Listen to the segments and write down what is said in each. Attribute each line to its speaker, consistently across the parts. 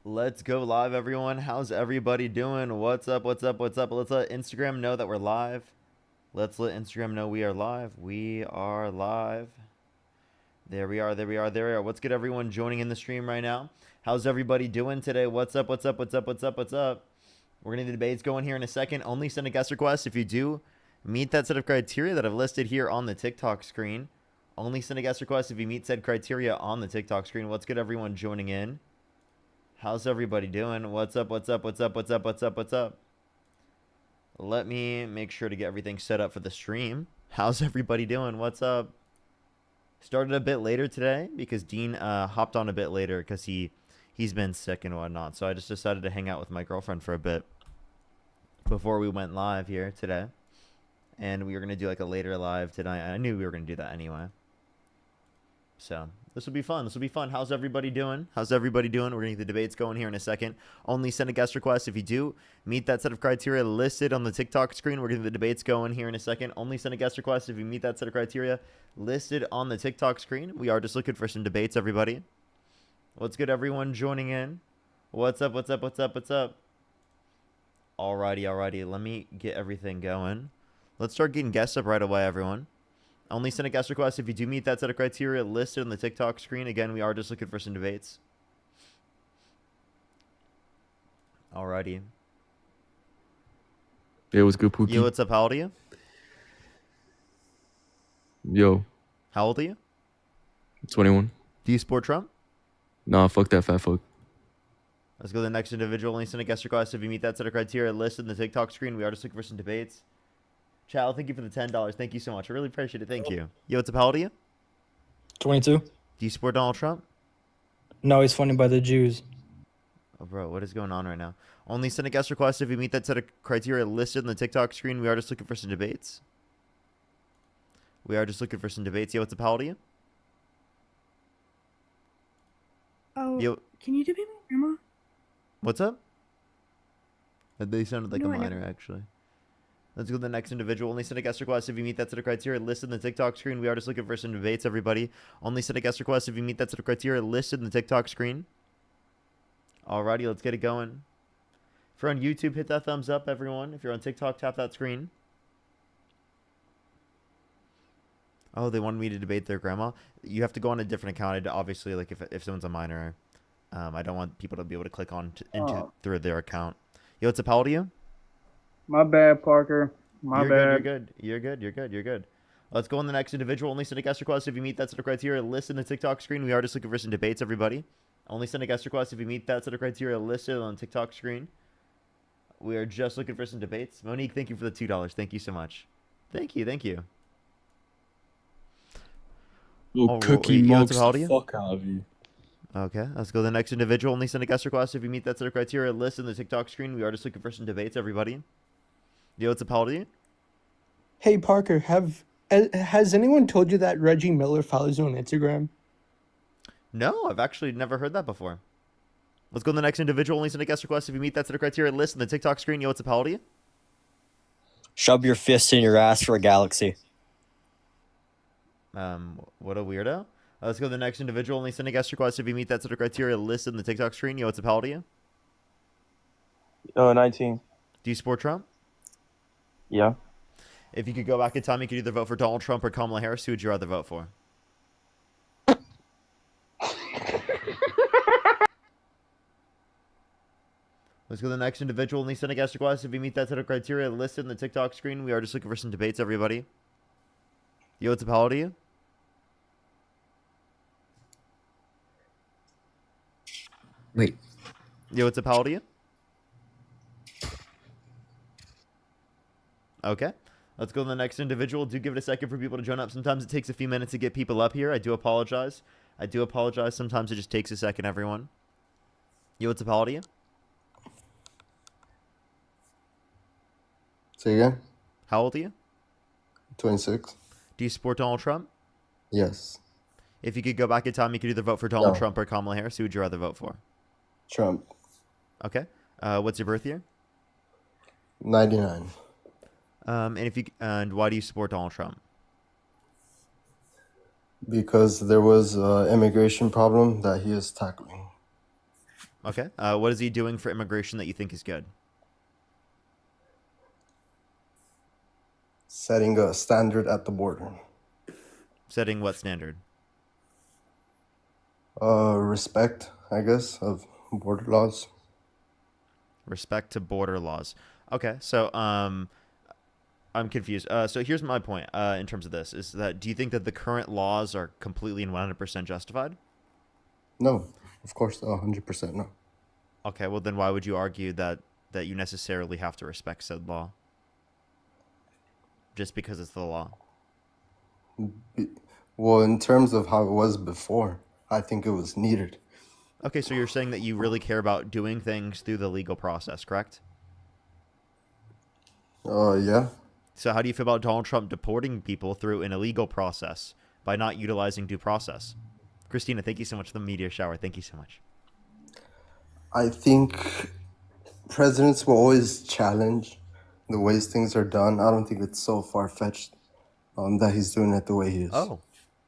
Speaker 1: Let's go live, everyone. How's everybody doing? What's up? What's up? What's up? Let's let Instagram know that we're live. Let's let Instagram know we are live. We are live. There we are. There we are. There we are. What's good, everyone joining in the stream right now? How's everybody doing today? What's up? What's up? What's up? What's up? What's up? We're going to the debates going here in a second. Only send a guest request if you do meet that set of criteria that I've listed here on the TikTok screen. Only send a guest request if you meet said criteria on the TikTok screen. What's good, everyone joining in? How's everybody doing? What's up? What's up? What's up? What's up? What's up? What's up? Let me make sure to get everything set up for the stream. How's everybody doing? What's up? Started a bit later today because Dean hopped on a bit later because he's been sick and whatnot. So I just decided to hang out with my girlfriend for a bit before we went live here today. And we were going to do like a later live tonight. I knew we were going to do that anyway. So this will be fun. This will be fun. How's everybody doing? How's everybody doing? We're going to get the debates going here in a second. Only send a guest request if you do meet that set of criteria listed on the TikTok screen. We're getting the debates going here in a second. Only send a guest request if you meet that set of criteria listed on the TikTok screen. We are just looking for some debates, everybody. What's good, everyone joining in? What's up? What's up? What's up? What's up? Alrighty, alrighty. Let me get everything going. Let's start getting guests up right away, everyone. Only send a guest request if you do meet that set of criteria listed on the TikTok screen. Again, we are just looking for some debates. Alrighty.
Speaker 2: Yo, what's good, Pookie?
Speaker 1: Yo, what's up? How old are you?
Speaker 2: Yo.
Speaker 1: How old are you?
Speaker 2: 21.
Speaker 1: Do you support Trump?
Speaker 2: Nah, fuck that fat fuck.
Speaker 1: Let's go to the next individual. Only send a guest request if you meet that set of criteria listed in the TikTok screen. We are just looking for some debates. Chal, thank you for the $10. Thank you so much. I really appreciate it. Thank you. Yo, what's up? How old are you?
Speaker 3: 22.
Speaker 1: Do you support Donald Trump?
Speaker 3: No, he's funded by the Jews.
Speaker 1: Oh, bro, what is going on right now? Only send a guest request if you meet that set of criteria listed in the TikTok screen. We are just looking for some debates. We are just looking for some debates. Yo, what's up? How old are you?
Speaker 4: Oh,
Speaker 1: Yo,
Speaker 4: can you debate my grandma?
Speaker 1: what's up? They sounded like
Speaker 4: No,
Speaker 1: a
Speaker 4: I never-
Speaker 1: minor, actually. Let's go to the next individual. Only send a guest request if you meet that set of criteria listed in the TikTok screen. We are just looking for some debates, everybody. Only send a guest request if you meet that set of criteria listed in the TikTok screen. Alrighty, let's get it going. If you're on YouTube, hit that thumbs up, everyone. If you're on TikTok, tap that screen. Oh, they wanted me to debate their grandma. You have to go on a different account. Obviously, like if someone's a minor, I don't want people to be able to click on through their account. Yo, what's up? How old are you?
Speaker 5: My bad, Parker. My
Speaker 1: You're
Speaker 5: bad.
Speaker 1: good. You're good. You're good. You're good. Let's go on the next individual. Only send a guest request if you meet that set of criteria listed in the TikTok screen. We are just looking for some debates, everybody. Only send a guest request if you meet that set of criteria listed on the TikTok screen. We are just looking for some debates. Monique, thank you for the $2. Thank you so much. Thank you. Thank you.
Speaker 2: Yo,
Speaker 1: Oh,
Speaker 2: Cookie
Speaker 1: wait,
Speaker 2: mugs
Speaker 1: how old are
Speaker 2: the
Speaker 1: you?
Speaker 2: fuck out of you.
Speaker 1: Okay, let's go to the next individual. Only send a guest request if you meet that set of criteria listed in the TikTok screen. We are just looking for some debates, everybody. Yo, what's up? How old are you?
Speaker 6: Hey Parker, has anyone told you that Reggie Miller follows you on Instagram?
Speaker 1: No, I've actually never heard that before. Let's go to the next individual. Only send a guest request if you meet that set of criteria listed in the TikTok screen. Yo, what's up? How old are you?
Speaker 7: Shove your fist in your ass for a galaxy.
Speaker 1: What a weirdo. Let's go to the next individual. Only send a guest request if you meet that set of criteria listed in the TikTok screen. Yo, what's up? How old are you?
Speaker 5: 19.
Speaker 1: Do you support Trump?
Speaker 5: Yeah.
Speaker 1: If you could go back in time, you could either vote for Donald Trump or Kamala Harris. Who would you rather vote for? Let's go to the next individual. Only send a guest request if you meet that set of criteria listed in the TikTok screen. We are just looking for some debates, everybody. Yo, what's up? How old are you?
Speaker 7: Wait.
Speaker 1: Yo, what's up? How old are you? Okay. Let's go to the next individual. Do give it a second for people to join up. Sometimes it takes a few minutes to get people up here. I do apologize. Sometimes it just takes a second, everyone. Yo, what's up? How old are you?
Speaker 8: Say again?
Speaker 1: How old are you?
Speaker 8: 26.
Speaker 1: Do you support Donald Trump?
Speaker 8: Yes.
Speaker 1: If you could go back in time, you could either vote for Donald
Speaker 8: No.
Speaker 1: Trump or Kamala Harris. Who would you rather vote for?
Speaker 8: Trump.
Speaker 1: Okay. What's your birth year?
Speaker 8: 99.
Speaker 1: And why do you support Donald Trump?
Speaker 8: Because there was an immigration problem that he is tackling.
Speaker 1: Okay. What is he doing for immigration that you think is good?
Speaker 8: Setting a standard at the border.
Speaker 1: Setting what standard?
Speaker 8: Respect, I guess, of border laws.
Speaker 1: Respect to border laws. Okay. So I'm confused. So here's my point in terms of this is that do you think that the current laws are completely and 100% justified?
Speaker 8: No, of course, 100% no.
Speaker 1: Okay, well then why would you argue that you necessarily have to respect said law? Just because it's the law.
Speaker 8: Well, in terms of how it was before, I think it was needed.
Speaker 1: Okay, so you're saying that you really care about doing things through the legal process, correct?
Speaker 8: Yeah.
Speaker 1: So how do you feel about Donald Trump deporting people through an illegal process by not utilizing due process? Christina, thank you so much for the meteor shower. Thank you so much.
Speaker 8: I think presidents will always challenge the ways things are done. I don't think it's so far-fetched that he's doing it the way he is.
Speaker 1: Oh.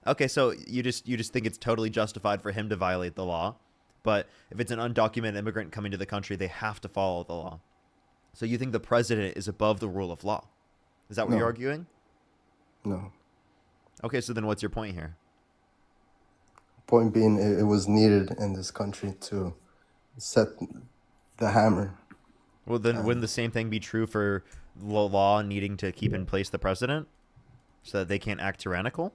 Speaker 1: Okay, so you just think it's totally justified for him to violate the law, but if it's an undocumented immigrant coming to the country, they have to follow the law. So you think the president is above the rule of law? Is that what
Speaker 8: No.
Speaker 1: you're arguing?
Speaker 8: No.
Speaker 1: Okay, so then what's your point here?
Speaker 8: Point being, it was needed in this country to set the hammer.
Speaker 1: Well, then wouldn't the same thing be true for the law needing to keep in place the president so that they can't act tyrannical?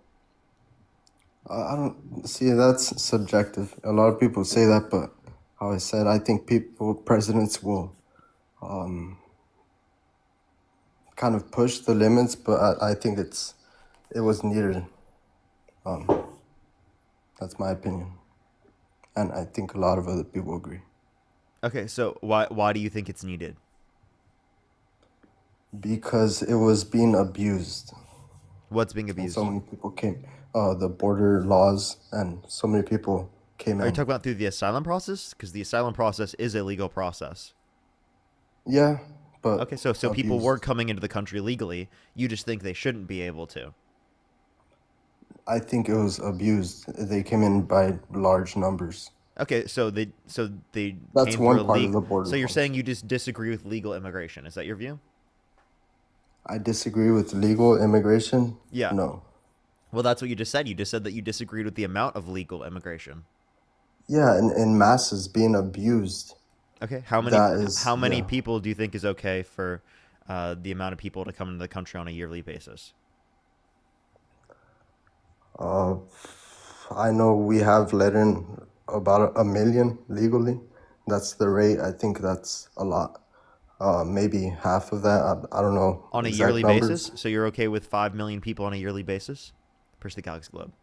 Speaker 8: I don't see, that's subjective. A lot of people say that, but how I said, I think presidents will kind of push the limits, but I think it was needed. That's my opinion, and I think a lot of other people agree.
Speaker 1: Okay, so why do you think it's needed?
Speaker 8: Because it was being abused.
Speaker 1: What's being
Speaker 8: And
Speaker 1: abused?
Speaker 8: so many people came, the border laws, and so many people came
Speaker 1: Are you
Speaker 8: in.
Speaker 1: talking about through the asylum process? Because the asylum process is a legal process.
Speaker 8: Yeah, but
Speaker 1: Okay, so people
Speaker 8: abused.
Speaker 1: were coming into the country legally. You just think they shouldn't be able to.
Speaker 8: I think it was abused. They came in by large numbers.
Speaker 1: Okay, so they
Speaker 8: That's
Speaker 1: came
Speaker 8: one
Speaker 1: through
Speaker 8: part of
Speaker 1: illegal.
Speaker 8: the border
Speaker 1: So you're
Speaker 8: laws.
Speaker 1: saying you just disagree with legal immigration? Is that your view?
Speaker 8: I disagree with legal immigration.
Speaker 1: Yeah.
Speaker 8: No.
Speaker 1: Well, that's what you just said. You just said that you disagreed with the amount of legal immigration.
Speaker 8: Yeah, in masses being abused.
Speaker 1: Okay, how many
Speaker 8: Yeah.
Speaker 1: people do you think is okay for the amount of people to come into the country on a yearly basis?
Speaker 8: I know we have let in about a million legally. That's the rate. I think that's a lot. Maybe half of that. I don't know.
Speaker 1: On a
Speaker 8: exact
Speaker 1: yearly
Speaker 8: numbers.
Speaker 1: basis? So you're okay with 5 million people on a yearly basis? Push the Galaxy Globe.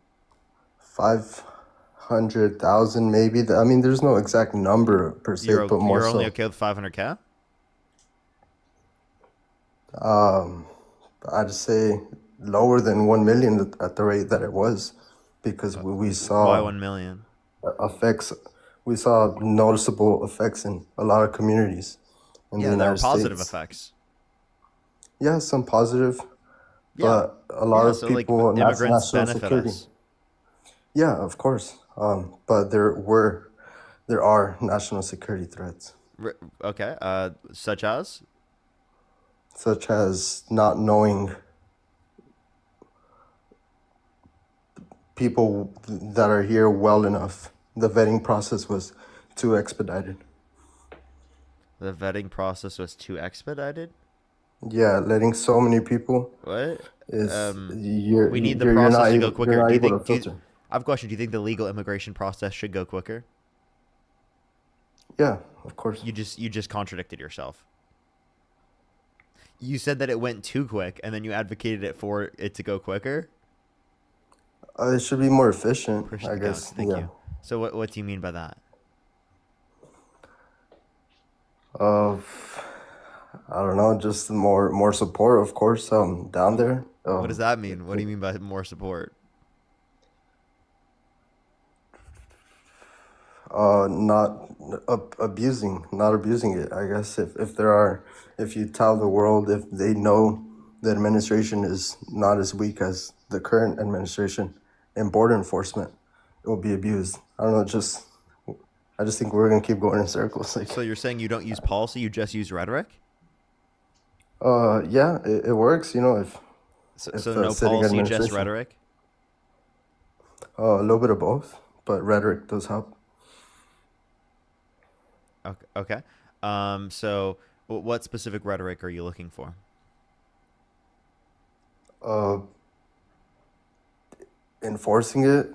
Speaker 8: 500,000 maybe. I mean, there's no exact number per se,
Speaker 1: You're
Speaker 8: but more
Speaker 1: you're only
Speaker 8: so.
Speaker 1: okay with 500K?
Speaker 8: I'd say lower than 1 million at the rate that it was, because we
Speaker 1: Why
Speaker 8: saw
Speaker 1: 1 million?
Speaker 8: effects. We saw noticeable effects in a lot of communities in the
Speaker 1: Yeah, there are
Speaker 8: United
Speaker 1: positive
Speaker 8: States.
Speaker 1: effects.
Speaker 8: Yeah, some positive,
Speaker 1: Yeah.
Speaker 8: but a lot
Speaker 1: Yeah,
Speaker 8: of
Speaker 1: so like
Speaker 8: people,
Speaker 1: immigrants
Speaker 8: national
Speaker 1: benefit
Speaker 8: security.
Speaker 1: us.
Speaker 8: Yeah, of course. But there are national security threats,
Speaker 1: Okay, such as?
Speaker 8: such as not knowing people that are here well enough. The vetting process was too expedited.
Speaker 1: The vetting process was too expedited?
Speaker 8: Yeah, letting so many people
Speaker 1: What?
Speaker 8: is
Speaker 1: We need the
Speaker 8: you're
Speaker 1: process
Speaker 8: not
Speaker 1: to
Speaker 8: able
Speaker 1: go quicker.
Speaker 8: you're not
Speaker 1: Do you
Speaker 8: able to
Speaker 1: think?
Speaker 8: filter.
Speaker 1: I have a question. Do you think the legal immigration process should go quicker?
Speaker 8: Yeah, of course.
Speaker 1: You just contradicted yourself. You said that it went too quick, and then you advocated it for it to go quicker.
Speaker 8: It should be more efficient,
Speaker 1: Push
Speaker 8: I
Speaker 1: the
Speaker 8: guess.
Speaker 1: Thank
Speaker 8: Yeah.
Speaker 1: you. So what do you mean by that?
Speaker 8: Uh, I don't know, just more support, of course. Down there.
Speaker 1: What does that mean? What do you mean by more support?
Speaker 8: Not not abusing it. I guess if you tell the world, if they know the administration is not as weak as the current administration in border enforcement, it will be abused. I don't know, I just think we're gonna keep going in circles. Like,
Speaker 1: So you're saying you don't use policy, you just use rhetoric?
Speaker 8: yeah, it works. You know,
Speaker 1: So,
Speaker 8: if
Speaker 1: so
Speaker 8: the
Speaker 1: no
Speaker 8: sitting
Speaker 1: policy, just
Speaker 8: administration,
Speaker 1: rhetoric?
Speaker 8: a little bit of both, but rhetoric does help.
Speaker 1: Okay. Okay. So what specific rhetoric are you looking for?
Speaker 8: Uh, Enforcing it,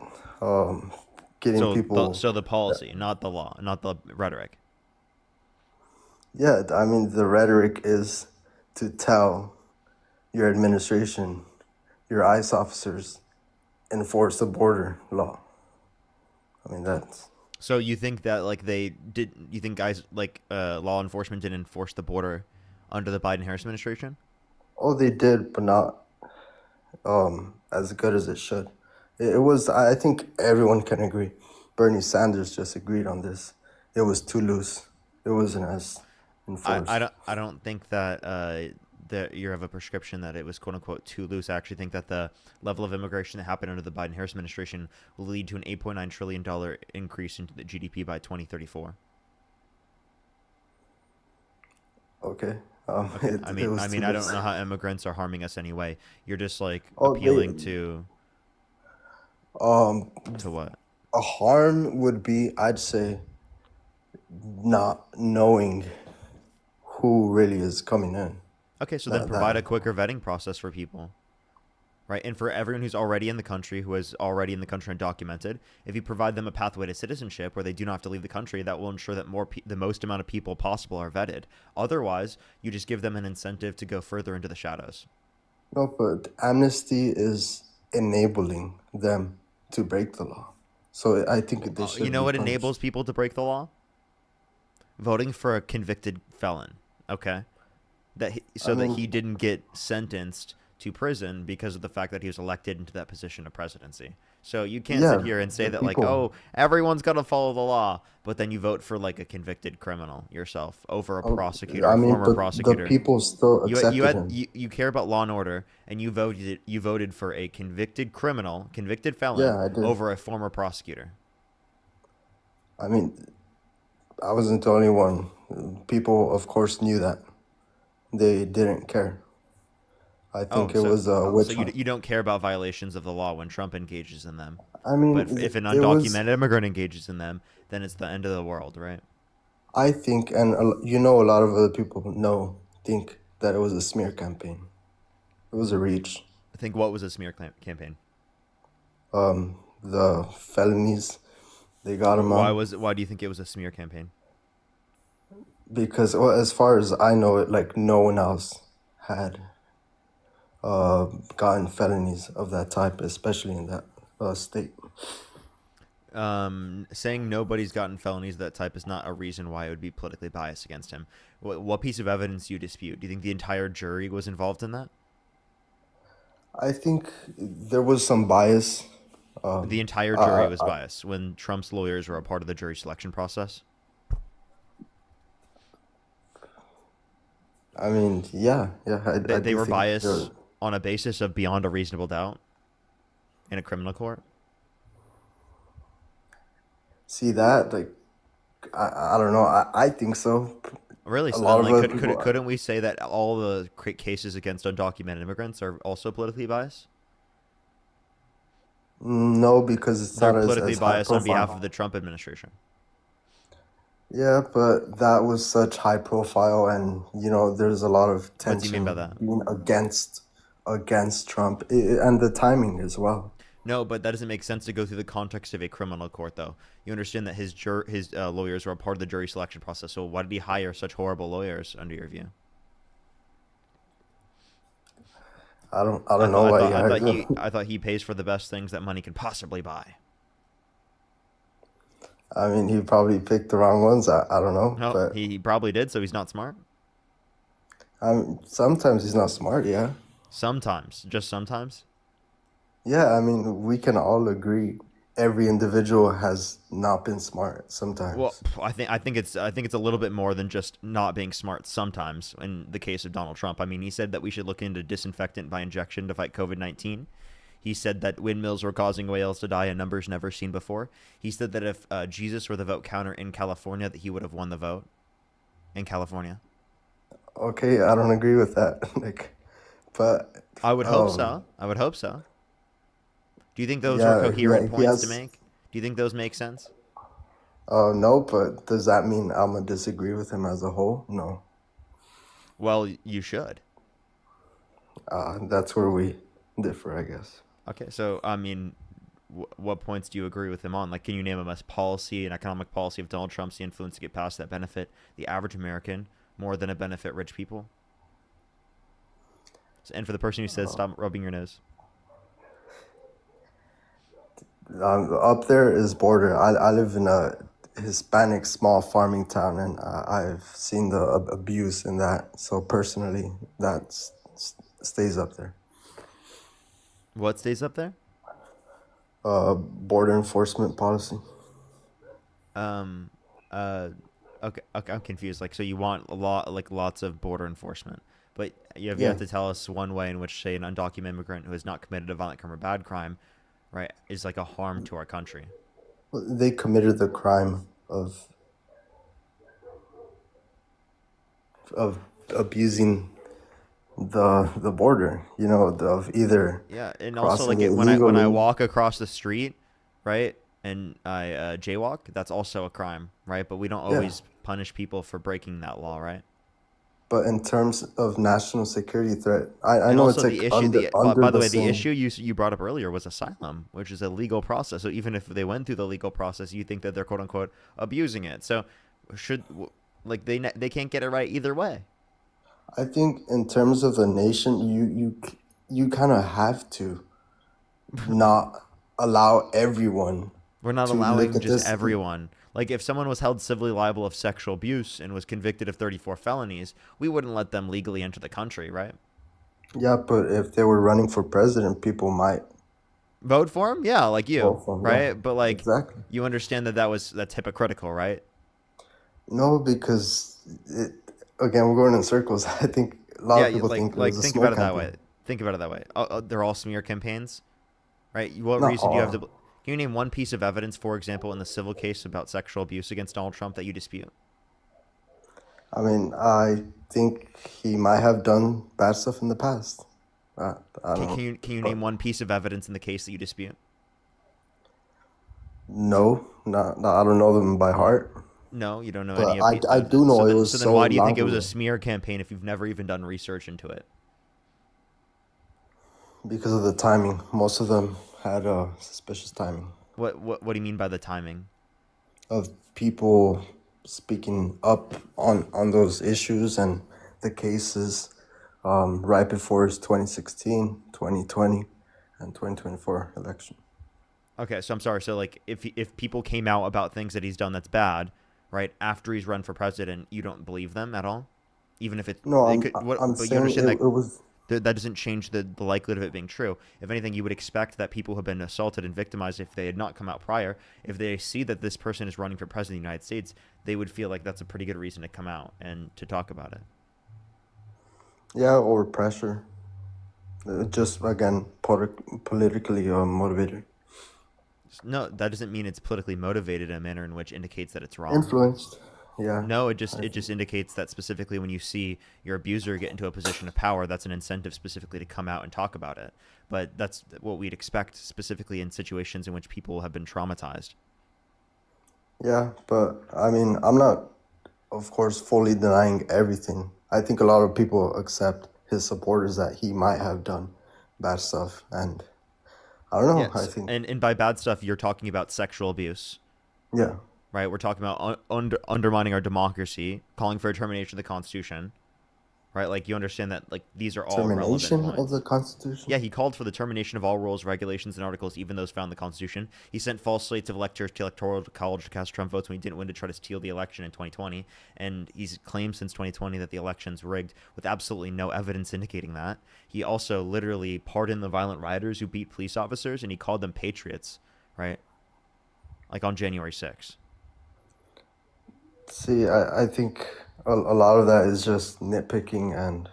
Speaker 8: getting
Speaker 1: So
Speaker 8: people.
Speaker 1: so the policy, not the law, not the rhetoric.
Speaker 8: Yeah, I mean, the rhetoric is to tell your administration, your ICE officers, enforce the border law. I mean, that's.
Speaker 1: So you think that like they did? You think guys like law enforcement didn't enforce the border under the Biden-Harris administration?
Speaker 8: Oh, they did, but not as good as it should. It was, I think everyone can agree. Bernie Sanders just agreed on this. It was too loose. It wasn't as enforced.
Speaker 1: I don't think that that you have a prescription that it was quote unquote too loose. I actually think that the level of immigration that happened under the Biden-Harris administration will lead to an $8.9 trillion increase into the GDP by 2034.
Speaker 8: Okay.
Speaker 1: I
Speaker 8: It was too
Speaker 1: I don't
Speaker 8: loose.
Speaker 1: know how immigrants are harming us anyway. You're just like
Speaker 8: Oh,
Speaker 1: appealing
Speaker 8: um,
Speaker 1: to what?
Speaker 8: a harm would be, I'd say, not knowing who really is coming in.
Speaker 1: Okay, so then
Speaker 8: That
Speaker 1: provide a
Speaker 8: that.
Speaker 1: quicker vetting process for people, right? And for everyone who's already in the country, who is already in the country undocumented, if you provide them a pathway to citizenship where they do not have to leave the country, that will ensure that the most amount of people possible are vetted. Otherwise, you just give them an incentive to go further into the shadows.
Speaker 8: No, but amnesty is enabling them to break the law. So I think they
Speaker 1: You
Speaker 8: should
Speaker 1: know
Speaker 8: be
Speaker 1: what
Speaker 8: punished.
Speaker 1: enables people to break the law? Voting for a convicted felon. Okay,
Speaker 8: I
Speaker 1: that
Speaker 8: mean,
Speaker 1: he didn't get sentenced to prison because of the fact that he was elected into that position of presidency. So you can't sit
Speaker 8: yeah,
Speaker 1: here and say
Speaker 8: the
Speaker 1: that like,
Speaker 8: people.
Speaker 1: oh, everyone's got to follow the law, but then you vote for like a convicted criminal yourself over a
Speaker 8: Oh,
Speaker 1: prosecutor,
Speaker 8: I
Speaker 1: a
Speaker 8: mean,
Speaker 1: former
Speaker 8: but the
Speaker 1: prosecutor.
Speaker 8: people still accepted him.
Speaker 1: You care about law and order, and you voted for a convicted criminal, convicted felon
Speaker 8: Yeah, I did.
Speaker 1: over a former prosecutor.
Speaker 8: I mean, I wasn't the only one. People, of course, knew that. They didn't care. I
Speaker 1: Oh,
Speaker 8: think it was a
Speaker 1: so
Speaker 8: witch hunt.
Speaker 1: you don't care about violations of the law when Trump engages in them.
Speaker 8: I mean,
Speaker 1: But if an
Speaker 8: it was,
Speaker 1: undocumented immigrant engages in them, then it's the end of the world, right?
Speaker 8: I think, and you know, a lot of other people think that it was a smear campaign. It was a reach.
Speaker 1: I think what was a smear campaign?
Speaker 8: The felonies, they got him on.
Speaker 1: Why do you think it was a smear campaign?
Speaker 8: Because, well, as far as I know it, like no one else had gotten felonies of that type, especially in that state.
Speaker 1: Saying nobody's gotten felonies of that type is not a reason why it would be politically biased against him. What piece of evidence do you dispute? Do you think the entire jury was involved in that?
Speaker 8: I think there was some bias.
Speaker 1: The entire jury was biased when Trump's lawyers were a part of the jury selection process.
Speaker 8: I mean, yeah. I
Speaker 1: They
Speaker 8: do
Speaker 1: were
Speaker 8: think
Speaker 1: biased on a basis of beyond a reasonable doubt in a criminal court.
Speaker 8: see that, like, I don't know. I think so.
Speaker 1: Really?
Speaker 8: A
Speaker 1: So
Speaker 8: lot
Speaker 1: then,
Speaker 8: of
Speaker 1: like,
Speaker 8: other people.
Speaker 1: couldn't we say that all the cases against undocumented immigrants are also politically biased?
Speaker 8: No, because it's
Speaker 1: They're
Speaker 8: not
Speaker 1: politically
Speaker 8: as high
Speaker 1: biased on behalf of
Speaker 8: profile.
Speaker 1: the Trump administration.
Speaker 8: Yeah, but that was such high profile, and you know, there's a lot of
Speaker 1: What do you mean by
Speaker 8: tension
Speaker 1: that?
Speaker 8: being against Trump, and the timing as well.
Speaker 1: No, but that doesn't make sense to go through the context of a criminal court, though. You understand that his lawyers were a part of the jury selection process. So why did he hire such horrible lawyers, under your view?
Speaker 8: I don't know why he hired them.
Speaker 1: I thought he pays for the best things that money can possibly buy.
Speaker 8: I mean, he probably picked the wrong ones. I don't know,
Speaker 1: No,
Speaker 8: but
Speaker 1: he probably did. So he's not smart.
Speaker 8: sometimes he's not smart. Yeah,
Speaker 1: Sometimes, just sometimes.
Speaker 8: yeah. I mean, we can all agree every individual has not been smart sometimes.
Speaker 1: Well, I think it's a little bit more than just not being smart sometimes. In the case of Donald Trump, I mean, he said that we should look into disinfectant by injection to fight COVID-19. He said that windmills were causing whales to die in numbers never seen before. He said that if Jesus were the vote counter in California, that he would have won the vote in California.
Speaker 8: Okay, I don't agree with that. Like, but
Speaker 1: I would hope so. I would hope so. Do you think those were
Speaker 8: yeah,
Speaker 1: coherent
Speaker 8: he
Speaker 1: points to
Speaker 8: has.
Speaker 1: make? Do you think those make sense?
Speaker 8: No, but does that mean I'm gonna disagree with him as a whole? No.
Speaker 1: Well, you should.
Speaker 8: That's where we differ, I guess.
Speaker 1: Okay, so I mean, what points do you agree with him on? Like, can you name them as policy and economic policy of Donald Trump's the influence to get past that benefit the average American more than it benefit rich people? And for the person who says stop rubbing your nose.
Speaker 8: Up there is border. I live in a Hispanic small farming town, and I've seen the abuse in that. So personally, that stays up there.
Speaker 1: What stays up there?
Speaker 8: Border enforcement policy.
Speaker 1: Okay, I'm confused. Like, so you want lots of border enforcement, but you have
Speaker 8: Yeah.
Speaker 1: to tell us one way in which, say, an undocumented immigrant who has not committed a violent crime or bad crime, right, is like a harm to our country.
Speaker 8: They committed the crime of abusing the border. You know, of either
Speaker 1: Yeah, and also
Speaker 8: crossing
Speaker 1: like
Speaker 8: it
Speaker 1: when I
Speaker 8: illegally.
Speaker 1: walk across the street, right, and I jaywalk, that's also a crime, right? But we don't
Speaker 8: Yeah.
Speaker 1: always punish people for breaking that law, right?
Speaker 8: But in terms of national security threat, I
Speaker 1: And
Speaker 8: know
Speaker 1: also
Speaker 8: it's like
Speaker 1: the issue,
Speaker 8: under
Speaker 1: by the
Speaker 8: the
Speaker 1: way, the
Speaker 8: same.
Speaker 1: issue you brought up earlier was asylum, which is a legal process. So even if they went through the legal process, you think that they're quote unquote abusing it. So like they can't get it right either way.
Speaker 8: I think in terms of the nation, you kind of have to not allow everyone
Speaker 1: We're not
Speaker 8: to look
Speaker 1: allowing
Speaker 8: at
Speaker 1: just
Speaker 8: this.
Speaker 1: everyone. Like if someone was held civilly liable of sexual abuse and was convicted of 34 felonies, we wouldn't let them legally enter the country, right?
Speaker 8: Yeah, but if they were running for president, people might
Speaker 1: Vote for him? Yeah, like you,
Speaker 8: vote for them.
Speaker 1: right?
Speaker 8: Yeah,
Speaker 1: But like
Speaker 8: exactly.
Speaker 1: you understand that that's hypocritical, right?
Speaker 8: No, because again, we're going in circles. I think a lot
Speaker 1: Yeah,
Speaker 8: of people think it
Speaker 1: like
Speaker 8: was a
Speaker 1: think
Speaker 8: smear
Speaker 1: about it that
Speaker 8: campaign.
Speaker 1: way. Think about it that way. They're all smear campaigns, right? What
Speaker 8: Not
Speaker 1: reason do you have to?
Speaker 8: all.
Speaker 1: Can you name one piece of evidence, for example, in the civil case about sexual abuse against Donald Trump that you dispute?
Speaker 8: I mean, I think he might have done bad stuff in the past. I don't know.
Speaker 1: Can you
Speaker 8: But
Speaker 1: name one piece of evidence in the case that you dispute?
Speaker 8: no, I don't know them by heart.
Speaker 1: No, you don't know
Speaker 8: But
Speaker 1: any of the.
Speaker 8: I do know it was
Speaker 1: So then
Speaker 8: so
Speaker 1: why do you think
Speaker 8: long
Speaker 1: it was a
Speaker 8: ago.
Speaker 1: smear campaign if you've never even done research into it?
Speaker 8: Because of the timing. Most of them had suspicious timing
Speaker 1: What do you mean by the timing?
Speaker 8: of people speaking up on those issues and the cases right before his 2016, 2020, and 2024 election.
Speaker 1: Okay, so I'm sorry. So like if people came out about things that he's done that's bad, right, after he's run for president, you don't believe them at all? Even if
Speaker 8: No,
Speaker 1: they
Speaker 8: I'm
Speaker 1: could what
Speaker 8: I'm
Speaker 1: but you
Speaker 8: saying
Speaker 1: understand that
Speaker 8: it was
Speaker 1: that doesn't change the likelihood of it being true. If anything, you would expect that people who have been assaulted and victimized, if they had not come out prior, if they see that this person is running for president of the United States, they would feel like that's a pretty good reason to come out and to talk about it.
Speaker 8: yeah, or pressure. Just again politically motivated,
Speaker 1: No, that doesn't mean it's politically motivated in a manner in which indicates that it's wrong.
Speaker 8: influenced. Yeah,
Speaker 1: No, it
Speaker 8: I
Speaker 1: just indicates that specifically when you see your abuser get into a position of power, that's an incentive specifically to come out and talk about it. But that's what we'd expect specifically in situations in which people have been traumatized.
Speaker 8: yeah, but I mean, I'm not, of course, fully denying everything. I think a lot of people accept his supporters that he might have done bad stuff, and I don't know. I
Speaker 1: Yes,
Speaker 8: think,
Speaker 1: and by bad stuff, you're talking about sexual abuse,
Speaker 8: yeah,
Speaker 1: right? We're talking about undermining our democracy, calling for a termination of the Constitution, right? Like you understand that like these are all relevant
Speaker 8: termination of
Speaker 1: points.
Speaker 8: the Constitution.
Speaker 1: Yeah, he called for the termination of all rules, regulations, and articles, even those found in the Constitution. He sent false slates of electors to Electoral College to cast Trump votes when he didn't win to try to steal the election in 2020. And he's claimed since 2020 that the election's rigged with absolutely no evidence indicating that. He also literally pardoned the violent rioters who beat police officers, and he called them patriots, right? Like on January 6th.
Speaker 8: See, I think a lot of that is just nitpicking and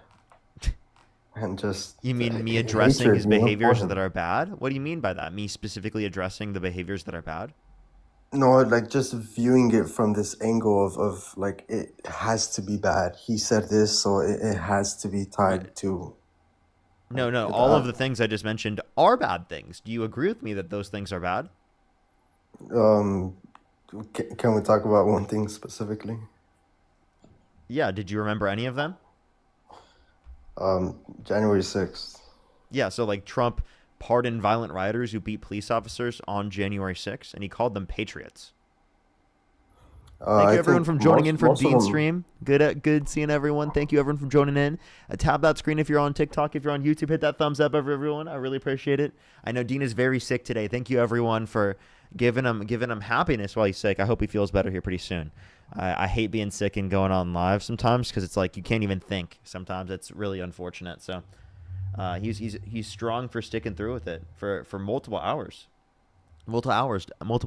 Speaker 8: and just
Speaker 1: You mean me addressing
Speaker 8: hatred,
Speaker 1: his
Speaker 8: you know, for
Speaker 1: behaviors
Speaker 8: him.
Speaker 1: that are bad? What do you mean by that? Me specifically addressing the behaviors that are bad?
Speaker 8: No, like just viewing it from this angle of like it has to be bad. He said this, so it has to be
Speaker 1: Right.
Speaker 8: tied to
Speaker 1: No,
Speaker 8: like
Speaker 1: no.
Speaker 8: it,
Speaker 1: All of the things I just mentioned are bad things. Do you agree with me that those things are bad?
Speaker 8: um. Can we talk about one thing specifically?
Speaker 1: Yeah. Did you remember any of them?
Speaker 8: January 6th.
Speaker 1: Yeah. So like Trump pardoned violent rioters who beat police officers on January 6th, and he called them patriots. Thank
Speaker 8: I
Speaker 1: you everyone
Speaker 8: think
Speaker 1: from joining in for
Speaker 8: most of
Speaker 1: Dean's
Speaker 8: them.
Speaker 1: stream. Good seeing everyone. Thank you everyone from joining in. Tap that screen if you're on TikTok. If you're on YouTube, hit that thumbs up, everyone. I really appreciate it. I know Dean is very sick today. Thank you everyone for giving him happiness while he's sick. I hope he feels better here pretty soon. I hate being sick and going on live sometimes because it's like you can't even think. Sometimes it's really unfortunate. So he's strong for sticking through with it for multiple hours. Multiple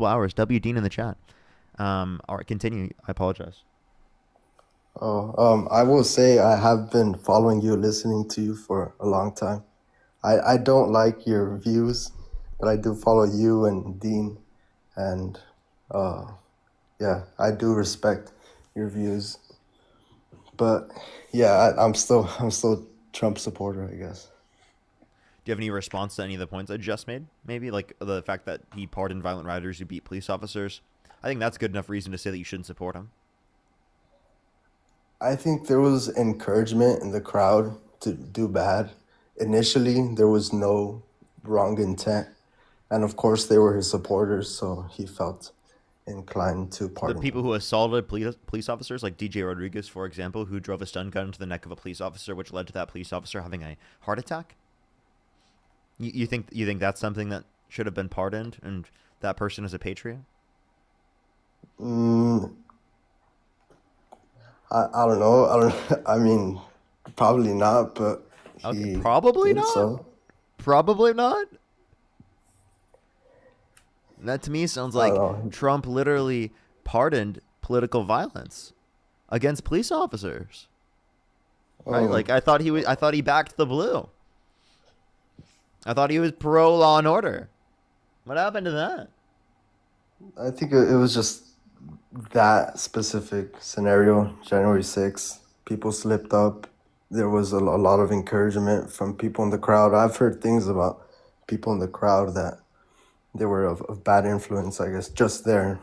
Speaker 1: hours. W Dean in the chat. All right, continue. I apologize.
Speaker 8: I will say I have been following you, listening to you for a long time. I don't like your views, but I do follow you and Dean, and yeah, I do respect your views. But yeah, I'm still Trump supporter, I guess.
Speaker 1: Do you have any response to any of the points I just made? Maybe like the fact that he pardoned violent rioters who beat police officers. I think that's good enough reason to say that you shouldn't support him.
Speaker 8: I think there was encouragement in the crowd to do bad. Initially, there was no wrong intent. And of course, they were his supporters, so he felt inclined to
Speaker 1: The
Speaker 8: pardon
Speaker 1: people
Speaker 8: them.
Speaker 1: who assaulted police officers, like DJ Rodriguez, for example, who drove a stun gun into the neck of a police officer, which led to that police officer having a heart attack. You think that's something that should have been pardoned, and that person is a patriot?
Speaker 8: Mm, I don't know. I don't. I mean, probably not, but
Speaker 1: Okay,
Speaker 8: he
Speaker 1: probably
Speaker 8: did
Speaker 1: not.
Speaker 8: so.
Speaker 1: Probably not. That to me sounds
Speaker 8: I don't
Speaker 1: like
Speaker 8: know.
Speaker 1: Trump literally pardoned political violence against police officers. Right?
Speaker 8: Um,
Speaker 1: Like I thought he backed the blue. I thought he was pro law and order. What happened to that?
Speaker 8: I think it was just that specific scenario, January 6th. People slipped up. There was a lot of encouragement from people in the crowd. I've heard things about people in the crowd that they were of bad influence, I guess, just there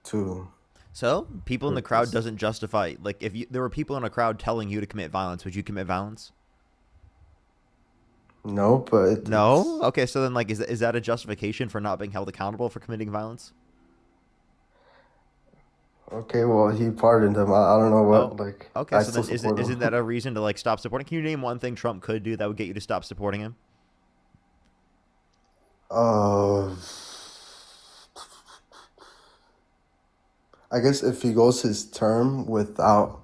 Speaker 8: to
Speaker 1: So people in the
Speaker 8: hurt
Speaker 1: crowd
Speaker 8: us.
Speaker 1: doesn't justify, like, if there were people in a crowd telling you to commit violence, would you commit violence?
Speaker 8: No, but it's
Speaker 1: No. Okay, so then like is that a justification for not being held accountable for committing violence?
Speaker 8: okay. Well, he pardoned him. I don't know
Speaker 1: Oh,
Speaker 8: what. Like,
Speaker 1: okay.
Speaker 8: I
Speaker 1: So
Speaker 8: still
Speaker 1: then
Speaker 8: support
Speaker 1: isn't that
Speaker 8: him.
Speaker 1: a reason to like stop supporting? Can you name one thing Trump could do that would get you to stop supporting him?
Speaker 8: uh, I guess if he goes his term without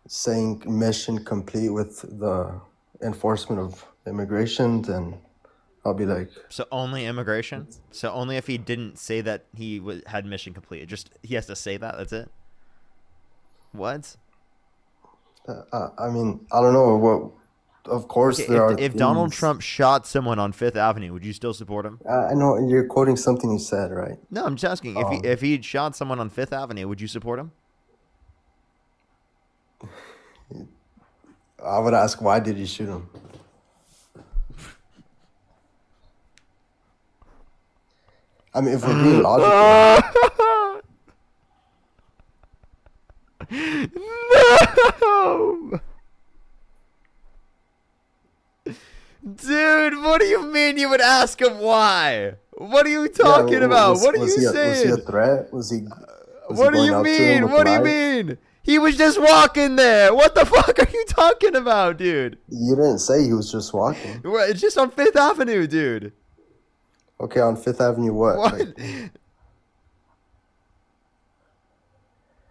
Speaker 8: saying mission complete with the enforcement of immigration, then I'll be like,
Speaker 1: So only immigration? So only if he didn't say that he had mission complete. Just he has to say that. That's it. What?
Speaker 8: I mean, I don't know what. Of course,
Speaker 1: Okay,
Speaker 8: there are
Speaker 1: if Donald
Speaker 8: things.
Speaker 1: Trump shot someone on Fifth Avenue, would you still support him?
Speaker 8: I know you're quoting something he said, right?
Speaker 1: No, I'm just asking.
Speaker 8: Um,
Speaker 1: If he'd shot someone on Fifth Avenue, would you support him?
Speaker 8: I would ask, why did he shoot him? I mean, if we're being logical,
Speaker 1: No! Dude, what do you mean you would ask him why? What are you talking
Speaker 8: yeah,
Speaker 1: about?
Speaker 8: was,
Speaker 1: What are
Speaker 8: was
Speaker 1: you
Speaker 8: he was he a
Speaker 1: saying?
Speaker 8: threat? Was he
Speaker 1: What do
Speaker 8: going
Speaker 1: you
Speaker 8: up to him
Speaker 1: mean?
Speaker 8: with
Speaker 1: What
Speaker 8: a
Speaker 1: do you
Speaker 8: knife?
Speaker 1: mean? He was just walking there. What the fuck are you talking about, dude?
Speaker 8: You didn't say he was just walking.
Speaker 1: It's just on Fifth Avenue, dude.
Speaker 8: Okay, on Fifth Avenue, what?
Speaker 1: What?
Speaker 8: Like,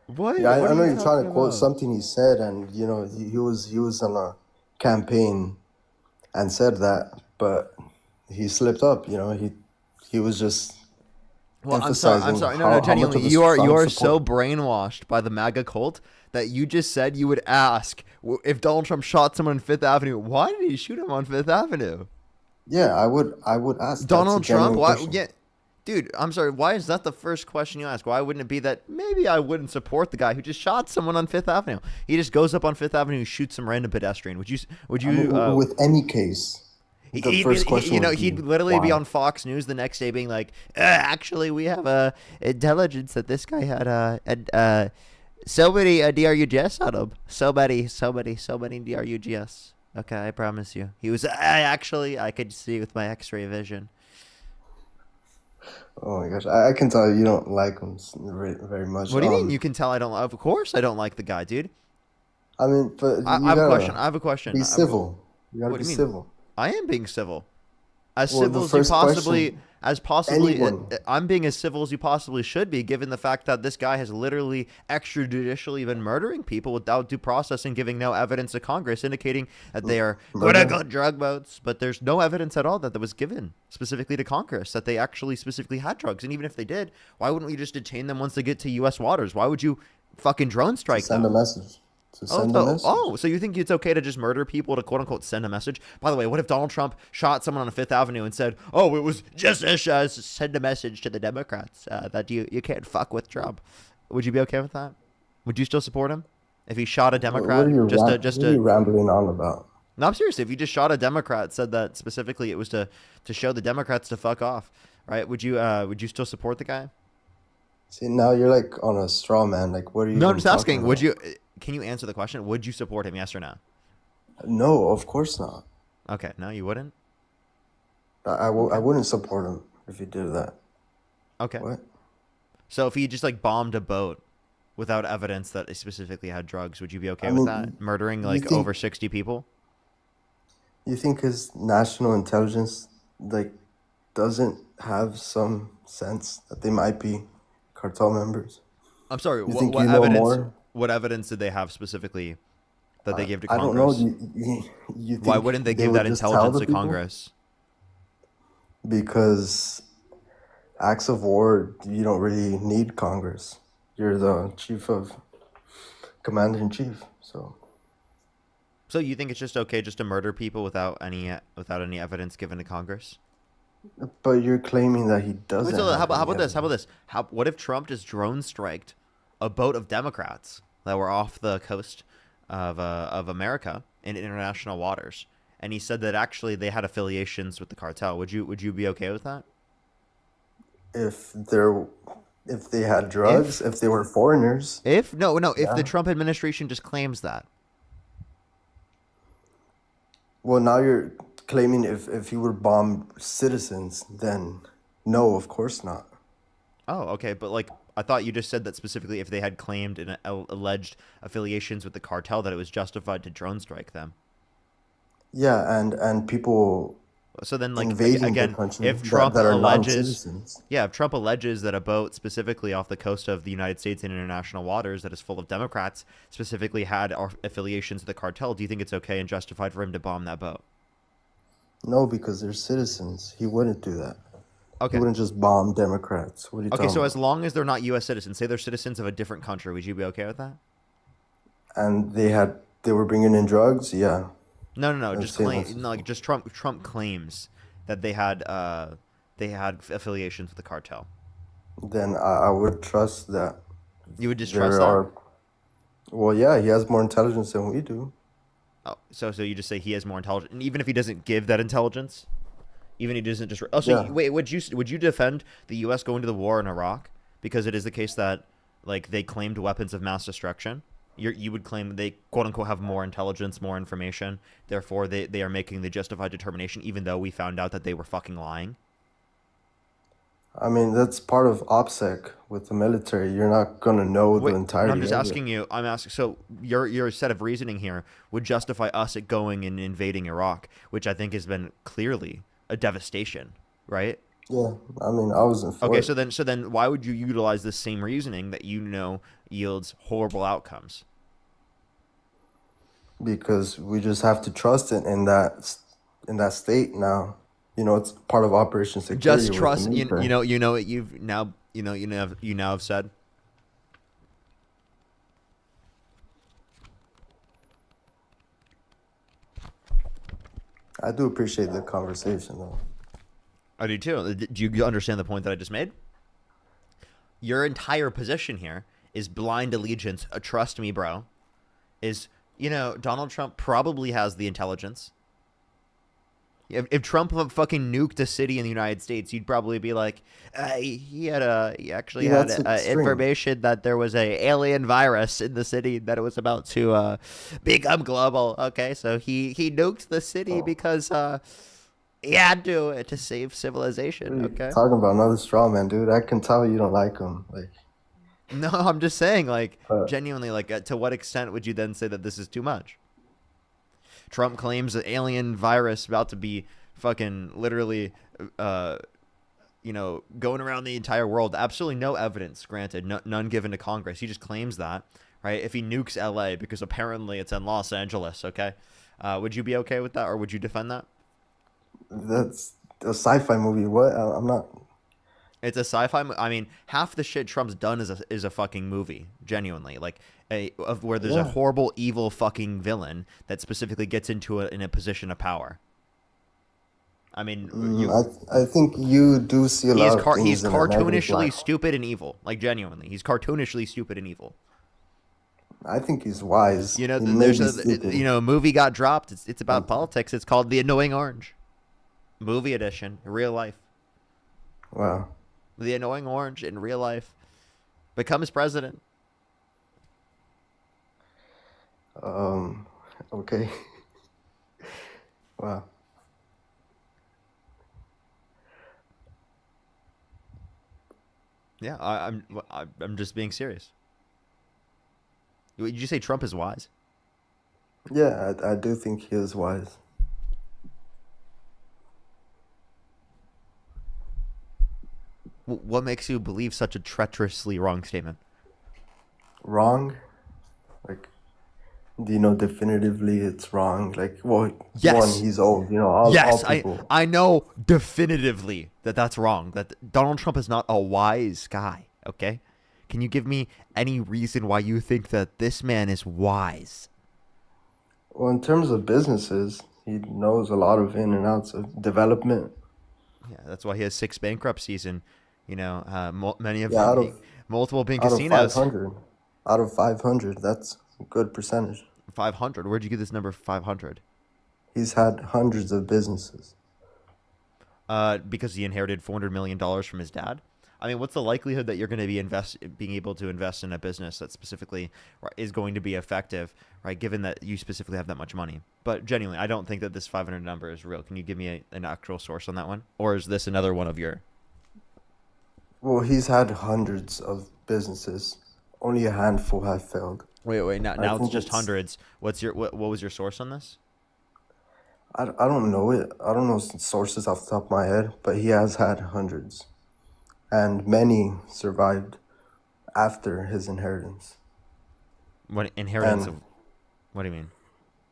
Speaker 1: What?
Speaker 8: yeah,
Speaker 1: What
Speaker 8: I
Speaker 1: are
Speaker 8: know
Speaker 1: you
Speaker 8: you're trying to
Speaker 1: talking
Speaker 8: quote
Speaker 1: about?
Speaker 8: something he said, and you know he was on a campaign and said that, but he slipped up. You know, he was just
Speaker 1: Well, I'm sorry. I'm
Speaker 8: emphasizing
Speaker 1: sorry. No, no,
Speaker 8: how much
Speaker 1: genuinely,
Speaker 8: of a
Speaker 1: you
Speaker 8: strong
Speaker 1: are so
Speaker 8: support.
Speaker 1: brainwashed by the MAGA cult that you just said you would ask if Donald Trump shot someone on Fifth Avenue, why did he shoot him on Fifth Avenue?
Speaker 8: Yeah, I would ask. That's a
Speaker 1: Donald Trump?
Speaker 8: genuine
Speaker 1: Why?
Speaker 8: question.
Speaker 1: Yeah, dude. I'm sorry. Why is that the first question you ask? Why wouldn't it be that maybe I wouldn't support the guy who just shot someone on Fifth Avenue? He just goes up on Fifth Avenue and shoots some random pedestrian. Would you? Would
Speaker 8: I mean,
Speaker 1: you?
Speaker 8: with any case, the first question
Speaker 1: You know,
Speaker 8: would be
Speaker 1: he'd literally be
Speaker 8: why?
Speaker 1: on Fox News the next day, being like, "Actually, we have intelligence that this guy had so many DRUGS on him. So many DRUGS. Okay, I promise you. He was actually I could see with my X-ray vision.
Speaker 8: Oh my gosh, I can tell you don't like him very much.
Speaker 1: What do you mean? You can tell I don't. Of course, I don't like the guy, dude.
Speaker 8: I mean, but
Speaker 1: I
Speaker 8: you
Speaker 1: have a
Speaker 8: gotta
Speaker 1: question. I have a question.
Speaker 8: be civil. You gotta
Speaker 1: What
Speaker 8: be
Speaker 1: do you mean?
Speaker 8: civil.
Speaker 1: I am being civil. As
Speaker 8: Well,
Speaker 1: civil
Speaker 8: the
Speaker 1: as you
Speaker 8: first
Speaker 1: possibly,
Speaker 8: question, anyone.
Speaker 1: I'm being as civil as you possibly should be, given the fact that this guy has literally extrajudicially been murdering people without due process and giving no evidence to Congress, indicating that they are
Speaker 8: Murder.
Speaker 1: quote-unquote drug boats. But there's no evidence at all that was given specifically to Congress that they actually specifically had drugs. And even if they did, why wouldn't we just detain them once they get to U.S. waters? Why would you fucking drone strike
Speaker 8: Send
Speaker 1: them?
Speaker 8: a message. To
Speaker 1: Oh,
Speaker 8: send a message.
Speaker 1: so you think it's okay to just murder people to quote unquote send a message? By the way, what if Donald Trump shot someone on Fifth Avenue and said, "Oh, it was just a send a message to the Democrats that you can't fuck with Trump"? Would you be okay with that? Would you still support him if he shot a
Speaker 8: What
Speaker 1: Democrat?
Speaker 8: are you,
Speaker 1: Just
Speaker 8: what are you
Speaker 1: to
Speaker 8: rambling on about?
Speaker 1: no, I'm serious. If you just shot a Democrat, said that specifically, it was to show the Democrats to fuck off, right? Would you still support the guy?
Speaker 8: See, now you're like on a straw man. Like, what are you?
Speaker 1: No, I'm
Speaker 8: even
Speaker 1: just asking.
Speaker 8: talking
Speaker 1: Would
Speaker 8: about?
Speaker 1: you? Can you answer the question? Would you support him? Yes or no?
Speaker 8: No, of course not.
Speaker 1: Okay, no, you wouldn't.
Speaker 8: I wouldn't support him if he did that.
Speaker 1: Okay.
Speaker 8: What?
Speaker 1: So if he just like bombed a boat without evidence that it specifically had drugs, would you be okay
Speaker 8: I
Speaker 1: with
Speaker 8: mean,
Speaker 1: that? Murdering
Speaker 8: you
Speaker 1: like
Speaker 8: think-
Speaker 1: over 60 people?
Speaker 8: You think his national intelligence like doesn't have some sense that they might be cartel members?
Speaker 1: I'm sorry.
Speaker 8: You think
Speaker 1: What
Speaker 8: you know
Speaker 1: evidence?
Speaker 8: more?
Speaker 1: What evidence did they have specifically that they gave to
Speaker 8: I
Speaker 1: Congress?
Speaker 8: don't know. You think
Speaker 1: Why wouldn't they give
Speaker 8: would
Speaker 1: that
Speaker 8: just tell
Speaker 1: intelligence
Speaker 8: the
Speaker 1: to
Speaker 8: people?
Speaker 1: Congress?
Speaker 8: Because acts of war, you don't really need Congress. You're the commander in chief. So
Speaker 1: So you think it's just okay just to murder people without any evidence given to Congress?
Speaker 8: but you're claiming that he doesn't.
Speaker 1: Wait, so
Speaker 8: have
Speaker 1: how
Speaker 8: any
Speaker 1: about this? How about
Speaker 8: evidence.
Speaker 1: this? What if Trump just drone striked a boat of Democrats that were off the coast of America in international waters, and he said that actually they had affiliations with the cartel? Would you be okay with that?
Speaker 8: If they had drugs, if they were foreigners,
Speaker 1: If if
Speaker 8: Yeah.
Speaker 1: the Trump administration just claims that.
Speaker 8: well, now you're claiming if he would bomb citizens, then no, of course not.
Speaker 1: Oh, okay, but like I thought you just said that specifically if they had claimed and alleged affiliations with the cartel that it was justified to drone strike them.
Speaker 8: Yeah, and people
Speaker 1: So then, like
Speaker 8: invading
Speaker 1: again,
Speaker 8: the country
Speaker 1: if Trump
Speaker 8: that are
Speaker 1: alleges,
Speaker 8: non-citizens.
Speaker 1: yeah, if Trump alleges that a boat specifically off the coast of the United States in international waters that is full of Democrats specifically had affiliations with the cartel, do you think it's okay and justified for him to bomb that boat?
Speaker 8: No, because they're citizens. He wouldn't do that.
Speaker 1: Okay.
Speaker 8: He wouldn't just bomb Democrats. What are you
Speaker 1: Okay,
Speaker 8: talking
Speaker 1: so
Speaker 8: about?
Speaker 1: as long as they're not U.S. citizens, say they're citizens of a different country, would you be okay with that?
Speaker 8: And they were bringing in drugs. Yeah,
Speaker 1: No.
Speaker 8: I'd
Speaker 1: Just
Speaker 8: say
Speaker 1: claim,
Speaker 8: that's-
Speaker 1: no, like just Trump claims that they had affiliations with the cartel.
Speaker 8: then I would trust that.
Speaker 1: You would just
Speaker 8: There
Speaker 1: trust that?
Speaker 8: are. Well, yeah, he has more intelligence than we do.
Speaker 1: Oh, so you just say he has more intelligence, and even if he doesn't give that intelligence, even if he doesn't just. Oh, so
Speaker 8: Yeah.
Speaker 1: wait, would you defend the U.S. going to the war in Iraq because it is the case that like they claimed weapons of mass destruction? You would claim they quote unquote have more intelligence, more information, therefore they are making the justified determination, even though we found out that they were fucking lying.
Speaker 8: I mean, that's part of OPSEC with the military. You're not gonna know
Speaker 1: Wait,
Speaker 8: the entirety.
Speaker 1: I'm just
Speaker 8: of it.
Speaker 1: asking you. I'm asking. So your set of reasoning here would justify us at going and invading Iraq, which I think has been clearly a devastation, right?
Speaker 8: Yeah, I mean, I wasn't for
Speaker 1: Okay,
Speaker 8: it.
Speaker 1: so then why would you utilize this same reasoning that you know yields horrible outcomes?
Speaker 8: Because we just have to trust it in that state now. it's part of Operation Security
Speaker 1: Just
Speaker 8: with the
Speaker 1: trust.
Speaker 8: military.
Speaker 1: You know what you've now. You now have said.
Speaker 8: I do appreciate the conversation, though.
Speaker 1: I do too. Do you understand the point that I just made? Your entire position here is blind allegiance. Trust me, bro. Is Donald Trump probably has the intelligence. If Trump fucking nuked a city in the United States, you'd probably be like, he actually
Speaker 8: Yeah,
Speaker 1: had
Speaker 8: that's extreme.
Speaker 1: information that there was a alien virus in the city that it was about to become global. Okay, so he nuked the city because he had to save civilization. Okay.
Speaker 8: Talking about another straw man, dude. I can tell you don't like him. Like,
Speaker 1: No, I'm just saying, like,
Speaker 8: uh,
Speaker 1: genuinely, like, to what extent would you then say that this is too much? Trump claims an alien virus about to be fucking literally, going around the entire world. Absolutely no evidence, granted, none given to Congress. He just claims that, right? If he nukes LA because apparently it's in Los Angeles, okay? Would you be okay with that, or would you defend that?
Speaker 8: that's a sci-fi movie. What? I'm not.
Speaker 1: It's a sci-fi. I mean, half the shit Trump's done is a fucking movie. Genuinely, like where there's a
Speaker 8: Yeah.
Speaker 1: horrible, evil fucking villain that specifically gets into in a position of power. I mean,
Speaker 8: I think you do see a lot of things
Speaker 1: he's
Speaker 8: in a negative
Speaker 1: cartoonishly
Speaker 8: light.
Speaker 1: stupid and evil. Like genuinely, he's cartoonishly stupid and evil.
Speaker 8: I think he's wise.
Speaker 1: You know,
Speaker 8: He may
Speaker 1: there's
Speaker 8: be
Speaker 1: a
Speaker 8: stupid.
Speaker 1: a movie got dropped. It's about politics. It's called The Annoying Orange, movie edition, real life.
Speaker 8: Wow.
Speaker 1: The Annoying Orange in real life becomes president.
Speaker 8: Okay. Wow.
Speaker 1: Yeah, I'm just being serious. Did you say Trump is wise?
Speaker 8: Yeah, I do think he is wise.
Speaker 1: What makes you believe such a treacherously wrong statement?
Speaker 8: Wrong? Like, do you know definitively it's wrong? Like, well,
Speaker 1: Yes.
Speaker 8: one, he's old. All
Speaker 1: Yes,
Speaker 8: people.
Speaker 1: I know definitively that that's wrong. That Donald Trump is not a wise guy. Okay, can you give me any reason why you think that this man is wise?
Speaker 8: Well, in terms of businesses, he knows a lot of in and outs of development.
Speaker 1: Yeah, that's why he has 6 bankruptcies and many of
Speaker 8: Yeah,
Speaker 1: them multiple being
Speaker 8: out of
Speaker 1: casinos.
Speaker 8: 500. Out of 500, that's a good percentage.
Speaker 1: 500. Where'd you get this number 500?
Speaker 8: He's had hundreds of businesses.
Speaker 1: Because he inherited $400 million from his dad. I mean, what's the likelihood that you're going to be being able to invest in a business that specifically is going to be effective, right? Given that you specifically have that much money. But genuinely, I don't think that this 500 number is real. Can you give me an actual source on that one, or is this another one of your?
Speaker 8: Well, he's had hundreds of businesses. Only a handful have failed.
Speaker 1: Wait. Now it's
Speaker 8: think
Speaker 1: just
Speaker 8: it's-
Speaker 1: hundreds. What was your source on this?
Speaker 8: I don't know it. I don't know sources off the top of my head, but he has had hundreds. And many survived after his inheritance.
Speaker 1: What inheritance
Speaker 8: And-
Speaker 1: of? What do you mean?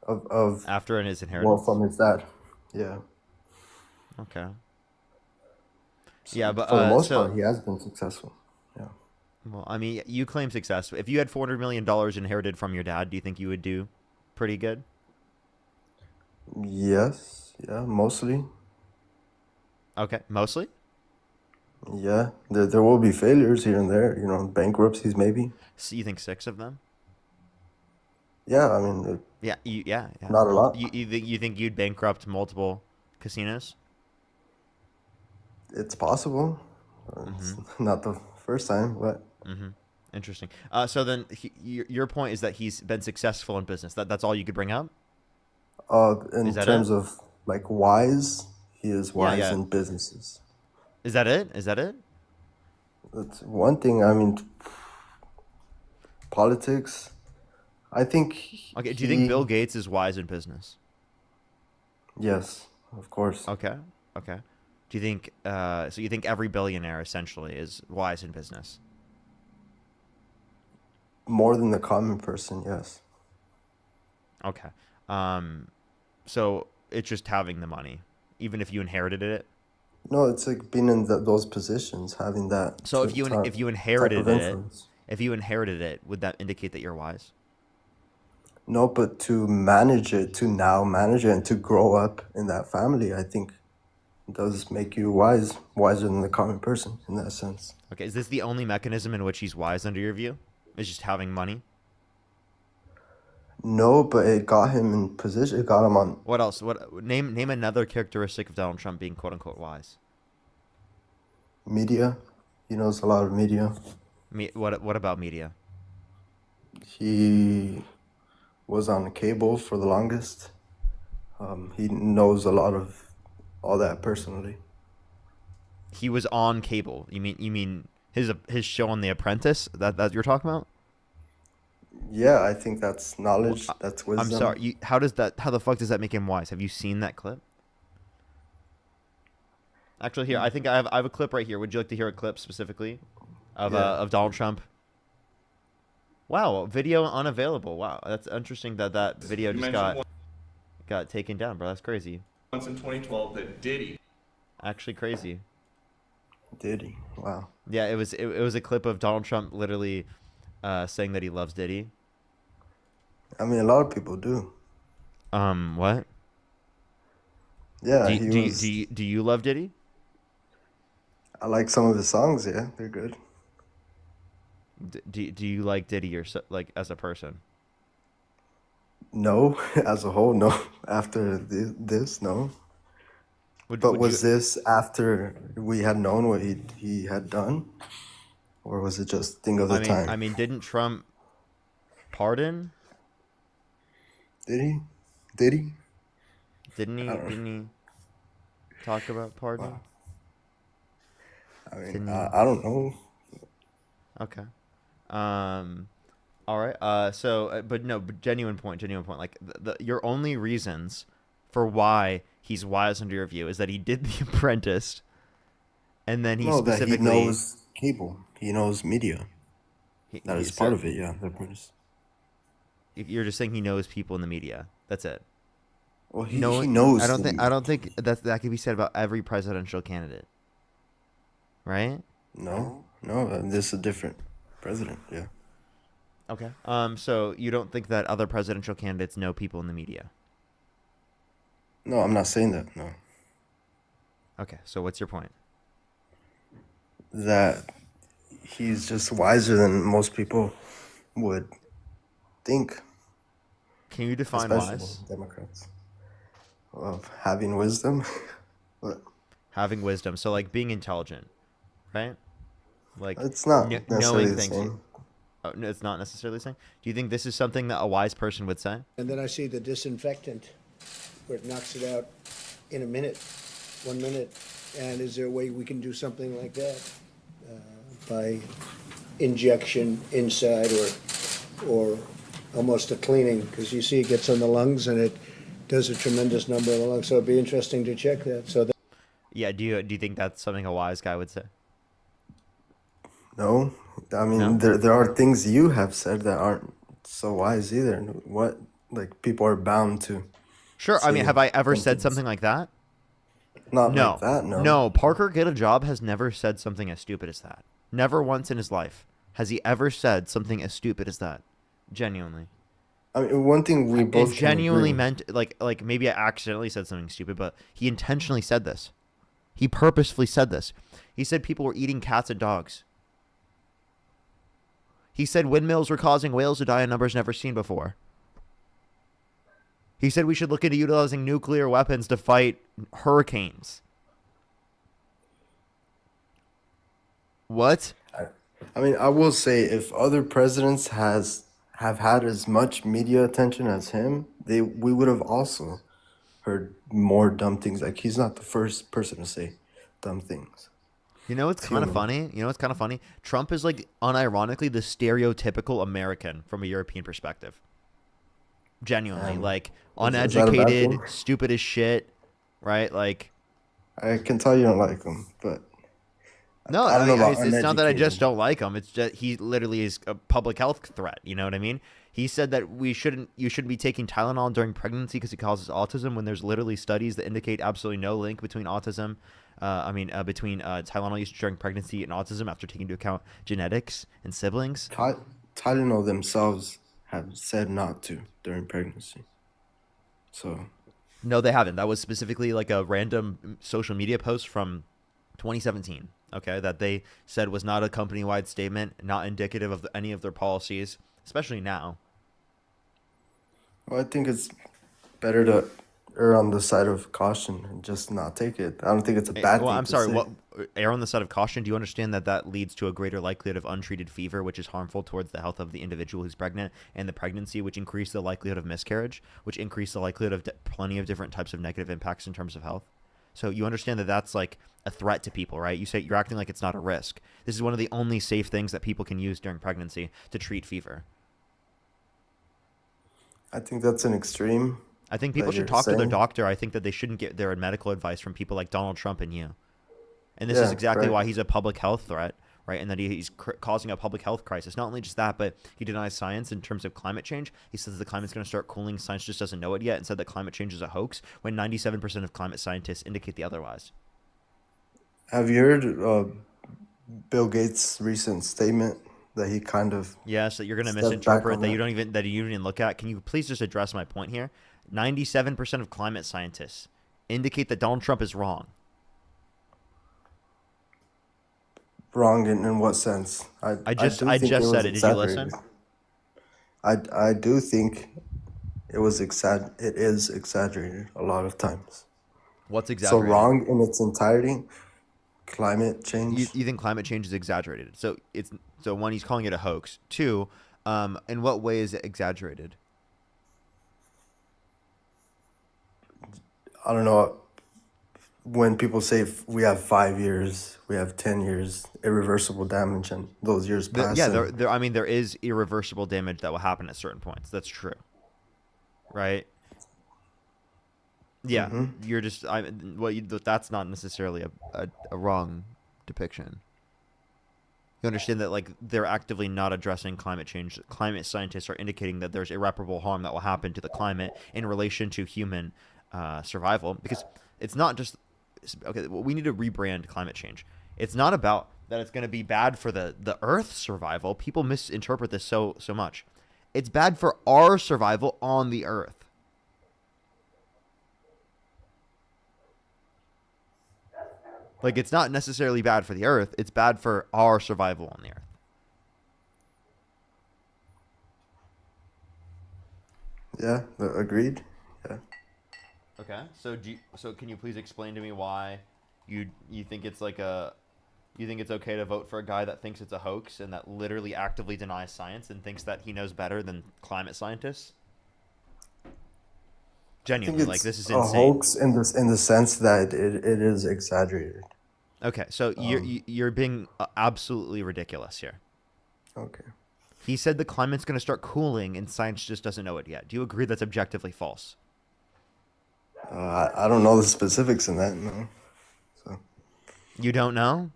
Speaker 8: Of
Speaker 1: After his
Speaker 8: well,
Speaker 1: inheritance?
Speaker 8: from his dad. Yeah.
Speaker 1: Okay. Yeah, but
Speaker 8: For the most
Speaker 1: so
Speaker 8: part, he has been successful. Yeah.
Speaker 1: well, I mean, you claim success. If you had $400 million inherited from your dad, do you think you would do pretty good?
Speaker 8: Yes. Yeah. Mostly.
Speaker 1: Okay, mostly.
Speaker 8: Yeah. There will be failures here and there. Bankruptcies maybe.
Speaker 1: So you think 6 of them?
Speaker 8: Yeah. I mean,
Speaker 1: Yeah, yeah.
Speaker 8: Not a lot.
Speaker 1: You think you'd bankrupt multiple casinos?
Speaker 8: it's possible. It's not the first time, but
Speaker 1: Interesting. So then your point is that he's been successful in business. That's all you could bring up?
Speaker 8: in
Speaker 1: Is that
Speaker 8: terms
Speaker 1: it?
Speaker 8: of like wise, he is wise
Speaker 1: yeah.
Speaker 8: in businesses.
Speaker 1: Is that it? Is that it?
Speaker 8: That's one thing. I mean, politics. I think.
Speaker 1: Okay. Do you think Bill Gates is wise in business?
Speaker 8: Yes, of course.
Speaker 1: Okay. Okay. Do you think? So you think every billionaire essentially is wise in business?
Speaker 8: More than the common person. Yes.
Speaker 1: Okay. So it's just having the money even if you inherited it?
Speaker 8: No, it's like being in those positions, having that.
Speaker 1: So if you
Speaker 8: type
Speaker 1: inherited
Speaker 8: of
Speaker 1: it,
Speaker 8: influence.
Speaker 1: would that indicate that you're wise?
Speaker 8: No, but to manage it, and to grow up in that family, I think does make you wiser than the common person in that sense.
Speaker 1: Okay, is this the only mechanism in which he's wise under your view? Is just having money?
Speaker 8: No, but it got him in position. It got him on
Speaker 1: What else? Name another characteristic of Donald Trump being quote unquote wise.
Speaker 8: media. He knows a lot of media.
Speaker 1: What about media?
Speaker 8: He was on cable for the longest. He knows a lot of all that personally.
Speaker 1: He was on cable. You mean his show on The Apprentice that you're talking about?
Speaker 8: Yeah, I think that's knowledge. That's wisdom.
Speaker 1: I'm sorry. How the fuck does that make him wise? Have you seen that clip? Actually, here I think I have a clip right here. Would you like to hear a clip specifically of Donald Trump? Wow, video unavailable. Wow, that's interesting that video just got taken down, bro. That's crazy.
Speaker 9: Once in 2012 that Diddy.
Speaker 1: Actually crazy.
Speaker 8: Diddy. Wow.
Speaker 1: Yeah, it was a clip of Donald Trump literally saying that he loves Diddy.
Speaker 8: I mean, a lot of people do.
Speaker 1: What?
Speaker 8: Yeah.
Speaker 1: Do you love Diddy?
Speaker 8: I like some of his songs. Yeah, they're good.
Speaker 1: Do you like Diddy like as a person?
Speaker 8: No, as a whole, no. After this, no. But was this after we had known what he had done, or was it just thing of the time?
Speaker 1: I mean, didn't Trump pardon?
Speaker 8: Did he? Did he?
Speaker 1: Didn't he talk about pardon?
Speaker 8: Wow. I mean, I don't know.
Speaker 1: Okay. All right. But genuine point. Like your only reasons for why he's wise under your view is that he did The Apprentice, and then
Speaker 8: that he knows cable. He knows media. That is part of it. Yeah, The Apprentice.
Speaker 1: You're just saying he knows people in the media. That's it.
Speaker 8: Well, he knows.
Speaker 1: I don't think that could be said about every presidential candidate. Right?
Speaker 8: No. This is a different president. Yeah.
Speaker 1: Okay. So you don't think that other presidential candidates know people in the media?
Speaker 8: No, I'm not saying that. No.
Speaker 1: Okay. So what's your point?
Speaker 8: That he's just wiser than most people would think.
Speaker 1: Can you define
Speaker 8: especially
Speaker 1: wise?
Speaker 8: Democrats. Of having wisdom. What?
Speaker 1: Having wisdom. So like being intelligent, right? Like
Speaker 8: it's not necessarily
Speaker 1: knowing
Speaker 8: the
Speaker 1: things.
Speaker 8: same.
Speaker 1: Oh, no, it's not necessarily the same. Do you think this is something that a wise person would say?
Speaker 10: And then I see the disinfectant, where it knocks it out in a minute, 1 minute. And is there a way we can do something like that by injection inside or almost a cleaning? Because you see it gets on the lungs and it does a tremendous number of the lungs. So it'd be interesting to check that. So
Speaker 1: yeah. Do you think that's something a wise guy would say?
Speaker 8: No, I mean
Speaker 1: No?
Speaker 8: there are things you have said that aren't so wise either. What like people are bound to.
Speaker 1: Sure. I mean, have I ever said
Speaker 8: things.
Speaker 1: something like that?
Speaker 8: Not
Speaker 1: No.
Speaker 8: like that. No.
Speaker 1: No. Parker Get a Job has never said something as stupid as that. Never once in his life has he ever said something as stupid as that. Genuinely.
Speaker 8: I mean, one thing we both
Speaker 1: It genuinely
Speaker 8: can agree.
Speaker 1: meant like maybe I accidentally said something stupid, but he intentionally said this. He purposefully said this. He said people were eating cats and dogs. He said windmills were causing whales to die in numbers never seen before. He said we should look into utilizing nuclear weapons to fight hurricanes. What?
Speaker 8: I mean, I will say if other presidents have had as much media attention as him, we would have also heard more dumb things. Like he's not the first person to say dumb things.
Speaker 1: You know what's kind of funny? Trump is like unironically the stereotypical American from a European perspective. Genuinely, like
Speaker 8: that a bad
Speaker 1: uneducated,
Speaker 8: thing?
Speaker 1: stupid as shit, right? Like
Speaker 8: I can tell you don't like him, but
Speaker 1: No,
Speaker 8: I don't know about
Speaker 1: it's not that I just
Speaker 8: uneducated.
Speaker 1: don't like him. It's just he literally is a public health threat. You know what I mean? He said that you shouldn't be taking Tylenol during pregnancy because it causes autism. When there's literally studies that indicate absolutely no link between autism. Between Tylenol use during pregnancy and autism after taking into account genetics and siblings.
Speaker 8: Tylenol themselves have said not to during pregnancy. So
Speaker 1: No, they haven't. That was specifically like a random social media post from 2017. Okay, that they said was not a company-wide statement, not indicative of any of their policies, especially now.
Speaker 8: well, I think it's better to err on the side of caution and just not take it. I don't think it's a bad
Speaker 1: Well,
Speaker 8: thing
Speaker 1: I'm
Speaker 8: to
Speaker 1: sorry.
Speaker 8: say.
Speaker 1: What err on the side of caution? Do you understand that that leads to a greater likelihood of untreated fever, which is harmful towards the health of the individual who's pregnant, and the pregnancy, which increase the likelihood of miscarriage, which increase the likelihood of plenty of different types of negative impacts in terms of health? So you understand that that's like a threat to people, right? You say you're acting like it's not a risk. This is one of the only safe things that people can use during pregnancy to treat fever.
Speaker 8: I think that's an extreme
Speaker 1: I think
Speaker 8: that
Speaker 1: people should
Speaker 8: you're
Speaker 1: talk to their
Speaker 8: saying.
Speaker 1: doctor. I think that they shouldn't get their medical advice from people like Donald Trump and you. And this is
Speaker 8: Yeah,
Speaker 1: exactly
Speaker 8: right.
Speaker 1: why he's a public health threat, right? And that he's causing a public health crisis. Not only just that, but he denies science in terms of climate change. He says the climate's going to start cooling. Science just doesn't know it yet, and said that climate change is a hoax when 97% of climate scientists indicate the otherwise.
Speaker 8: Have you heard Bill Gates' recent statement that he kind of
Speaker 1: Yes, that you're going to
Speaker 8: stepped back
Speaker 1: misinterpret,
Speaker 8: on
Speaker 1: that you
Speaker 8: that?
Speaker 1: don't even that you didn't even look at. Can you please just address my point here? 97% of climate scientists indicate that Donald Trump is wrong.
Speaker 8: Wrong in what sense?
Speaker 1: I just
Speaker 8: do think it
Speaker 1: just
Speaker 8: was
Speaker 1: said it. Did you listen?
Speaker 8: exaggerated. I do think it is exaggerated a lot of times.
Speaker 1: What's
Speaker 8: So
Speaker 1: exaggerated?
Speaker 8: wrong in its entirety, climate
Speaker 1: You,
Speaker 8: change.
Speaker 1: you think climate change is exaggerated? So one, he's calling it a hoax. Two, in what way is it exaggerated?
Speaker 8: I don't know. When people say we have 5 years, we have 10 years, irreversible damage, and those years pass.
Speaker 1: Yeah,
Speaker 8: And
Speaker 1: I mean, there is irreversible damage that will happen at certain points. That's true, right? Yeah, you're just that's not necessarily a wrong depiction. You understand that like they're actively not addressing climate change. Climate scientists are indicating that there's irreparable harm that will happen to the climate in relation to human survival, because it's not just okay. We need to rebrand climate change. It's not about that it's going to be bad for the Earth's survival. People misinterpret this so much. It's bad for our survival on the Earth. Like, it's not necessarily bad for the Earth. It's bad for our survival on the Earth.
Speaker 8: yeah, agreed. Yeah.
Speaker 1: Okay. So can you please explain to me why you think it's you think it's okay to vote for a guy that thinks it's a hoax and that literally actively denies science and thinks that he knows better than climate scientists?
Speaker 8: I think
Speaker 1: Genuinely, like,
Speaker 8: it's
Speaker 1: this is
Speaker 8: a
Speaker 1: insane.
Speaker 8: hoax in the sense that it is exaggerated.
Speaker 1: Okay, so you're being absolutely ridiculous here.
Speaker 8: Okay.
Speaker 1: He said the climate's going to start cooling and science just doesn't know it yet. Do you agree that's objectively false?
Speaker 8: I don't know the specifics in that. No. So
Speaker 1: You don't know?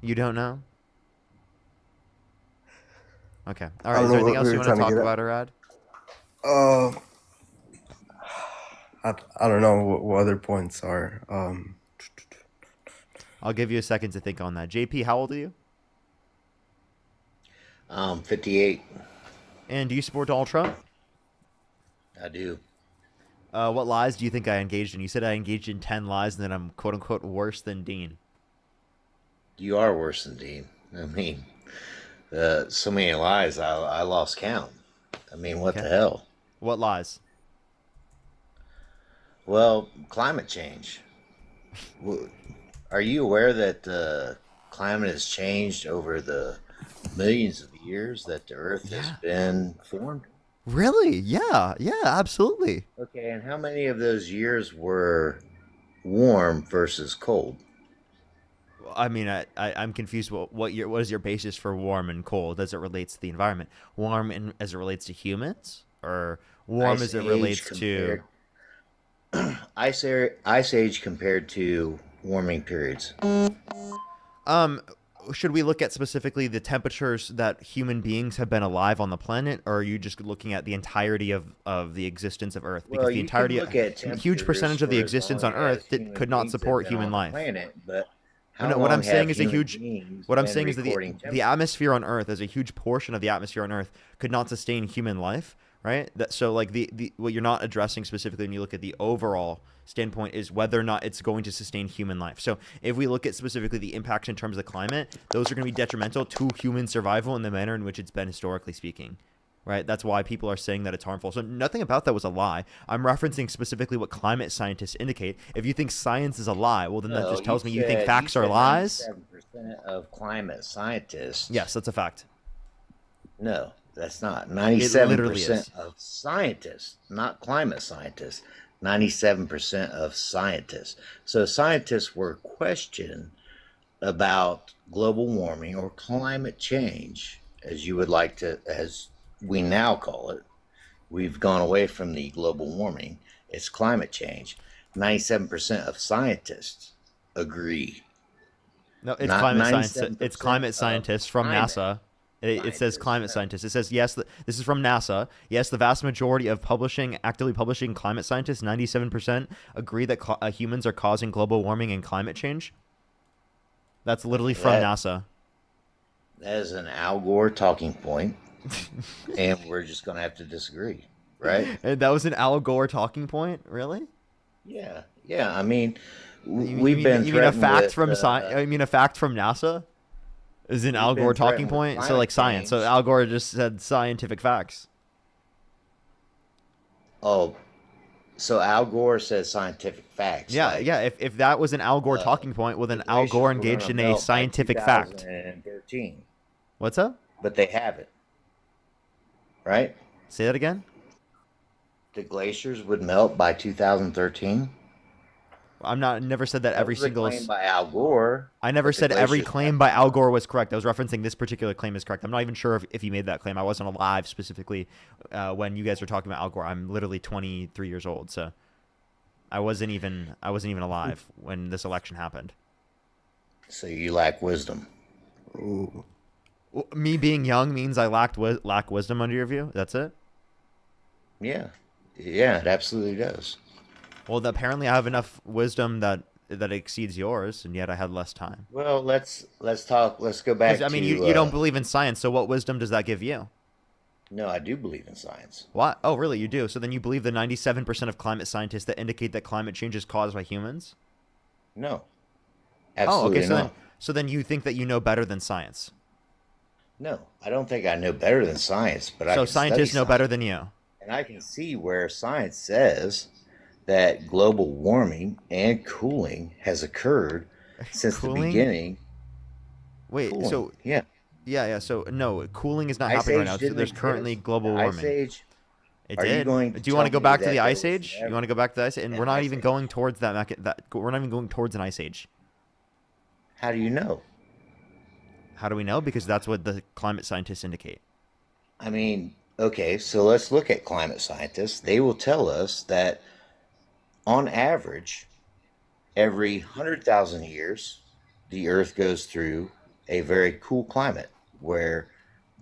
Speaker 1: You don't know? Okay. All
Speaker 8: I
Speaker 1: right.
Speaker 8: don't
Speaker 1: Is
Speaker 8: know
Speaker 1: there anything
Speaker 8: what
Speaker 1: else
Speaker 8: we
Speaker 1: you
Speaker 8: were
Speaker 1: want to
Speaker 8: trying to
Speaker 1: talk
Speaker 8: get at.
Speaker 1: about, Arad?
Speaker 8: I don't know what other points are.
Speaker 1: I'll give you a second to think on that. JP, how old are you?
Speaker 11: 58.
Speaker 1: And do you support Donald Trump?
Speaker 11: I do.
Speaker 1: What lies do you think I engaged in? You said I engaged in 10 lies and that I'm quote unquote worse than Dean.
Speaker 11: You are worse than Dean. I mean, so many lies, I lost count. I mean, what
Speaker 1: Okay.
Speaker 11: the hell?
Speaker 1: What lies?
Speaker 11: Well, climate change. Are you aware that the climate has changed over the millions of years that the Earth has been formed?
Speaker 1: Really? Yeah. Yeah, absolutely.
Speaker 11: Okay, and how many of those years were warm versus cold?
Speaker 1: I mean, I'm confused. What is your basis for warm and cold as it relates to the environment? Warm as it relates to humans, or warm
Speaker 11: Ice
Speaker 1: as it
Speaker 11: age
Speaker 1: relates
Speaker 11: compared-
Speaker 1: to?
Speaker 11: Ice age compared to warming periods.
Speaker 1: Should we look at specifically the temperatures that human beings have been alive on the planet, or are you just looking at the entirety of the existence of Earth? Because
Speaker 11: Well,
Speaker 1: the
Speaker 11: you can
Speaker 1: entirety,
Speaker 11: look at
Speaker 1: a huge percentage of the existence on Earth that could not support human life.
Speaker 11: Planet, but
Speaker 1: No,
Speaker 11: how
Speaker 1: what I'm
Speaker 11: long
Speaker 1: saying
Speaker 11: have
Speaker 1: is a
Speaker 11: human
Speaker 1: huge.
Speaker 11: beings
Speaker 1: What I'm
Speaker 11: been
Speaker 1: saying is that
Speaker 11: recording
Speaker 1: the
Speaker 11: temperatures?
Speaker 1: atmosphere on Earth, as a huge portion of the atmosphere on Earth, could not sustain human life, right? That so like the what you're not addressing specifically when you look at the overall standpoint is whether or not it's going to sustain human life. So if we look at specifically the impacts in terms of the climate, those are going to be detrimental to human survival in the manner in which it's been historically speaking. Right? That's why people are saying that it's harmful. So nothing about that was a lie. I'm referencing specifically what climate scientists indicate. If you think science is a lie, well, then that just tells me you think facts are lies.
Speaker 11: 97% of climate scientists.
Speaker 1: Yes, that's a fact.
Speaker 11: No, that's not.
Speaker 1: literally
Speaker 11: 97%
Speaker 1: is.
Speaker 11: of scientists, not climate scientists. 97% of scientists. So scientists were questioned about global warming or climate change, as you would like to, as we now call it. We've gone away from the global warming. It's climate change. 97% of scientists agree.
Speaker 1: No, it's
Speaker 11: Not
Speaker 1: climate science.
Speaker 11: 97%
Speaker 1: It's climate scientists from
Speaker 11: climate
Speaker 1: NASA. It says climate scientists. It says yes. This is from NASA. Yes, the vast majority of actively publishing climate scientists, 97%, agree that humans are causing global warming and climate change. That's literally from NASA.
Speaker 11: That is an Al Gore talking point, and we're just going to have to disagree, right?
Speaker 1: And that was an Al Gore talking point, really?
Speaker 11: Yeah. I mean,
Speaker 1: You
Speaker 11: we've been.
Speaker 1: You mean a fact
Speaker 11: with,
Speaker 1: from I mean a fact from NASA? Is an Al Gore talking point? So like science. So Al Gore just said scientific facts.
Speaker 11: Oh, so Al Gore says scientific facts.
Speaker 1: Yeah,
Speaker 11: like,
Speaker 1: yeah. If that was an Al Gore talking point, well then Al Gore engaged in a scientific fact.
Speaker 11: 2013.
Speaker 1: What's up?
Speaker 11: But they haven't. Right?
Speaker 1: Say that again.
Speaker 11: The glaciers would melt by 2013.
Speaker 1: Never said that every single
Speaker 11: claim by Al Gore.
Speaker 1: I never said every claim by Al Gore was correct. I was referencing this particular claim is correct. I'm not even sure if he made that claim. I wasn't alive specifically when you guys were talking about Al Gore. I'm literally 23 years old, so I wasn't even alive when this election happened.
Speaker 11: So you lack wisdom.
Speaker 8: Ooh.
Speaker 1: Me being young means I lack wisdom under your view? That's it?
Speaker 11: Yeah, it absolutely does.
Speaker 1: Well, apparently I have enough wisdom that exceeds yours, and yet I had less time.
Speaker 11: Well, let's talk. Let's go back.
Speaker 1: I mean, you don't believe in science, so what wisdom does that give you?
Speaker 11: No, I do believe in science.
Speaker 1: What? Oh, really? You do? So then you believe the 97% of climate scientists that indicate that climate change is caused by humans?
Speaker 11: No, absolutely not.
Speaker 1: So then you think that you know better than science?
Speaker 11: No, I don't think I know better than science, but
Speaker 1: so scientists know better than you.
Speaker 11: And I can see where science says that global warming and cooling has occurred since the beginning.
Speaker 1: Wait,
Speaker 11: cooling.
Speaker 1: So yeah. So no, cooling is not
Speaker 11: Ice
Speaker 1: happening right now.
Speaker 11: Age
Speaker 1: So there's currently global warming.
Speaker 11: Ice Age.
Speaker 1: It
Speaker 11: Are
Speaker 1: did.
Speaker 11: you going
Speaker 1: Do you want to go
Speaker 11: tell me
Speaker 1: back to
Speaker 11: that
Speaker 1: the
Speaker 11: there
Speaker 1: ice
Speaker 11: was
Speaker 1: age?
Speaker 11: never
Speaker 1: You want to go back to the ice age? And we're not even going towards that. We're not even going towards an ice age.
Speaker 11: How do you know?
Speaker 1: How do we know? Because that's what the climate scientists indicate.
Speaker 11: I mean, okay, so let's look at climate scientists. They will tell us that on average, every 100,000 years, the Earth goes through a very cool climate where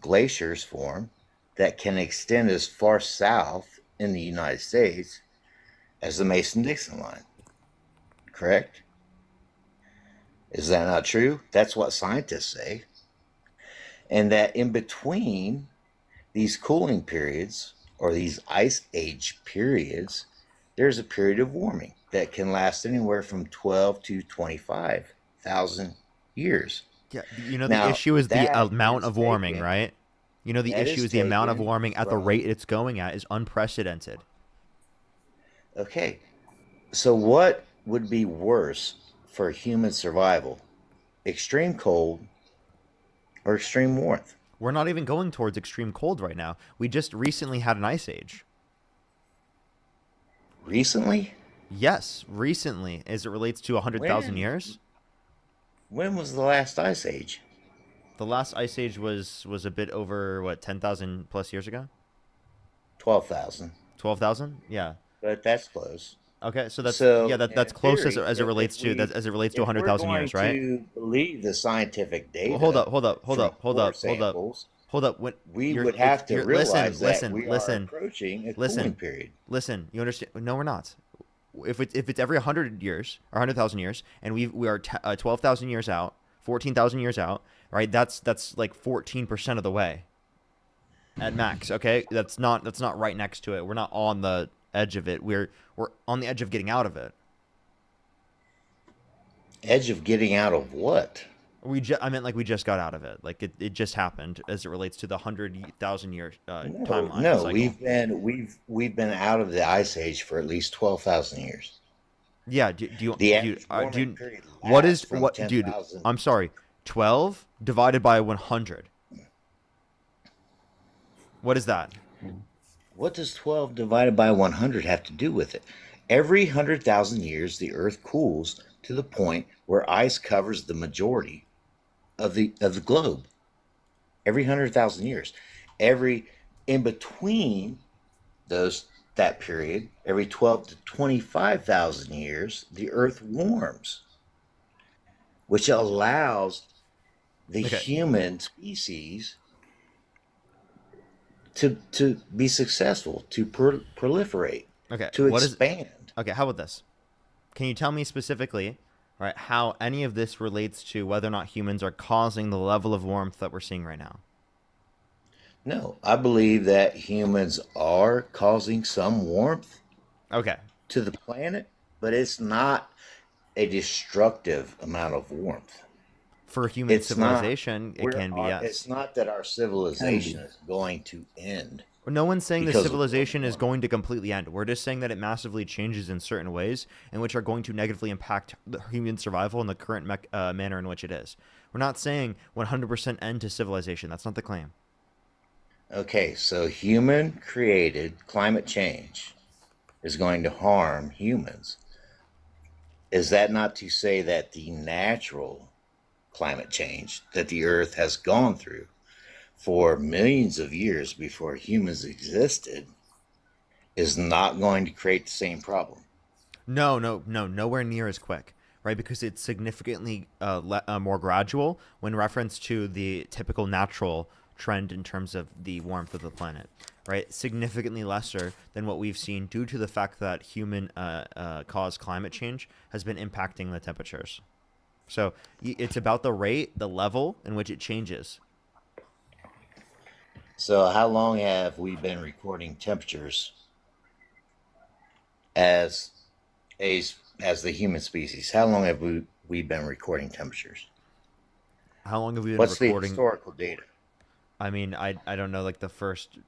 Speaker 11: glaciers form that can extend as far south in the United States as the Mason-Dixon line. Correct? Is that not true? That's what scientists say. And that in between these cooling periods or these ice age periods, there's a period of warming that can last anywhere from 12 to 25,000 years.
Speaker 1: Yeah, you know, the
Speaker 11: Now,
Speaker 1: issue is the
Speaker 11: that
Speaker 1: amount
Speaker 11: is
Speaker 1: of warming,
Speaker 11: taken-
Speaker 1: right? You know, the
Speaker 11: that
Speaker 1: issue
Speaker 11: is
Speaker 1: is the amount of
Speaker 11: taken
Speaker 1: warming at the
Speaker 11: from-
Speaker 1: rate it's going at is unprecedented.
Speaker 11: Okay, so what would be worse for human survival? Extreme cold or extreme warmth?
Speaker 1: We're not even going towards extreme cold right now. We just recently had an ice age.
Speaker 11: Recently?
Speaker 1: Yes, recently, as it relates to 100,000
Speaker 11: When?
Speaker 1: years.
Speaker 11: When was the last ice age?
Speaker 1: The last ice age was a bit over, what, 10,000 plus years ago?
Speaker 11: 12,000.
Speaker 1: 12,000? Yeah.
Speaker 11: But that's close.
Speaker 1: Okay, so that's
Speaker 11: So,
Speaker 1: yeah, that's
Speaker 11: in
Speaker 1: close
Speaker 11: theory,
Speaker 1: as it relates
Speaker 11: if
Speaker 1: to
Speaker 11: we
Speaker 1: that as it relates to
Speaker 11: if we're
Speaker 1: 100,000
Speaker 11: going
Speaker 1: years, right?
Speaker 11: to believe the scientific
Speaker 1: Well, hold
Speaker 11: data
Speaker 1: up, hold up, hold
Speaker 11: from
Speaker 1: up, hold
Speaker 11: core
Speaker 1: up, hold up,
Speaker 11: samples,
Speaker 1: hold up. When
Speaker 11: we would have to
Speaker 1: you're listen,
Speaker 11: realize that
Speaker 1: listen,
Speaker 11: we are
Speaker 1: listen,
Speaker 11: approaching a cooling
Speaker 1: listen,
Speaker 11: period.
Speaker 1: listen. You understand? No, we're not. If it's every 100 years or 100,000 years, and we are 12,000 years out, 14,000 years out, right? That's like 14% of the way at max. Okay, that's not right next to it. We're not on the edge of it. We're on the edge of getting out of it.
Speaker 11: Edge of getting out of what?
Speaker 1: I meant like we just got out of it. Like it just happened as it relates to the 100,000 year
Speaker 11: No,
Speaker 1: timeline
Speaker 11: no,
Speaker 1: cycle.
Speaker 11: we've been out of the ice age for at least 12,000 years.
Speaker 1: Yeah. Do you
Speaker 11: The
Speaker 1: do
Speaker 11: average
Speaker 1: you,
Speaker 11: warming
Speaker 1: do you
Speaker 11: period
Speaker 1: what
Speaker 11: lasts
Speaker 1: is
Speaker 11: from
Speaker 1: what dude?
Speaker 11: 10,000.
Speaker 1: I'm sorry. 12 divided by 100. What is that?
Speaker 11: What does 12 divided by 100 have to do with it? Every 100,000 years, the Earth cools to the point where ice covers the majority of the globe. Every 100,000 years, every in between that period, every 12 to 25,000 years, the Earth warms, which allows the
Speaker 1: Okay.
Speaker 11: human species to be successful, to proliferate,
Speaker 1: Okay.
Speaker 11: to expand.
Speaker 1: Okay, how about this? Can you tell me specifically, right, how any of this relates to whether or not humans are causing the level of warmth that we're seeing right now?
Speaker 11: No, I believe that humans are causing some warmth
Speaker 1: Okay.
Speaker 11: to the planet, but it's not a destructive amount of warmth.
Speaker 1: For human
Speaker 11: It's not.
Speaker 1: civilization, it can be, yes.
Speaker 11: It's not that our civilization is going to end.
Speaker 1: No one's saying the
Speaker 11: because of
Speaker 1: civilization
Speaker 11: global
Speaker 1: is going to completely end. We're just saying that it massively changes in certain ways, and which are going to negatively impact the human survival in the current manner in which it is. We're not saying 100% end to civilization. That's not the claim.
Speaker 11: Okay, so human created climate change is going to harm humans. Is that not to say that the natural climate change that the earth has gone through for millions of years before humans existed is not going to create the same problem?
Speaker 1: No, nowhere near as quick, right? Because it's significantly more gradual when reference to the typical natural trend in terms of the warmth of the planet, right? Significantly lesser than what we've seen due to the fact that human caused climate change has been impacting the temperatures. So it's about the rate, the level in which it changes.
Speaker 11: So how long have we been recording temperatures as as the human species? How long have we been recording temperatures?
Speaker 1: How long have we been
Speaker 11: What's
Speaker 1: recording?
Speaker 11: the historical data?
Speaker 1: I mean, I don't know, like the first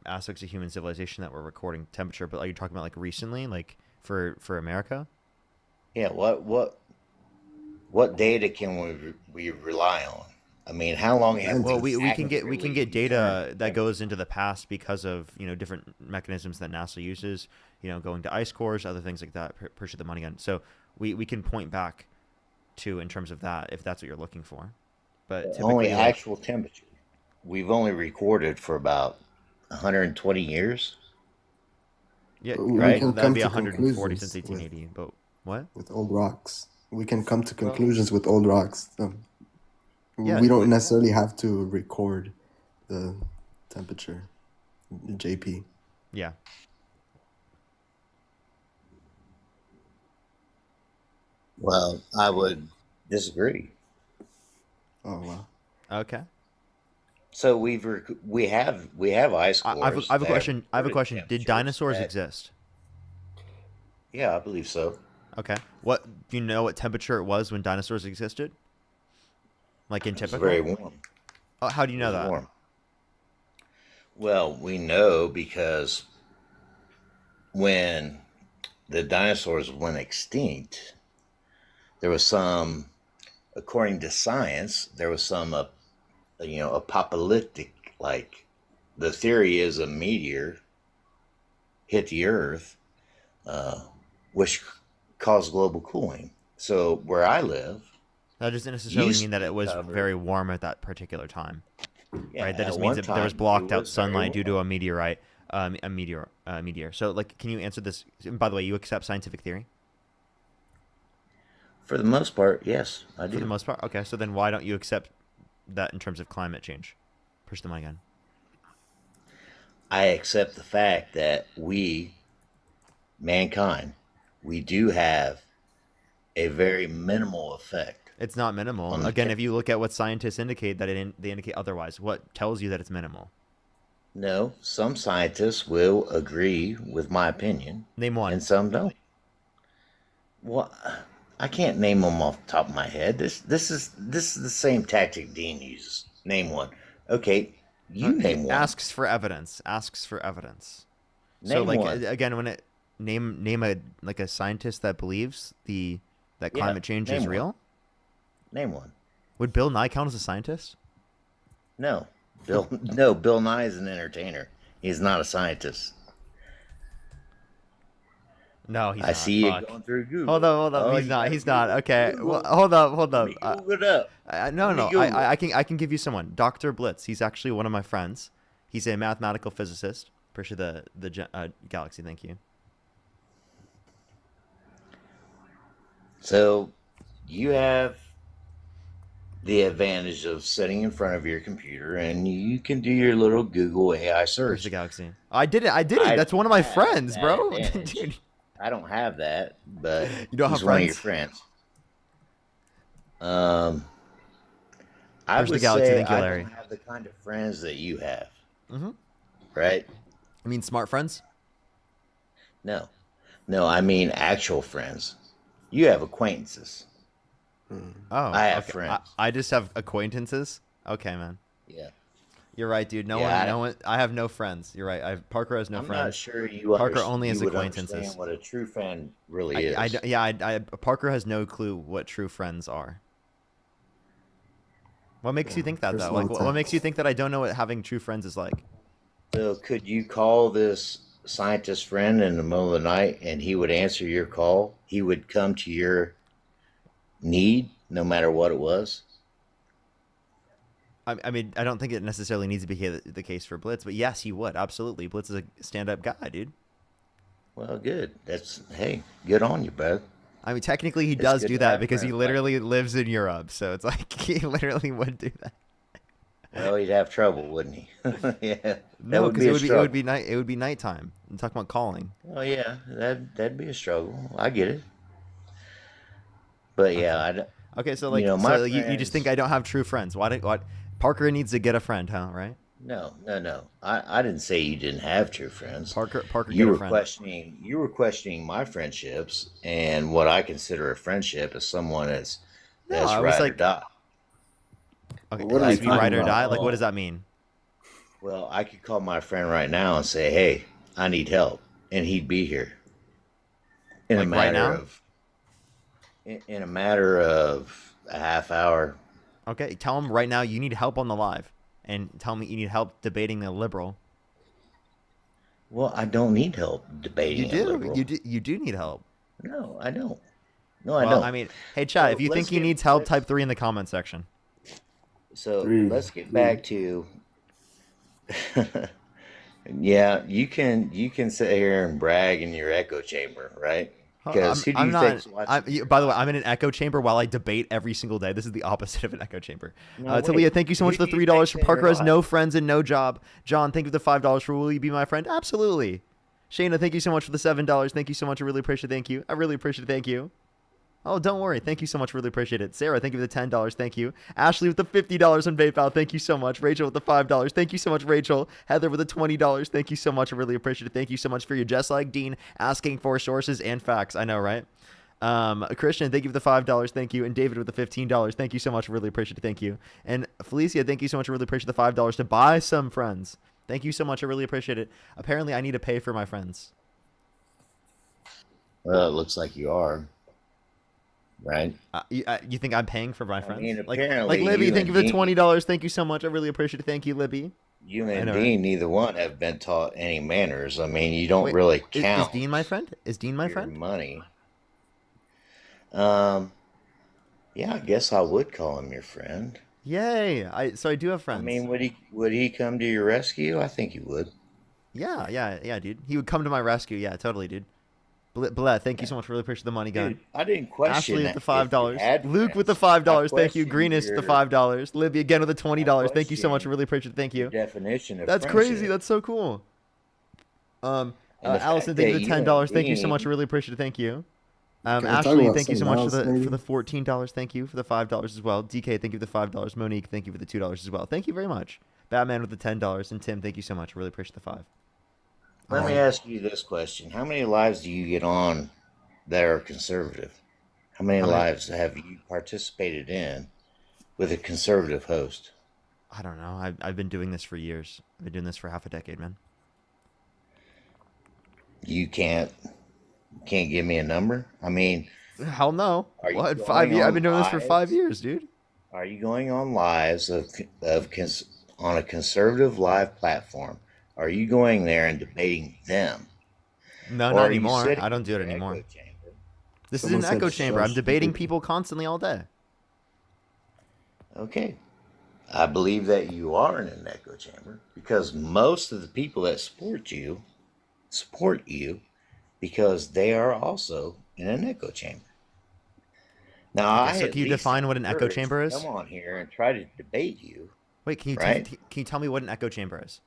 Speaker 1: aspects of human civilization that were recording temperature, but are you talking about like recently, like for America?
Speaker 11: Yeah, what data can we rely on? I mean, how long have
Speaker 1: Well, we can get
Speaker 11: accurately
Speaker 1: data
Speaker 11: determined
Speaker 1: that goes into the past because of different mechanisms that NASA uses, going to ice cores, other things like that, pursue the money gun. So we can point back to in terms of that if that's what you're looking for. But
Speaker 11: only
Speaker 1: typically,
Speaker 11: actual temperature? We've only recorded for about 120 years.
Speaker 1: yeah,
Speaker 8: We
Speaker 11: Right?
Speaker 8: can
Speaker 1: that'd
Speaker 8: come
Speaker 1: be
Speaker 8: to
Speaker 1: 140 since
Speaker 8: conclusions
Speaker 1: 1880. But what?
Speaker 8: with old rocks. We can come to conclusions with old rocks.
Speaker 1: Yeah,
Speaker 8: We don't necessarily have to record the temperature, JP.
Speaker 1: Yeah.
Speaker 11: Well, I would disagree.
Speaker 8: Oh wow.
Speaker 1: Okay.
Speaker 11: So we have ice
Speaker 1: I
Speaker 11: cores.
Speaker 1: have a
Speaker 11: that
Speaker 1: question. I have a
Speaker 11: recorded
Speaker 1: question. Did
Speaker 11: temperatures
Speaker 1: dinosaurs
Speaker 11: that-
Speaker 1: exist?
Speaker 11: Yeah, I believe so.
Speaker 1: Okay. What do you know? What temperature it was when dinosaurs existed? Like in
Speaker 11: It was
Speaker 1: typical.
Speaker 11: very warm.
Speaker 1: Oh, how do you
Speaker 11: It
Speaker 1: know
Speaker 11: was
Speaker 1: that?
Speaker 11: warm. Well, we know because when the dinosaurs went extinct, there was some, according to science, there was some, apocalyptic, like the theory is a meteor hit the Earth, which caused global cooling. So where I live,
Speaker 1: That doesn't necessarily
Speaker 11: used
Speaker 1: mean
Speaker 11: to
Speaker 1: that it
Speaker 11: be
Speaker 1: was
Speaker 11: covered.
Speaker 1: very warm at that particular time,
Speaker 11: Yeah,
Speaker 1: right? That
Speaker 11: at
Speaker 1: just means
Speaker 11: one
Speaker 1: that there was
Speaker 11: time,
Speaker 1: blocked
Speaker 11: it
Speaker 1: out
Speaker 11: was very
Speaker 1: sunlight due to
Speaker 11: warm.
Speaker 1: a meteorite a meteor. So, like, can you answer this? And by the way, you accept scientific theory
Speaker 11: For the most part, yes, I
Speaker 1: for
Speaker 11: do.
Speaker 1: the most part. Okay, so then why don't you accept that in terms of climate change? Push the mic again.
Speaker 11: I accept the fact that we, mankind, we do have a very minimal effect.
Speaker 1: It's not minimal. Again, if you look at what scientists indicate, they indicate otherwise. What tells you that it's minimal?
Speaker 11: No, some scientists will agree with my opinion.
Speaker 1: Name one.
Speaker 11: And some don't. Well, I can't name them off the top of my head. This is the same tactic Dean uses. Name one. Okay, you name one.
Speaker 1: Asks for evidence. Asks for evidence. So,
Speaker 11: Name
Speaker 1: like,
Speaker 11: one.
Speaker 1: again, when it name a scientist that believes that climate change
Speaker 11: name
Speaker 1: is
Speaker 11: one.
Speaker 1: real.
Speaker 11: Name one.
Speaker 1: Would Bill Nye count as a scientist?
Speaker 11: No, Bill Nye is an entertainer. He's not a scientist.
Speaker 1: No, he's
Speaker 11: I
Speaker 1: not.
Speaker 11: see
Speaker 1: Fuck.
Speaker 11: you going through Google.
Speaker 1: Hold up.
Speaker 11: Oh,
Speaker 1: He's
Speaker 11: you
Speaker 1: not.
Speaker 11: gotta
Speaker 1: He's not.
Speaker 11: Google.
Speaker 1: Okay.
Speaker 11: Google.
Speaker 1: Well, hold up.
Speaker 11: Let me Google it up.
Speaker 1: No.
Speaker 11: Let me Google.
Speaker 1: I can give you someone. Dr. Blitz. He's actually one of my friends. He's a mathematical physicist. Appreciate the galaxy. Thank you.
Speaker 11: So you have the advantage of sitting in front of your computer and you can do your little Google AI
Speaker 1: Appreciate
Speaker 11: search.
Speaker 1: the galaxy. I did it. That's one of my
Speaker 11: have
Speaker 1: friends,
Speaker 11: that
Speaker 1: bro.
Speaker 11: advantage.
Speaker 1: Dude.
Speaker 11: I don't have that, but
Speaker 1: You don't
Speaker 11: he's
Speaker 1: have
Speaker 11: one of your
Speaker 1: friends?
Speaker 11: friends. I
Speaker 1: Where's the
Speaker 11: would
Speaker 1: galaxy?
Speaker 11: say
Speaker 1: Thank you,
Speaker 11: I
Speaker 1: Larry.
Speaker 11: don't have the kind of friends that you have,
Speaker 1: Mm-hmm.
Speaker 11: right?
Speaker 1: I mean, smart friends.
Speaker 11: No, I mean actual friends. You have acquaintances.
Speaker 1: Oh,
Speaker 11: I have
Speaker 1: okay.
Speaker 11: friends.
Speaker 1: I just have acquaintances. Okay, man.
Speaker 11: Yeah.
Speaker 1: You're right, dude. No one. I have no friends. You're right. Parker has no
Speaker 11: I'm
Speaker 1: friends.
Speaker 11: not sure you
Speaker 1: Parker only has
Speaker 11: you would
Speaker 1: acquaintances.
Speaker 11: understand what a true friend really is.
Speaker 1: Parker has no clue what true friends are. What makes you think that, though? Like, what makes you think that I don't know what having true friends is like?
Speaker 11: So could you call this scientist friend in the middle of the night and he would answer your call? He would come to your need no matter what it was?
Speaker 1: I mean, I don't think it necessarily needs to be the case for Blitz, but yes, he would. Absolutely. Blitz is a stand-up guy, dude.
Speaker 11: Well, good. Hey, good on you, bud.
Speaker 1: I mean, technically, he
Speaker 11: It's
Speaker 1: does
Speaker 11: good
Speaker 1: do
Speaker 11: to
Speaker 1: that
Speaker 11: have
Speaker 1: because he
Speaker 11: friends like
Speaker 1: literally lives in Europe, so it's like he literally would do that.
Speaker 11: Well, he'd have trouble, wouldn't he? Yeah. That
Speaker 1: No,
Speaker 11: would
Speaker 1: because
Speaker 11: be
Speaker 1: it
Speaker 11: a
Speaker 1: would be
Speaker 11: struggle.
Speaker 1: night. It would be nighttime. I'm talking about calling.
Speaker 11: Oh yeah, that'd be a struggle. I get it. But yeah,
Speaker 1: Okay, so like,
Speaker 11: my
Speaker 1: you just think I don't have true friends? What? Parker needs to get a friend, huh? Right?
Speaker 11: No. I didn't say you didn't have true friends.
Speaker 1: Parker,
Speaker 11: You
Speaker 1: get a
Speaker 11: were
Speaker 1: friend.
Speaker 11: you were questioning my friendships and what I consider a friendship is someone that's
Speaker 1: I was
Speaker 11: ride or
Speaker 1: like-
Speaker 11: die.
Speaker 1: Okay,
Speaker 8: What are
Speaker 1: does
Speaker 8: we
Speaker 1: he ride
Speaker 8: talking
Speaker 1: or
Speaker 8: about?
Speaker 1: die? Like, what does that mean?
Speaker 11: Well, I could call my friend right now and say, "Hey, I need help," and he'd be here in
Speaker 1: Like
Speaker 11: a
Speaker 1: right
Speaker 11: matter
Speaker 1: now?
Speaker 11: of in a matter of a half hour.
Speaker 1: Okay, tell him right now you need help on the live, and tell me you need help debating a liberal.
Speaker 11: Well, I don't need help debating.
Speaker 1: You
Speaker 11: a
Speaker 1: do.
Speaker 11: liberal.
Speaker 1: You do need help.
Speaker 11: No, I don't. No, I
Speaker 1: Well,
Speaker 11: don't.
Speaker 1: I mean, hey, chat.
Speaker 11: So
Speaker 1: If you
Speaker 11: let's
Speaker 1: think he
Speaker 11: get-
Speaker 1: needs help,
Speaker 11: let's-
Speaker 1: type 3 in the comment section.
Speaker 11: So
Speaker 8: Three.
Speaker 11: let's get back to. Yeah, you can sit here and brag in your echo chamber, right? Because who do you think's watching?
Speaker 1: By the way, I'm in an echo chamber while I debate every single day. This is the opposite of an echo chamber.
Speaker 11: No, wait.
Speaker 1: Talia, thank you so much
Speaker 11: Who
Speaker 1: for the
Speaker 11: do you
Speaker 1: $3 for
Speaker 11: think's in
Speaker 1: Parker
Speaker 11: your
Speaker 1: has no
Speaker 11: life?
Speaker 1: friends and no job. John, thank you for the $5 for Will You Be My Friend? Absolutely. Shayna, thank you so much for the $7. Thank you so much. I really appreciate it. Thank you. I really appreciate it. Thank you. Oh, don't worry. Thank you so much. Really appreciate it. Sarah, thank you for the $10. Thank you. Ashley with the $50 on PayPal. Thank you so much. Rachel with the $5. Thank you so much, Rachel. Heather with the $20. Thank you so much. I really appreciate it. Thank you so much for your just like Dean asking for sources and facts. I know, right? Christian, thank you for the $5. Thank you. And David with the $15. Thank you so much. I really appreciate it. Thank you. And Felicia, thank you so much. I really appreciate the $5 to buy some friends. Thank you so much. I really appreciate it. Apparently, I need to pay for my friends.
Speaker 11: Well, it looks like you are, right?
Speaker 1: You think I'm paying for my friends?
Speaker 11: mean,
Speaker 1: like
Speaker 11: apparently
Speaker 1: Libby,
Speaker 11: you
Speaker 1: thank you
Speaker 11: and
Speaker 1: for the
Speaker 11: Dean-
Speaker 1: $20. Thank you so much. I really appreciate it. Thank you, Libby.
Speaker 11: You
Speaker 1: I
Speaker 11: and
Speaker 1: know, right?
Speaker 11: Dean, neither one have been taught any manners. I mean, you don't
Speaker 1: Wait,
Speaker 11: really
Speaker 1: Is
Speaker 11: count
Speaker 1: Dean my friend? Is Dean my
Speaker 11: your
Speaker 1: friend?
Speaker 11: money. Yeah, I guess I would call him your friend.
Speaker 1: Yay! So I do have friends.
Speaker 11: I mean, would he come to your rescue? I think he would.
Speaker 1: Yeah, dude. He would come to my rescue. Yeah, totally, dude. Bled, thank you so much. Really appreciate the money, gun.
Speaker 11: Dude, I didn't question
Speaker 1: Ashley with the
Speaker 11: that if you
Speaker 1: $5.
Speaker 11: had
Speaker 1: Luke with the
Speaker 11: friends. I
Speaker 1: $5. Thank you.
Speaker 11: questioned
Speaker 1: Greenest with the
Speaker 11: your-
Speaker 1: $5. Libby again with the $20. Thank you so much.
Speaker 11: question
Speaker 1: Really appreciate it. Thank you.
Speaker 11: your definition of
Speaker 1: That's
Speaker 11: friendship.
Speaker 1: crazy. That's so cool.
Speaker 11: And the
Speaker 1: Allison,
Speaker 11: fact
Speaker 1: thank you
Speaker 11: that
Speaker 1: for
Speaker 11: you
Speaker 1: the
Speaker 11: and
Speaker 1: $10. Thank you so much.
Speaker 11: Dean-
Speaker 1: Really appreciate it. Thank you.
Speaker 8: Can we talk
Speaker 1: Ashley,
Speaker 8: about
Speaker 1: thank you so
Speaker 8: something
Speaker 1: much
Speaker 8: else, maybe?
Speaker 1: for the $14. Thank you for the $5 as well. DK, thank you for the $5. Monique, thank you for the $2 as well. Thank you very much. Batman with the $10. And Tim, thank you so much. Really appreciate the 5.
Speaker 11: Let me ask you this question: how many lives do you get on that are conservative? How many
Speaker 1: How many-
Speaker 11: lives have you participated in with a conservative host?
Speaker 1: I don't know. I've been doing this for years. I've been doing this for half a decade, man.
Speaker 11: You can't give me a number. I mean,
Speaker 1: Hell no.
Speaker 11: Are you
Speaker 1: What?
Speaker 11: going
Speaker 1: 5 years?
Speaker 11: on
Speaker 1: I've been doing this for 5
Speaker 11: lives?
Speaker 1: years, dude.
Speaker 11: are you going on lives on a conservative live platform? Are you going there and debating them?
Speaker 1: No,
Speaker 11: Or
Speaker 1: not
Speaker 11: are you
Speaker 1: anymore.
Speaker 11: sitting
Speaker 1: I don't do it
Speaker 11: in your
Speaker 1: anymore.
Speaker 11: echo chamber?
Speaker 1: This
Speaker 8: Someone
Speaker 1: is an
Speaker 8: said
Speaker 1: echo chamber. I'm
Speaker 8: shush,
Speaker 1: debating
Speaker 8: stupid.
Speaker 1: people constantly all day.
Speaker 11: Okay. I believe that you are in an echo chamber because most of the people that support you because they are also in an echo chamber. Now,
Speaker 1: Okay,
Speaker 11: I
Speaker 1: so
Speaker 11: at
Speaker 1: can you
Speaker 11: least
Speaker 1: define what an echo
Speaker 11: encourage
Speaker 1: chamber
Speaker 11: to
Speaker 1: is?
Speaker 11: Come on here and try to debate you.
Speaker 1: Wait, can you
Speaker 11: Right?
Speaker 1: can you tell me what an echo chamber is?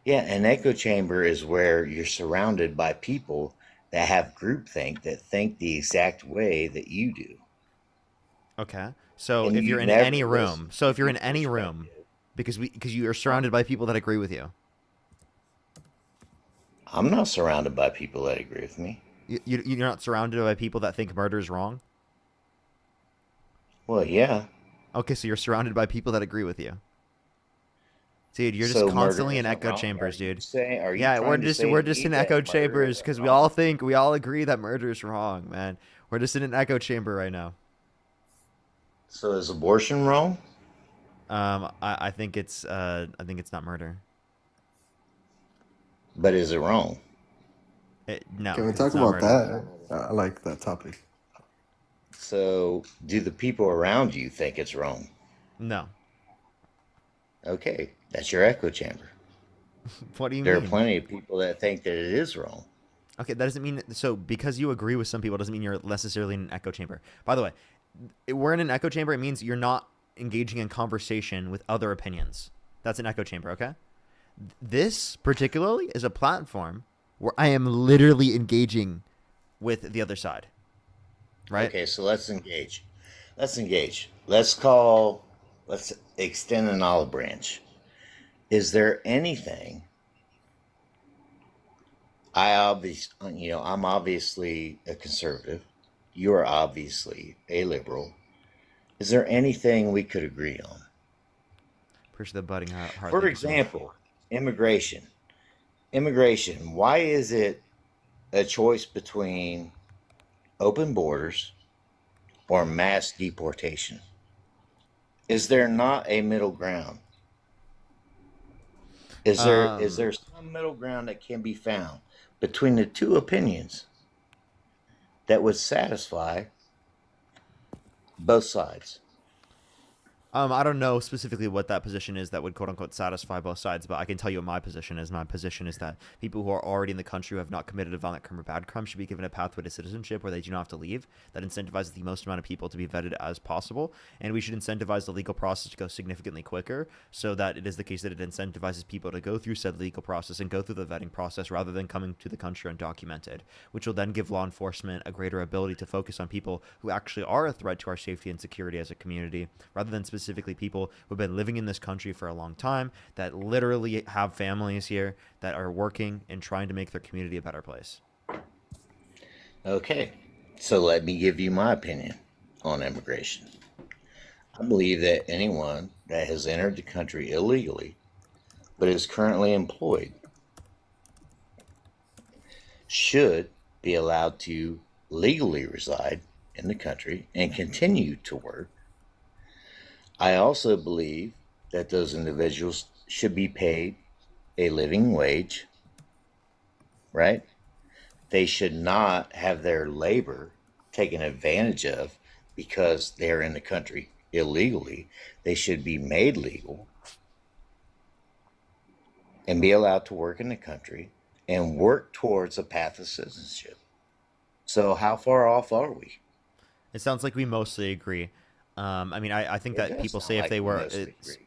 Speaker 11: Yeah, an echo chamber is where you're surrounded by people that have groupthink that think the exact way that you do.
Speaker 1: Okay. So
Speaker 11: And
Speaker 1: if
Speaker 11: you
Speaker 1: you're in
Speaker 11: never
Speaker 1: any room,
Speaker 11: listen
Speaker 1: so
Speaker 11: to
Speaker 1: if you're in
Speaker 11: people's
Speaker 1: any room,
Speaker 11: perspective.
Speaker 1: because you are surrounded by people that agree with you.
Speaker 11: I'm not surrounded by people that agree with me.
Speaker 1: You're not surrounded by people that think murder is wrong.
Speaker 11: Well, yeah.
Speaker 1: Okay, so you're surrounded by people that agree with you. Dude, you're just
Speaker 11: So murder
Speaker 1: constantly in
Speaker 11: isn't
Speaker 1: echo
Speaker 11: wrong?
Speaker 1: chambers,
Speaker 11: Are you
Speaker 1: dude.
Speaker 11: saying-
Speaker 1: Yeah, we're
Speaker 11: trying to
Speaker 1: just
Speaker 11: say
Speaker 1: we're
Speaker 11: to
Speaker 1: just
Speaker 11: me
Speaker 1: in
Speaker 11: that
Speaker 1: echo
Speaker 11: murder
Speaker 1: chambers
Speaker 11: isn't
Speaker 1: because we
Speaker 11: wrong?
Speaker 1: all agree that murder is wrong, man. We're just in an echo chamber right now.
Speaker 11: So is abortion wrong?
Speaker 1: I think it's not murder.
Speaker 11: But is it wrong?
Speaker 1: No.
Speaker 8: Can we
Speaker 1: 'cause
Speaker 8: talk
Speaker 1: it's not
Speaker 8: about
Speaker 1: murder.
Speaker 8: that? I like that topic.
Speaker 11: So do the people around you think it's wrong?
Speaker 1: No.
Speaker 11: Okay, that's your echo chamber.
Speaker 1: What do you
Speaker 11: There are
Speaker 1: mean?
Speaker 11: plenty of people that think that it is wrong.
Speaker 1: Okay, that doesn't mean so because you agree with some people doesn't mean you're necessarily in an echo chamber. By the way, we're in an echo chamber. It means you're not engaging in conversation with other opinions. That's an echo chamber, okay? This particularly is a platform where I am literally engaging with the other side. Right?
Speaker 11: Okay, so let's engage. Let's extend an olive branch. Is there anything I'm obviously a conservative. You are obviously a liberal. Is there anything we could agree on?
Speaker 1: Appreciate the budding heart.
Speaker 11: For
Speaker 1: Thank you so much.
Speaker 11: example, immigration. Immigration. Why is it a choice between open borders or mass deportation? Is there not a middle ground? Is there some middle ground that can be found between the two opinions that would satisfy both sides?
Speaker 1: I don't know specifically what that position is that would quote unquote satisfy both sides, but I can tell you what my position is. My position is that people who are already in the country who have not committed a violent crime or bad crime should be given a pathway to citizenship where they do not have to leave. That incentivizes the most amount of people to be vetted as possible. And we should incentivize the legal process to go significantly quicker so that it is the case that it incentivizes people to go through said legal process and go through the vetting process rather than coming to the country undocumented, which will then give law enforcement a greater ability to focus on people who actually are a threat to our safety and security as a community rather than specifically people who've been living in this country for a long time that literally have families here that are working and trying to make their community a better place.
Speaker 11: Okay, so let me give you my opinion on immigration. I believe that anyone that has entered the country illegally but is currently employed should be allowed to legally reside in the country and continue to work. I also believe that those individuals should be paid a living wage, right? They should not have their labor taken advantage of because they're in the country illegally. They should be made legal. and be allowed to work in the country and work towards a path of citizenship. So how far off are we?
Speaker 1: It sounds like we mostly agree. I mean, I think
Speaker 11: It
Speaker 1: that
Speaker 11: does
Speaker 1: people
Speaker 11: sound
Speaker 1: say if
Speaker 11: like
Speaker 1: they
Speaker 11: we
Speaker 1: were,
Speaker 11: mostly agree.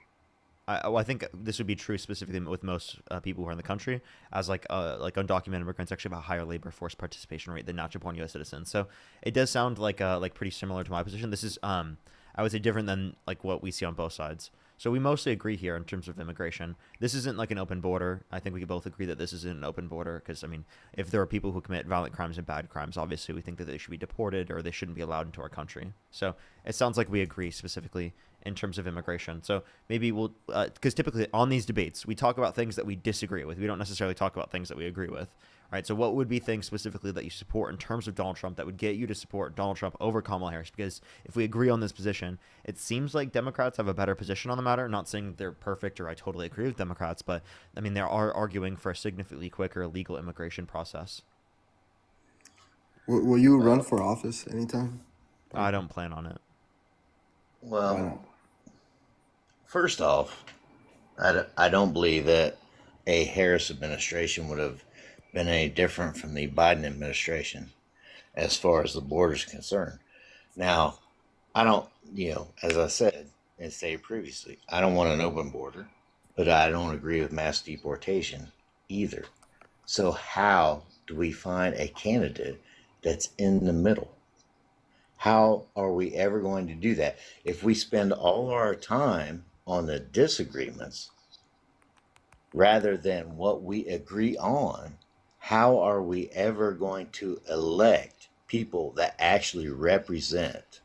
Speaker 1: I think this would be true specifically with most people who are in the country, as like undocumented immigrants actually have a higher labor force participation rate than natural-born U.S. citizens. So it does sound like pretty similar to my position. This is I would say different than like what we see on both sides. So we mostly agree here in terms of immigration. This isn't like an open border. I think we can both agree that this isn't an open border because, I mean, if there are people who commit violent crimes and bad crimes, obviously we think that they should be deported or they shouldn't be allowed into our country. So it sounds like we agree specifically in terms of immigration. So maybe we'll, because typically on these debates, we talk about things that we disagree with. We don't necessarily talk about things that we agree with. Right. So what would be things specifically that you support in terms of Donald Trump that would get you to support Donald Trump over Kamala Harris? Because if we agree on this position, it seems like Democrats have a better position on the matter. Not saying they're perfect or I totally agree with Democrats, but I mean, they are arguing for a significantly quicker legal immigration process.
Speaker 8: Will you run for office anytime?
Speaker 1: I don't plan on it.
Speaker 8: Why
Speaker 11: Well,
Speaker 8: not?
Speaker 11: first off, I don't believe that a Harris administration would have been any different from the Biden administration as far as the border is concerned. Now, I don't, as I said and stated previously, I don't want an open border, but I don't agree with mass deportation either. So, how do we find a candidate that's in the middle? How are we ever going to do that? If we spend all our time on the disagreements rather than what we agree on, how are we ever going to elect people that actually represent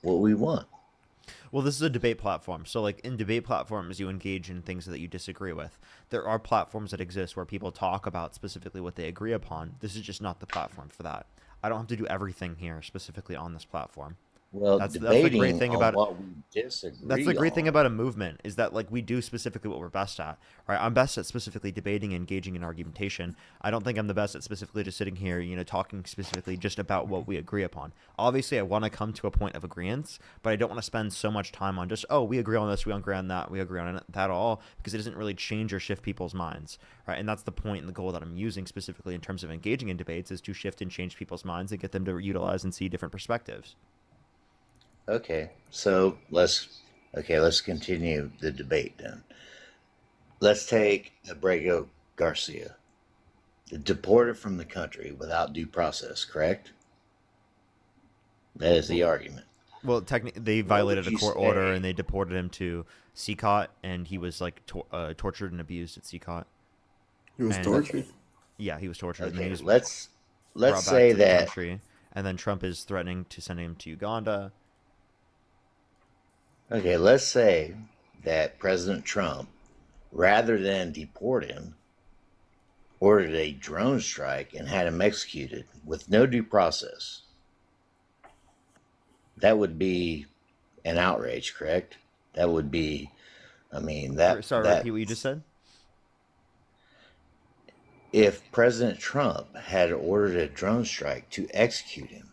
Speaker 11: what we want?
Speaker 1: Well, this is a debate platform. So, like in debate platforms, you engage in things that you disagree with. There are platforms that exist where people talk about specifically what they agree upon. This is just not the platform for that. I don't have to do everything here specifically on this platform.
Speaker 11: Well,
Speaker 1: That's the great
Speaker 11: debating
Speaker 1: thing
Speaker 11: on
Speaker 1: about
Speaker 11: what we
Speaker 1: That's the
Speaker 11: disagree
Speaker 1: great thing
Speaker 11: on.
Speaker 1: about a movement is that like we do specifically what we're best at, right? I'm best at specifically debating, engaging in argumentation. I don't think I'm the best at specifically just sitting here, talking specifically just about what we agree upon. Obviously, I want to come to a point of agreement, but I don't want to spend so much time on just, oh, we agree on this, we agree on that, we agree on that all, because it doesn't really change or shift people's minds, right? And that's the point and the goal that I'm using specifically in terms of engaging in debates is to shift and change people's minds and get them to utilize and see different perspectives.
Speaker 11: Okay, so let's continue the debate then. Let's take Abrego Garcia, deported from the country without due process, correct? That is the argument.
Speaker 1: Well, technically, they
Speaker 11: What would
Speaker 1: violated a
Speaker 11: you
Speaker 1: court order
Speaker 11: say?
Speaker 1: and they deported him to CCOT, and he was like tortured and abused at CCOT.
Speaker 8: He was
Speaker 1: And
Speaker 8: tortured.
Speaker 1: yeah, he was tortured, and then he
Speaker 11: Okay,
Speaker 1: was
Speaker 11: let's
Speaker 1: brought back
Speaker 11: say
Speaker 1: to the
Speaker 11: that.
Speaker 1: country. And then Trump is threatening to send him to Uganda.
Speaker 11: Okay, let's say that President Trump, rather than deport him, ordered a drone strike and had him executed with no due process. That would be an outrage, correct? That would be, I mean,
Speaker 1: Sorry,
Speaker 11: that
Speaker 1: repeat what you just said.
Speaker 11: if President Trump had ordered a drone strike to execute him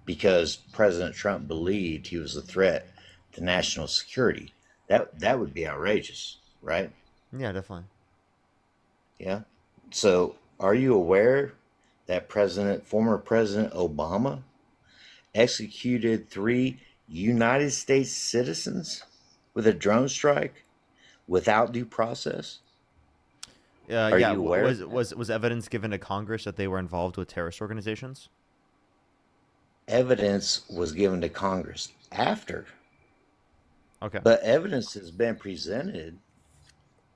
Speaker 11: because President Trump believed he was a threat to national security, that would be outrageous, right?
Speaker 1: Yeah, definitely.
Speaker 11: Yeah. So, are you aware that former President Obama executed 3 United States citizens with a drone strike without due process? Are
Speaker 1: Yeah.
Speaker 11: you aware of that?
Speaker 1: Was evidence given to Congress that they were involved with terrorist organizations?
Speaker 11: Evidence was given to Congress after,
Speaker 1: Okay.
Speaker 11: but evidence has been presented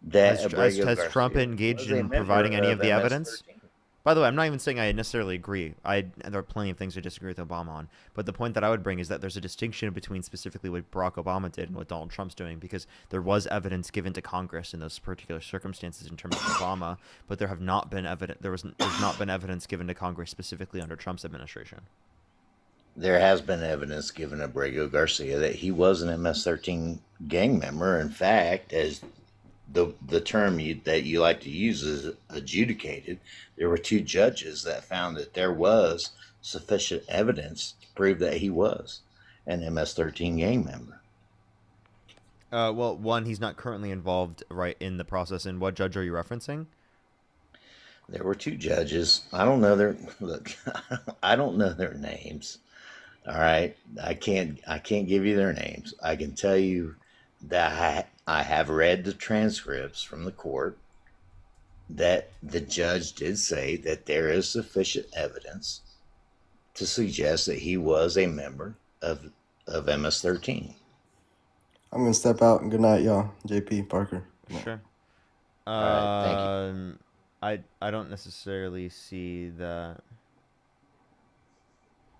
Speaker 11: that
Speaker 1: Has
Speaker 11: Abrego
Speaker 1: Trump
Speaker 11: Garcia
Speaker 1: engaged
Speaker 11: was a
Speaker 1: in
Speaker 11: member
Speaker 1: providing any of the evidence?
Speaker 11: MS-13.
Speaker 1: By the way, I'm not even saying I necessarily agree. There are plenty of things I disagree with Obama on. But the point that I would bring is that there's a distinction between specifically what Barack Obama did and what Donald Trump's doing, because there was evidence given to Congress in those particular circumstances in terms of Obama, but there's not been evidence given to Congress specifically under Trump's administration.
Speaker 11: There has been evidence given to Abrego Garcia that he was an MS-13 gang member. In fact, as the term that you like to use is adjudicated, there were 2 judges that found that there was sufficient evidence to prove that he was an MS-13 gang member.
Speaker 1: Well, one, he's not currently involved right in the process. And what judge are you referencing?
Speaker 11: There were two judges. I don't know their look. I don't know their names. All right, I can't give you their names. I can tell you that I have read the transcripts from the court that the judge did say that there is sufficient evidence to suggest that he was a member of MS-13.
Speaker 8: I'm gonna step out and good night, y'all. JP Parker. Good night.
Speaker 1: Sure.
Speaker 11: right, thank you.
Speaker 1: I don't necessarily see that.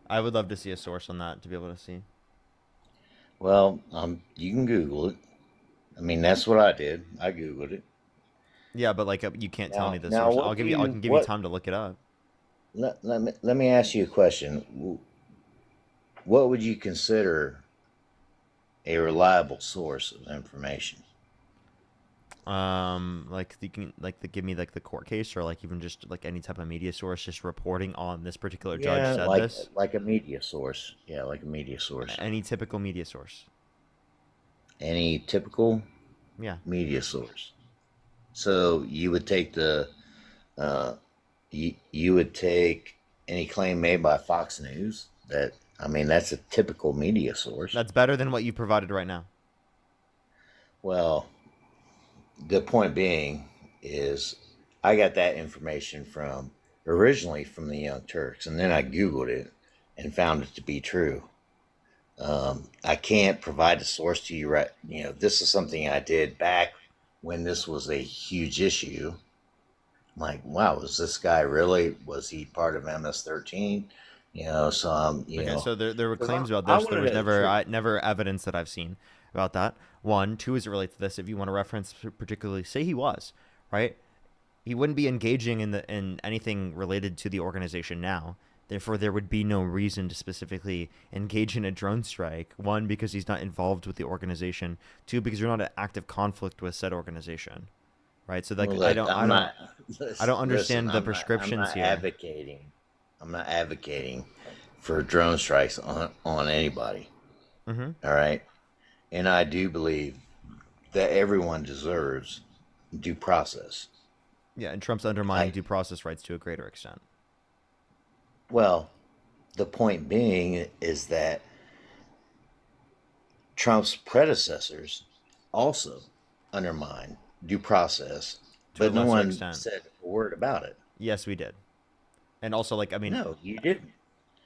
Speaker 1: I would love to see a source on that to be able to see.
Speaker 11: Well, you can Google it. I mean, that's what I did. I Googled it.
Speaker 1: Yeah, but like you can't tell me the
Speaker 11: Now,
Speaker 1: source.
Speaker 11: what
Speaker 1: I'll give
Speaker 11: do
Speaker 1: you. I
Speaker 11: you-
Speaker 1: can give
Speaker 11: what-
Speaker 1: you time to look it up.
Speaker 11: Let me ask you a question. What would you consider a reliable source of information?
Speaker 1: Like you can give me like the court case or like even just like any type of media source just reporting on this particular judge said this.
Speaker 11: like a media source. Yeah, like a media source.
Speaker 1: Any typical media source.
Speaker 11: Any typical
Speaker 1: Yeah.
Speaker 11: media source. So you would take you would take any claim made by Fox News that, I mean, that's a typical media source.
Speaker 1: That's better than what you provided right now.
Speaker 11: Well, the point being is I got that information from originally from the Young Turks, and then I Googled it and found it to be true. I can't provide the source to you right. You know, this is something I did back when this was a huge issue. Like, wow, was this guy was he part of MS-13? You know, so you
Speaker 1: Okay,
Speaker 11: know.
Speaker 1: so there were claims about
Speaker 11: I
Speaker 1: this. There
Speaker 11: wanted
Speaker 1: was
Speaker 11: to
Speaker 1: never evidence that I've seen about that. One, two, as it relates to this, if you want to reference particularly, say he was, right? He wouldn't be engaging in anything related to the organization now. Therefore, there would be no reason to specifically engage in a drone strike. One, because he's not involved with the organization. Two, because you're not in active conflict with said organization, right? So like
Speaker 11: Well,
Speaker 1: I
Speaker 11: look,
Speaker 1: don't understand the prescriptions here.
Speaker 11: I'm not advocating for drone strikes on anybody.
Speaker 1: Mm-hmm.
Speaker 11: All right, and I do believe that everyone deserves due process.
Speaker 1: Yeah, and Trump's undermining due process rights to a greater extent.
Speaker 11: Well, the point being is that Trump's predecessors also undermined due process, but no one said a word about it.
Speaker 1: Yes, we did. And also, like, I mean,
Speaker 11: no, you didn't.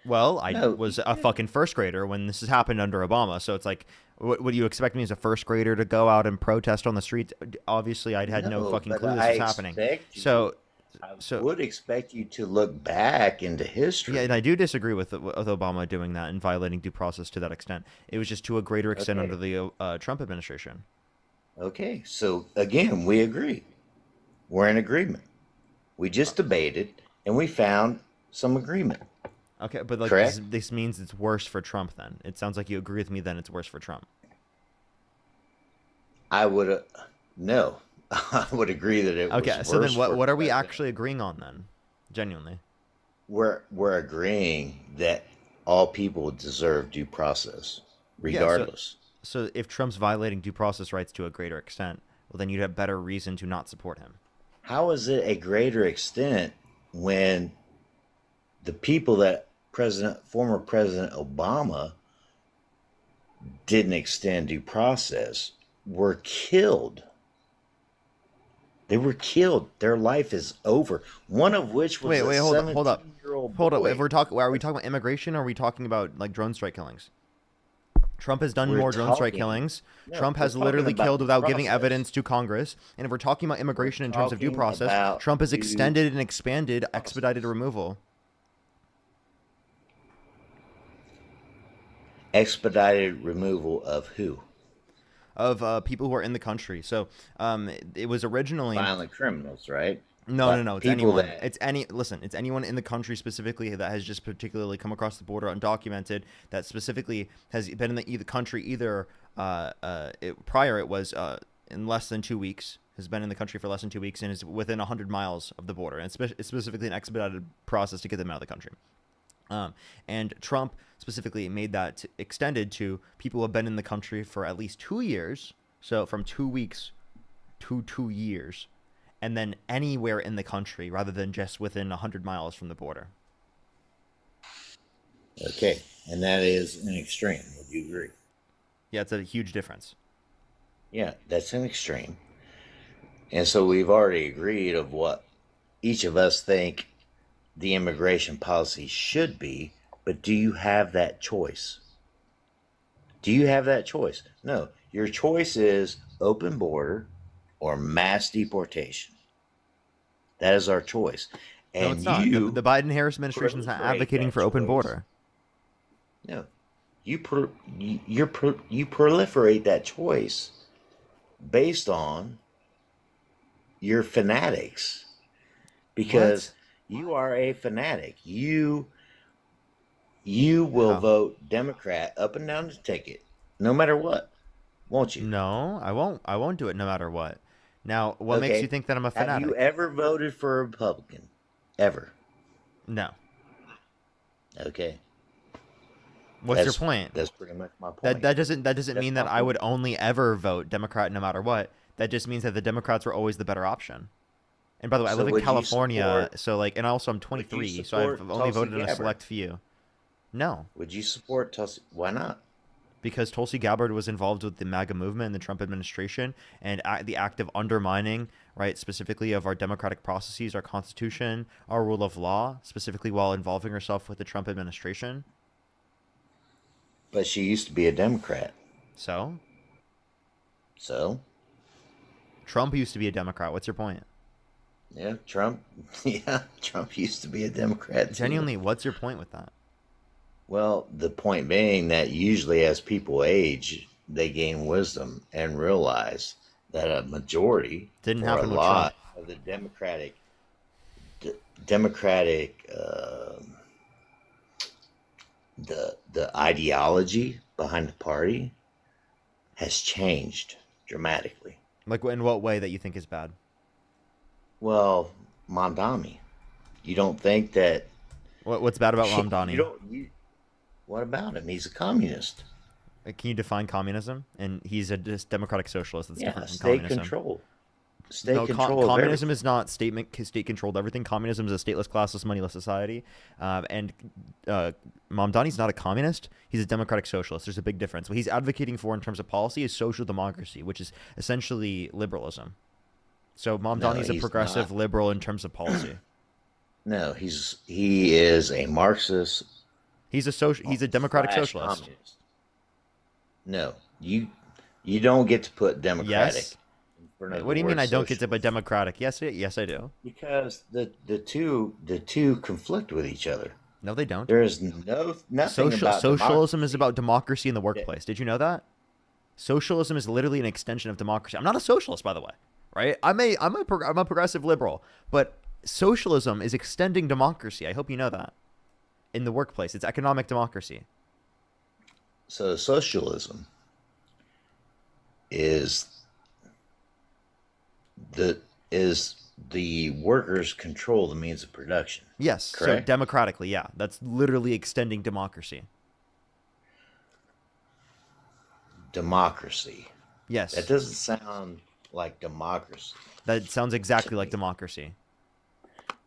Speaker 1: Well, I was a fucking first grader when this has happened under Obama. So it's like, what would you expect me as a first grader to go out and protest on the streets? Obviously, I had no fucking clue this was happening.
Speaker 11: I would expect you to look back into history.
Speaker 1: Yeah, and I do disagree with Obama doing that and violating due process to that extent. It was just to a greater extent under the Trump administration.
Speaker 11: Okay, so again, we agree. We're in agreement. We just debated, and we found some agreement.
Speaker 1: Okay, but like this means it's worse for Trump then. It sounds like you agree with me then it's worse for Trump.
Speaker 11: I would no. I would agree that it was
Speaker 1: okay, so then what are we actually agreeing on then? Genuinely.
Speaker 11: We're agreeing that all people deserve due process, regardless.
Speaker 1: Yeah, so if Trump's violating due process rights to a greater extent, well then you'd have better reason to not support him.
Speaker 11: How is it a greater extent when the people that former President Obama didn't extend due process were killed? They were killed. Their life is over. One of which was
Speaker 1: hold up. Hold up.
Speaker 11: Boy.
Speaker 1: If we're talking, are we talking about immigration or are we talking about like drone strike killings? Trump has done more drone strike killings.
Speaker 11: No,
Speaker 1: Trump has literally killed without giving evidence to Congress. And if we're talking about immigration in terms of due process, Trump has extended and expanded expedited removal.
Speaker 11: Expedited removal of who?
Speaker 1: Of people who are in the country. So it was originally
Speaker 11: violent criminals, right?
Speaker 1: No. It's anyone. It's anyone in the country specifically that has just particularly come across the border undocumented, that specifically has been in the country either prior it was in less than 2 weeks, has been in the country for less than 2 weeks, and is within 100 miles of the border. And it's specifically an expedited process to get them out of the country. And Trump specifically made that extended to people who have been in the country for at least 2 years, So from 2 weeks to 2 years, and then anywhere in the country rather than just within 100 miles from the border.
Speaker 11: Okay, and that is an extreme. Would you agree?
Speaker 1: Yeah, it's a huge difference.
Speaker 11: Yeah, that's an extreme. And so we've already agreed of what each of us think the immigration policy should be, but do you have that choice? Do you have that choice? No. Your choice is open border or mass deportation. That is our choice. And
Speaker 1: No, it's not. The Biden-Harris administration is not advocating for open border.
Speaker 11: No. You proliferate that choice based on your fanatics. Because you are a fanatic. You will vote Democrat up and down the ticket, no matter what, won't you?
Speaker 1: No, I won't. I won't do it no matter what. Now, what makes you think that I'm a fanatic?
Speaker 11: Have you ever voted for a Republican? Ever?
Speaker 1: No.
Speaker 11: Okay.
Speaker 1: What's your point?
Speaker 11: That's pretty much my point.
Speaker 1: That doesn't mean that I would only ever vote Democrat no matter what. That just means that the Democrats were always the better option. And by the way, I live in California, so like, and also I'm 23, so I've only voted in a select few. No.
Speaker 11: Would you support Tulsi? Why not?
Speaker 1: Because Tulsi Gabbard was involved with the MAGA movement and the Trump administration, and the act of undermining, right, specifically of our democratic processes, our constitution, our rule of law, specifically while involving herself with the Trump administration.
Speaker 11: But she used to be a Democrat.
Speaker 1: So?
Speaker 11: Trump
Speaker 1: used to be a Democrat. What's your point?
Speaker 11: Yeah, Trump. Yeah, Trump used to be a Democrat.
Speaker 1: Genuinely, what's your point with that?
Speaker 11: Well, the point being that usually as people age, they gain wisdom and realize that a majority,
Speaker 1: didn't
Speaker 11: or
Speaker 1: happen
Speaker 11: a
Speaker 1: with
Speaker 11: lot
Speaker 1: Trump.
Speaker 11: of the the ideology behind the party has changed dramatically.
Speaker 1: Like, in what way that you think is bad?
Speaker 11: Well, Mamdani. You don't think that...
Speaker 1: What's bad about Mamdani?
Speaker 11: What about him? He's a communist.
Speaker 1: Can you define communism? And he's a democratic socialist. That's different from
Speaker 11: state
Speaker 1: communism.
Speaker 11: Control.
Speaker 1: Communism is not state-controlled everything. Communism is a stateless, classless, moneyless society. And Mamdani's not a communist. He's a democratic socialist. There's a big difference. What he's advocating for in terms of policy is social democracy, which is essentially liberalism. So Mamdani's a progressive liberal in terms of policy.
Speaker 11: No, he is a Marxist.
Speaker 1: He's a democratic socialist.
Speaker 11: Communist. No, you don't get to put democratic.
Speaker 1: Yes. What do you mean I don't get to put democratic? Yes, I do.
Speaker 11: Because the two conflict with each other.
Speaker 1: No, they don't.
Speaker 11: There is nothing about
Speaker 1: socialism is about democracy in the workplace. Did you know that? Socialism is literally an extension of democracy. I'm not a socialist, by the way, right? I'm a progressive liberal, but socialism is extending democracy. I hope you know that. In the workplace, it's economic democracy.
Speaker 11: So socialism is the workers control the means of production.
Speaker 1: Yes,
Speaker 11: correct?
Speaker 1: So democratically, yeah. That's literally extending democracy.
Speaker 11: Democracy.
Speaker 1: Yes.
Speaker 11: That doesn't sound like democracy.
Speaker 1: That sounds exactly like democracy.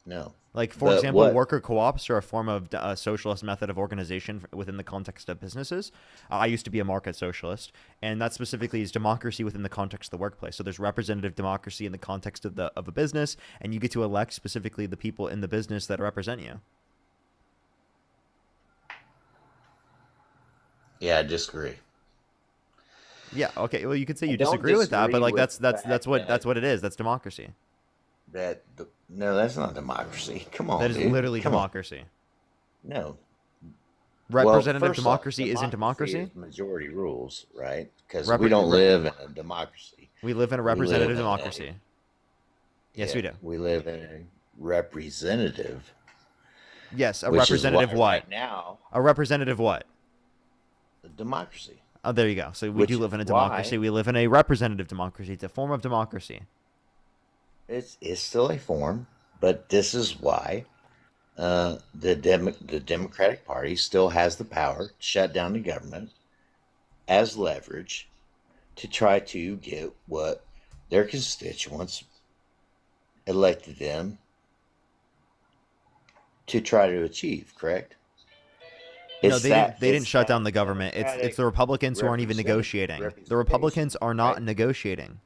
Speaker 11: No.
Speaker 1: Like, for example, worker co-ops are a form of a socialist method of organization within the context of businesses. I used to be a market socialist, and that specifically is democracy within the context of the workplace. So there's representative democracy in the context of a business, and you get to elect specifically the people in the business that represent you.
Speaker 11: Yeah, I disagree.
Speaker 1: Yeah, okay. Well, you could say you disagree with that, but like that's what it is. That's democracy.
Speaker 11: No, that's not democracy. Come on,
Speaker 1: that is literally democracy.
Speaker 11: No.
Speaker 1: Representative democracy isn't democracy.
Speaker 11: Is majority rules, right? Because we don't live in a democracy.
Speaker 1: We live in a representative democracy. Yes, we do.
Speaker 11: We live in a representative.
Speaker 1: Yes, a representative what?
Speaker 11: Right now,
Speaker 1: a representative what?
Speaker 11: A democracy.
Speaker 1: Oh, there you go. So we do live in a democracy. We live in a representative democracy. It's a form of democracy.
Speaker 11: It's still a form, but this is why the Democratic Party still has the power to shut down the government as leverage to try to get what their constituents elected them to try to achieve, correct?
Speaker 1: No,
Speaker 11: It's
Speaker 1: they didn't
Speaker 11: it's
Speaker 1: shut
Speaker 11: that
Speaker 1: down the government. It's
Speaker 11: democratic
Speaker 1: the Republicans who aren't even negotiating. The Republicans are not
Speaker 11: right?
Speaker 1: negotiating.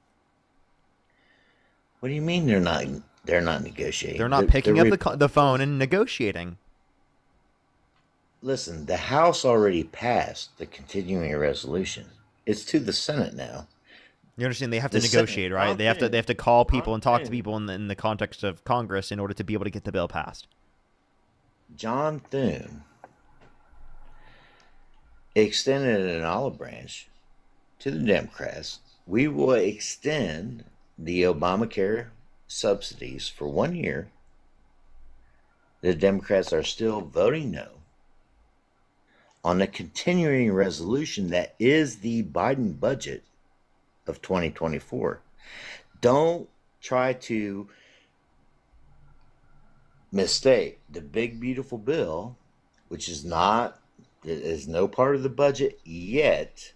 Speaker 11: What do you mean they're not? They're not negotiating.
Speaker 1: They're not
Speaker 11: The
Speaker 1: picking up the phone and negotiating.
Speaker 11: Listen, the House already passed the continuing resolution. It's to the Senate now.
Speaker 1: You understand? They have to
Speaker 11: The
Speaker 1: negotiate,
Speaker 11: Senate,
Speaker 1: right?
Speaker 11: John
Speaker 1: They have to call people and talk to
Speaker 11: Thune.
Speaker 1: people in the context of Congress in order to be able to get the bill passed.
Speaker 11: John Thune extended an olive branch to the Democrats. We will extend the Obamacare subsidies for 1 year. The Democrats are still voting no on the continuing resolution that is the Biden budget of 2024. Don't try to mistake the big beautiful bill, which is no part of the budget yet,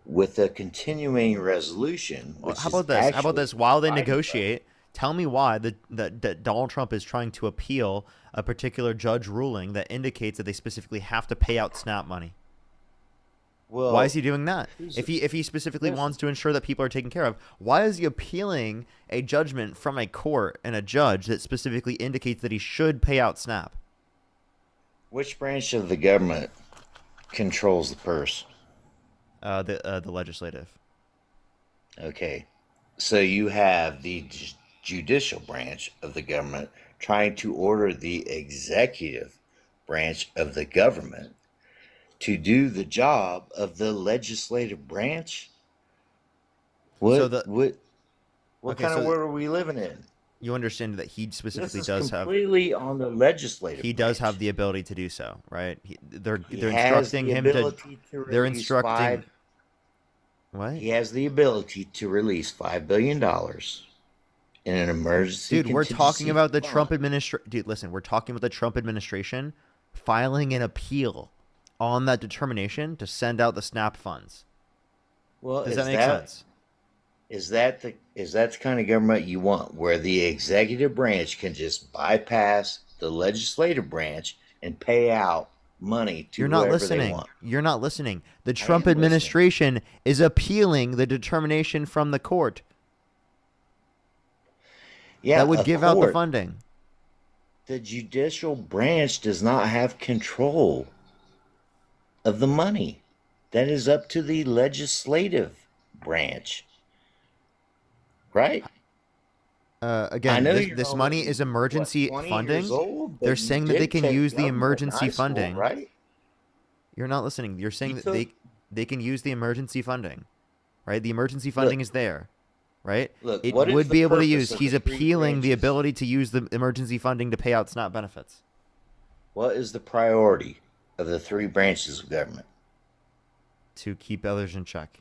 Speaker 11: with a continuing resolution.
Speaker 1: Well,
Speaker 11: Which
Speaker 1: how
Speaker 11: is
Speaker 1: about this? How about
Speaker 11: actually
Speaker 1: this? While they
Speaker 11: Biden
Speaker 1: negotiate, tell me why that Donald Trump is trying to appeal a particular judge ruling that indicates that they specifically have to pay out SNAP money.
Speaker 11: Well,
Speaker 1: Why is he doing that?
Speaker 11: who's-
Speaker 1: If he specifically wants to ensure that people are taken care of, why is he appealing a judgment from a court and a judge that specifically indicates that he should pay out SNAP?
Speaker 11: Which branch of the government controls the purse?
Speaker 1: The legislative.
Speaker 11: Okay, so you have the judicial branch of the government trying to order the executive branch of the government to do the job of the legislative branch. What
Speaker 1: So
Speaker 11: what
Speaker 1: Okay,
Speaker 11: kind of
Speaker 1: so
Speaker 11: world are we living in?
Speaker 1: You understand that he
Speaker 11: This
Speaker 1: specifically
Speaker 11: is
Speaker 1: does have
Speaker 11: completely on the legislative.
Speaker 1: he does
Speaker 11: branch.
Speaker 1: have the ability to do so, right? They're
Speaker 11: He
Speaker 1: they're
Speaker 11: has
Speaker 1: instructing
Speaker 11: the
Speaker 1: him to.
Speaker 11: ability
Speaker 1: They're
Speaker 11: release
Speaker 1: instructing. What?
Speaker 11: He has the ability to release $5 billion in an emergency.
Speaker 1: Dude, we're talking
Speaker 11: contingency
Speaker 1: about the
Speaker 11: fund.
Speaker 1: Trump administration. Dude, listen, we're talking about the Trump administration filing an appeal on that determination to send out the SNAP funds.
Speaker 11: Well,
Speaker 1: Does
Speaker 11: is
Speaker 1: that make sense?
Speaker 11: Is that the kind of government you want, where the executive branch can just bypass the legislative branch and pay out money to
Speaker 1: You're not
Speaker 11: whoever they
Speaker 1: listening.
Speaker 11: want?
Speaker 1: You're not listening. The Trump
Speaker 11: am
Speaker 1: administration is appealing the determination from the court
Speaker 11: Yeah,
Speaker 1: that would
Speaker 11: a
Speaker 1: give out the
Speaker 11: court.
Speaker 1: funding.
Speaker 11: The judicial branch does not have control of the money. That is up to the legislative branch. Right?
Speaker 1: Again,
Speaker 11: know
Speaker 1: this,
Speaker 11: you're
Speaker 1: this
Speaker 11: only,
Speaker 1: money is emergency
Speaker 11: 20
Speaker 1: funding.
Speaker 11: years old, but
Speaker 1: They're
Speaker 11: you
Speaker 1: saying that they
Speaker 11: did
Speaker 1: can
Speaker 11: take
Speaker 1: use the
Speaker 11: government in
Speaker 1: emergency
Speaker 11: high school,
Speaker 1: funding.
Speaker 11: right?
Speaker 1: You're not listening. You're saying
Speaker 11: You
Speaker 1: that
Speaker 11: took-
Speaker 1: they can use the emergency funding, right? The emergency funding is there, right?
Speaker 11: Look,
Speaker 1: It
Speaker 11: what is
Speaker 1: would
Speaker 11: the
Speaker 1: be able to
Speaker 11: purpose
Speaker 1: use.
Speaker 11: of
Speaker 1: He's
Speaker 11: the three
Speaker 1: appealing the
Speaker 11: branches?
Speaker 1: ability to use the emergency funding to pay out SNAP benefits.
Speaker 11: What is the priority of the three branches of government?
Speaker 1: To keep others in check.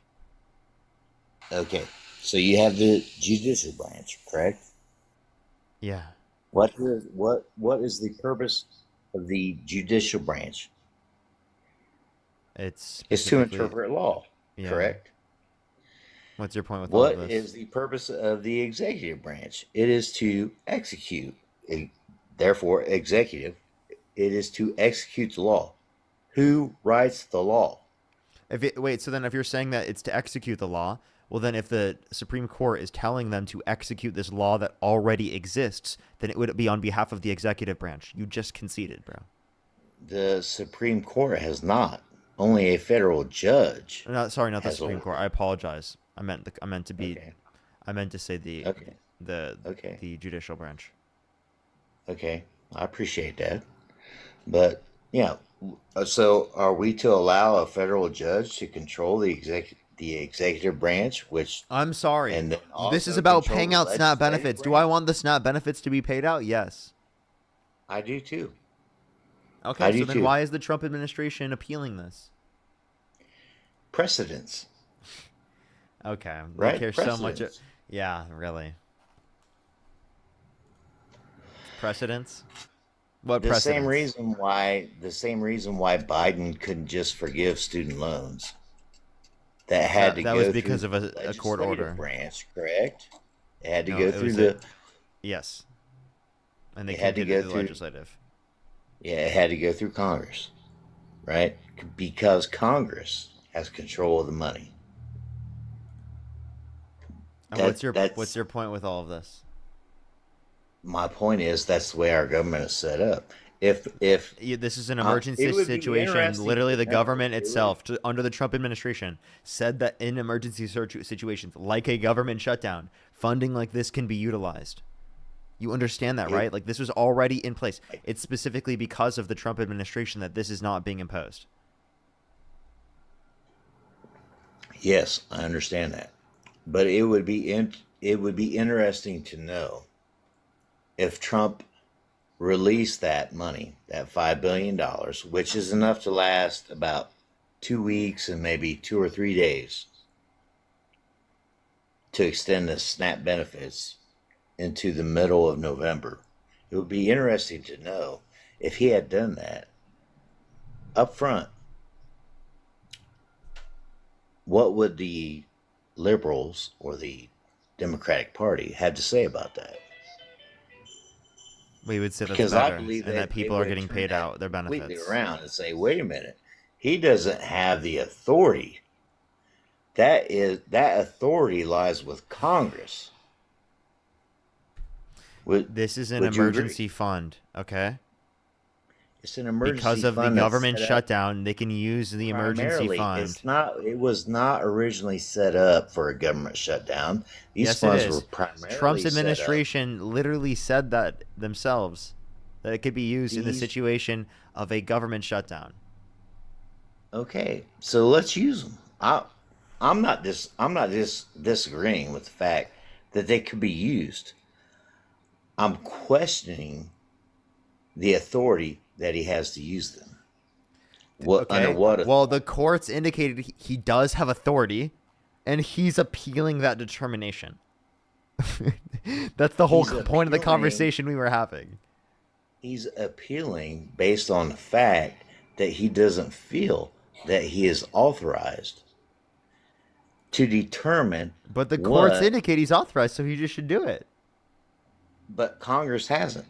Speaker 11: Okay, so you have the judicial branch, correct?
Speaker 1: Yeah.
Speaker 11: What is the purpose of the judicial branch?
Speaker 1: It's
Speaker 11: It's to
Speaker 1: specifically-
Speaker 11: interpret law,
Speaker 1: Yeah.
Speaker 11: correct?
Speaker 1: What's your point with all
Speaker 11: What
Speaker 1: of this?
Speaker 11: is the purpose of the executive branch? It is to execute. Therefore, executive, it is to execute the law. Who writes the law?
Speaker 1: Wait, so then if you're saying that it's to execute the law, well then if the Supreme Court is telling them to execute this law that already exists, then it would be on behalf of the executive branch. You just conceded, bro.
Speaker 11: The Supreme Court has not. Only a federal judge.
Speaker 1: No, sorry, not the
Speaker 11: has
Speaker 1: Supreme
Speaker 11: a-
Speaker 1: Court. I apologize. I meant to be.
Speaker 11: Okay.
Speaker 1: I meant to say the
Speaker 11: Okay. Okay.
Speaker 1: the judicial branch.
Speaker 11: Okay, I appreciate that. But yeah, so are we to allow a federal judge to control the executive branch, which
Speaker 1: I'm sorry.
Speaker 11: and then
Speaker 1: This is
Speaker 11: also
Speaker 1: about
Speaker 11: control
Speaker 1: paying
Speaker 11: the
Speaker 1: out SNAP
Speaker 11: legislative
Speaker 1: benefits. Do
Speaker 11: branch?
Speaker 1: I want the SNAP benefits to be paid out? Yes.
Speaker 11: I do too.
Speaker 1: Okay,
Speaker 11: I
Speaker 1: so
Speaker 11: do
Speaker 1: then
Speaker 11: too.
Speaker 1: why is the Trump administration appealing this?
Speaker 11: Precedence.
Speaker 1: Okay, they
Speaker 11: Right?
Speaker 1: care so much.
Speaker 11: Precedence.
Speaker 1: Yeah, really. Precedence? What
Speaker 11: The
Speaker 1: precedence?
Speaker 11: same reason why Biden couldn't just forgive student loans. that had to
Speaker 1: That
Speaker 11: go
Speaker 1: was
Speaker 11: through
Speaker 1: because of
Speaker 11: the
Speaker 1: a court
Speaker 11: legislative
Speaker 1: order.
Speaker 11: branch, correct? It had to
Speaker 1: No,
Speaker 11: go
Speaker 1: it
Speaker 11: through
Speaker 1: was
Speaker 11: the.
Speaker 1: yes, and they
Speaker 11: It had to
Speaker 1: kicked it
Speaker 11: go
Speaker 1: to the
Speaker 11: through.
Speaker 1: legislative.
Speaker 11: Yeah, it had to go through Congress, right? Because Congress has control of the money.
Speaker 1: And what's your point with all of this?
Speaker 11: My point is that's the way our government is set up. If
Speaker 1: This is an
Speaker 11: it
Speaker 1: emergency
Speaker 11: would be
Speaker 1: situation.
Speaker 11: interesting
Speaker 1: Literally,
Speaker 11: to
Speaker 1: the
Speaker 11: know.
Speaker 1: government
Speaker 11: It would-
Speaker 1: itself, under the Trump administration, said that in emergency situations, like a government shutdown, funding like this can be utilized. You understand that, right? Like, this was already in place. It's specifically because of the Trump administration that this is not being imposed.
Speaker 11: Yes, I understand that, but it would be interesting to know if Trump released that money, that $5 billion, which is enough to last about 2 weeks and maybe 2 or 3 days, to extend the SNAP benefits into the middle of November. It would be interesting to know if he had done that up front. What would the liberals or the Democratic Party have to say about that?
Speaker 1: We would say that's
Speaker 11: Because
Speaker 1: better,
Speaker 11: I believe
Speaker 1: and that people
Speaker 11: they
Speaker 1: are
Speaker 11: would
Speaker 1: getting
Speaker 11: turn
Speaker 1: paid
Speaker 11: that
Speaker 1: out their
Speaker 11: completely
Speaker 1: benefits.
Speaker 11: around and say, "Wait a minute, he doesn't have the authority. That authority lies with Congress."
Speaker 1: This is an
Speaker 11: would you agree?
Speaker 1: emergency fund, okay?
Speaker 11: It's an emergency
Speaker 1: Because of the
Speaker 11: fund that's
Speaker 1: government
Speaker 11: set up
Speaker 1: shutdown, they can use the emergency
Speaker 11: primarily.
Speaker 1: fund.
Speaker 11: It was not originally set up for a government shutdown. These
Speaker 1: Yes, it
Speaker 11: funds
Speaker 1: is.
Speaker 11: were primarily
Speaker 1: Trump's
Speaker 11: set up.
Speaker 1: administration literally said that themselves, that it could be used in the
Speaker 11: These-
Speaker 1: situation of a government shutdown.
Speaker 11: Okay, so let's use them. I'm not disagreeing with the fact that they could be used. I'm questioning the authority that he has to use them. Under what?
Speaker 1: Well, the courts indicated he does have authority, and he's appealing that determination. That's the whole
Speaker 11: He's
Speaker 1: point of the
Speaker 11: appealing-
Speaker 1: conversation we were having.
Speaker 11: He's appealing based on the fact that he doesn't feel that he is authorized to determine.
Speaker 1: But the courts
Speaker 11: what-
Speaker 1: indicate he's authorized, so he just should do it.
Speaker 11: But Congress hasn't.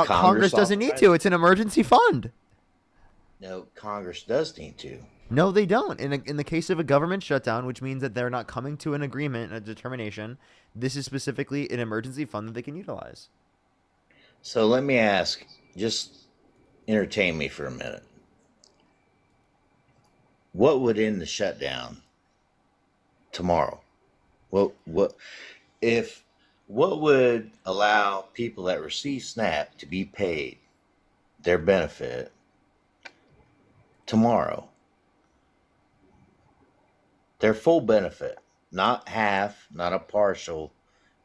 Speaker 1: Congress doesn't need to. It's an emergency fund.
Speaker 11: No, Congress does need to.
Speaker 1: No, they don't. In the case of a government shutdown, which means that they're not coming to an agreement, a determination, this is specifically an emergency fund that they can utilize.
Speaker 11: So let me ask, just entertain me for a minute. What would end the shutdown tomorrow? What would allow people that receive SNAP to be paid their benefit tomorrow? Their full benefit, not half, not a partial,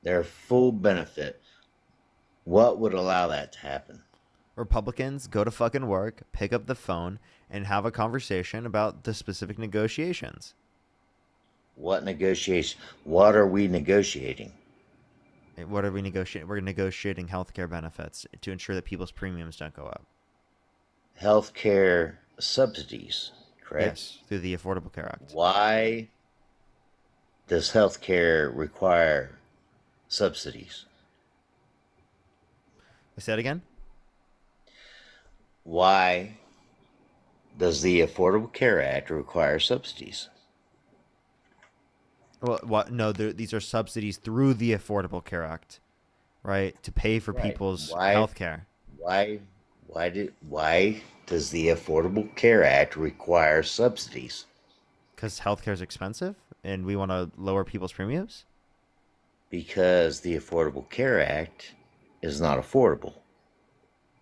Speaker 11: their full benefit. What would allow that to happen?
Speaker 1: Republicans go to fucking work, pick up the phone, and have a conversation about the specific negotiations.
Speaker 11: What negotiation? What are we negotiating?
Speaker 1: What are we negotiating? We're negotiating healthcare benefits to ensure that people's premiums don't go up.
Speaker 11: Healthcare subsidies, correct?
Speaker 1: Yes, through the Affordable Care Act.
Speaker 11: Why does healthcare require subsidies?
Speaker 1: Say that again?
Speaker 11: Why does the Affordable Care Act require subsidies?
Speaker 1: Well, what? No, these are subsidies through the Affordable Care Act, right? To pay for
Speaker 11: Right.
Speaker 1: people's
Speaker 11: Why-
Speaker 1: health care.
Speaker 11: Why does the Affordable Care Act require subsidies?
Speaker 1: Because healthcare is expensive, and we want to lower people's premiums.
Speaker 11: Because the Affordable Care Act is not affordable.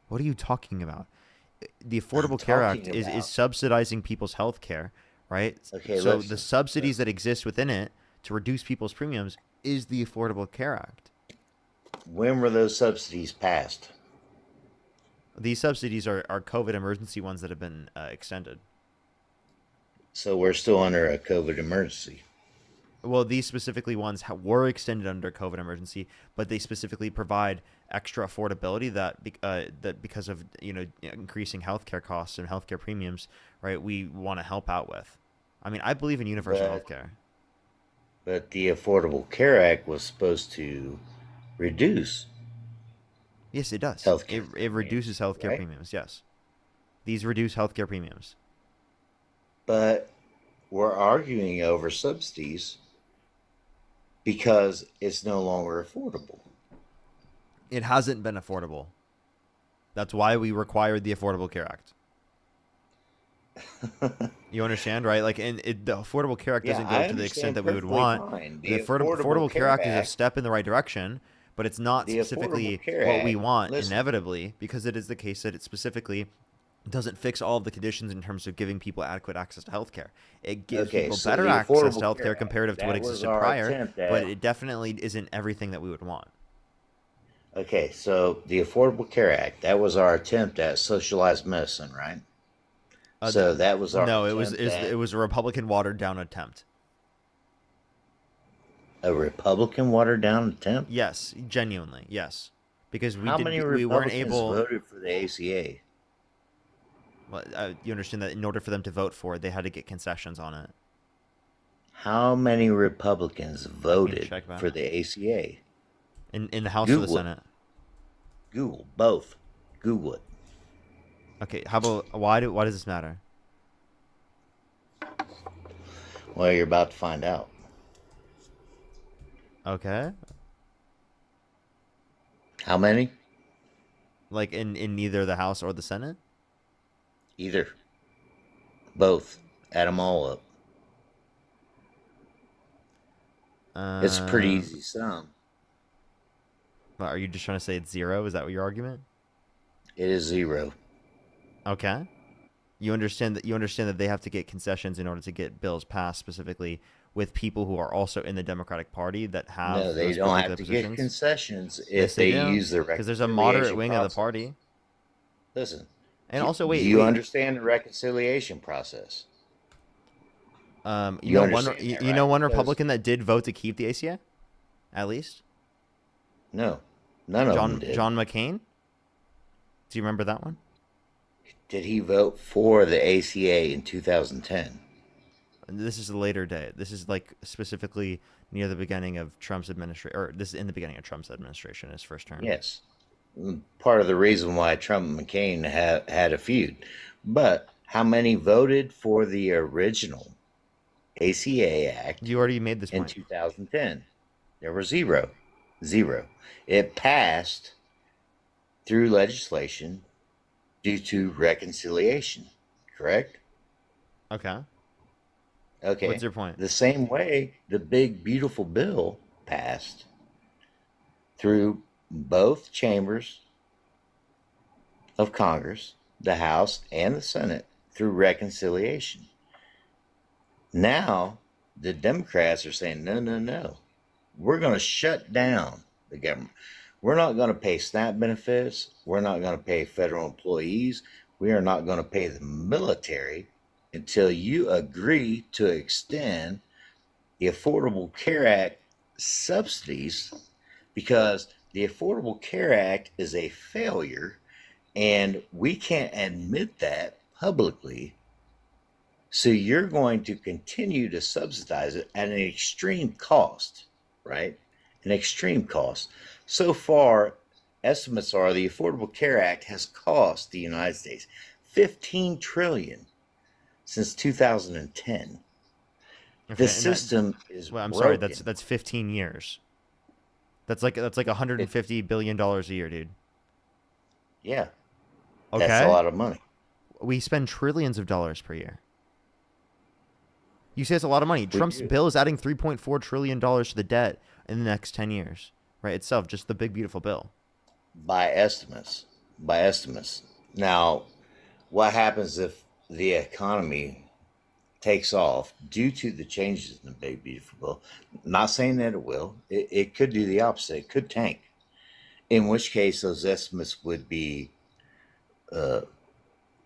Speaker 1: What are you talking about? The Affordable Care Act
Speaker 11: talking
Speaker 1: is
Speaker 11: about-
Speaker 1: subsidizing people's health care, right?
Speaker 11: Okay,
Speaker 1: so
Speaker 11: let's-
Speaker 1: the subsidies that exist within it to reduce people's premiums is the Affordable Care Act.
Speaker 11: When were those subsidies passed?
Speaker 1: These subsidies are COVID emergency ones that have been extended.
Speaker 11: So we're still under a COVID emergency.
Speaker 1: Well, these specifically ones were extended under COVID emergency, but they specifically provide extra affordability that because of increasing healthcare costs and healthcare premiums, right? We want to help out with. I mean, I believe in universal
Speaker 11: But
Speaker 1: health care.
Speaker 11: but the Affordable Care Act was supposed to reduce
Speaker 1: Yes, it does.
Speaker 11: healthcare
Speaker 1: It reduces
Speaker 11: premiums,
Speaker 1: healthcare
Speaker 11: right?
Speaker 1: premiums. Yes, these reduce healthcare premiums.
Speaker 11: But we're arguing over subsidies because it's no longer affordable.
Speaker 1: It hasn't been affordable. That's why we required the Affordable Care Act. You understand, right? Like, and the Affordable Care Act
Speaker 11: Yeah,
Speaker 1: doesn't
Speaker 11: I
Speaker 1: go to the extent
Speaker 11: understand
Speaker 1: that we would
Speaker 11: perfectly
Speaker 1: want.
Speaker 11: fine.
Speaker 1: The Affordable Care Act is a step in the right direction, but it's not
Speaker 11: The
Speaker 1: specifically
Speaker 11: Affordable Care
Speaker 1: what we
Speaker 11: Act,
Speaker 1: want
Speaker 11: listen,
Speaker 1: inevitably, because it is the case that it specifically doesn't fix all of the conditions in terms of giving people adequate access to healthcare. It gives
Speaker 11: okay,
Speaker 1: people
Speaker 11: so
Speaker 1: better
Speaker 11: the
Speaker 1: access to
Speaker 11: Affordable Care
Speaker 1: healthcare
Speaker 11: Act,
Speaker 1: comparative to what
Speaker 11: that was
Speaker 1: existed
Speaker 11: our
Speaker 1: prior,
Speaker 11: attempt
Speaker 1: but
Speaker 11: at.
Speaker 1: it definitely isn't everything that we would want.
Speaker 11: Okay, so the Affordable Care Act, that was our attempt at socialized medicine, right? So that was our
Speaker 1: No,
Speaker 11: attempt
Speaker 1: it
Speaker 11: at
Speaker 1: was a Republican watered down attempt.
Speaker 11: a Republican watered down attempt.
Speaker 1: Yes, genuinely, yes, because
Speaker 11: How many
Speaker 1: we weren't
Speaker 11: Republicans
Speaker 1: able.
Speaker 11: voted for the ACA?
Speaker 1: Well, you understand that in order for them to vote for it, they had to get concessions on it.
Speaker 11: How many Republicans voted
Speaker 1: check that.
Speaker 11: for the ACA?
Speaker 1: In the House or the
Speaker 11: Google it.
Speaker 1: Senate?
Speaker 11: Google both. Google it.
Speaker 1: Okay, how about why does this matter?
Speaker 11: Well, you're about to find out.
Speaker 1: Okay,
Speaker 11: How many?
Speaker 1: like in neither the House or the Senate.
Speaker 11: Either. Both. Add them all up. It's a pretty easy sum.
Speaker 1: Are you just trying to say it's zero? Is that what your argument?
Speaker 11: It is zero.
Speaker 1: Okay. You understand that they have to get concessions in order to get bills passed, specifically with people who are also in the Democratic Party that have.
Speaker 11: No, they
Speaker 1: those
Speaker 11: don't have
Speaker 1: particular
Speaker 11: to
Speaker 1: positions.
Speaker 11: get concessions if
Speaker 1: Yes,
Speaker 11: they
Speaker 1: do,
Speaker 11: use the
Speaker 1: because there's a moderate
Speaker 11: reconciliation
Speaker 1: wing of the
Speaker 11: process.
Speaker 1: party.
Speaker 11: Listen.
Speaker 1: And also, wait,
Speaker 11: do you
Speaker 1: wait.
Speaker 11: understand the reconciliation process?
Speaker 1: You
Speaker 11: You
Speaker 1: know
Speaker 11: understand that,
Speaker 1: you know
Speaker 11: right?
Speaker 1: one
Speaker 11: Because-
Speaker 1: Republican that did vote to keep the ACA, at least.
Speaker 11: No, none of them did.
Speaker 1: John McCain. Do you remember that one?
Speaker 11: Did he vote for the ACA in 2010?
Speaker 1: This is a later day. This is like specifically near the beginning of Trump's administration, or this is in the beginning of Trump's administration, his first term.
Speaker 11: Yes. Part of the reason why Trump and McCain had a feud. But how many voted for the original ACA Act
Speaker 1: You already made this
Speaker 11: in
Speaker 1: point.
Speaker 11: 2010? There were zero. Zero. It passed through legislation due to reconciliation, correct?
Speaker 1: Okay.
Speaker 11: Okay.
Speaker 1: What's your point?
Speaker 11: The same way the big beautiful bill passed through both chambers of Congress, the House and the Senate, through reconciliation. Now the Democrats are saying, no, no, no. We're going to shut down the government. We're not going to pay SNAP benefits. We're not going to pay federal employees. We are not going to pay the military until you agree to extend the Affordable Care Act subsidies, because the Affordable Care Act is a failure and we can't admit that publicly. So you're going to continue to subsidize it at an extreme cost, right? An extreme cost. So far, estimates are the Affordable Care Act has cost the United States $15 trillion since 2010.
Speaker 1: Okay,
Speaker 11: The
Speaker 1: and
Speaker 11: system is
Speaker 1: Well, I'm
Speaker 11: broken.
Speaker 1: sorry. That's 15 years. That's like 150 billion dollars a year, dude.
Speaker 11: Yeah,
Speaker 1: Okay.
Speaker 11: that's a lot of money.
Speaker 1: We spend trillions of dollars per year. You say it's a lot of money. Trump's
Speaker 11: do.
Speaker 1: bill is adding 3.4 trillion dollars to the debt in the next 10 years, right? Itself, just the big beautiful bill.
Speaker 11: By estimates. By estimates. Now, what happens if the economy takes off due to the changes in the big beautiful bill? Not saying that it will. It could do the opposite. It could tank. In which case, those estimates would be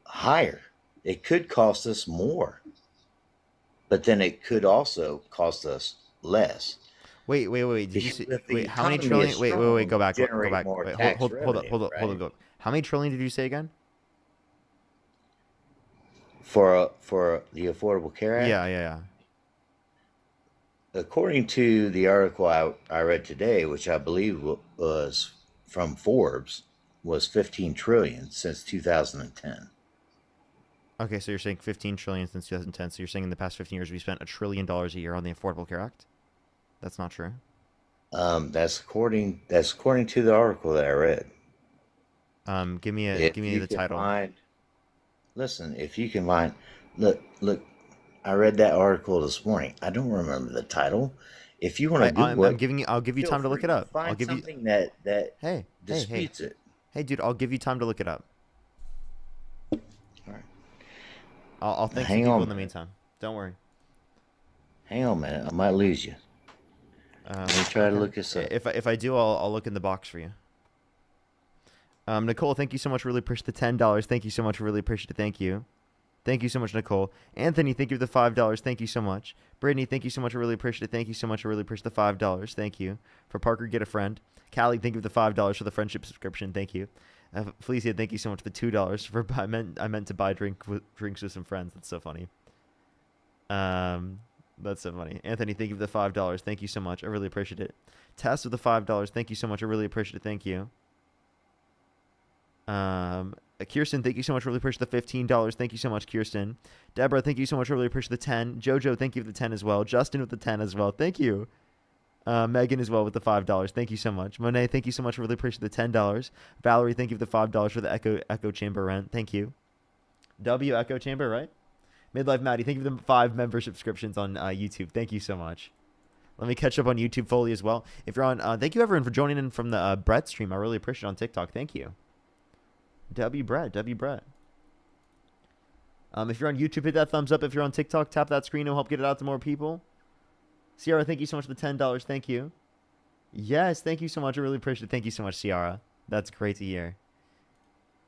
Speaker 11: higher. It could cost us more, but then it could also cost us less.
Speaker 1: Wait. Did you
Speaker 11: Because
Speaker 1: say,
Speaker 11: if the
Speaker 1: wait, how many
Speaker 11: economy is
Speaker 1: trillion? Wait. Go
Speaker 11: strong,
Speaker 1: back. Go
Speaker 11: generate
Speaker 1: back.
Speaker 11: more
Speaker 1: Wait,
Speaker 11: tax
Speaker 1: hold up.
Speaker 11: revenue,
Speaker 1: Hold up.
Speaker 11: right?
Speaker 1: Go. How many trillion did you say again?
Speaker 11: for the Affordable Care Act.
Speaker 1: Yeah.
Speaker 11: According to the article I read today, which I believe was from Forbes, was 15 trillion since 2010.
Speaker 1: Okay, so you're saying 15 trillion since 2010. So you're saying in the past 15 years we spent $1 trillion a year on the Affordable Care Act? That's not true.
Speaker 11: That's according to the article that I read.
Speaker 1: Give me
Speaker 11: If
Speaker 1: the
Speaker 11: you can
Speaker 1: title.
Speaker 11: listen, if you can find, look, I read that article this morning. I don't remember the title. If you want to Google it,
Speaker 1: I'll give you
Speaker 11: feel
Speaker 1: time to look
Speaker 11: free
Speaker 1: it up.
Speaker 11: Find
Speaker 1: I'll give you.
Speaker 11: something that
Speaker 1: Hey,
Speaker 11: disputes it.
Speaker 1: Hey, dude, I'll give you time to look it up.
Speaker 11: All right.
Speaker 1: I'll thank some
Speaker 11: Hang
Speaker 1: people
Speaker 11: on,
Speaker 1: in the
Speaker 11: man.
Speaker 1: meantime. Don't worry.
Speaker 11: Hang on a minute. I might lose you. Let me try to look this up.
Speaker 1: If I do, I'll look in the box for you. Nicole, thank you so much. Really appreciate the $10. Thank you so much. Really appreciate it. Thank you. Thank you so much, Nicole. Anthony, thank you for the $5. Thank you so much. Brittany, thank you so much. I really appreciate it. Thank you so much. I really appreciate the $5. Thank you. For Parker, get a friend. Callie, thank you for the $5 for the friendship subscription. Thank you. Felicia, thank you so much for the $2 for I meant to buy drinks with some friends. That's so funny. That's so funny. Anthony, thank you for the $5. Thank you so much. I really appreciate it. Tess with the $5. Thank you so much. I really appreciate it. Thank you. Kirsten, thank you so much. Really appreciate the $15. Thank you so much, Kirsten. Deborah, thank you so much. Really appreciate the 10. Jojo, thank you for the 10 as well. Justin with the 10 as well. Thank you. Megan as well with the $5. Thank you so much. Monet, thank you so much. Really appreciate the $10. Valerie, thank you for the $5 for the Echo Chamber rent. Thank you. W Echo Chamber, right? Midlife Maddie, thank you for the 5 membership subscriptions on YouTube. Thank you so much. Let me catch up on YouTube fully as well. If you're on, thank you everyone for joining in from the Brett stream. I really appreciate it on TikTok. Thank you. W Brett. If you're on YouTube, hit that thumbs up. If you're on TikTok, tap that screen. It'll help get it out to more people. Ciara, thank you so much for the $10. Thank you. Yes, thank you so much. I really appreciate it. Thank you so much, Ciara. That's great to hear.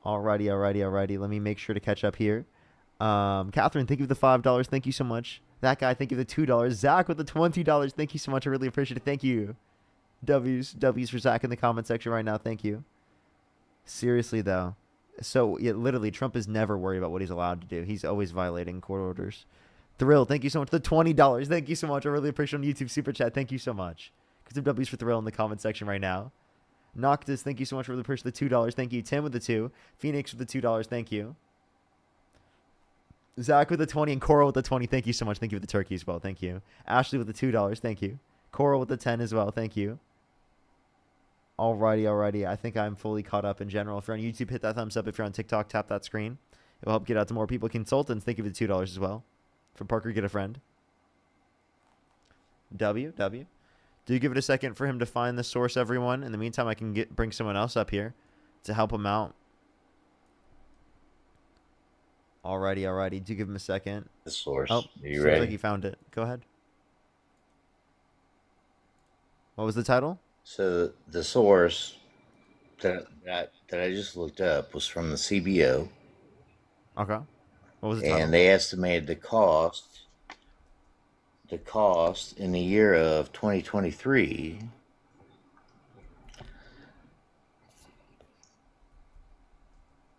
Speaker 1: Alrighty. Let me make sure to catch up here. Catherine, thank you for the $5. Thank you so much. That guy, thank you for the $2. Zach with the $20. Thank you so much. I really appreciate it. Thank you. W's for Zach in the comment section right now. Thank you. Seriously, though. So, yeah, literally, Trump is never worried about what he's allowed to do. He's always violating court orders. Thrill, thank you so much for the $20. Thank you so much. I really appreciate it on YouTube Super Chat. Thank you so much. Get some W's for Thrill in the comment section right now. Noctis, thank you so much. I really appreciate the $2. Thank you. Tim with the 2. Phoenix with the $2. Thank you. Zach with the 20 and Coral with the 20. Thank you so much. Thank you for the turkey as well. Thank you. Ashley with the $2. Thank you. Coral with the 10 as well. Thank you. Alrighty. I think I'm fully caught up in general. If you're on YouTube, hit that thumbs up. If you're on TikTok, tap that screen. It will help get out to more people. Consultants, thank you for the $2 as well. From Parker, get a friend. W. Do give it a second for him to find the source, everyone. In the meantime, I can bring someone else up here to help him out. Alrighty. Do give him a second.
Speaker 11: The source.
Speaker 1: Oh,
Speaker 11: Are you
Speaker 1: seems
Speaker 11: ready?
Speaker 1: like he found it. Go ahead. What was the title?
Speaker 11: So the source that I just looked up was from the CBO.
Speaker 1: Okay. What was the title?
Speaker 11: And they estimated the cost in the year of 2023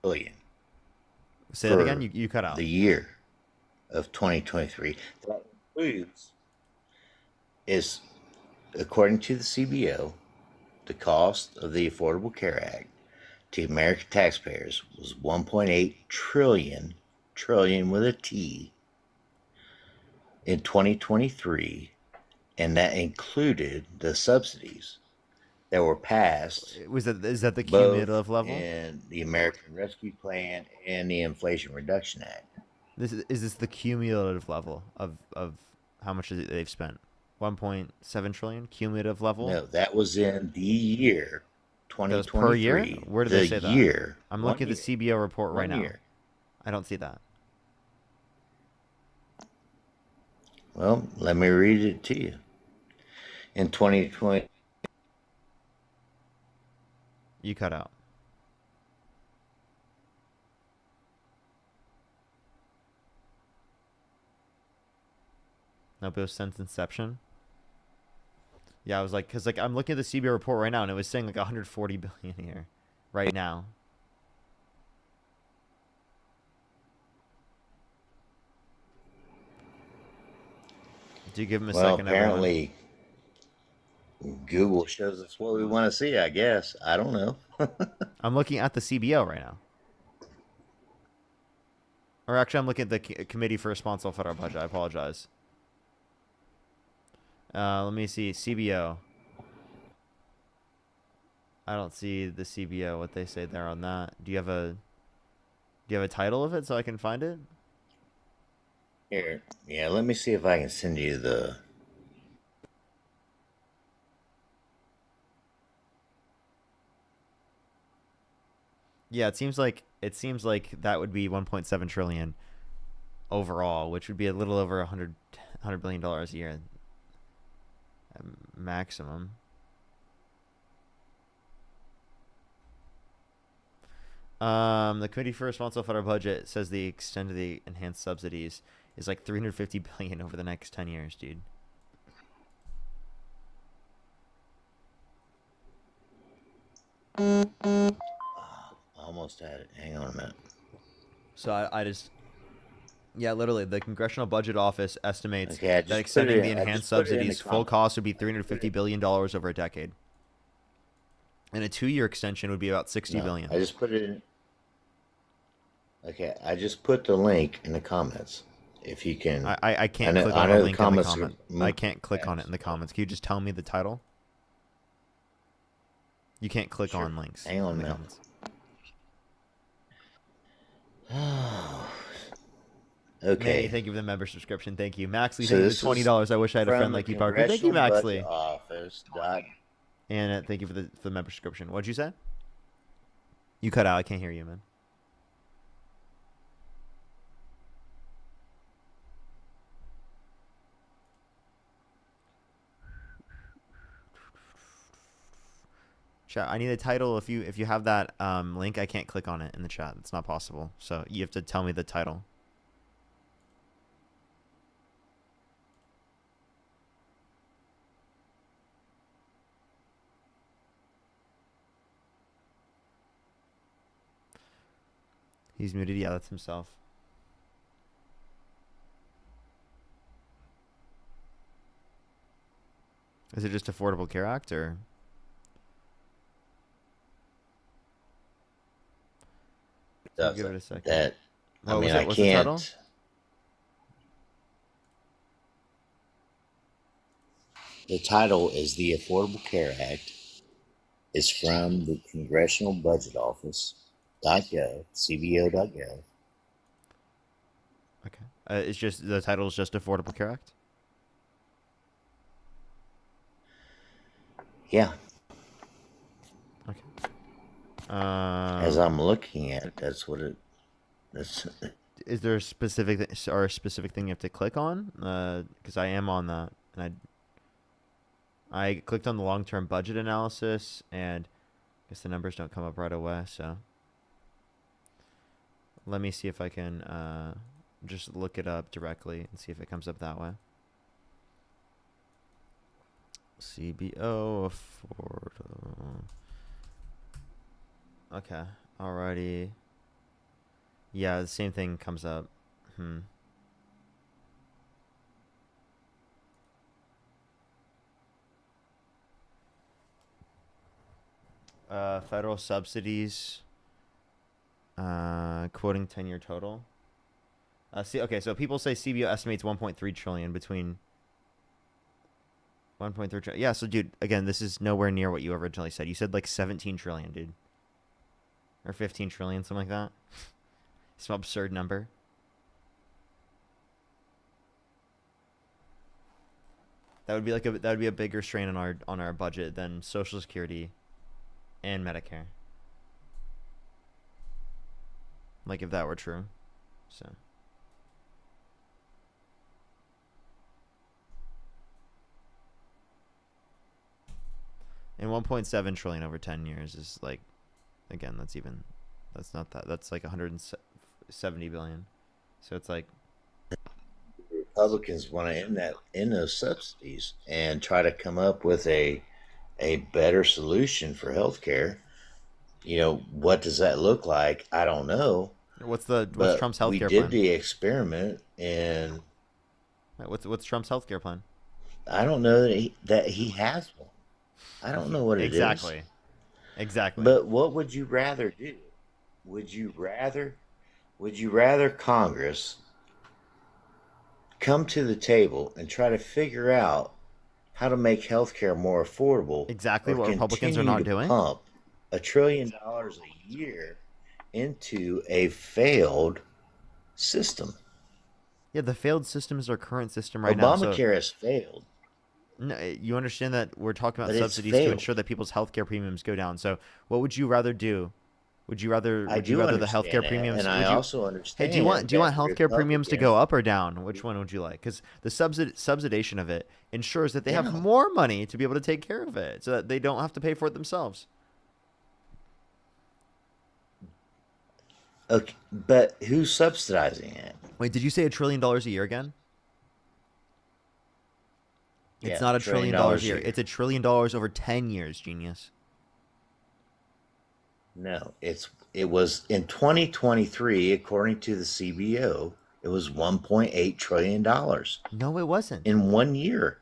Speaker 11: billion.
Speaker 1: Say that again. You cut out.
Speaker 11: The year of 2023. That includes is, according to the CBO, the cost of the Affordable Care Act to American taxpayers was 1.8 trillion with a T in 2023, and that included the subsidies that were passed.
Speaker 1: Is that the cumulative level?
Speaker 11: And the American Rescue Plan and the Inflation Reduction Act.
Speaker 1: Is this the cumulative level of how much they've spent? 1.7 trillion cumulative level?
Speaker 11: No, that was in the year 2023.
Speaker 1: Per year? Where do they say that?
Speaker 11: Year.
Speaker 1: I'm looking at the CBO report right now.
Speaker 11: Year.
Speaker 1: I don't see that.
Speaker 11: Well, let me read it to you. In 2020.
Speaker 1: You cut out. No, but it was since inception. Yeah, I was like, because I'm looking at the CBO report right now, and it was saying like 140 billion here, right now. Do you give him a
Speaker 11: Well,
Speaker 1: second, everyone?
Speaker 11: apparently Google shows us what we want to see, I guess. I don't know.
Speaker 1: I'm looking at the CBO right now. Or actually, I'm looking at the Committee for Responsible Federal Budget. I apologize. Let me see. CBO. I don't see the CBO, what they say there on that. Do you have a title of it so I can find it?
Speaker 11: Here, yeah, let me see if I can send you the.
Speaker 1: Yeah, it seems like that would be 1.7 trillion overall, which would be a little over 100 billion dollars a year maximum. The Committee for Responsible Federal Budget says the extent of the enhanced subsidies is like 350 billion over the next 10 years, dude.
Speaker 11: Almost had it. Hang on a minute.
Speaker 1: So I just, yeah, literally, the Congressional Budget Office estimates
Speaker 11: Okay, I
Speaker 1: that
Speaker 11: just
Speaker 1: extending
Speaker 11: put it
Speaker 1: the
Speaker 11: in- I
Speaker 1: enhanced
Speaker 11: just put it in the
Speaker 1: subsidies full
Speaker 11: comments.
Speaker 1: cost would be $350 billion over a decade. And a 2-year extension would be about 60
Speaker 11: No,
Speaker 1: billion.
Speaker 11: I just put it in. Okay, I just put the link in the comments. If you can,
Speaker 1: I can't
Speaker 11: know-
Speaker 1: click
Speaker 11: I
Speaker 1: on
Speaker 11: know
Speaker 1: a
Speaker 11: the
Speaker 1: link in the
Speaker 11: comments are
Speaker 1: comment. I can't click on it in the comments. Can you just tell me the title? You can't click
Speaker 11: Sure.
Speaker 1: on links
Speaker 11: Hang on
Speaker 1: in
Speaker 11: a
Speaker 1: the
Speaker 11: minute.
Speaker 1: comments.
Speaker 11: Okay.
Speaker 1: Manny, thank you for the member subscription. Thank you. Maxley,
Speaker 11: So
Speaker 1: thank you
Speaker 11: this
Speaker 1: for
Speaker 11: is
Speaker 1: $20. I wish I had a
Speaker 11: from
Speaker 1: friend
Speaker 11: the
Speaker 1: like you, Parker. Thank you,
Speaker 11: Congressional
Speaker 1: Maxley.
Speaker 11: Budget Office
Speaker 1: And thank you for the member subscription. What'd you say? You cut out. I can't hear you, man. Chat. I need a title. If you have that link, I can't click on it in the chat. It's not possible. So you have to tell me the title. He's muted. Yeah, that's himself. Is it just Affordable Care Act or?
Speaker 11: does
Speaker 1: give it a second.
Speaker 11: that. I
Speaker 1: What
Speaker 11: mean,
Speaker 1: was it?
Speaker 11: I
Speaker 1: What's the title?
Speaker 11: can't. The title is the Affordable Care Act. It's from the Congressional Budget Office. .gov, cbo.gov.
Speaker 1: Okay. It's just the title is just Affordable Care Act.
Speaker 11: Yeah.
Speaker 1: Okay.
Speaker 11: As I'm looking at it, that's what it. That's.
Speaker 1: Is there a specific thing you have to click on? Because I am on that, and I clicked on the long-term budget analysis, and I guess the numbers don't come up right away. So let me see if I can just look it up directly and see if it comes up that way. CBO affordable. Okay, alrighty. Yeah, the same thing comes up. Federal subsidies. Quoting 10-year total. Okay, so people say CBO estimates 1.3 trillion between 1.3 trillion. Yeah, so dude, again, this is nowhere near what you originally said. You said like 17 trillion, dude. Or 15 trillion, something like that. Some absurd number. That would be a bigger strain on our budget than Social Security and Medicare. Like if that were true. So and 1.7 trillion over 10 years is like, again, that's not that. That's like 170 billion. So it's like
Speaker 11: Republicans want to end those subsidies and try to come up with a better solution for healthcare. You know, what does that look like? I don't know.
Speaker 1: What's Trump's healthcare
Speaker 11: plan? We did the experiment in
Speaker 1: What's Trump's healthcare plan?
Speaker 11: I don't know that he has one. I don't know what it is.
Speaker 1: Exactly.
Speaker 11: But what would you rather do? Would you rather Congress come to the table and try to figure out how to make healthcare more affordable,
Speaker 1: Exactly
Speaker 11: or
Speaker 1: what Republicans are
Speaker 11: continue
Speaker 1: not
Speaker 11: to
Speaker 1: doing.
Speaker 11: pump $1 trillion a year into a failed system?
Speaker 1: Yeah, the failed system is our current system right now. So
Speaker 11: Obamacare has failed.
Speaker 1: no, you understand that we're talking about
Speaker 11: But it's
Speaker 1: subsidies to
Speaker 11: failed.
Speaker 1: ensure that people's healthcare premiums go down. So what would you rather do? Would you rather
Speaker 11: I
Speaker 1: would you
Speaker 11: do
Speaker 1: rather the
Speaker 11: understand
Speaker 1: healthcare
Speaker 11: that,
Speaker 1: premiums?
Speaker 11: and I also understand.
Speaker 1: Hey, do you want
Speaker 11: that
Speaker 1: healthcare premiums to go
Speaker 11: Republicans-
Speaker 1: up or down? Which one would you like? Because the subsidization of it ensures that they have
Speaker 11: Yeah.
Speaker 1: more money to be able to take care of it, so that they don't have to pay for it themselves.
Speaker 11: Okay, but who's subsidizing it?
Speaker 1: Wait, did you say $1 trillion a year again? It's
Speaker 11: Yeah,
Speaker 1: not $1
Speaker 11: $1
Speaker 1: trillion
Speaker 11: trillion
Speaker 1: a year. It's $1 trillion over 10 years, genius.
Speaker 11: No, it was in 2023, according to the CBO, it was $1.8 trillion
Speaker 1: No, it wasn't.
Speaker 11: in 1 year.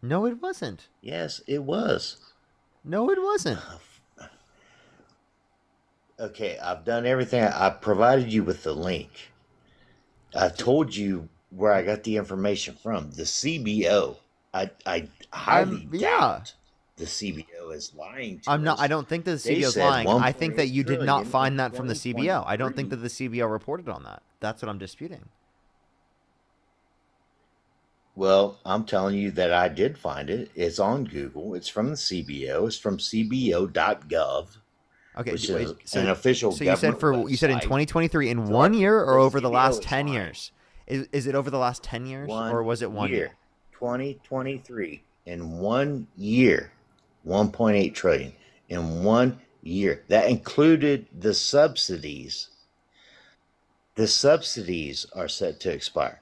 Speaker 1: No, it wasn't.
Speaker 11: Yes, it was.
Speaker 1: No, it wasn't.
Speaker 11: Okay, I've done everything. I provided you with the link. I told you where I got the information from. The CBO. I highly doubt the CBO is lying to us.
Speaker 1: I don't think that the
Speaker 11: They
Speaker 1: CBO is
Speaker 11: said
Speaker 1: lying. I think that
Speaker 11: 1.8
Speaker 1: you did not
Speaker 11: trillion
Speaker 1: find
Speaker 11: in
Speaker 1: that from the CBO. I don't think
Speaker 11: 2023.
Speaker 1: that the CBO reported on that. That's what I'm disputing.
Speaker 11: Well, I'm telling you that I did find it. It's on Google. It's from the CBO. It's from cbo.gov.
Speaker 1: Okay,
Speaker 11: which
Speaker 1: wait,
Speaker 11: is an official
Speaker 1: So you said
Speaker 11: government
Speaker 1: you said in
Speaker 11: website.
Speaker 1: 2023 in
Speaker 11: So
Speaker 1: 1 year or
Speaker 11: the
Speaker 1: over the
Speaker 11: CBO
Speaker 1: last
Speaker 11: is
Speaker 1: 10
Speaker 11: lying.
Speaker 1: years? Is it over the last 10 years or was it 1 year?
Speaker 11: 2023 in 1 year, 1.8 trillion in 1 year. That included the subsidies. The subsidies are set to expire.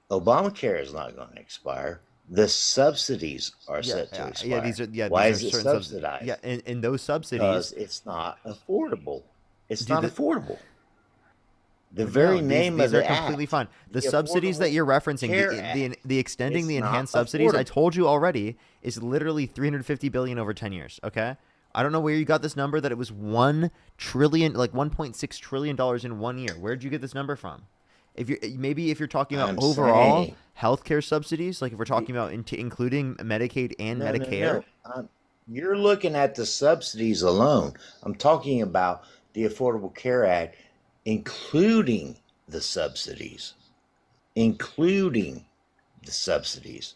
Speaker 11: Obamacare is not going to expire. The subsidies are set to expire. Why is it subsidized?
Speaker 1: Yeah, and those subsidies.
Speaker 11: Because it's not affordable. It's
Speaker 1: Dude,
Speaker 11: not affordable. The very name
Speaker 1: these
Speaker 11: of the
Speaker 1: are completely
Speaker 11: act,
Speaker 1: fine. The
Speaker 11: the
Speaker 1: subsidies that
Speaker 11: Affordable
Speaker 1: you're referencing,
Speaker 11: Care
Speaker 1: the extending
Speaker 11: It's
Speaker 1: the
Speaker 11: not
Speaker 1: enhanced subsidies, I
Speaker 11: affordable.
Speaker 1: told you already, is literally 350 billion over 10 years. Okay, I don't know where you got this number that it was 1 trillion, like 1.6 trillion dollars in 1 year. Where did you get this number from? If you're talking about
Speaker 11: I'm
Speaker 1: overall
Speaker 11: saying-
Speaker 1: healthcare subsidies, like if we're talking about including Medicaid and Medicare.
Speaker 11: No. You're looking at the subsidies alone. I'm talking about the Affordable Care Act, including the subsidies. Including the subsidies.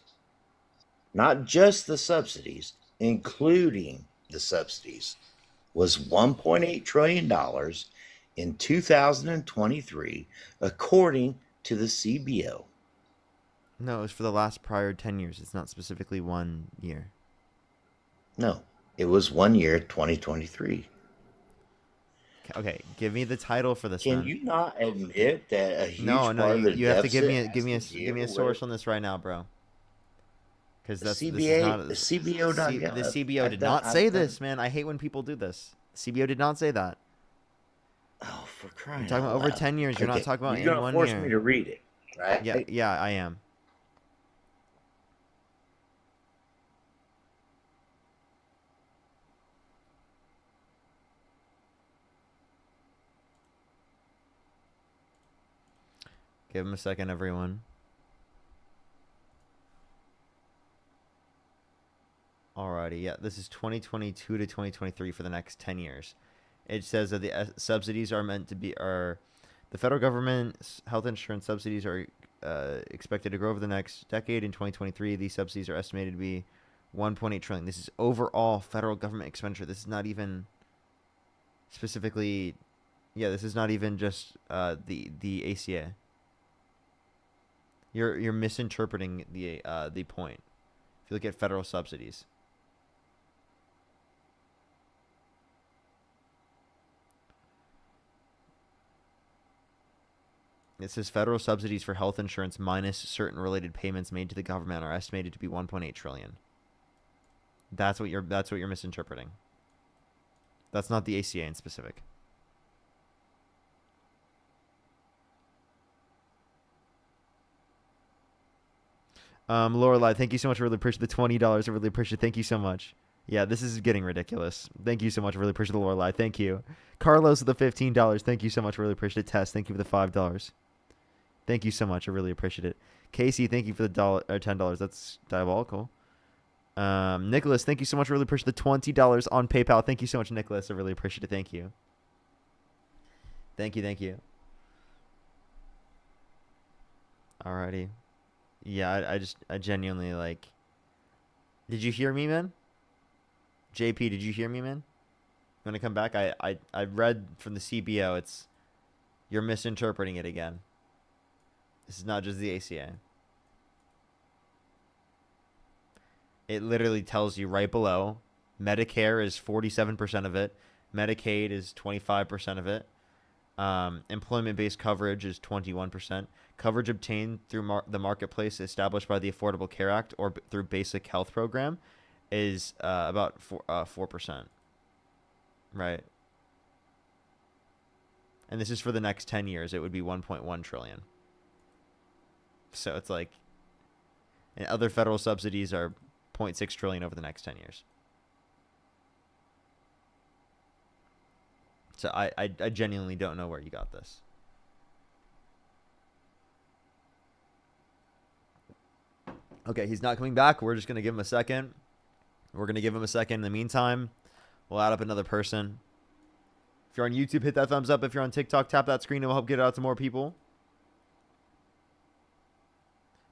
Speaker 11: Not just the subsidies, including the subsidies. Was $1.8 trillion in 2023, according to the CBO.
Speaker 1: No, it was for the last prior 10 years. It's not specifically 1 year.
Speaker 11: No, it was 1 year, 2023.
Speaker 1: Okay, give me the title for this.
Speaker 11: Can
Speaker 1: then.
Speaker 11: you not admit that a huge
Speaker 1: No,
Speaker 11: part of the
Speaker 1: you have to give
Speaker 11: deficit
Speaker 1: me
Speaker 11: has to
Speaker 1: give me a
Speaker 11: deal
Speaker 1: source
Speaker 11: with
Speaker 1: on this right now, bro. Because
Speaker 11: the
Speaker 1: that's
Speaker 11: CBA,
Speaker 1: this is not,
Speaker 11: the CBO.gov.
Speaker 1: The CBO did not say this, man. I hate when people do this. The CBO did not say that.
Speaker 11: Oh, for crying!
Speaker 1: You're talking
Speaker 11: out
Speaker 1: about over
Speaker 11: loud.
Speaker 1: 10 years. You're not talking about
Speaker 11: You're
Speaker 1: in
Speaker 11: gonna
Speaker 1: 1
Speaker 11: force
Speaker 1: year.
Speaker 11: me to read it, right?
Speaker 1: Yeah, I am. Give him a second, everyone. Alrighty, yeah, this is 2022 to 2023 for the next 10 years. It says that the subsidies are meant to be the federal government's health insurance subsidies are expected to grow over the next decade. In 2023, these subsidies are estimated to be 1.8 trillion. This is overall federal government expenditure. This is not even specifically, yeah, this is not even just the ACA. You're misinterpreting the point. If you look at federal subsidies. It says federal subsidies for health insurance minus certain related payments made to the government are estimated to be 1.8 trillion. That's what you're misinterpreting. That's not the ACA in specific. Lorelai, thank you so much. I really appreciate the $20. I really appreciate it. Thank you so much. Yeah, this is getting ridiculous. Thank you so much. I really appreciate the Lorelai. Thank you. Carlos with the $15. Thank you so much. I really appreciate it. Tess, thank you for the $5. Thank you so much. I really appreciate it. Casey, thank you for the $10. That's diabolical. Nicholas, thank you so much. I really appreciate the $20 on PayPal. Thank you so much, Nicholas. I really appreciate it. Thank you. Thank you. Thank you. Alrighty. Yeah, I genuinely like. Did you hear me, man? JP, did you hear me, man? You want to come back? I read from the CBO. You're misinterpreting it again. This is not just the ACA. It literally tells you right below, Medicare is 47% of it. Medicaid is 25% of it. Employment-based coverage is 21%. Coverage obtained through the marketplace established by the Affordable Care Act or through basic health program is about 4%. Right. And this is for the next 10 years. It would be 1.1 trillion. So it's like, and other federal subsidies are 0.6 trillion over the next 10 years. So I genuinely don't know where you got this. Okay, he's not coming back. We're just going to give him a second. We're going to give him a second. In the meantime, we'll add up another person. If you're on YouTube, hit that thumbs up. If you're on TikTok, tap that screen. It will help get it out to more people.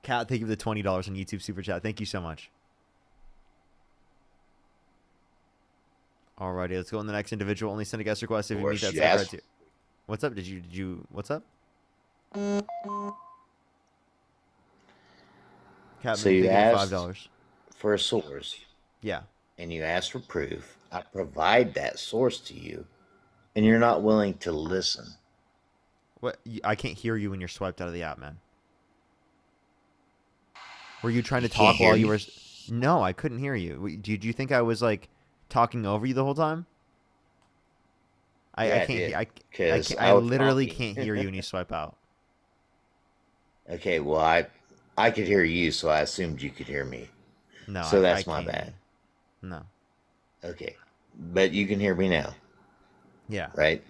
Speaker 1: Kat, thank you for the $20 on YouTube Super Chat. Thank you so much. Alrighty, let's go on the next individual. Only send a guest request if you meet that set criteria. What's up? Did you what's up? Kat,
Speaker 11: So you asked
Speaker 1: $5
Speaker 11: for a source.
Speaker 1: Yeah.
Speaker 11: And you ask for proof. I provide that source to you, and you're not willing to listen.
Speaker 1: What? I can't hear you when you're swiped out of the app, man. Were you trying to talk while you were? No, I couldn't hear you. Did you think I was like talking over you the whole time? I can't. I literally can't hear you when you swipe out.
Speaker 11: Okay, well I could hear you, so I assumed you could hear me.
Speaker 1: No,
Speaker 11: so that's my bad.
Speaker 1: No.
Speaker 11: Okay, but you can hear me now.
Speaker 1: Yeah.
Speaker 11: Right.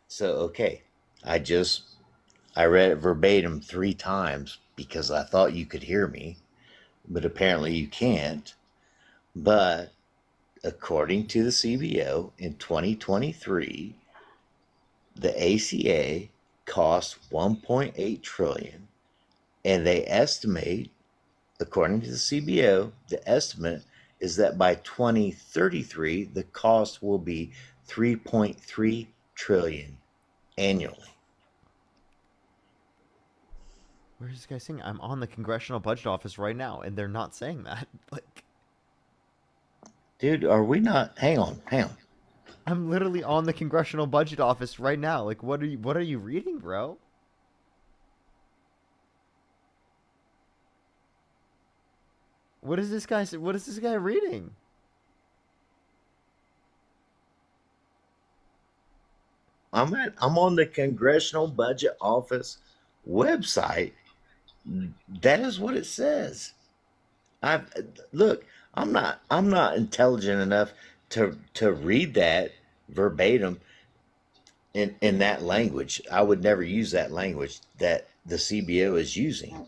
Speaker 11: So okay, I read it verbatim 3 times because I thought you could hear me, but apparently you can't. But according to the CBO, in 2023, the ACA cost 1.8 trillion, and they estimate, according to the CBO, the estimate is that by 2033, the cost will be 3.3 trillion annually.
Speaker 1: Where's this guy saying? I'm on the Congressional Budget Office right now, and they're not saying that. Like,
Speaker 11: dude, are we not? Hang on.
Speaker 1: I'm literally on the Congressional Budget Office right now. Like, what are you reading, bro? What is this guy reading?
Speaker 11: I'm on the Congressional Budget Office website. That is what it says. Look, I'm not intelligent enough to read that verbatim in that language. I would never use that language that the CBO is using.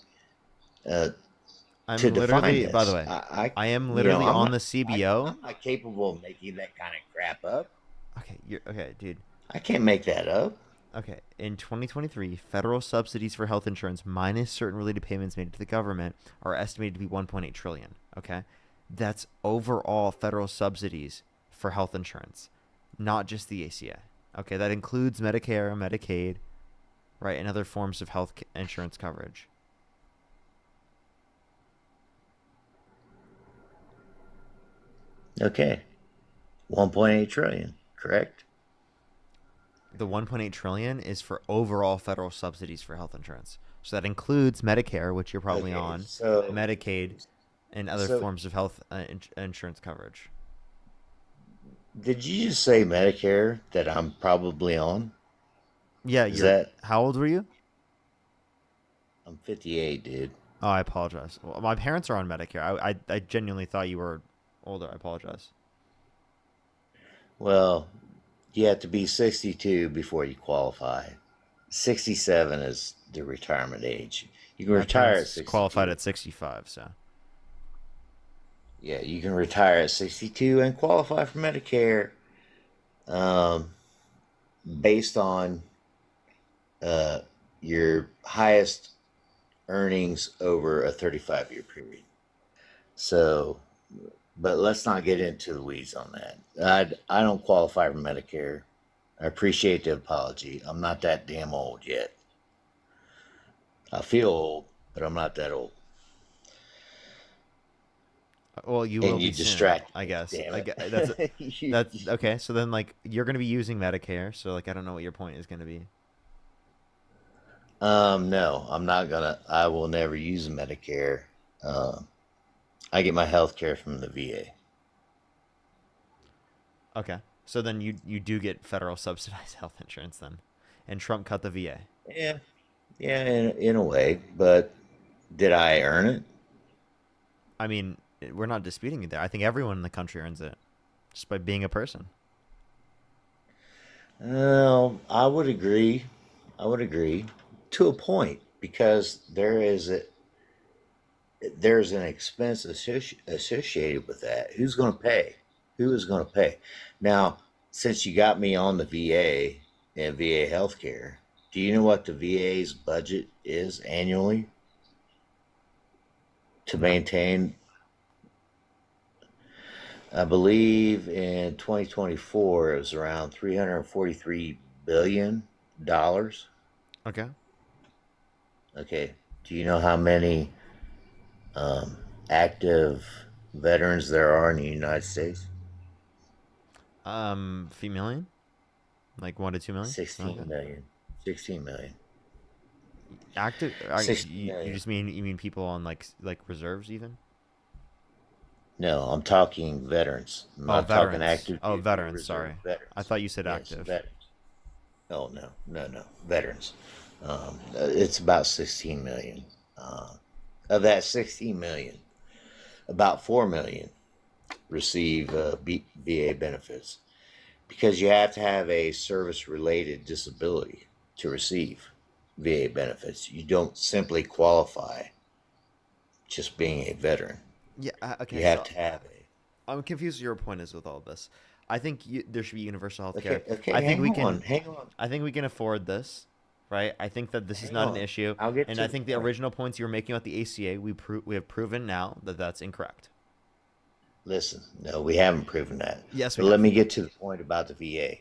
Speaker 1: I'm
Speaker 11: to
Speaker 1: literally,
Speaker 11: define
Speaker 1: by the
Speaker 11: this.
Speaker 1: way, I am literally on the CBO.
Speaker 11: I'm not capable of making that kind of crap up.
Speaker 1: Okay, dude.
Speaker 11: I can't make that up.
Speaker 1: Okay, in 2023, federal subsidies for health insurance minus certain related payments made to the government are estimated to be 1.8 trillion. Okay, that's overall federal subsidies for health insurance, not just the ACA. Okay, that includes Medicare, Medicaid, right, and other forms of health insurance coverage.
Speaker 11: Okay, 1.8 trillion, correct?
Speaker 1: The 1.8 trillion is for overall federal subsidies for health insurance. So that includes Medicare, which you're probably on,
Speaker 11: so,
Speaker 1: Medicaid, and other forms of health insurance coverage.
Speaker 11: Did you just say Medicare that I'm probably on?
Speaker 1: Yeah, how old were you?
Speaker 11: I'm 58, dude.
Speaker 1: Oh, I apologize. Well, my parents are on Medicare. I genuinely thought you were older. I apologize.
Speaker 11: Well, you have to be 62 before you qualify. 67 is the retirement age. You can
Speaker 1: My
Speaker 11: retire at
Speaker 1: parents qualified
Speaker 11: 62.
Speaker 1: at 65, so.
Speaker 11: Yeah, you can retire at 62 and qualify for Medicare um, based on uh, your highest earnings over a 35-year period. So, but let's not get into the weeds on that. I don't qualify for Medicare. I appreciate the apology. I'm not that damn old yet. I feel old, but I'm not that old.
Speaker 1: Well, you will
Speaker 11: And you
Speaker 1: be soon,
Speaker 11: distract
Speaker 1: I
Speaker 11: me,
Speaker 1: guess.
Speaker 11: damn
Speaker 1: I
Speaker 11: it.
Speaker 1: guess that's okay. So then, like, you're gonna be using Medicare. So like, I don't know what your point is gonna be.
Speaker 11: No, I'm not gonna. I will never use Medicare. Um, I get my health care from the VA.
Speaker 1: Okay. So then you do get federal subsidized health insurance then, and Trump cut the VA.
Speaker 11: Yeah, yeah, in a way. But did I earn it?
Speaker 1: I mean, we're not disputing it there. I think everyone in the country earns it, just by being a person.
Speaker 11: Well, I would agree. I would agree to a point because there's an expense associated with that. Who's going to pay? Who is going to pay? Now, since you got me on the VA and VA healthcare, do you know what the VA's budget is annually to
Speaker 1: No.
Speaker 11: maintain? I believe in 2024 it was around $343 billion.
Speaker 1: Okay.
Speaker 11: Okay. Do you know how many active veterans there are in the United States?
Speaker 1: Few million, like 1 to 2 million. Something
Speaker 11: 16
Speaker 1: like that.
Speaker 11: million. 16 million.
Speaker 1: Active.
Speaker 11: 16
Speaker 1: You
Speaker 11: million.
Speaker 1: just mean people on like reserves even?
Speaker 11: No, I'm talking veterans. I'm
Speaker 1: Oh,
Speaker 11: not talking
Speaker 1: veterans.
Speaker 11: active
Speaker 1: Oh,
Speaker 11: duty
Speaker 1: veterans.
Speaker 11: reserve
Speaker 1: Sorry, I
Speaker 11: veterans.
Speaker 1: thought you said
Speaker 11: Yes,
Speaker 1: active.
Speaker 11: veterans. Oh, no, no, no. Veterans. It's about 16 million. Of that 16 million, about 4 million receive VA benefits because you have to have a service related disability to receive VA benefits. You don't simply qualify just being a veteran.
Speaker 1: Yeah. Okay.
Speaker 11: You have
Speaker 1: So
Speaker 11: to have a.
Speaker 1: I'm confused. Your point is with all of this. I think there should be universal health care.
Speaker 11: Okay, okay,
Speaker 1: I think
Speaker 11: hang
Speaker 1: we
Speaker 11: on,
Speaker 1: can.
Speaker 11: hang on,
Speaker 1: I think we can afford this, right? I think that this is
Speaker 11: hang
Speaker 1: not an
Speaker 11: on.
Speaker 1: issue,
Speaker 11: I'll get
Speaker 1: and
Speaker 11: to
Speaker 1: I
Speaker 11: the
Speaker 1: think the
Speaker 11: point.
Speaker 1: original points you were making about the ACA, we have proven now that that's incorrect.
Speaker 11: Listen, no, we haven't proven that.
Speaker 1: Yes,
Speaker 11: But
Speaker 1: we
Speaker 11: let
Speaker 1: have.
Speaker 11: me get to the point about the VA.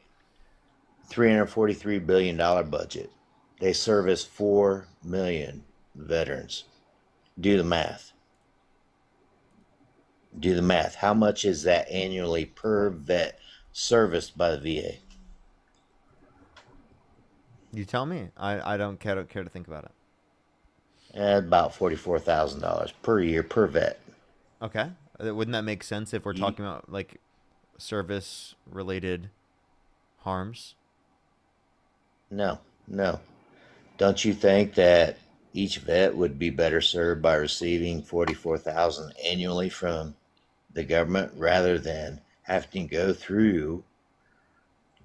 Speaker 11: $343 billion budget. They service 4 million veterans. Do the math. Do the math. How much is that annually per vet serviced by the VA?
Speaker 1: You tell me. I don't care to think about it.
Speaker 11: About $44,000 per year per vet.
Speaker 1: Okay. Wouldn't that make sense if we're
Speaker 11: You,
Speaker 1: talking about like service related harms?
Speaker 11: no, no. Don't you think that each vet would be better served by receiving 44,000 annually from the government rather than having to go through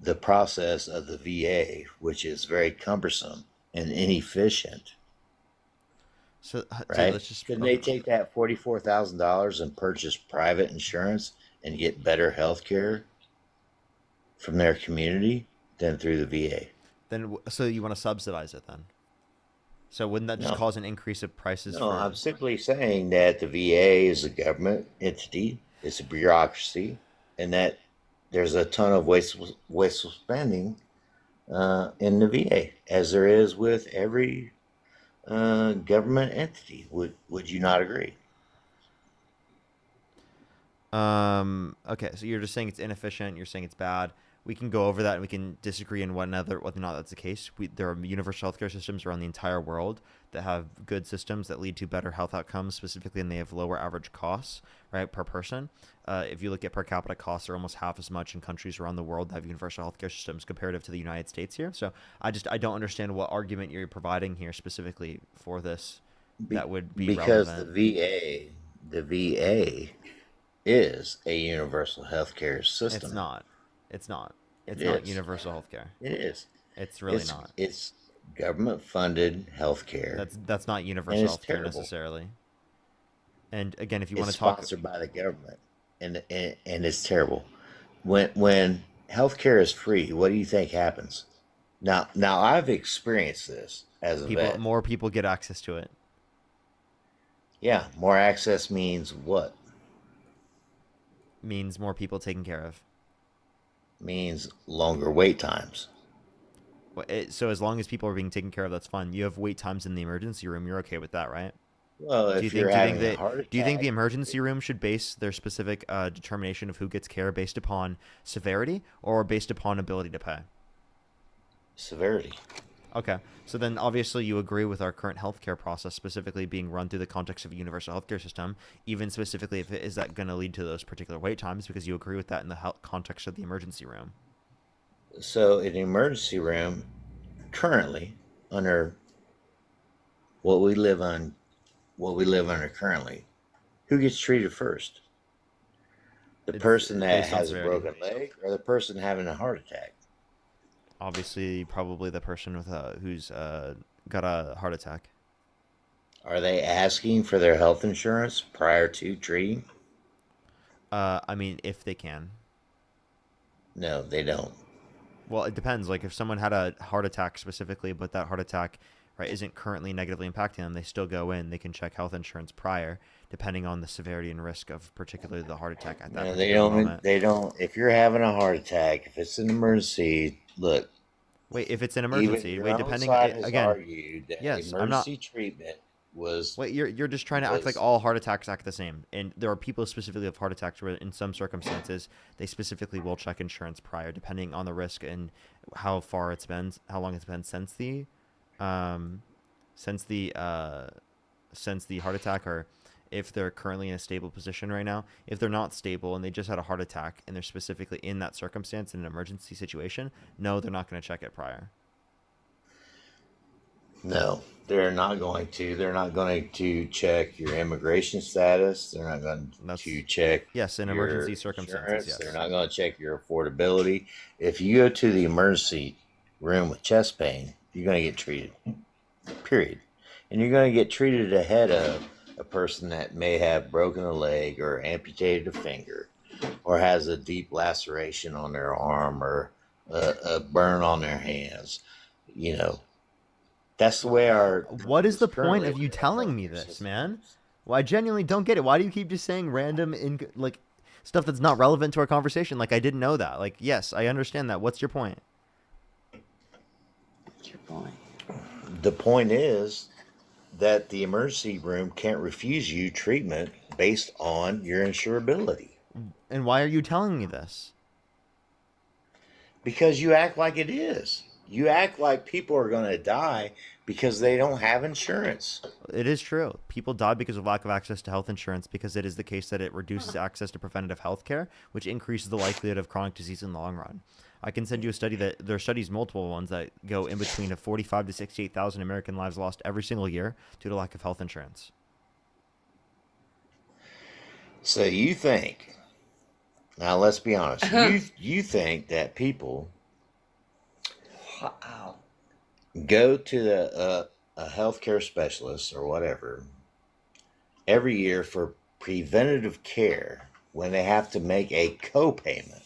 Speaker 11: the process of the VA, which is very cumbersome and inefficient,
Speaker 1: So, dude,
Speaker 11: right?
Speaker 1: let's just
Speaker 11: Couldn't they
Speaker 1: okay.
Speaker 11: take that $44,000 and purchase private insurance and get better health care from their community than through the VA?
Speaker 1: Then so you want to subsidize it then? So wouldn't that just
Speaker 11: No.
Speaker 1: cause an increase of prices
Speaker 11: No,
Speaker 1: for?
Speaker 11: I'm simply saying that the VA is a government entity, it's a bureaucracy, and that there's a ton of wasteful spending in the VA, as there is with every government entity. Would you not agree?
Speaker 1: Okay, so you're just saying it's inefficient. You're saying it's bad. We can go over that and we can disagree on whether or not that's the case. There are universal healthcare systems around the entire world that have good systems that lead to better health outcomes, specifically, and they have lower average costs, right, per person. If you look at per capita costs, are almost half as much in countries around the world that have universal healthcare systems comparative to the United States here. So I don't understand what argument you're providing here specifically for this that would be
Speaker 11: because
Speaker 1: relevant.
Speaker 11: the VA is a universal healthcare system.
Speaker 1: It's not. It's not. It's
Speaker 11: It
Speaker 1: not
Speaker 11: is.
Speaker 1: universal healthcare.
Speaker 11: It is.
Speaker 1: It's really not.
Speaker 11: It's government funded healthcare.
Speaker 1: That's not universal
Speaker 11: it's
Speaker 1: healthcare
Speaker 11: terrible.
Speaker 1: necessarily. And again, if you
Speaker 11: It's
Speaker 1: want to talk,
Speaker 11: sponsored by the government, and it's terrible. When healthcare is free, what do you think happens? Now I've experienced this as a vet.
Speaker 1: more people get access to it.
Speaker 11: Yeah, more access means what?
Speaker 1: Means more people taken care of.
Speaker 11: Means longer wait times.
Speaker 1: So as long as people are being taken care of, that's fine. You have wait times in the emergency room. You're okay with that, right?
Speaker 11: Well, if you're having a heart attack,
Speaker 1: do you think the emergency room should base their specific determination of who gets care based upon severity or based upon ability to pay?
Speaker 11: Severity.
Speaker 1: Okay, so then obviously you agree with our current healthcare process specifically being run through the context of a universal healthcare system, even specifically if it is that going to lead to those particular wait times because you agree with that in the context of the emergency room.
Speaker 11: So in the emergency room, currently under what we live under currently, who gets treated first? The person that has a broken leg or the person having a heart attack?
Speaker 1: Obviously, probably the person with who's got a heart attack.
Speaker 11: Are they asking for their health insurance prior to treating?
Speaker 1: I mean, if they can.
Speaker 11: No, they don't.
Speaker 1: Well, it depends. Like if someone had a heart attack specifically, but that heart attack, right, isn't currently negatively impacting them, they still go in. They can check health insurance prior, depending on the severity and risk of particularly the heart attack at that
Speaker 11: No,
Speaker 1: particular moment.
Speaker 11: They don't. If you're having a heart attack, if it's an emergency, look.
Speaker 1: Wait, if it's an emergency, wait, depending again. Yes, I'm not.
Speaker 11: Emergency treatment was.
Speaker 1: Wait, you're just trying to act like all heart attacks act the same, and there are people specifically with heart attacks where, in some circumstances, they specifically will check insurance prior, depending on the risk and how far it's been, how long it's been since the heart attack, or if they're currently in a stable position right now. If they're not stable and they just had a heart attack and they're specifically in that circumstance in an emergency situation, no, they're not going to check it prior.
Speaker 11: No, they're not going to. They're not going to check your immigration status. They're not going to check.
Speaker 1: Yes, in emergency circumstances. Yes.
Speaker 11: They're not going to check your affordability. If you go to the emergency room with chest pain, you're going to get treated. Period. And you're going to get treated ahead of a person that may have broken a leg or amputated a finger or has a deep laceration on their arm or a burn on their hands. You know, that's the way our...
Speaker 1: What is the point of you telling me this, man? Well, I genuinely don't get it. Why do you keep just saying random, stuff that's not relevant to our conversation? Like, I didn't know that. Like, yes, I understand that. What's your point?
Speaker 12: What's your point?
Speaker 11: The point is that the emergency room can't refuse you treatment based on your insurability.
Speaker 1: And why are you telling me this?
Speaker 11: Because you act like it is. You act like people are going to die because they don't have insurance.
Speaker 1: It is true. People die because of lack of access to health insurance because it is the case that it reduces access to preventative health care, which increases the likelihood of chronic disease in the long run. I can send you a study that there are studies, multiple ones, that go in between of 45 to 68,000 American lives lost every single year due to lack of health insurance.
Speaker 11: So you think, now let's be honest, you think that people go to a healthcare specialist or whatever every year for preventative care when they have to make a co-payment.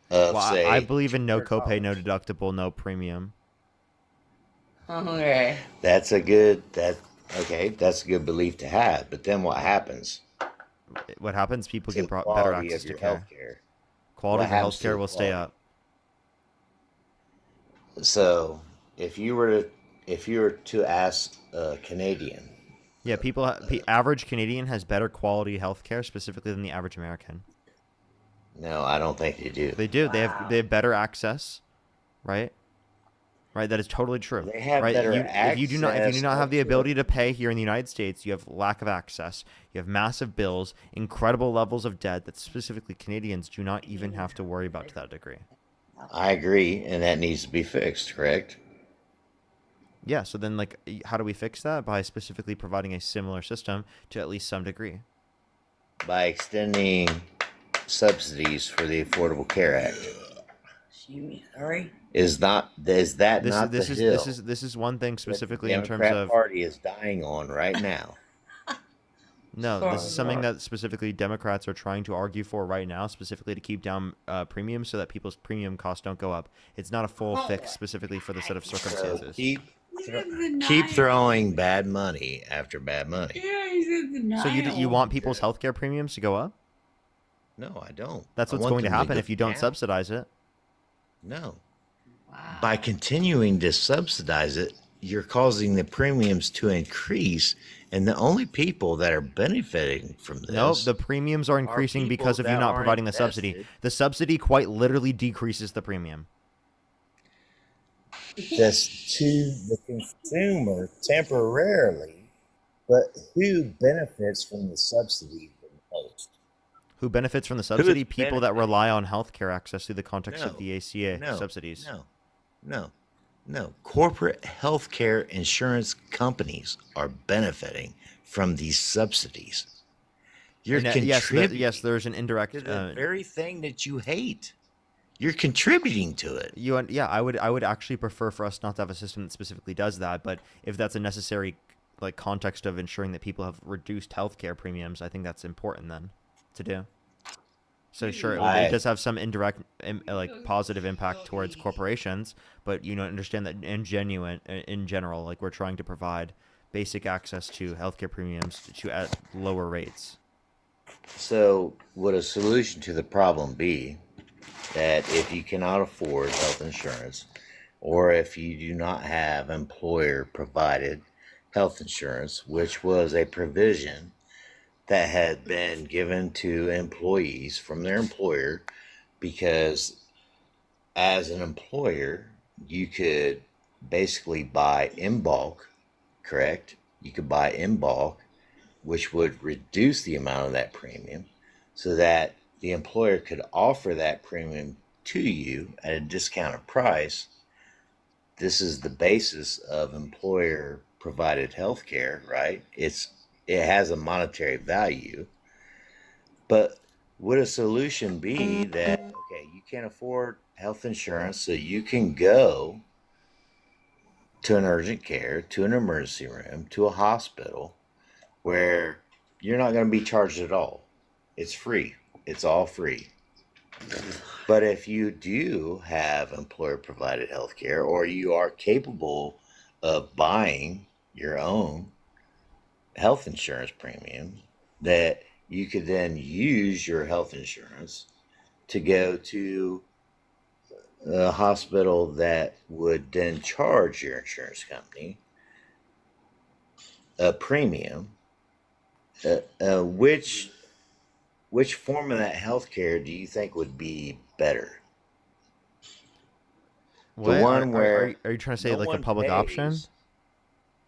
Speaker 1: I believe in no copay, no deductible, no premium.
Speaker 12: Okay.
Speaker 11: That's a good belief to have. But then what happens?
Speaker 1: What happens? People get better access to care. Quality of healthcare will stay up.
Speaker 11: So, if you were to ask a Canadian,
Speaker 1: average Canadian has better quality healthcare specifically than the average American.
Speaker 11: No, I don't think they do.
Speaker 1: They do. Wow. They have better access, right? Right. That is totally true.
Speaker 11: They have
Speaker 1: right?
Speaker 11: better access.
Speaker 1: If you do not have the ability to pay here in the United States, you have lack of access. You have massive bills, incredible levels of debt that specifically Canadians do not even have to worry about to that degree.
Speaker 11: I agree, and that needs to be fixed. Correct.
Speaker 1: Yeah, so then like how do we fix that? By specifically providing a similar system to at least some degree.
Speaker 11: By extending subsidies for the Affordable Care Act.
Speaker 4: Excuse me. Sorry.
Speaker 11: Is that not the hill
Speaker 1: This is one thing
Speaker 11: that the
Speaker 1: specifically in terms
Speaker 11: Democrat
Speaker 1: of
Speaker 11: Party is dying on right now?
Speaker 1: no, this is something
Speaker 4: Sorry.
Speaker 1: that specifically Democrats are trying to argue for right now, specifically to keep down premiums so that people's premium costs don't go up. It's not a full fix specifically for the set of
Speaker 11: So
Speaker 1: circumstances.
Speaker 11: keep throwing bad money after bad money.
Speaker 4: Yeah, he's in denial.
Speaker 1: So you want people's healthcare premiums to go up?
Speaker 11: No, I don't.
Speaker 1: That's
Speaker 11: I
Speaker 1: what's
Speaker 11: want
Speaker 1: going to
Speaker 11: them
Speaker 1: happen
Speaker 11: go
Speaker 1: if you don't
Speaker 11: down.
Speaker 1: subsidize it.
Speaker 11: No.
Speaker 4: Wow.
Speaker 11: By continuing to subsidize it, you're causing the premiums to increase, and the only people that are benefiting from this.
Speaker 1: No, the premiums are increasing
Speaker 11: people
Speaker 1: because of you
Speaker 11: that
Speaker 1: not
Speaker 11: are
Speaker 1: providing the subsidy.
Speaker 11: invested.
Speaker 1: The subsidy quite literally decreases the premium.
Speaker 11: Just to the consumer temporarily, but who benefits from the subsidy the most?
Speaker 1: Who benefits from the subsidy? People that
Speaker 11: benefiting?
Speaker 1: rely on healthcare access through the context of
Speaker 11: No,
Speaker 1: the ACA
Speaker 11: no,
Speaker 1: subsidies.
Speaker 11: No. Corporate healthcare insurance companies are benefiting from these subsidies. You're
Speaker 1: And,
Speaker 11: contributing
Speaker 1: yes, there's an indirect.
Speaker 11: to the very thing that you hate. You're contributing to it.
Speaker 1: I would actually prefer for us not to have a system that specifically does that. But if that's a necessary like context of ensuring that people have reduced healthcare premiums, I think that's important then to do. So sure, it does have some indirect, like positive impact towards corporations, but understand that in general, like we're trying to provide basic access to healthcare premiums to at lower rates.
Speaker 11: So, would a solution to the problem be that if you cannot afford health insurance, or if you do not have employer provided health insurance, which was a provision that had been given to employees from their employer, because as an employer, you could basically buy in bulk, correct? You could buy in bulk, which would reduce the amount of that premium so that the employer could offer that premium to you at a discounted price. This is the basis of employer provided health care, right? It has a monetary value. But would a solution be that, okay, you can't afford health insurance, so you can go to an urgent care, to an emergency room, to a hospital where you're not going to be charged at all. It's free. It's all free. But if you do have employer provided health care, or you are capable of buying your own health insurance premium, that you could then use your health insurance to go to a hospital that would then charge your insurance company a premium. Which form of that health care do you think would be better?
Speaker 1: What?
Speaker 11: The one where
Speaker 1: are you trying to say
Speaker 11: no
Speaker 1: like a
Speaker 11: one
Speaker 1: public option?
Speaker 11: pays.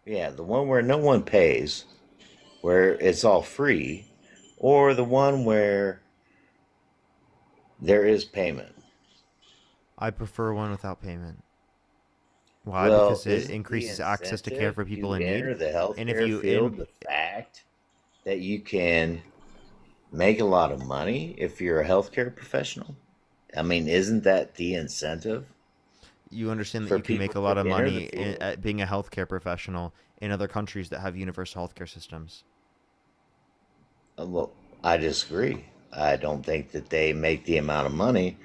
Speaker 11: Yeah, the one where no one pays, where it's all free, or the one where there is payment.
Speaker 1: I prefer one without payment. Why?
Speaker 11: Well,
Speaker 1: Because it
Speaker 11: isn't the
Speaker 1: increases access to care for
Speaker 11: incentive
Speaker 1: people
Speaker 11: to
Speaker 1: in need.
Speaker 11: enter the
Speaker 1: And if
Speaker 11: healthcare
Speaker 1: you
Speaker 11: field the fact that you can make a lot of money if you're a healthcare professional? I mean, isn't that the incentive?
Speaker 1: you understand that
Speaker 11: For
Speaker 1: you can make a
Speaker 11: people
Speaker 1: lot
Speaker 11: to
Speaker 1: of
Speaker 11: enter the
Speaker 1: money
Speaker 11: field.
Speaker 1: at being a healthcare professional in other countries that have universal healthcare systems.
Speaker 11: Well, I disagree. I don't think that they make the amount of money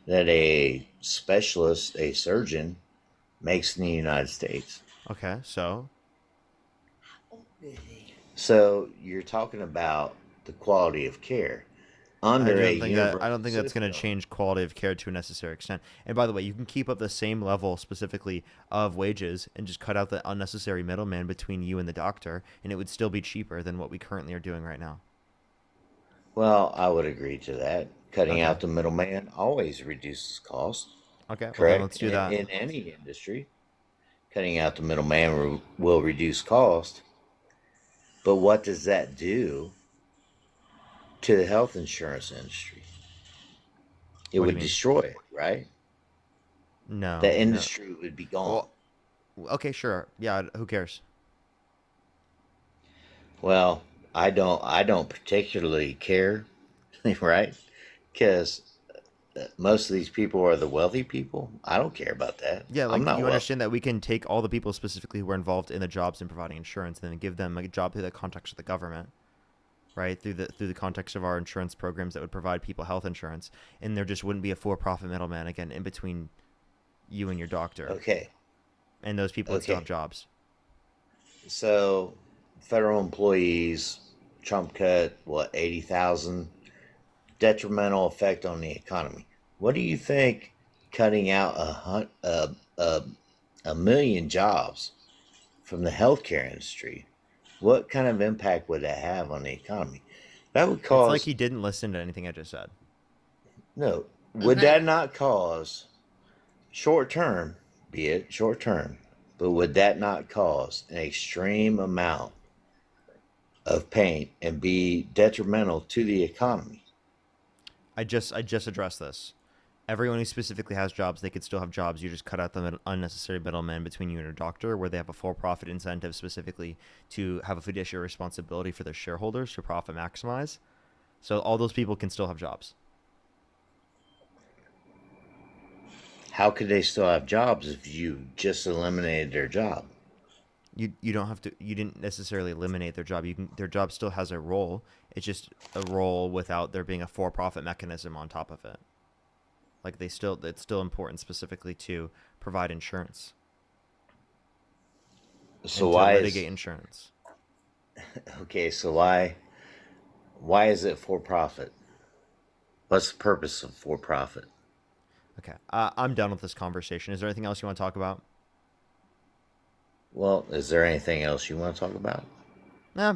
Speaker 11: that a specialist, a surgeon, makes in the United States.
Speaker 1: Okay, so
Speaker 11: So you're talking about the quality of care under a
Speaker 1: I don't think that's going to
Speaker 11: system.
Speaker 1: change quality of care to a necessary extent. And by the way, you can keep up the same level specifically of wages and just cut out the unnecessary middleman between you and the doctor, and it would still be cheaper than what we currently are doing right now.
Speaker 11: Well, I would agree to that. Cutting
Speaker 1: Okay.
Speaker 11: out the middleman always reduces cost.
Speaker 1: Okay, well
Speaker 11: Correct.
Speaker 1: then let's do that.
Speaker 11: In any industry, cutting out the middleman will reduce cost. But what does that do to the health insurance industry? It
Speaker 1: What do you
Speaker 11: would
Speaker 1: mean?
Speaker 11: destroy it, right?
Speaker 1: No.
Speaker 11: The
Speaker 1: no.
Speaker 11: industry would be gone.
Speaker 1: Well, Okay, sure. Yeah, who cares?
Speaker 11: Well, I don't particularly care, right? Because most of these people are the wealthy people. I don't care about that.
Speaker 1: Yeah,
Speaker 11: I'm
Speaker 1: like
Speaker 11: not
Speaker 1: you
Speaker 11: wealthy.
Speaker 1: understand that we can take all the people specifically who are involved in the jobs and providing insurance, and then give them a job through the context of the government, right? Through the context of our insurance programs that would provide people health insurance, and there just wouldn't be a for-profit middleman again in between you and your doctor,
Speaker 11: Okay,
Speaker 1: and those people would still have
Speaker 11: okay.
Speaker 1: jobs.
Speaker 11: So, federal employees, Trump cut what 80,000, detrimental effect on the economy. What do you think cutting out a million jobs from the healthcare industry? What kind of impact would that have on the economy? That would
Speaker 1: It's like
Speaker 11: cause
Speaker 1: he didn't listen to anything I just said.
Speaker 11: no.
Speaker 4: Is
Speaker 11: Would
Speaker 4: that
Speaker 11: that not cause short term, be it short term, but would that not cause an extreme amount of pain and be detrimental to the economy?
Speaker 1: I just addressed this. Everyone who specifically has jobs, they could still have jobs. You just cut out the unnecessary middleman between you and your doctor, where they have a for-profit incentive specifically to have a fiduciary responsibility for their shareholders to profit maximize. So all those people can still have jobs.
Speaker 11: How could they still have jobs if you just eliminated their job?
Speaker 1: You don't have to. You didn't necessarily eliminate their job. Their job still has a role. It's just a role without there being a for-profit mechanism on top of it. Like it's still important specifically to provide insurance
Speaker 11: So
Speaker 1: and to
Speaker 11: why
Speaker 1: litigate
Speaker 11: is
Speaker 1: insurance.
Speaker 11: okay? So why is it for profit? What's the purpose of for profit?
Speaker 1: Okay, I'm done with this conversation. Is there anything else you want to talk about?
Speaker 11: Well, is there anything else you want to talk about?
Speaker 1: Nah.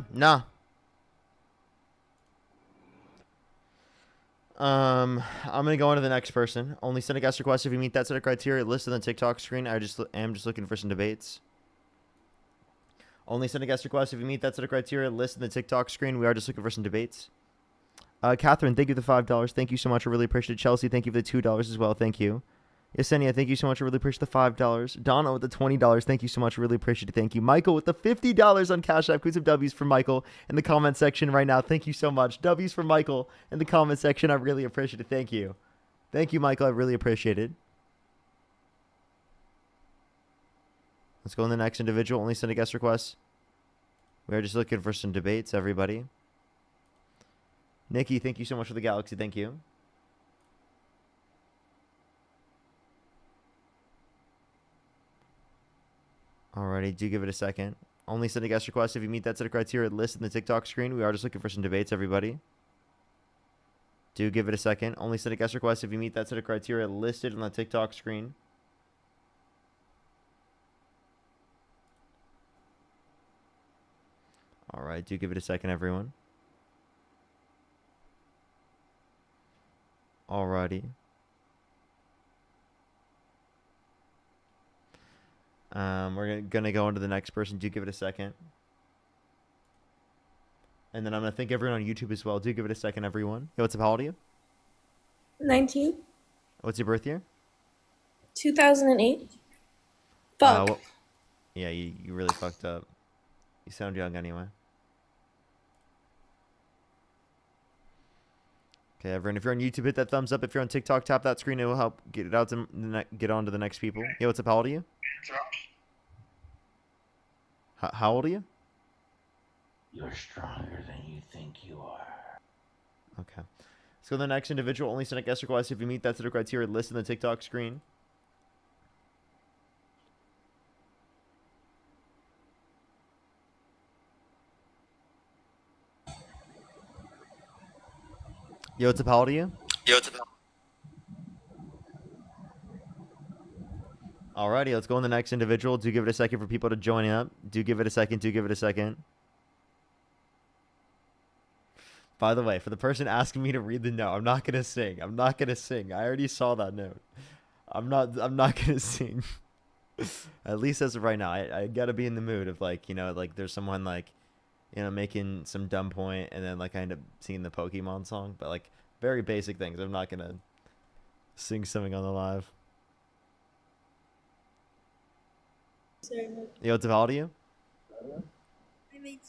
Speaker 1: I'm gonna go on to the next person. Only send a guest request if you meet that set of criteria listed on the TikTok screen. I just am just looking for some debates. Only send a guest request if you meet that set of criteria listed on the TikTok screen. We are just looking for some debates. Catherine, thank you for the $5. Thank you so much. I really appreciate it. Chelsea, thank you for the $2 as well. Thank you. Yesenia, thank you so much. I really appreciate the $5. Donna with the $20. Thank you so much. I really appreciate it. Thank you. Michael with the $50 on Cash App. Put some W's for Michael in the comment section right now. Thank you so much. W's for Michael in the comment section. I really appreciate it. Thank you. Thank you, Michael. I really appreciate it. Let's go on the next individual. Only send a guest request. We are just looking for some debates, everybody. Nikki, thank you so much for the galaxy. Thank you. Alrighty, do give it a second. Only send a guest request if you meet that set of criteria listed in the TikTok screen. We are just looking for some debates, everybody. Do give it a second. Only send a guest request if you meet that set of criteria listed on the TikTok screen. Alright, do give it a second, everyone. Alrighty. We're gonna go on to the next person. Do give it a second. And then I'm gonna thank everyone on YouTube as well. Do give it a second, everyone. Yo, what's up? How old are you?
Speaker 12: 19.
Speaker 1: What's your birth year?
Speaker 12: 2008. Fuck.
Speaker 1: Well, yeah, you really fucked up. You sound young anyway. Okay, everyone. If you're on YouTube, hit that thumbs up. If you're on TikTok, tap that screen. It will help get it out to get on to the next people. Yo, what's up? How old are you? How old are you?
Speaker 11: You're stronger than you think you are.
Speaker 1: Okay. So the next individual, only send a guest request if you meet that set of criteria listed in the TikTok screen. Yo, what's up? How old are you?
Speaker 12: Yo, it's about.
Speaker 1: Alrighty, let's go on the next individual. Do give it a second for people to join up. Do give it a second. Do give it a second. By the way, for the person asking me to read the note, I'm not gonna sing. I'm not gonna sing. I already saw that note. I'm not gonna sing. At least as of right now, I gotta be in the mood of like, like there's someone like, making some dumb point and then like I end up singing the Pokemon song, but like very basic things. I'm not gonna sing something on the live. Yo, what's up? How old are you?
Speaker 12: I'm 18.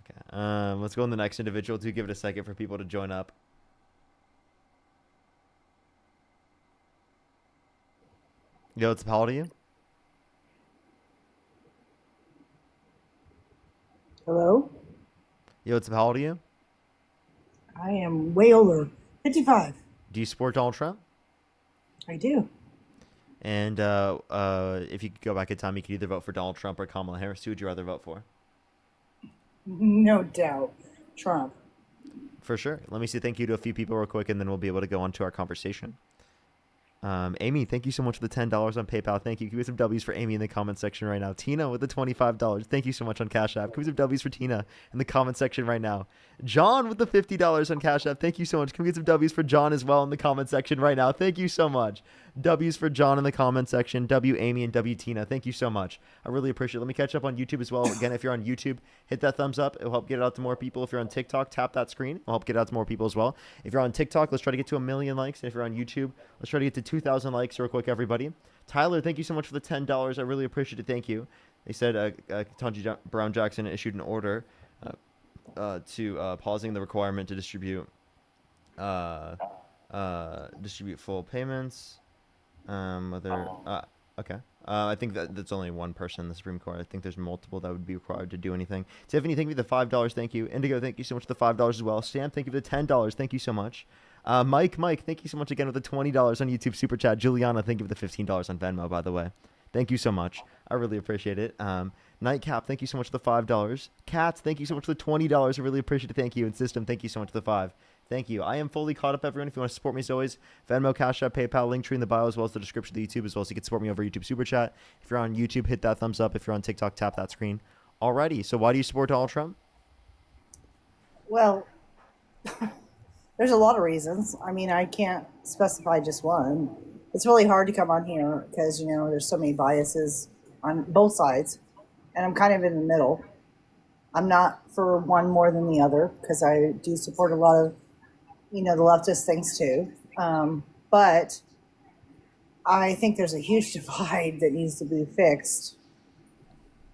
Speaker 1: Okay. Let's go on the next individual to give it a second for people to join up. Yo, what's up? How old are you?
Speaker 4: Hello?
Speaker 1: Yo, what's up? How old are you?
Speaker 4: I am way older. 55.
Speaker 1: Do you support Donald Trump?
Speaker 4: I do.
Speaker 1: And if you could go back in time, you could either vote for Donald Trump or Kamala Harris. Who would you rather vote for?
Speaker 4: No doubt. Trump.
Speaker 1: For sure. Let me say thank you to a few people real quick, and then we'll be able to go on to our conversation. Amy, thank you so much for the $10 on PayPal. Thank you. Can we get some W's for Amy in the comment section right now? Tina with the $25. Thank you so much on Cash App. Can we get some W's for Tina in the comment section right now? John with the $50 on Cash App. Thank you so much. Can we get some W's for John as well in the comment section right now? Thank you so much. W's for John in the comment section. W Amy and W Tina. Thank you so much. I really appreciate it. Let me catch up on YouTube as well. Again, if you're on YouTube, hit that thumbs up. It'll help get it out to more people. If you're on TikTok, tap that screen. It'll help get it out to more people as well. If you're on TikTok, let's try to get to 1 million likes. And if you're on YouTube, let's try to get to 2,000 likes real quick, everybody. Tyler, thank you so much for the $10. I really appreciate it. Thank you. They said Ketanji Brown Jackson issued an order to pausing the requirement to distribute full payments. Okay. I think that's only one person in the Supreme Court. I think there's multiple that would be required to do anything. Tiffany, thank you for the $5. Thank you. Indigo, thank you so much for the $5 as well. Sam, thank you for the $10. Thank you so much. Mike, thank you so much again with the $20 on YouTube Super Chat. Juliana, thank you for the $15 on Venmo, by the way. Thank you so much. I really appreciate it. Nightcap, thank you so much for the $5. Cats, thank you so much for the $20. I really appreciate it. Thank you. And System, thank you so much for the $5. Thank you. I am fully caught up, everyone. If you want to support me as always, Venmo, Cash App, PayPal, link tree in the bio, as well as the description of the YouTube, as well as you can support me over YouTube Super Chat. If you're on YouTube, hit that thumbs up. If you're on TikTok, tap that screen. Alrighty. So why do you support Donald Trump?
Speaker 4: Well, there's a lot of reasons. I mean, I can't specify just one. It's really hard to come on here because, there's so many biases on both sides. And I'm kind of in the middle. I'm not for one more than the other because I do support a lot of, the leftist things too. But I think there's a huge divide that needs to be fixed.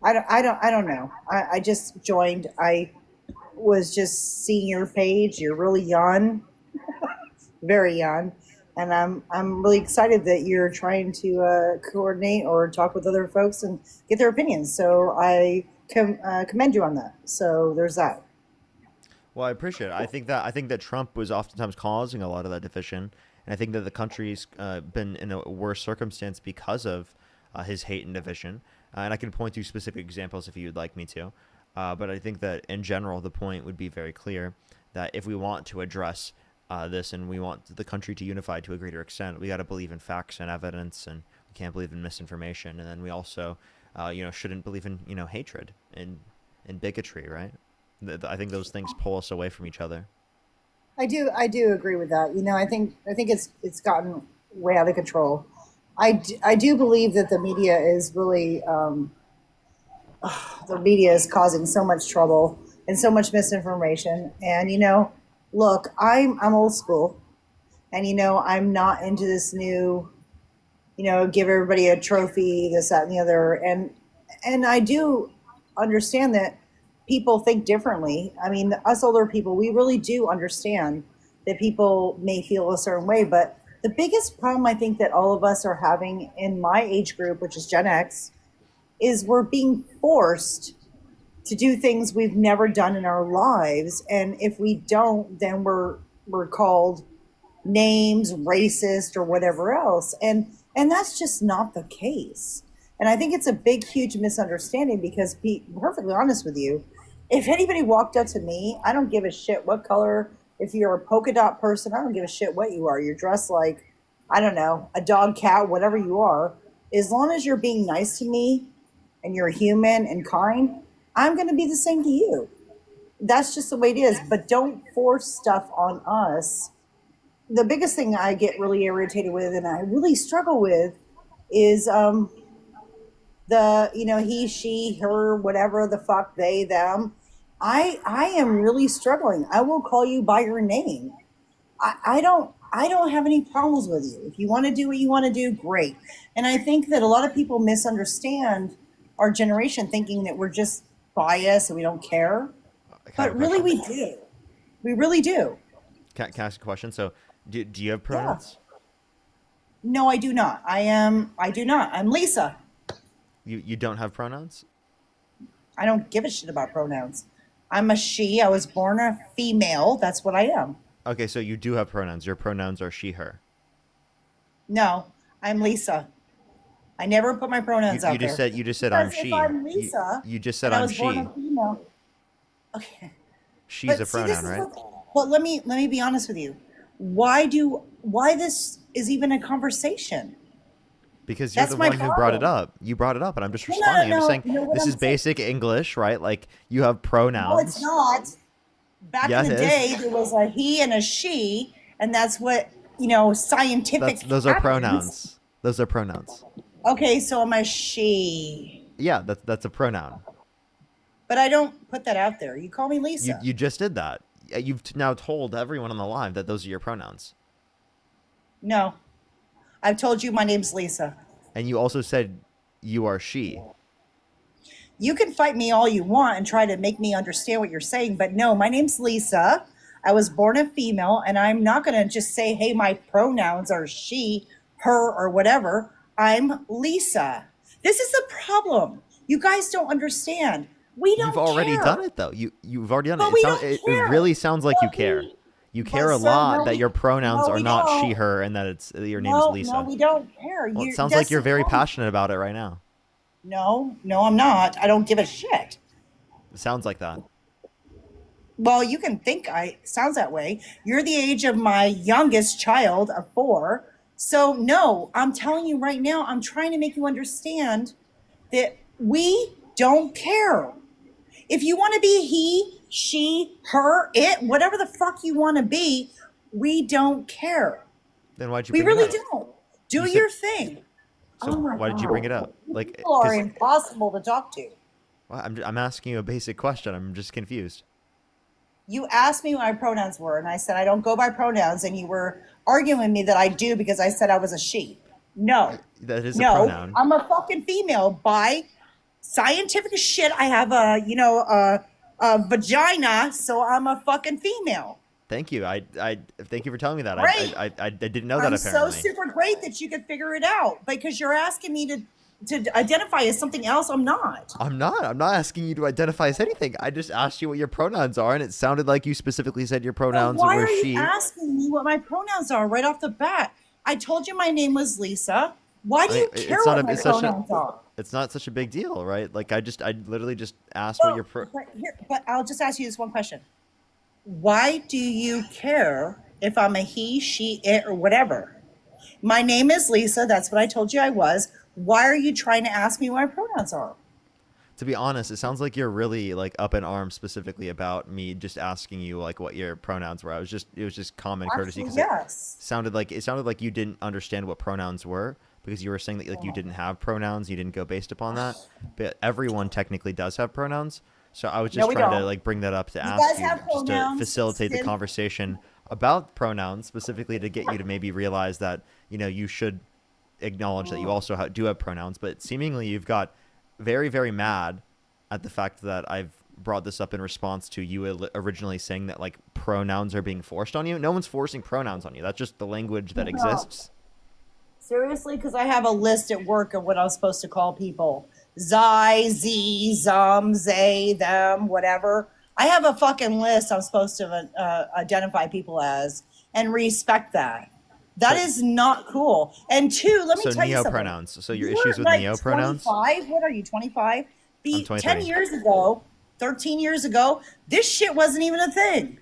Speaker 4: I don't know. I just joined. I was just seeing your page. You're really young, very young. And I'm really excited that you're trying to coordinate or talk with other folks and get their opinions. So I commend you on that. So there's that.
Speaker 1: Well, I appreciate it. I think that Trump was oftentimes causing a lot of that division, and I think that the country's been in a worse circumstance because of his hate and division. And I can point to specific examples if you'd like me to. But I think that in general, the point would be very clear that if we want to address this and we want the country to unify to a greater extent, we got to believe in facts and evidence, and we can't believe in misinformation. And then we also, shouldn't believe in, hatred and bigotry, right? I think those things pull us away from each other.
Speaker 4: I do agree with that. I think it's gotten way out of control. I do believe that the media is really the media is causing so much trouble and so much misinformation. And look, I'm old school, and I'm not into this new, give everybody a trophy, this, that, and the other. And I do understand that people think differently. I mean, us older people, we really do understand that people may feel a certain way. But the biggest problem I think that all of us are having in my age group, which is Gen X, is we're being forced to do things we've never done in our lives. And if we don't, then we're called names, racist, or whatever else. And that's just not the case. And I think it's a big, huge misunderstanding because, to be perfectly honest with you, if anybody walked up to me, I don't give a shit what color. If you're a polka dot person, I don't give a shit what you are. You're dressed like, I don't know, a dog, cat, whatever you are. As long as you're being nice to me and you're human and kind, I'm going to be the same to you. That's just the way it is. But don't force stuff on us. The biggest thing I get really irritated with and I really struggle with is the he, she, her, whatever the fuck, they, them. I am really struggling. I will call you by your name. I I don't have any problems with you. If you want to do what you want to do, great. And I think that a lot of people misunderstand our generation, thinking that we're just biased and we don't care. But really, we do. We really do.
Speaker 1: Can I ask a question? So, do you have pronouns?
Speaker 4: No, I do not. I do not. I'm Lisa.
Speaker 1: You don't have pronouns?
Speaker 4: I don't give a shit about pronouns. I'm a she. I was born a female. That's what I am.
Speaker 1: Okay, so you do have pronouns. Your pronouns are she, her.
Speaker 4: No, I'm Lisa. I never put my pronouns out there.
Speaker 1: You just said I'm
Speaker 4: Because
Speaker 1: she.
Speaker 4: if I'm Lisa,
Speaker 1: You just said
Speaker 4: and I
Speaker 1: I'm
Speaker 4: was born
Speaker 1: she.
Speaker 4: a female. Okay.
Speaker 1: She's
Speaker 4: But
Speaker 1: a
Speaker 4: see,
Speaker 1: pronoun, right?
Speaker 4: Well, let me be honest with you. Why this is even a conversation?
Speaker 1: Because you're
Speaker 4: That's
Speaker 1: the
Speaker 4: my
Speaker 1: one who brought it
Speaker 4: problem.
Speaker 1: up. You brought it up, and I'm just
Speaker 4: No, no,
Speaker 1: responding. I'm
Speaker 4: no,
Speaker 1: just saying
Speaker 4: no, what
Speaker 1: this
Speaker 4: I'm
Speaker 1: is basic English, right? Like you have pronouns.
Speaker 4: No, it's not. Back
Speaker 1: Yeah,
Speaker 4: in the
Speaker 1: it is.
Speaker 4: day, there was a he and a she, and that's what, scientific
Speaker 1: Those are
Speaker 4: happens.
Speaker 1: pronouns. Those are pronouns.
Speaker 4: Okay, so I'm a she.
Speaker 1: Yeah, that's a pronoun.
Speaker 4: But I don't put that out there. You call me Lisa.
Speaker 1: You just did that. You've now told everyone on the live that those are your pronouns.
Speaker 4: No. I've told you my name's Lisa.
Speaker 1: And you also said you are she.
Speaker 4: You can fight me all you want and try to make me understand what you're saying, but no, my name's Lisa. I was born a female, and I'm not going to just say, hey, my pronouns are she, her, or whatever. I'm Lisa. This is the problem. You guys don't understand. We don't
Speaker 1: You've already
Speaker 4: care.
Speaker 1: done it, though. You've already done
Speaker 4: But
Speaker 1: it.
Speaker 4: we
Speaker 1: It
Speaker 4: don't care.
Speaker 1: really sounds like you care. You care a
Speaker 4: sir,
Speaker 1: lot
Speaker 4: no,
Speaker 1: that your pronouns
Speaker 4: no,
Speaker 1: are
Speaker 4: we
Speaker 1: not
Speaker 4: don't.
Speaker 1: she, her, and that your name
Speaker 4: No,
Speaker 1: is Lisa.
Speaker 4: no, we don't care.
Speaker 1: Well, it sounds like you're very passionate about it right now.
Speaker 4: No, I'm not. I don't give a shit.
Speaker 1: It sounds like that.
Speaker 4: Well, you can think sounds that way. You're the age of my youngest child of 4. So no, I'm telling you right now, I'm trying to make you understand that we don't care. If you want to be he, she, her, it, whatever the fuck you want to be, we don't care.
Speaker 1: Then why'd you
Speaker 4: We
Speaker 1: bring
Speaker 4: really
Speaker 1: it up?
Speaker 4: don't. Do
Speaker 1: You said-
Speaker 4: your thing.
Speaker 1: So
Speaker 4: Oh my
Speaker 1: why did you
Speaker 4: God.
Speaker 1: bring it up? Like,
Speaker 4: People are
Speaker 1: 'cause-
Speaker 4: impossible to talk to.
Speaker 1: well, I'm asking you a basic question. I'm just confused.
Speaker 4: You asked me what my pronouns were, and I said I don't go by pronouns, and you were arguing with me that I do because I said I was a she. No.
Speaker 1: That is a
Speaker 4: No,
Speaker 1: pronoun.
Speaker 4: I'm a fucking female by scientific shit. I have a vagina, so I'm a fucking female.
Speaker 1: Thank you. I thank you for telling me that.
Speaker 4: Right.
Speaker 1: I didn't know that
Speaker 4: I'm
Speaker 1: apparently.
Speaker 4: so super great that you could figure it out because you're asking me to identify as something else. I'm not.
Speaker 1: I'm not asking you to identify as anything. I just asked you what your pronouns are, and it sounded like you specifically said your pronouns
Speaker 4: Why
Speaker 1: were
Speaker 4: are
Speaker 1: she.
Speaker 4: you asking me what my pronouns are right off the bat? I told you my name was Lisa. Why do you care what my pronouns are?
Speaker 1: It's not such a big deal, right? Like I literally just asked what your
Speaker 4: But I'll just ask you this one question. Why do you care if I'm a he, she, it, or whatever? My name is Lisa. That's what I told you I was. Why are you trying to ask me what my pronouns are?
Speaker 1: To be honest, it sounds like you're really like up in arms specifically about me just asking you like what your pronouns were. It was just common courtesy because
Speaker 4: yes.
Speaker 1: it sounded like you didn't understand what pronouns were because you were saying that like you didn't have pronouns, you didn't go based upon that. But everyone technically does have pronouns. So I was just trying to like bring that up to ask
Speaker 4: guys
Speaker 1: you
Speaker 4: have
Speaker 1: just to
Speaker 4: pronouns,
Speaker 1: facilitate the
Speaker 4: Sid?
Speaker 1: conversation about pronouns specifically to get you to maybe realize that, you should acknowledge that you also do have pronouns, but seemingly you've got very, very mad at the fact that I've brought this up in response to you originally saying that like pronouns are being forced on you. No one's forcing pronouns on you. That's just the language that exists.
Speaker 4: Seriously? Because I have a list at work of what I'm supposed to call people. Zai, Z, Zum, Zay, them, whatever. I have a fucking list I'm supposed to identify people as and respect that. That is not cool. And 2, let me
Speaker 1: So
Speaker 4: tell you something.
Speaker 1: neo-pronouns. So your
Speaker 4: You
Speaker 1: issues
Speaker 4: were,
Speaker 1: with neo-pronouns?
Speaker 4: 25? What are you, 25?
Speaker 1: I'm 23.
Speaker 4: 10 years ago, 13 years ago, this shit wasn't even a thing.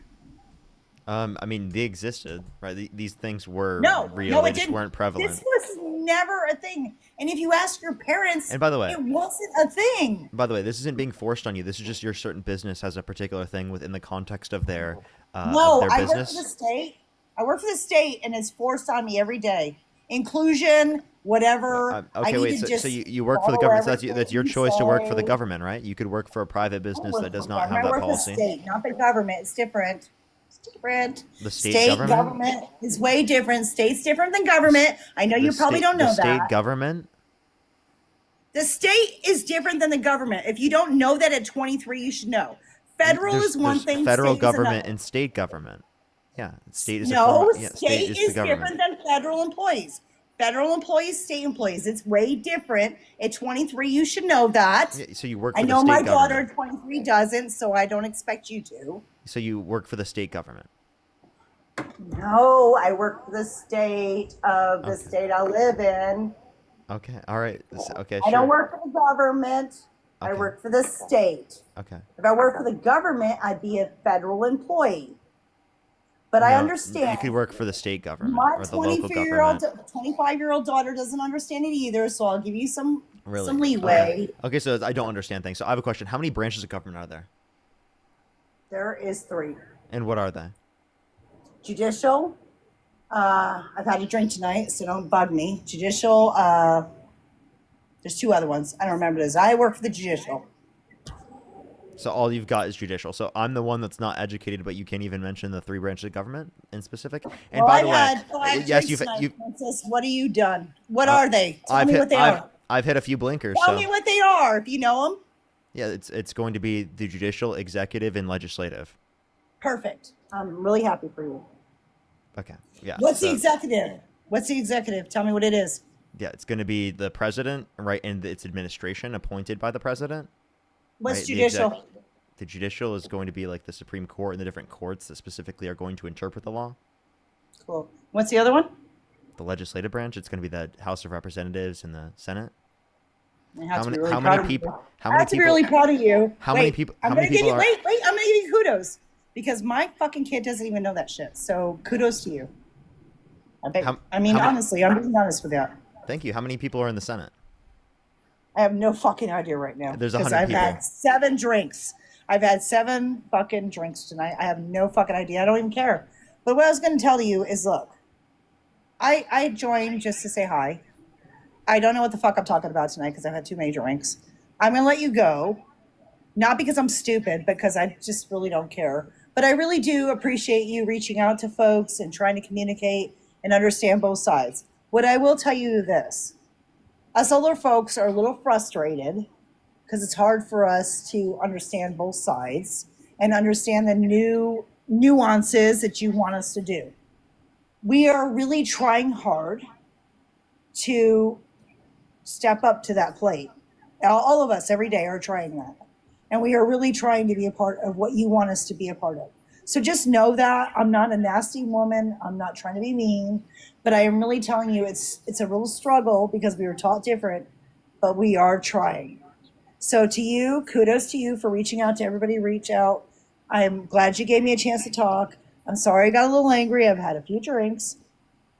Speaker 1: I mean, they existed, right? These things were real.
Speaker 4: No,
Speaker 1: They
Speaker 4: it
Speaker 1: just
Speaker 4: didn't.
Speaker 1: weren't prevalent.
Speaker 4: This was never a thing. And if you ask your parents,
Speaker 1: And by the way,
Speaker 4: it wasn't a thing.
Speaker 1: By the way, this isn't being forced on you. This is just your certain business has a particular thing within the context of their
Speaker 4: No,
Speaker 1: of their
Speaker 4: I work for
Speaker 1: business.
Speaker 4: the state. I work for the state, and it's forced on me every day. Inclusion, whatever. I
Speaker 1: Okay,
Speaker 4: need
Speaker 1: wait.
Speaker 4: to
Speaker 1: So
Speaker 4: just
Speaker 1: you work for the
Speaker 4: follow
Speaker 1: government. So
Speaker 4: everything
Speaker 1: that's your
Speaker 4: you
Speaker 1: choice to work for the
Speaker 4: say.
Speaker 1: government, right? You could work for a private business that does not
Speaker 4: I
Speaker 1: have that
Speaker 4: work for the
Speaker 1: policy.
Speaker 4: state, not the government. It's different. Different.
Speaker 1: The state
Speaker 4: government is way different. State's different than government. I know you probably don't know
Speaker 1: the state
Speaker 4: that.
Speaker 1: government.
Speaker 4: The state is different than the government. If you don't know that at 23, you should know. Federal is one thing.
Speaker 1: Federal
Speaker 4: state
Speaker 1: government
Speaker 4: is another.
Speaker 1: and state government. Yeah, state is
Speaker 4: No,
Speaker 1: a form. Yeah,
Speaker 4: state
Speaker 1: is
Speaker 4: is
Speaker 1: the government.
Speaker 4: different than federal employees. Federal employees, state employees. It's way different. At 23, you should know that.
Speaker 1: Yeah, so you work for
Speaker 4: I
Speaker 1: the
Speaker 4: know
Speaker 1: state
Speaker 4: my
Speaker 1: government.
Speaker 4: daughter at 23 doesn't, so I don't expect you to.
Speaker 1: So you work for the state government.
Speaker 4: No, I work for the state of the state I live in.
Speaker 1: Okay. All right. Okay.
Speaker 4: I
Speaker 1: Sure.
Speaker 4: don't work for the government. I
Speaker 1: Okay.
Speaker 4: work for the state.
Speaker 1: Okay.
Speaker 4: If I work for the government, I'd be a federal employee. But I
Speaker 1: No,
Speaker 4: understand.
Speaker 1: You could work for the state government
Speaker 4: My
Speaker 1: or the local
Speaker 4: 24-year-old,
Speaker 1: government.
Speaker 4: 25-year-old daughter doesn't understand it either, so I'll give you some
Speaker 1: Really?
Speaker 4: leeway.
Speaker 1: Okay. So I don't understand things. So I have a question. How many branches of government are there?
Speaker 4: There is 3.
Speaker 1: And what are they?
Speaker 4: Judicial. I've had a drink tonight, so don't bug me. Judicial. There's 2 other ones. I don't remember this. I work for the judicial.
Speaker 1: So all you've got is judicial. So I'm the one that's not educated, but you can't even mention the 3 branches of government in specific. And
Speaker 4: Well,
Speaker 1: by
Speaker 4: I've
Speaker 1: the
Speaker 4: had
Speaker 1: way,
Speaker 4: 5
Speaker 1: yes,
Speaker 4: drinks
Speaker 1: you've
Speaker 4: tonight, Princess. What have you done? What are they? Tell me what they are.
Speaker 1: I've hit a few blinkers.
Speaker 4: Tell
Speaker 1: so
Speaker 4: me what they are, if you know them.
Speaker 1: yeah, it's going to be the judicial, executive, and legislative.
Speaker 4: Perfect. I'm really happy for you.
Speaker 1: Okay. Yeah.
Speaker 4: What's the
Speaker 1: so-
Speaker 4: executive? What's the executive? Tell me what it is.
Speaker 1: Yeah, it's going to be the president, right, and its administration appointed by the president.
Speaker 4: What's
Speaker 1: right?
Speaker 4: judicial?
Speaker 1: The judicial is going to be like the Supreme Court and the different courts that specifically are going to interpret the law.
Speaker 4: Cool. What's the other one?
Speaker 1: The legislative branch, it's going to be the House of Representatives and the Senate.
Speaker 4: I have
Speaker 1: How
Speaker 4: to
Speaker 1: many-
Speaker 4: be really
Speaker 1: how
Speaker 4: proud
Speaker 1: many
Speaker 4: of
Speaker 1: people-
Speaker 4: you.
Speaker 1: how
Speaker 4: I
Speaker 1: many
Speaker 4: have to be
Speaker 1: people-
Speaker 4: really proud of you.
Speaker 1: how
Speaker 4: Wait,
Speaker 1: many people- how
Speaker 4: I'm
Speaker 1: many
Speaker 4: gonna give
Speaker 1: people
Speaker 4: you,
Speaker 1: are-
Speaker 4: wait, I'm gonna give you kudos because my fucking kid doesn't even know that shit. So kudos to you.
Speaker 1: How
Speaker 4: Honestly,
Speaker 1: many-
Speaker 4: I'm being honest with that.
Speaker 1: Thank you. How many people are in the Senate?
Speaker 4: I have no fucking idea right now.
Speaker 1: There's
Speaker 4: because
Speaker 1: 100
Speaker 4: I've
Speaker 1: people.
Speaker 4: had 7 drinks. I've had 7 fucking drinks tonight. I have no fucking idea. I don't even care. But what I was going to tell you is, look, I joined just to say hi. I don't know what the fuck I'm talking about tonight because I've had too many drinks. I'm going to let you go. Not because I'm stupid, because I just really don't care. But I really do appreciate you reaching out to folks and trying to communicate and understand both sides. What I will tell you is this. Us older folks are a little frustrated because it's hard for us to understand both sides and understand the new nuances that you want us to do. We are really trying hard to step up to that plate. All of us every day are trying that. And we are really trying to be a part of what you want us to be a part of. So just know that I'm not a nasty woman. I'm not trying to be mean, but I am really telling you it's a real struggle because we were taught different, but we are trying. So to you, kudos to you for reaching out to everybody. Reach out. I'm glad you gave me a chance to talk. I'm sorry I got a little angry. I've had a few drinks,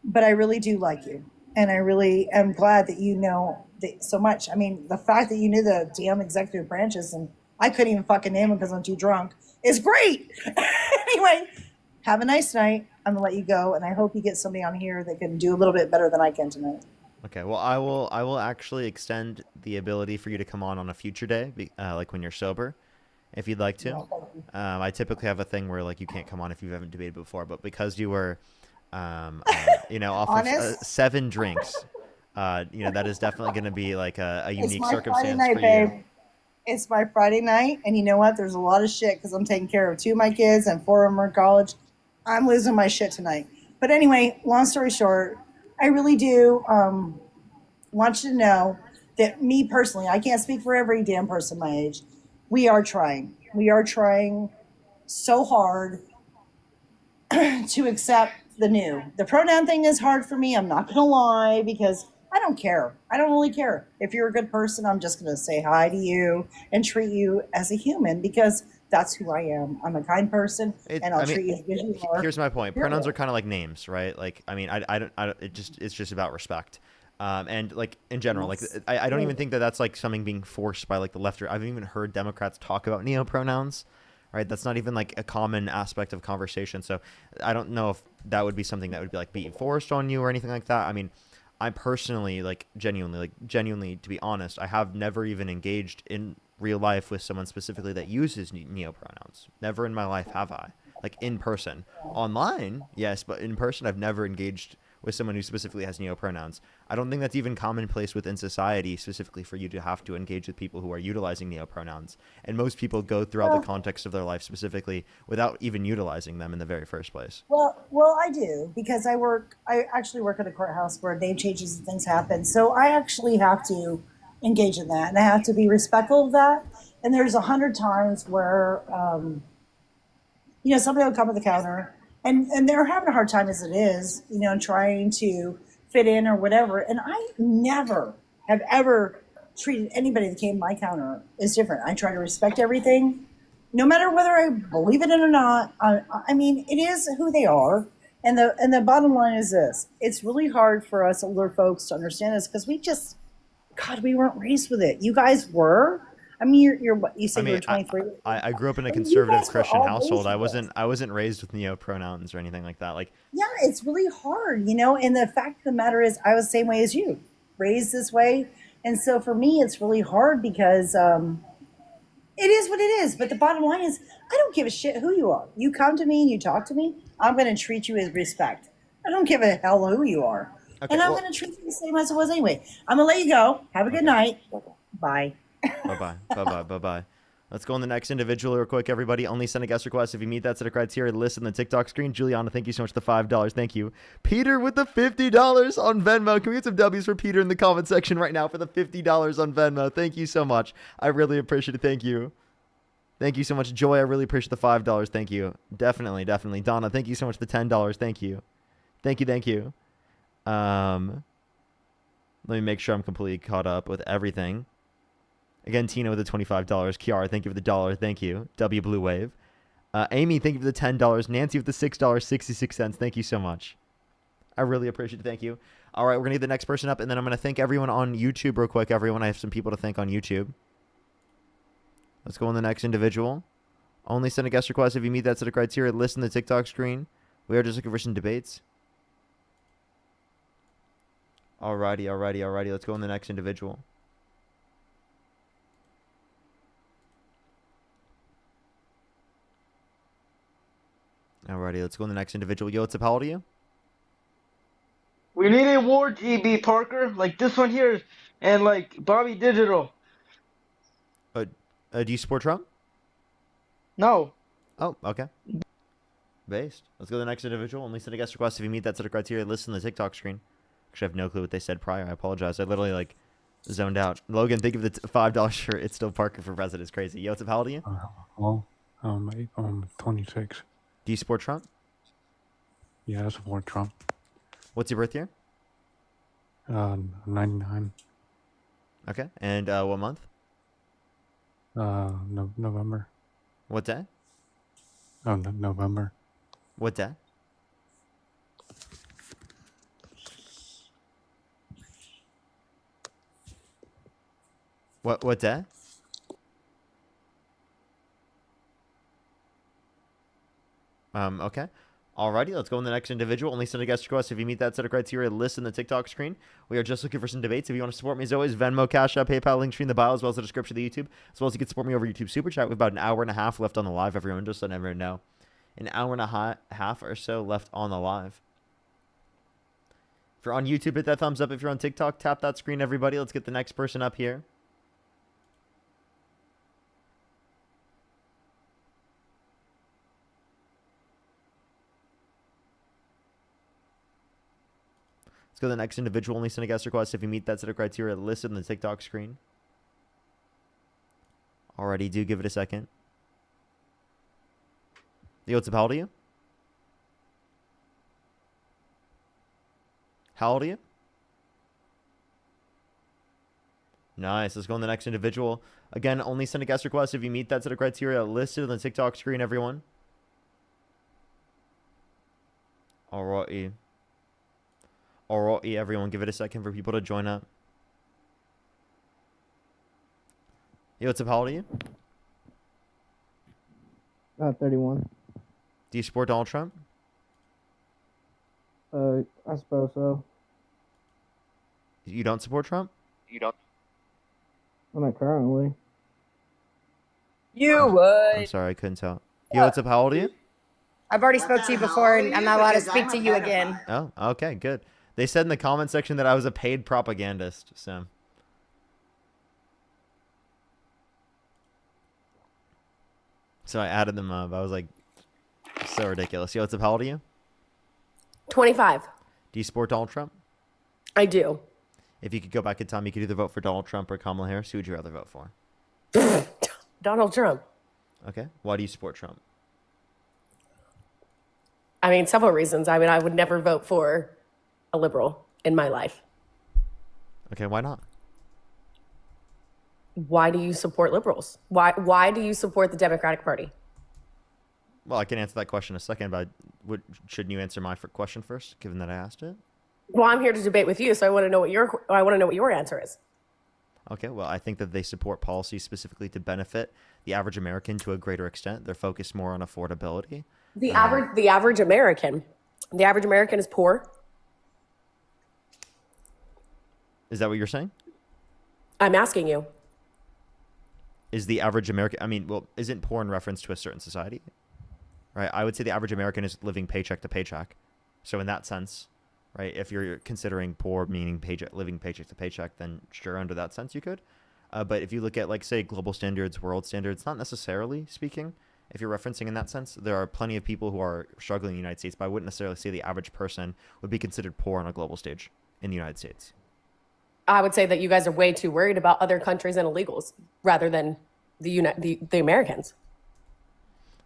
Speaker 4: but I really do like you. And I really am glad that you know so much. I mean, the fact that you knew the damn executive branches and I couldn't even fucking name them because I'm too drunk is great. Anyway, have a nice night. I'm gonna let you go, and I hope you get somebody on here that can do a little bit better than I can tonight.
Speaker 1: Okay, well, I will actually extend the ability for you to come on a future day, like when you're sober, if you'd like to. I typically have a thing where like you can't come on if you haven't debated before, but because you were, off of
Speaker 4: Honest?
Speaker 1: 7 drinks, that is definitely going to be like a
Speaker 4: It's
Speaker 1: unique
Speaker 4: my Friday
Speaker 1: circumstance
Speaker 4: night,
Speaker 1: for
Speaker 4: babe.
Speaker 1: you.
Speaker 4: It's my Friday night, and you know what? There's a lot of shit because I'm taking care of 2 of my kids and 4 of them are in college. I'm losing my shit tonight. But anyway, long story short, I really do want you to know that me personally, I can't speak for every damn person my age. We are trying. We are trying so hard to accept the new. The pronoun thing is hard for me. I'm not going to lie because I don't care. I don't really care. If you're a good person, I'm just going to say hi to you and treat you as a human because that's who I am. I'm a kind person, and I'll treat you as good as you are.
Speaker 1: Here's my point.
Speaker 4: Period.
Speaker 1: Pronouns are kind of like names, right? Like, I mean, I don't, it's just about respect. And like in general, like I don't even think that that's like something being forced by like the left. Or I've even heard Democrats talk about neopronouns, right? That's not even like a common aspect of conversation. So I don't know if that would be something that would be like being forced on you or anything like that. I mean, I personally, genuinely, to be honest, I have never even engaged in real life with someone specifically that uses neopronouns. Never in my life have I. like in person. Online, yes, but in person, I've never engaged with someone who specifically has neopronouns. I don't think that's even commonplace within society, specifically for you to have to engage with people who are utilizing neopronouns. And most people go throughout the context of their life specifically without even utilizing them in the very first place.
Speaker 4: Well, I do because I actually work at a courthouse where name changes and things happen. So I actually have to engage in that, and I have to be respectful of that. And there's 100 times where, somebody will come to the counter and they're having a hard time as it is, trying to fit in or whatever. And I never have ever treated anybody that came to my counter as different. I try to respect everything, no matter whether I believe it in or not. I mean, it is who they are. And the bottom line is this: it's really hard for us older folks to understand this because we weren't raised with it. You guys were. I mean, you're what you said. You were 23.
Speaker 1: I grew up in a
Speaker 4: I mean, you
Speaker 1: conservative
Speaker 4: guys were
Speaker 1: Christian
Speaker 4: all
Speaker 1: household.
Speaker 4: raised with it.
Speaker 1: I wasn't raised with neopronouns or anything like that. Like,
Speaker 4: Yeah, it's really hard, and the fact of the matter is I was the same way as you, raised this way. And so for me, it's really hard because it is what it is. But the bottom line is I don't give a shit who you are. You come to me and you talk to me, I'm going to treat you with respect. I don't give a hell who you are.
Speaker 1: okay,
Speaker 4: And I'm
Speaker 1: well,
Speaker 4: going to treat you the same as it was anyway. I'm going to let you go. Have a good night. Bye.
Speaker 1: bye-bye, bye-bye, bye-bye. Let's go on the next individual real quick, everybody. Only send a guest request if you meet that set of criteria. List in the TikTok screen. Juliana, thank you so much for the $5. Thank you. Peter with the $50 on Venmo. Can we get some W's for Peter in the comment section right now for the $50 on Venmo? Thank you so much. I really appreciate it. Thank you. Thank you so much. Joy, I really appreciate the $5. Thank you. Definitely, definitely. Donna, thank you so much for the $10. Thank you. Thank you, thank you. Let me make sure I'm completely caught up with everything. Again, Tina with the $25. Kiara, thank you for the $1. Thank you. W Blue Wave. Amy, thank you for the $10. Nancy with the $6.66. Thank you so much. I really appreciate it. Thank you. All right, we're going to get the next person up, and then I'm going to thank everyone on YouTube real quick. Everyone, I have some people to thank on YouTube. Let's go on the next individual. Only send a guest request if you meet that set of criteria. List in the TikTok screen. We are just looking for some debates. Alrighty. Let's go on the next individual. Alrighty, let's go on the next individual. Yo, what's up? How old are you?
Speaker 13: We need a war GB, Parker, like this one here, and like Bobby Digital.
Speaker 1: Do you support Trump?
Speaker 13: No.
Speaker 1: Oh, okay. Based. Let's go to the next individual. Only send a guest request if you meet that set of criteria. Listen to the TikTok screen. Actually, I have no clue what they said prior. I apologize. I literally zoned out. Logan, think of the $5 shirt. It's still Parker for president. It's crazy. Yo, what's up? How old are you?
Speaker 14: I'm 26.
Speaker 1: Do you support Trump?
Speaker 14: Yeah, I support Trump.
Speaker 1: What's your birth year?
Speaker 14: 99.
Speaker 1: Okay. And what month?
Speaker 14: November.
Speaker 1: What day?
Speaker 14: Oh, November.
Speaker 1: What day? What day? Okay. Alrighty, let's go on the next individual. Only send a guest request if you meet that set of criteria. List in the TikTok screen. We are just looking for some debates. If you want to support me, as always, Venmo, Cash App, PayPal, link tree in the bio, as well as the description of the YouTube, as well as you can support me over YouTube Super Chat. We have about an hour and a half left on the live, everyone, just so everyone know. An hour and a half or so left on the live. If you're on YouTube, hit that thumbs up. If you're on TikTok, tap that screen, everybody. Let's get the next person up here. Let's go to the next individual. Only send a guest request if you meet that set of criteria listed in the TikTok screen. Alrighty, do give it a second. Yo, what's up? How old are you? How old are you? Nice. Let's go on the next individual. Again, only send a guest request if you meet that set of criteria listed on the TikTok screen, everyone. Alrighty. Alrighty, everyone. Give it a second for people to join up. Yo, what's up? How old are you?
Speaker 15: 31.
Speaker 1: Do you support Donald Trump?
Speaker 15: I suppose so.
Speaker 1: You don't support Trump?
Speaker 15: You don't. I'm not currently.
Speaker 1: I'm sorry, I couldn't tell. Yo, what's up? How old are you?
Speaker 16: I've already spoke to you before, and I'm not allowed to speak to you again.
Speaker 1: Oh, okay, good. They said in the comment section that I was a paid propagandist, so. So I added them up. I was like, so ridiculous. Yo, what's up? How old are you?
Speaker 17: 25.
Speaker 1: Do you support Donald Trump?
Speaker 17: I do.
Speaker 1: If you could go back in time, you could either vote for Donald Trump or Kamala Harris. Who would you rather vote for?
Speaker 17: Donald Trump.
Speaker 1: Okay. Why do you support Trump?
Speaker 17: I mean, several reasons. I mean, I would never vote for a liberal in my life.
Speaker 1: Okay, why not?
Speaker 17: Why do you support liberals? Why do you support the Democratic Party?
Speaker 1: Well, I can answer that question in a second, but shouldn't you answer my question first, given that I asked it?
Speaker 17: Well, I'm here to debate with you, so I want to know what your answer is.
Speaker 1: Okay, well, I think that they support policies specifically to benefit the average American to a greater extent. They're focused more on affordability.
Speaker 17: The average American is poor.
Speaker 1: Is that what you're saying?
Speaker 17: I'm asking you.
Speaker 1: Is the average American, I mean, well, isn't poor in reference to a certain society? Right? I would say the average American is living paycheck to paycheck. So in that sense, right, if you're considering poor meaning living paycheck to paycheck, then sure, under that sense you could. But if you look at, like, say, global standards, world standards, not necessarily speaking, if you're referencing in that sense, there are plenty of people who are struggling in the United States, but I wouldn't necessarily say the average person would be considered poor on a global stage in the United States.
Speaker 17: I would say that you guys are way too worried about other countries and illegals rather than the Americans.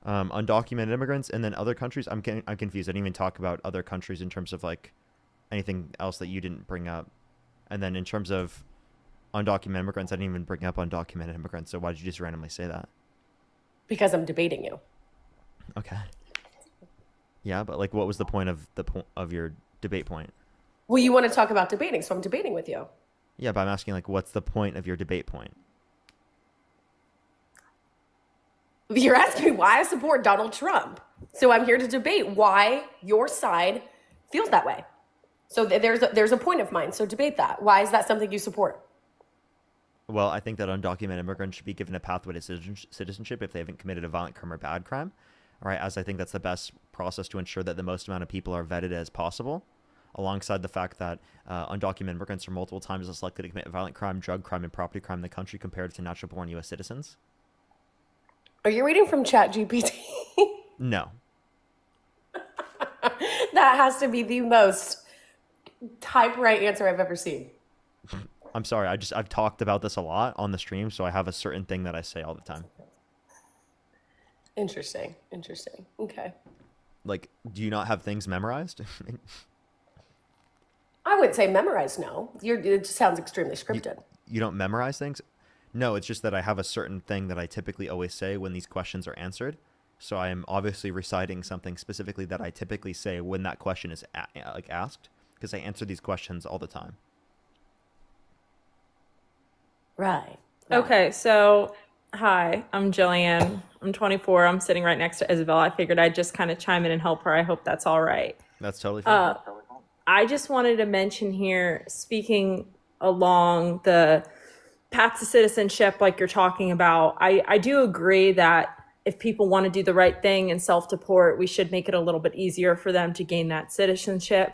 Speaker 1: Undocumented immigrants and then other countries. I'm confused. I didn't even talk about other countries in terms of like anything else that you didn't bring up. And then in terms of undocumented immigrants, I didn't even bring up undocumented immigrants. So why did you just randomly say that?
Speaker 17: Because I'm debating you.
Speaker 1: Okay. Yeah, but like, what was the point of your debate point?
Speaker 17: Well, you want to talk about debating, so I'm debating with you.
Speaker 1: Yeah, but I'm asking, like, what's the point of your debate point?
Speaker 17: You're asking me why I support Donald Trump. So I'm here to debate why your side feels that way. So there's a point of mine. So debate that. Why is that something you support?
Speaker 1: Well, I think that undocumented immigrants should be given a pathway to citizenship if they haven't committed a violent crime or bad crime. All right, as I think that's the best process to ensure that the most amount of people are vetted as possible, alongside the fact that undocumented immigrants are multiple times less likely to commit violent crime, drug crime, and property crime in the country compared to natural-born U.S. citizens.
Speaker 17: Are you reading from ChatGPT?
Speaker 1: No.
Speaker 17: That has to be the most type-right answer I've ever seen.
Speaker 1: I'm sorry. I've talked about this a lot on the stream, so I have a certain thing that I say all the time.
Speaker 17: Interesting. Okay.
Speaker 1: Like, do you not have things memorized?
Speaker 17: I wouldn't say memorized, no. It just sounds extremely scripted.
Speaker 1: You don't memorize things? No, it's just that I have a certain thing that I typically always say when these questions are answered. So I am obviously reciting something specifically that I typically say when that question is asked, because I answer these questions all the time.
Speaker 17: Right.
Speaker 18: Okay, so hi, I'm Jillian. I'm 24. I'm sitting right next to Isabel. I figured I'd just kind of chime in and help her. I hope that's all right.
Speaker 1: That's totally fine.
Speaker 18: I just wanted to mention here, speaking along the path to citizenship like you're talking about, I do agree that if people want to do the right thing and self-deport, we should make it a little bit easier for them to gain that citizenship.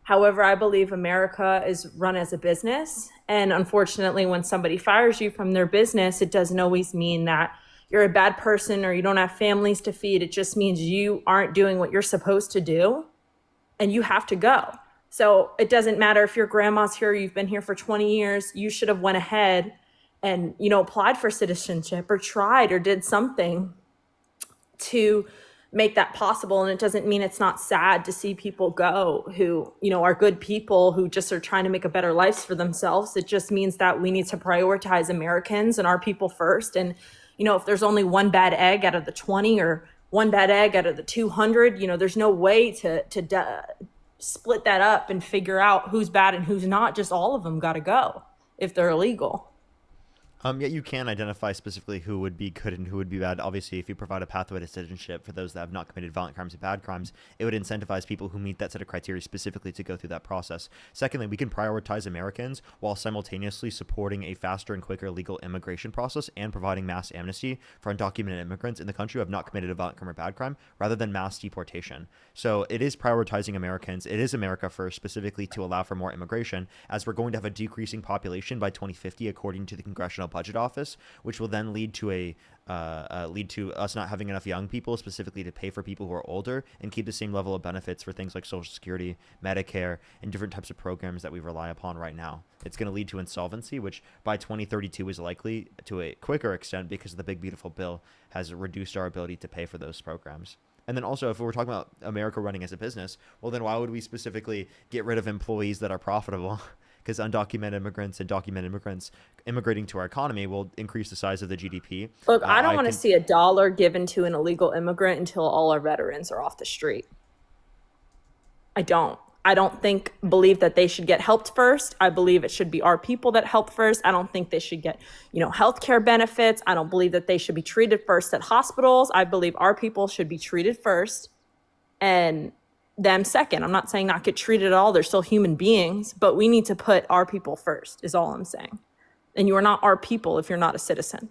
Speaker 18: However, I believe America is run as a business. And unfortunately, when somebody fires you from their business, it doesn't always mean that you're a bad person or you don't have families to feed. It just means you aren't doing what you're supposed to do and you have to go. So it doesn't matter if your grandma's here, you've been here for 20 years, you should have went ahead and, applied for citizenship or tried or did something to make that possible. And it doesn't mean it's not sad to see people go who, are good people who just are trying to make a better life for themselves. It just means that we need to prioritize Americans and our people first. And, if there's only one bad egg out of the 20 or one bad egg out of the 200, there's no way to split that up and figure out who's bad and who's not. Just all of them got to go if they're illegal.
Speaker 1: Yeah, you can identify specifically who would be good and who would be bad. Obviously, if you provide a pathway to citizenship for those that have not committed violent crimes and bad crimes, it would incentivize people who meet that set of criteria specifically to go through that process. Secondly, we can prioritize Americans while simultaneously supporting a faster and quicker legal immigration process and providing mass amnesty for undocumented immigrants in the country who have not committed a violent crime or bad crime, rather than mass deportation. So it is prioritizing Americans. It is America first, specifically to allow for more immigration, as we're going to have a decreasing population by 2050, according to the Congressional Budget Office, which will then lead to us not having enough young people specifically to pay for people who are older and keep the same level of benefits for things like Social Security, Medicare, and different types of programs that we rely upon right now. It's going to lead to insolvency, which by 2032 is likely to a quicker extent because the big beautiful bill has reduced our ability to pay for those programs. And then also, if we're talking about America running as a business, well, then why would we specifically get rid of employees that are profitable? Because undocumented immigrants and documented immigrants immigrating to our economy will increase the size of the GDP.
Speaker 18: Look, I don't want to see $1 given to an illegal immigrant until all our veterans are off the street. I don't believe that they should get helped first. I believe it should be our people that help first. I don't think they should get, healthcare benefits. I don't believe that they should be treated first at hospitals. I believe our people should be treated first and them second. I'm not saying not get treated at all. They're still human beings, but we need to put our people first is all I'm saying. And you are not our people if you're not a citizen.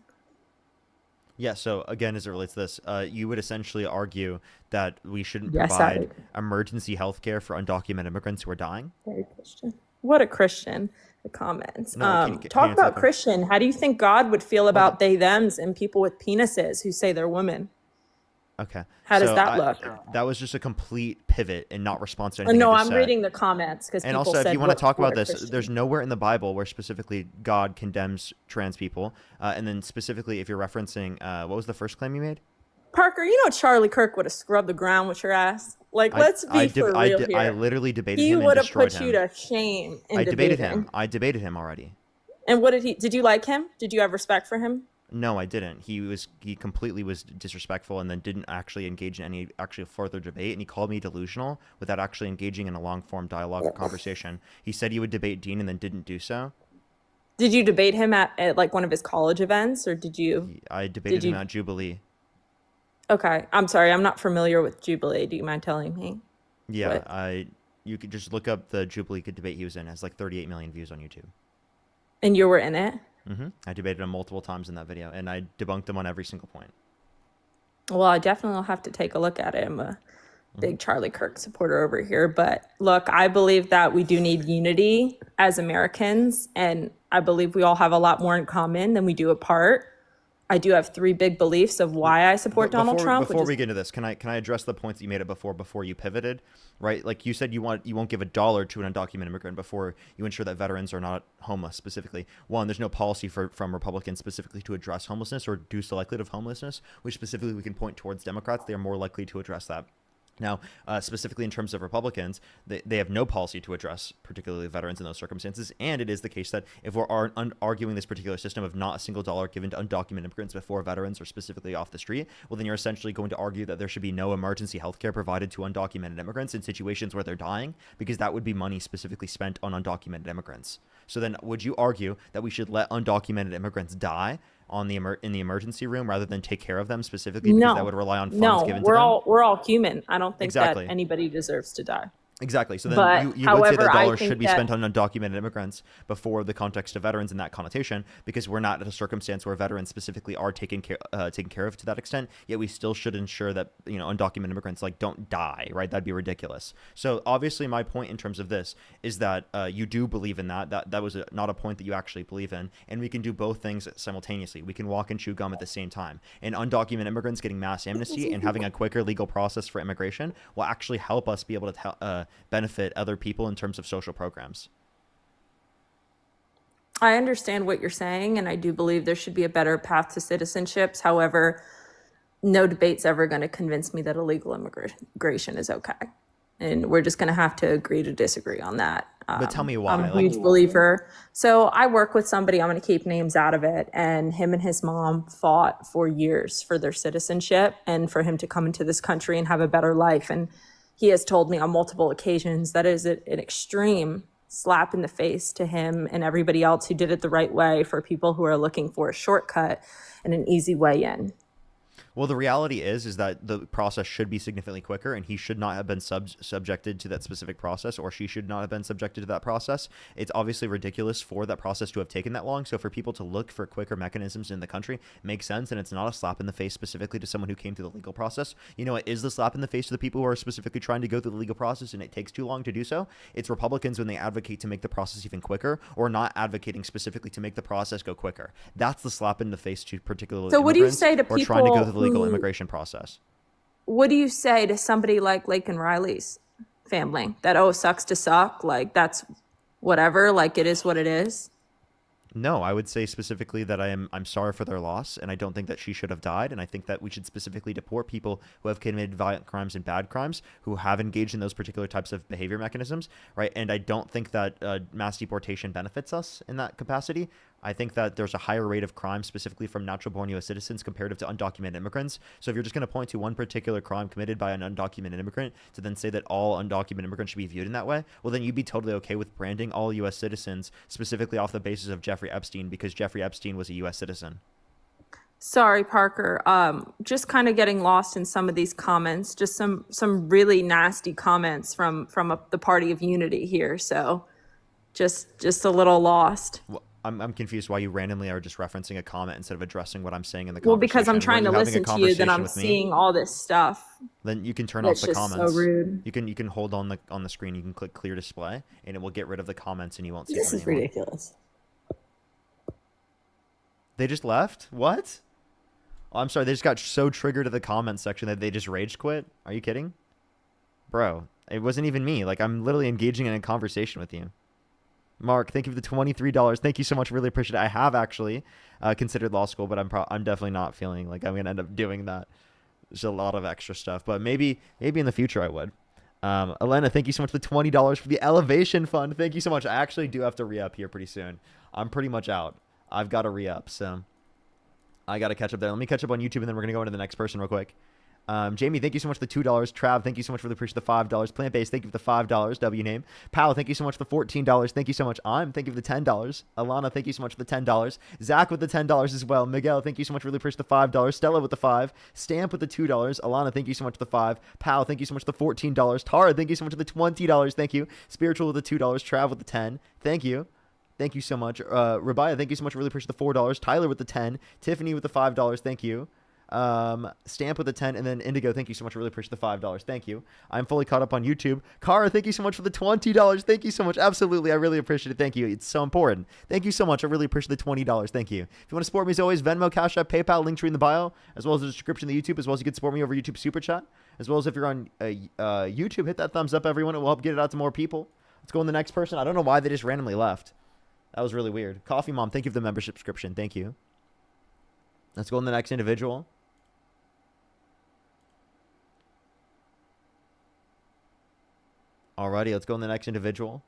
Speaker 1: Yeah, so again, as it relates to this, you would essentially argue that we shouldn't provide emergency health care for undocumented immigrants who are dying?
Speaker 18: Very Christian. What a Christian. The comments.
Speaker 1: No,
Speaker 18: talk about Christian. How do you think God would feel about they, thems and people with penises who say they're women?
Speaker 1: Okay.
Speaker 18: How does that look?
Speaker 1: That was just a complete pivot and not response to anything.
Speaker 18: No,
Speaker 1: I
Speaker 18: I'm
Speaker 1: just
Speaker 18: reading the comments because
Speaker 1: and also, if you want to talk about this, there's nowhere in the Bible where specifically God condemns trans people. And then specifically, if you're referencing, what was the first claim you made?
Speaker 18: Parker, Charlie Kirk would have scrubbed the ground with your ass. Like, let's be for real here.
Speaker 1: I literally debated
Speaker 18: he
Speaker 1: him and
Speaker 18: would have
Speaker 1: destroyed
Speaker 18: put
Speaker 1: him.
Speaker 18: you to shame in
Speaker 1: I debated
Speaker 18: debating.
Speaker 1: him. I debated him already.
Speaker 18: And what did you like him? Did you have respect for him?
Speaker 1: No, I didn't. He completely was disrespectful and then didn't actually engage in any actual further debate. And he called me delusional without actually engaging in a long form dialogue or conversation. He said he would debate Dean and then didn't do so.
Speaker 18: Did you debate him at like one of his college events, or did you?
Speaker 1: I debated him at Jubilee.
Speaker 18: Okay, I'm sorry, I'm not familiar with Jubilee. Do you mind telling me?
Speaker 1: Yeah, you could just look up the Jubilee debate he was in. It has like 38 million views on YouTube.
Speaker 18: And you were in it?
Speaker 1: Mm-hmm. I debated him multiple times in that video, and I debunked him on every single point.
Speaker 18: Well, I definitely will have to take a look at it. I'm a big Charlie Kirk supporter over here. But look, I believe that we do need unity as Americans, and I believe we all have a lot more in common than we do apart. I do have 3 big beliefs of why I support Donald Trump.
Speaker 1: Before we get into this, can I address the points that you made before you pivoted? Right, like you said, you won't give $1 to an undocumented immigrant before you ensure that veterans are not homeless. Specifically, one, there's no policy from Republicans specifically to address homelessness or reduce the likelihood of homelessness, which specifically we can point towards Democrats. They are more likely to address that. Now, specifically in terms of Republicans, they have no policy to address particularly veterans in those circumstances. And it is the case that if we're arguing this particular system of not a single dollar given to undocumented immigrants before veterans are specifically off the street, well, then you're essentially going to argue that there should be no emergency health care provided to undocumented immigrants in situations where they're dying, because that would be money specifically spent on undocumented immigrants. So then would you argue that we should let undocumented immigrants die in the emergency room rather than take care of them specifically because that would rely on funds given to them?
Speaker 18: We're all human. I don't think that anybody deserves to die.
Speaker 1: Exactly. So then you would say that dollars should be spent on undocumented immigrants before the context of veterans in that connotation, because we're not at a circumstance where veterans specifically are taken care of to that extent. Yet we still should ensure that undocumented immigrants don't die. Right? That'd be ridiculous. So obviously, my point in terms of this is that you do believe in that. That was not a point that you actually believe in, and we can do both things simultaneously. We can walk and chew gum at the same time. And undocumented immigrants getting mass amnesty and having a quicker legal process for immigration will actually help us be able to benefit other people in terms of social programs.
Speaker 18: I understand what you're saying, and I do believe there should be a better path to citizenships. However, no debate's ever going to convince me that illegal immigration is okay. And we're just going to have to agree to disagree on that.
Speaker 1: But tell me why.
Speaker 18: I'm a huge believer. So I work with somebody, I'm going to keep names out of it, and him and his mom fought for years for their citizenship and for him to come into this country and have a better life. And he has told me on multiple occasions that is an extreme slap in the face to him and everybody else who did it the right way for people who are looking for a shortcut and an easy way in.
Speaker 1: Well, the reality is that the process should be significantly quicker, and he should not have been subjected to that specific process, or she should not have been subjected to that process. It's obviously ridiculous for that process to have taken that long. So for people to look for quicker mechanisms in the country makes sense, and it's not a slap in the face specifically to someone who came through the legal process. You know, it is the slap in the face to the people who are specifically trying to go through the legal process, and it takes too long to do so. It's Republicans when they advocate to make the process even quicker, or not advocating specifically to make the process go quicker. That's the slap in the face to particularly
Speaker 18: So what do you say to
Speaker 1: or trying to go through the legal
Speaker 18: who-
Speaker 1: immigration process.
Speaker 18: What do you say to somebody like Lake and Riley's family that, oh, sucks to suck, like that's whatever, like it is what it is?
Speaker 1: No, I would say specifically that I'm sorry for their loss, and I don't think that she should have died, and I think that we should specifically deport people who have committed violent crimes and bad crimes, who have engaged in those particular types of behavior mechanisms, right? And I don't think that mass deportation benefits us in that capacity. I think that there's a higher rate of crime specifically from natural-born U.S. citizens comparative to undocumented immigrants. So if you're just going to point to one particular crime committed by an undocumented immigrant to then say that all undocumented immigrants should be viewed in that way, well, then you'd be totally okay with branding all U.S. citizens specifically off the basis of Jeffrey Epstein because Jeffrey Epstein was a U.S. citizen.
Speaker 18: Sorry, Parker. Just kind of getting lost in some of these comments. Just some really nasty comments from the Party of Unity here. So just a little lost.
Speaker 1: Well, I'm confused why you randomly are just referencing a comment instead of addressing what I'm saying in the
Speaker 18: Well,
Speaker 1: conversation.
Speaker 18: because I'm trying to
Speaker 1: When you're having a
Speaker 18: listen to you, then
Speaker 1: conversation
Speaker 18: I'm
Speaker 1: with me,
Speaker 18: seeing all this stuff.
Speaker 1: Then you can turn
Speaker 18: That's
Speaker 1: off the
Speaker 18: just so
Speaker 1: comments.
Speaker 18: rude.
Speaker 1: You can hold on the screen. You can click clear display, and it will get rid of the comments, and you won't see
Speaker 16: This
Speaker 1: them
Speaker 16: is
Speaker 1: anymore.
Speaker 16: ridiculous.
Speaker 1: They just left? What? Oh, I'm sorry. They just got so triggered at the comments section that they just rage quit. Are you kidding? Bro, it wasn't even me. Like, I'm literally engaging in a conversation with you. Mark, thank you for the $23. Thank you so much. Really appreciate it. I have actually considered law school, but I'm definitely not feeling like I'm going to end up doing that. There's a lot of extra stuff, but maybe in the future I would. Elena, thank you so much for the $20 for the Elevation Fund. Thank you so much. I actually do have to re-up here pretty soon. I'm pretty much out. I've got to re-up, so I got to catch up there. Let me catch up on YouTube, and then we're going to go into the next person real quick. Jamie, thank you so much for the $2. Trav, thank you so much for the appreciate the $5. Plant-based, thank you for the $5. W name. Pal, thank you so much for the $14. Thank you so much. Thank you for the $10. Alana, thank you so much for the $10. Zach with the $10 as well. Miguel, thank you so much. Really appreciate the $5. Stella with the 5. Stamp with the $2. Alana, thank you so much for the 5. Pal, thank you so much for the $14. Tara, thank you so much for the $20. Thank you. Spiritual with the $2. Trav with the 10. Thank you. Thank you so much. Rabia, thank you so much. Really appreciate the $4. Tyler with the 10. Tiffany with the $5. Thank you. Stamp with the 10, and then Indigo, thank you so much. Really appreciate the $5. Thank you. I'm fully caught up on YouTube. Kara, thank you so much for the $20. Thank you so much. Absolutely, I really appreciate it. Thank you. It's so important. Thank you so much. I really appreciate the $20. Thank you. If you want to support me as always, Venmo, Cash App, PayPal, link tree in the bio, as well as the description of the YouTube, as well as you can support me over YouTube Super Chat, as well as if you're on YouTube, hit that thumbs up, everyone. It will help get it out to more people. Let's go on the next person. I don't know why they just randomly left. That was really weird. Coffee Mom, thank you for the membership subscription. Thank you. Let's go on the next individual. Alrighty, let's go on the next individual.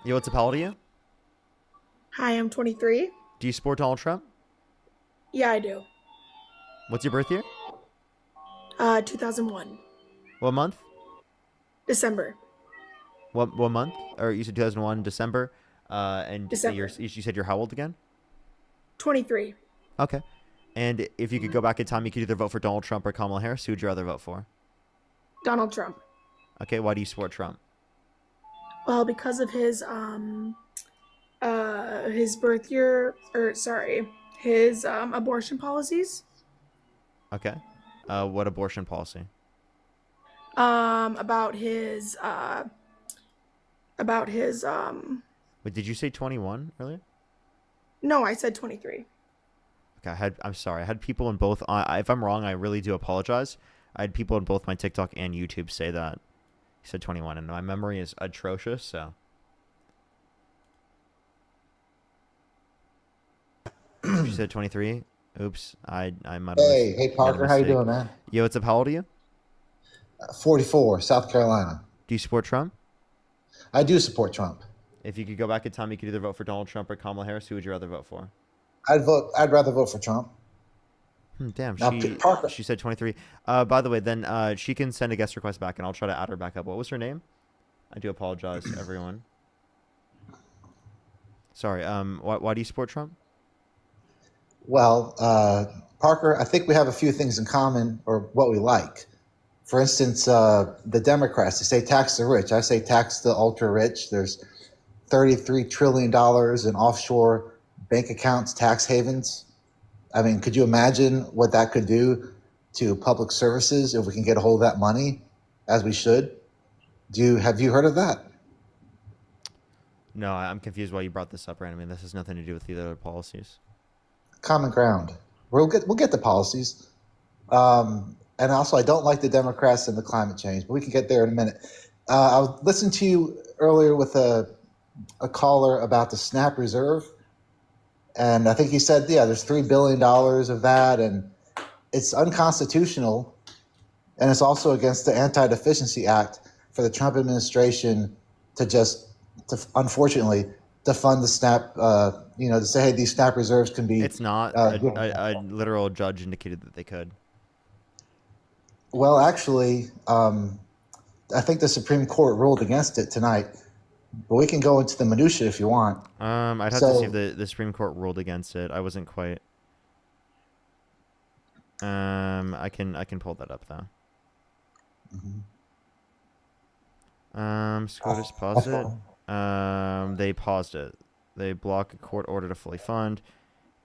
Speaker 1: Yo, what's up? How old are you?
Speaker 12: Hi, I'm 23.
Speaker 1: Do you support Donald Trump?
Speaker 12: Yeah, I do.
Speaker 1: What's your birth year?
Speaker 12: 2001.
Speaker 1: What month?
Speaker 12: December.
Speaker 1: What month? Or you said 2001, December. And
Speaker 12: December.
Speaker 1: you said you're how old again?
Speaker 12: 23.
Speaker 1: Okay. And if you could go back in time, you could either vote for Donald Trump or Kamala Harris. Who would you rather vote for?
Speaker 12: Donald Trump.
Speaker 1: Okay, why do you support Trump?
Speaker 12: Well, because of his birth year, his abortion policies.
Speaker 1: Okay. What abortion policy?
Speaker 12: About his
Speaker 1: Wait, did you say 21 earlier?
Speaker 12: No, I said 23.
Speaker 1: Okay, I'm sorry. I had people in both. If I'm wrong, I really do apologize. I had people in both my TikTok and YouTube say that. He said 21, and my memory is atrocious, so. You said 23? Oops, I might have.
Speaker 19: Hey, Parker, how you doing, man?
Speaker 1: Yo, what's up? How old are you?
Speaker 19: 44, South Carolina.
Speaker 1: Do you support Trump?
Speaker 19: I do support Trump.
Speaker 1: If you could go back in time, you could either vote for Donald Trump or Kamala Harris. Who would you rather vote for?
Speaker 19: I'd rather vote for Trump.
Speaker 1: Damn,
Speaker 19: Now, Parker,
Speaker 1: she said 23. By the way, then she can send a guest request back, and I'll try to add her back up. What was her name? I do apologize, everyone. Sorry. Why do you support Trump?
Speaker 19: well, Parker, I think we have a few things in common, or what we like. For instance, the Democrats, they say tax the rich. I say tax the ultra rich. There's $33 trillion in offshore bank accounts, tax havens. I mean, could you imagine what that could do to public services if we can get a hold of that money, as we should? Have you heard of that?
Speaker 1: No, I'm confused why you brought this up randomly. This has nothing to do with the other policies.
Speaker 19: Common ground. We'll get the policies. And also, I don't like the Democrats and the climate change, but we can get there in a minute. I was listening to you earlier with a caller about the SNAP reserve, and I think he said, yeah, there's $3 billion of that, and it's unconstitutional, and it's also against the Anti-Deficiency Act for the Trump administration to unfortunately defund the SNAP. To say, hey, these SNAP reserves can be.
Speaker 1: It's not. A literal judge indicated that they could.
Speaker 19: Well, actually, I think the Supreme Court ruled against it tonight, but we can go into the minutia if you want.
Speaker 1: I'd have to see if the Supreme Court ruled against it. I wasn't quite. I can pull that up though. SCOTUS paused it. They paused it. They block a court order to fully fund,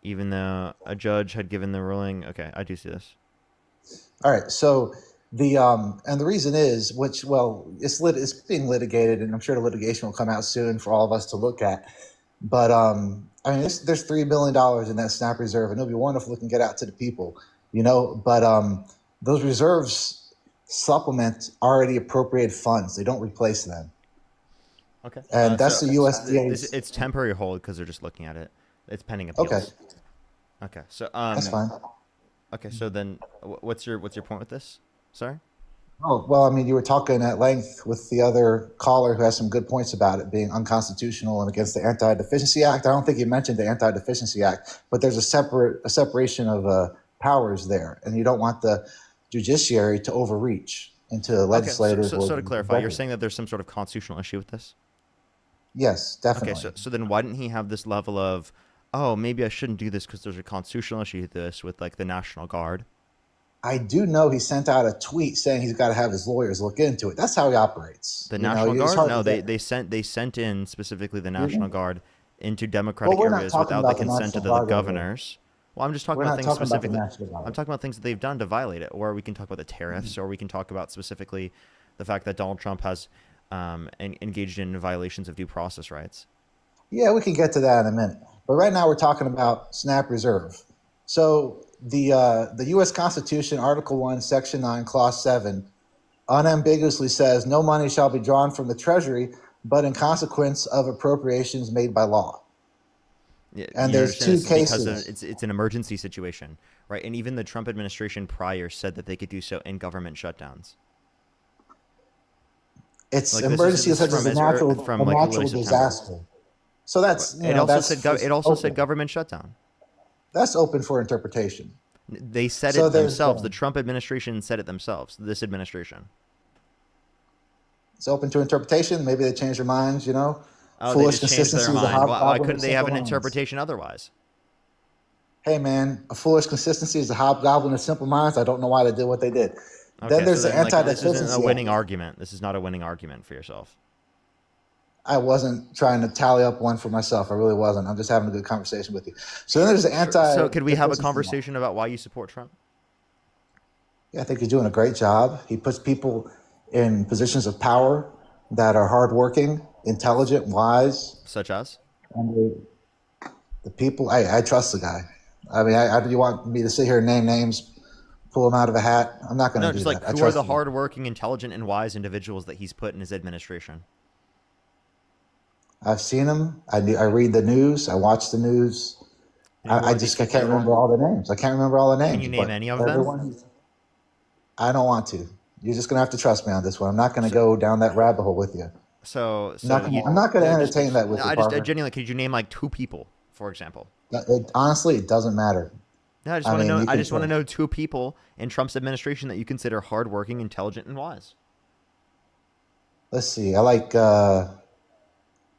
Speaker 1: even though a judge had given the ruling. Okay, I do see this.
Speaker 19: All right, so and the reason is, it's being litigated, and I'm sure the litigation will come out soon for all of us to look at. But I mean, there's $3 billion in that SNAP reserve, and it'll be wonderful if we can get out to the people, But those reserves supplement already appropriated funds; they don't replace them.
Speaker 1: Okay,
Speaker 19: and that's the USDA.
Speaker 1: It's temporary hold because they're just looking at it. It's pending appeals. Okay, so
Speaker 19: that's fine.
Speaker 1: Okay, so then what's your point with this? Sorry?
Speaker 19: Oh, well, I mean, you were talking at length with the other caller who has some good points about it being unconstitutional and against the Anti-Deficiency Act. I don't think you mentioned the Anti-Deficiency Act, but there's a separation of powers there, and you don't want the judiciary to overreach into legislators.
Speaker 1: Okay, so to clarify, you're saying that there's some sort of constitutional issue with this?
Speaker 19: Yes, definitely.
Speaker 1: Okay, so then why didn't he have this level of, oh, maybe I shouldn't do this because there's a constitutional issue with this with like the National Guard?
Speaker 19: I do know he sent out a tweet saying he's got to have his lawyers look into it. That's how he operates.
Speaker 1: The National Guard? No, they sent in specifically the National Guard into Democratic areas without the consent of the governors. Well, I'm just talking about things specifically. I'm talking about things that they've done to violate it, or we can talk about the tariffs, or we can talk about specifically the fact that Donald Trump has engaged in violations of due process rights.
Speaker 19: Yeah, we can get to that in a minute. But right now we're talking about SNAP reserve. So the U.S. Constitution, Article 1, Section 9, Clause 7, unambiguously says no money shall be drawn from the Treasury, but in consequence of appropriations made by law.
Speaker 1: Yeah,
Speaker 19: and there's two cases.
Speaker 1: Because it's an emergency situation, right? And even the Trump administration prior said that they could do so in government shutdowns.
Speaker 19: It's like emergency such as a natural disaster. So that's
Speaker 1: it also said government shutdown.
Speaker 19: That's open for interpretation.
Speaker 1: They said it themselves. The Trump administration said it themselves. This administration.
Speaker 19: It's open to interpretation. Maybe they changed their minds.
Speaker 1: Oh,
Speaker 19: foolish
Speaker 1: they just changed their mind. Why couldn't they have an
Speaker 19: minds.
Speaker 1: interpretation otherwise?
Speaker 19: Hey man, a foolish consistency is a hobgoblin of simple minds. I don't know why they did what they did.
Speaker 1: Okay,
Speaker 19: then there's the anti-deficiency.
Speaker 1: This isn't a winning argument. This is not a winning argument for yourself.
Speaker 19: I wasn't trying to tally up one for myself. I really wasn't. I'm just having a good conversation with you. So then there's the anti.
Speaker 1: So could we have a conversation about why you support Trump?
Speaker 19: Yeah, I think he's doing a great job. He puts people in positions of power that are hardworking, intelligent, wise.
Speaker 1: Such as?
Speaker 19: And the people, I trust the guy. I mean, do you want me to sit here and name names, pull them out of a hat? I'm not going to do that.
Speaker 1: Who are the hardworking, intelligent, and wise individuals that he's put in his administration?
Speaker 19: I've seen him. I read the news. I watch the news. I can't remember all the names. I can't remember all the names.
Speaker 1: Can you name any of them?
Speaker 19: I don't want to. You're just going to have to trust me on this one. I'm not going to go down that rabbit hole with you. I'm not going to entertain that with you.
Speaker 1: Genuinely, could you name like two people, for example?
Speaker 19: Honestly, it doesn't matter.
Speaker 1: No, I just want to know. I just want to know 2 people in Trump's administration that you consider hardworking, intelligent, and wise.
Speaker 19: Let's see. I like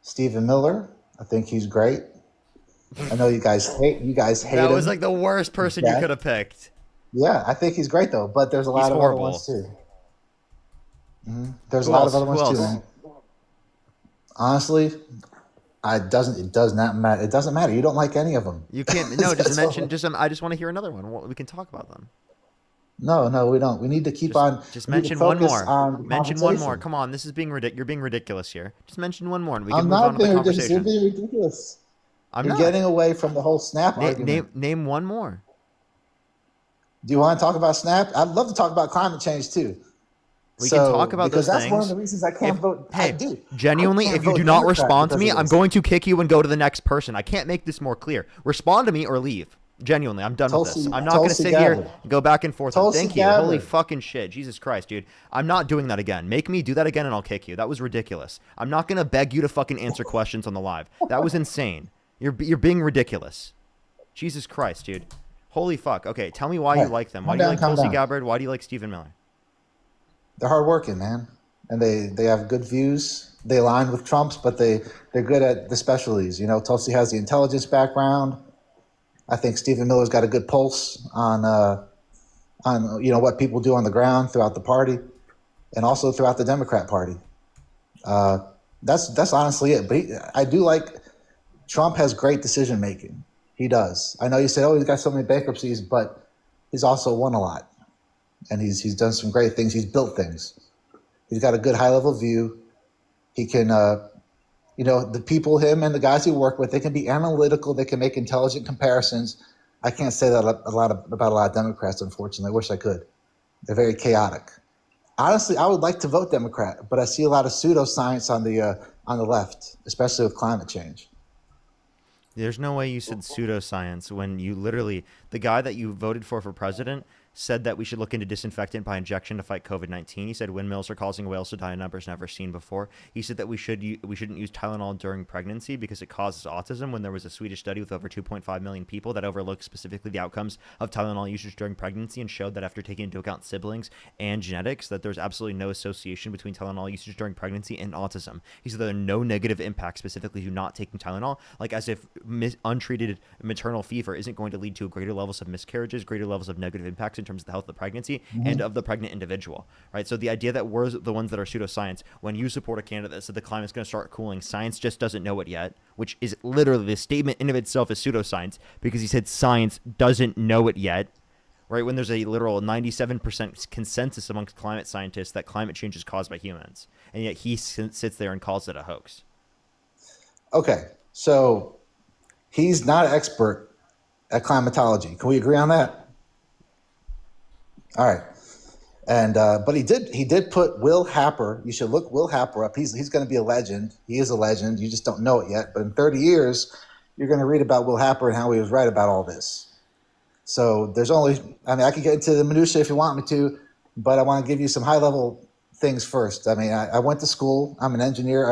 Speaker 19: Stephen Miller. I think he's great. I know you guys hate him.
Speaker 1: That was like the worst person you could have picked.
Speaker 19: Yeah, I think he's great though, but there's a lot of other ones too. There's a lot of other ones too, man. Honestly, it does not matter. It doesn't matter. You don't like any of them.
Speaker 1: You can't. No, just mention. I just want to hear another one. We can talk about them.
Speaker 19: No, we don't. We need to keep on.
Speaker 1: Just mention one more. Mention one more. Come on, this is being ridiculous. You're being ridiculous here. Just mention one more, and we can move on to the conversation.
Speaker 19: You're being ridiculous. You're getting away from the whole Snap argument.
Speaker 1: Name one more.
Speaker 19: Do you want to talk about Snap? I'd love to talk about climate change too.
Speaker 1: We can talk about those things.
Speaker 19: Because that's one of the reasons I can't vote.
Speaker 1: Hey, genuinely, if you do not respond to me, I'm going to kick you and go to the next person. I can't make this more clear. Respond to me or leave. Genuinely, I'm done with this. I'm not going to sit here and go back and forth. Thank you. Holy fucking shit. Jesus Christ, dude. I'm not doing that again. Make me do that again and I'll kick you. That was ridiculous. I'm not going to beg you to fucking answer questions on the live. That was insane. You're being ridiculous. Jesus Christ, dude. Holy fuck. Okay, tell me why you like them. Why do you like Tulsi Gabbard? Why do you like Stephen Miller?
Speaker 19: They're hardworking, man. And they have good views. They align with Trump's, but they're good at the specialties. You know, Tulsi has the intelligence background. I think Stephen Miller's got a good pulse on what people do on the ground throughout the party, and also throughout the Democrat Party. That's honestly it. But I do like Trump has great decision making. He does. I know you say, he's got so many bankruptcies, but he's also won a lot, and he's done some great things. He's built things. He's got a good high level view. He can. The people, him and the guys he work with, they can be analytical. They can make intelligent comparisons. I can't say that about a lot of Democrats, unfortunately. I wish I could. They're very chaotic. Honestly, I would like to vote Democrat, but I see a lot of pseudoscience on the left, especially with climate change.
Speaker 1: There's no way you said pseudoscience when you literally, the guy that you voted for president said that we should look into disinfectant by injection to fight COVID-19. He said windmills are causing whales to die in numbers never seen before. He said that we shouldn't use Tylenol during pregnancy because it causes autism, when there was a Swedish study with over 2.5 million people that overlooked specifically the outcomes of Tylenol usage during pregnancy and showed that after taking into account siblings and genetics, that there's absolutely no association between Tylenol usage during pregnancy and autism. He said there are no negative impacts specifically to not taking Tylenol, like as if untreated maternal fever isn't going to lead to greater levels of miscarriages, greater levels of negative impacts in terms of the health of the pregnancy and of the pregnant individual, right? So the idea that we're the ones that are pseudoscience, when you support a candidate that said the climate's going to start cooling, science just doesn't know it yet, which is literally, the statement in of itself is pseudoscience, because he said science doesn't know it yet, right? When there's a literal 97% consensus amongst climate scientists that climate change is caused by humans, and yet he sits there and calls it a hoax.
Speaker 19: Okay, so he's not an expert at climatology. Can we agree on that? All right, and but he did put Will Happer. You should look Will Happer up. He's going to be a legend. He is a legend. You just don't know it yet. But in 30 years, you're going to read about Will Happer and how he was right about all this. So there's only, I could get into the minutia if you want me to, but I want to give you some high level things first. I went to school. I'm an engineer.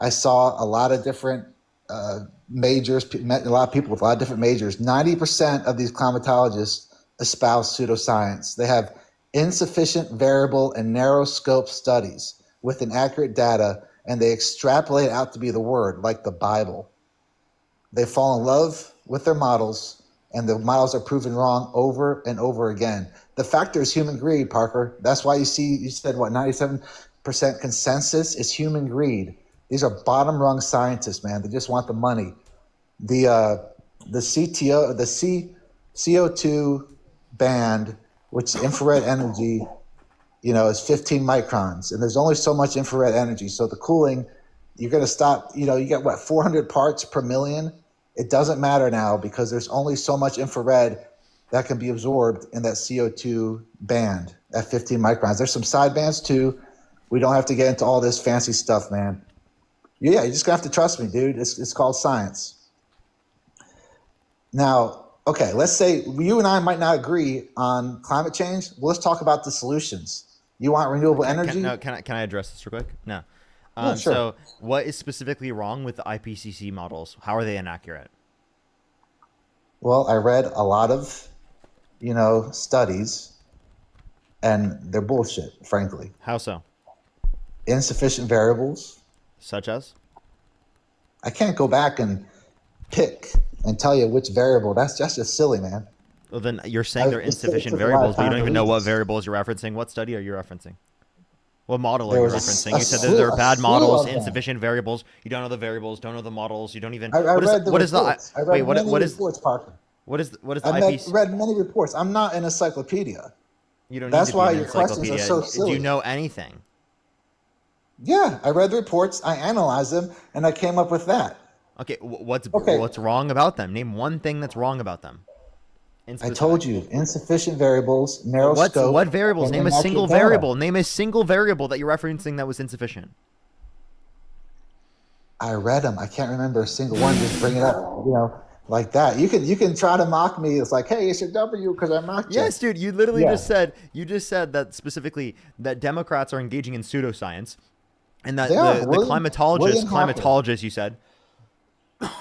Speaker 19: I saw a lot of different majors, met a lot of people with a lot of different majors. 90% of these climatologists espouse pseudoscience. They have insufficient variable and narrow scope studies with inaccurate data, and they extrapolate out to be the word, like the Bible. They fall in love with their models, and the models are proven wrong over and over again. The factor is human greed, Parker. That's why you said 97% consensus is human greed. These are bottom rung scientists, man. They just want the money. The CO2 band, which infrared energy, is 15 microns, and there's only so much infrared energy. So the cooling, you're going to stop. You get 400 parts per million. It doesn't matter now because there's only so much infrared that can be absorbed in that CO2 band at 15 microns. There's some side bands too. We don't have to get into all this fancy stuff, man. Yeah, you're just gonna have to trust me, dude. It's called science. Now, okay, let's say you and I might not agree on climate change. Well, let's talk about the solutions. You want renewable energy?
Speaker 1: Can I address this real quick? No.
Speaker 19: Yeah, sure.
Speaker 1: So what is specifically wrong with the IPCC models? How are they inaccurate?
Speaker 19: Well, I read a lot of, studies, and they're bullshit, frankly.
Speaker 1: How so?
Speaker 19: Insufficient variables.
Speaker 1: Such as?
Speaker 19: I can't go back and pick and tell you which variable. That's just silly, man.
Speaker 1: Well, then you're saying they're insufficient variables, but you don't even know what variables you're referencing. What study are you referencing? What model are you referencing? You said that there are bad models, insufficient variables. You don't know the variables, don't know the models. You don't even.
Speaker 19: I read the reports. I read many reports, Parker.
Speaker 1: What is the
Speaker 19: IPC? I read many reports. I'm not an encyclopedia.
Speaker 1: You don't.
Speaker 19: That's
Speaker 1: need to
Speaker 19: why
Speaker 1: be an
Speaker 19: your questions are so silly.
Speaker 1: Do you know anything?
Speaker 19: Yeah, I read the reports. I analyzed them, and I came up with that.
Speaker 1: Okay, what's wrong about them? Name one thing that's wrong about them.
Speaker 19: I told you, insufficient variables, narrow scope.
Speaker 1: What variables? Name a single variable. Name a single variable that you're referencing that was insufficient.
Speaker 19: I read them. I can't remember a single one. Just bring it up, like that. You can try to mock me. It's like, hey, it's a W because I mocked you.
Speaker 1: Yes, dude. You literally just said that specifically that Democrats are engaging in pseudoscience, and that the climatologists, you said.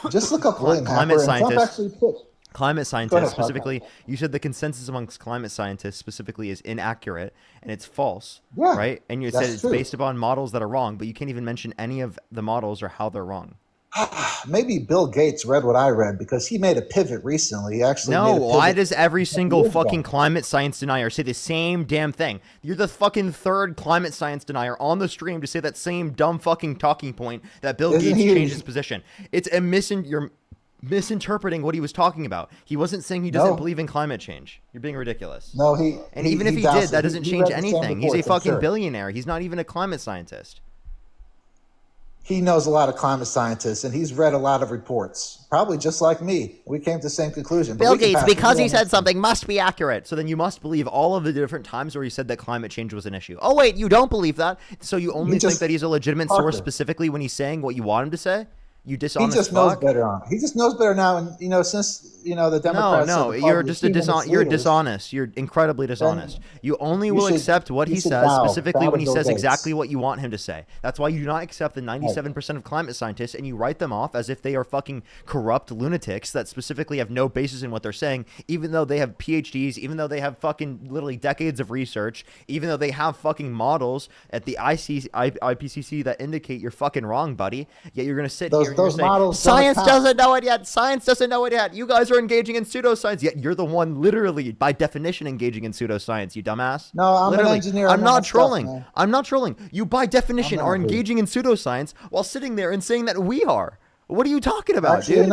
Speaker 19: Just look up William Happer and Trump actually put.
Speaker 1: Climate scientists specifically, you said the consensus amongst climate scientists specifically is inaccurate and it's false, right? And you said it's based upon models that are wrong, but you can't even mention any of the models or how they're wrong.
Speaker 19: Maybe Bill Gates read what I read because he made a pivot recently. He actually
Speaker 1: no. Why does every single fucking climate science denier say the same damn thing? You're the fucking third climate science denier on the stream to say that same dumb fucking talking point that Bill Gates changed his position. It's a you're misinterpreting what he was talking about. He wasn't saying he doesn't believe in climate change. You're being ridiculous.
Speaker 19: No,
Speaker 1: even if he did, that doesn't change anything. He's a fucking billionaire. He's not even a climate scientist.
Speaker 19: He knows a lot of climate scientists, and he's read a lot of reports. Probably just like me. We came to the same conclusion.
Speaker 1: Bill Gates, because he said something, must be accurate. So then you must believe all of the different times where he said that climate change was an issue. Oh, wait, you don't believe that? So you only think that he's a legitimate source specifically when he's saying what you want him to say? You dishonest.
Speaker 19: He just knows better on. He just knows better now, and since the Democrats.
Speaker 1: No, you're just you're dishonest. You're incredibly dishonest. You only will accept what he says specifically when he says exactly what you want him to say. That's why you do not accept the 97% of climate scientists, and you write them off as if they are fucking corrupt lunatics that specifically have no basis in what they're saying, even though they have PhDs, even though they have fucking literally decades of research, even though they have fucking models at the IPCC that indicate you're fucking wrong, buddy. Yet you're gonna sit here.
Speaker 19: Those models
Speaker 1: science doesn't know it yet. Science doesn't know it yet. You guys are engaging in pseudoscience, yet you're the one literally, by definition, engaging in pseudoscience, you dumbass.
Speaker 19: No, I'm an engineer.
Speaker 1: I'm not trolling. I'm not trolling. You, by definition, are engaging in pseudoscience while sitting there and saying that we are. What are you talking about, dude?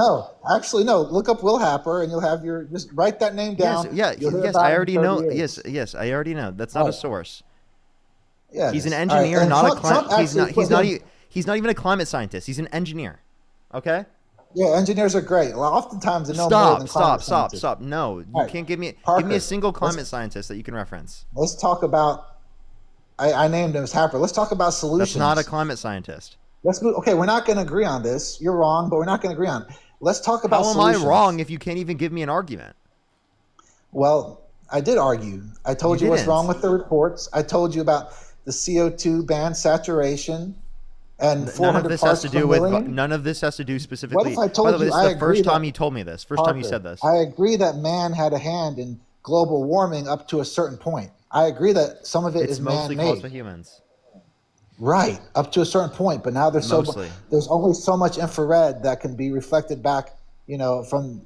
Speaker 19: Actually, no. Look up Will Happer, and you'll have just write that name down.
Speaker 1: Yes, I already know. Yes, I already know. That's not a source. Yeah, he's an engineer, not a he's not even a climate scientist. He's an engineer. Okay.
Speaker 19: Yeah, engineers are great. Well, oftentimes they know more than climate scientists.
Speaker 1: Stop. No, you can't give me a single climate scientist that you can reference.
Speaker 19: Let's talk about. I named him as Happer. Let's talk about solutions.
Speaker 1: That's not a climate scientist.
Speaker 19: Let's move. Okay, we're not going to agree on this. You're wrong, but we're not going to agree on it. Let's talk about solutions.
Speaker 1: How am I wrong if you can't even give me an argument?
Speaker 19: Well, I did argue. I told you what's wrong with the reports. I told you about the CO2 band saturation. And
Speaker 1: none of this has to do with. None of this has to do specifically.
Speaker 19: What if I told you?
Speaker 1: This is the first time you told me this. First time you said this.
Speaker 19: I agree that man had a hand in global warming up to a certain point. I agree that some of it is man-made.
Speaker 1: It's mostly caused by humans.
Speaker 19: Right, up to a certain point. But now there's only so much infrared that can be reflected back, from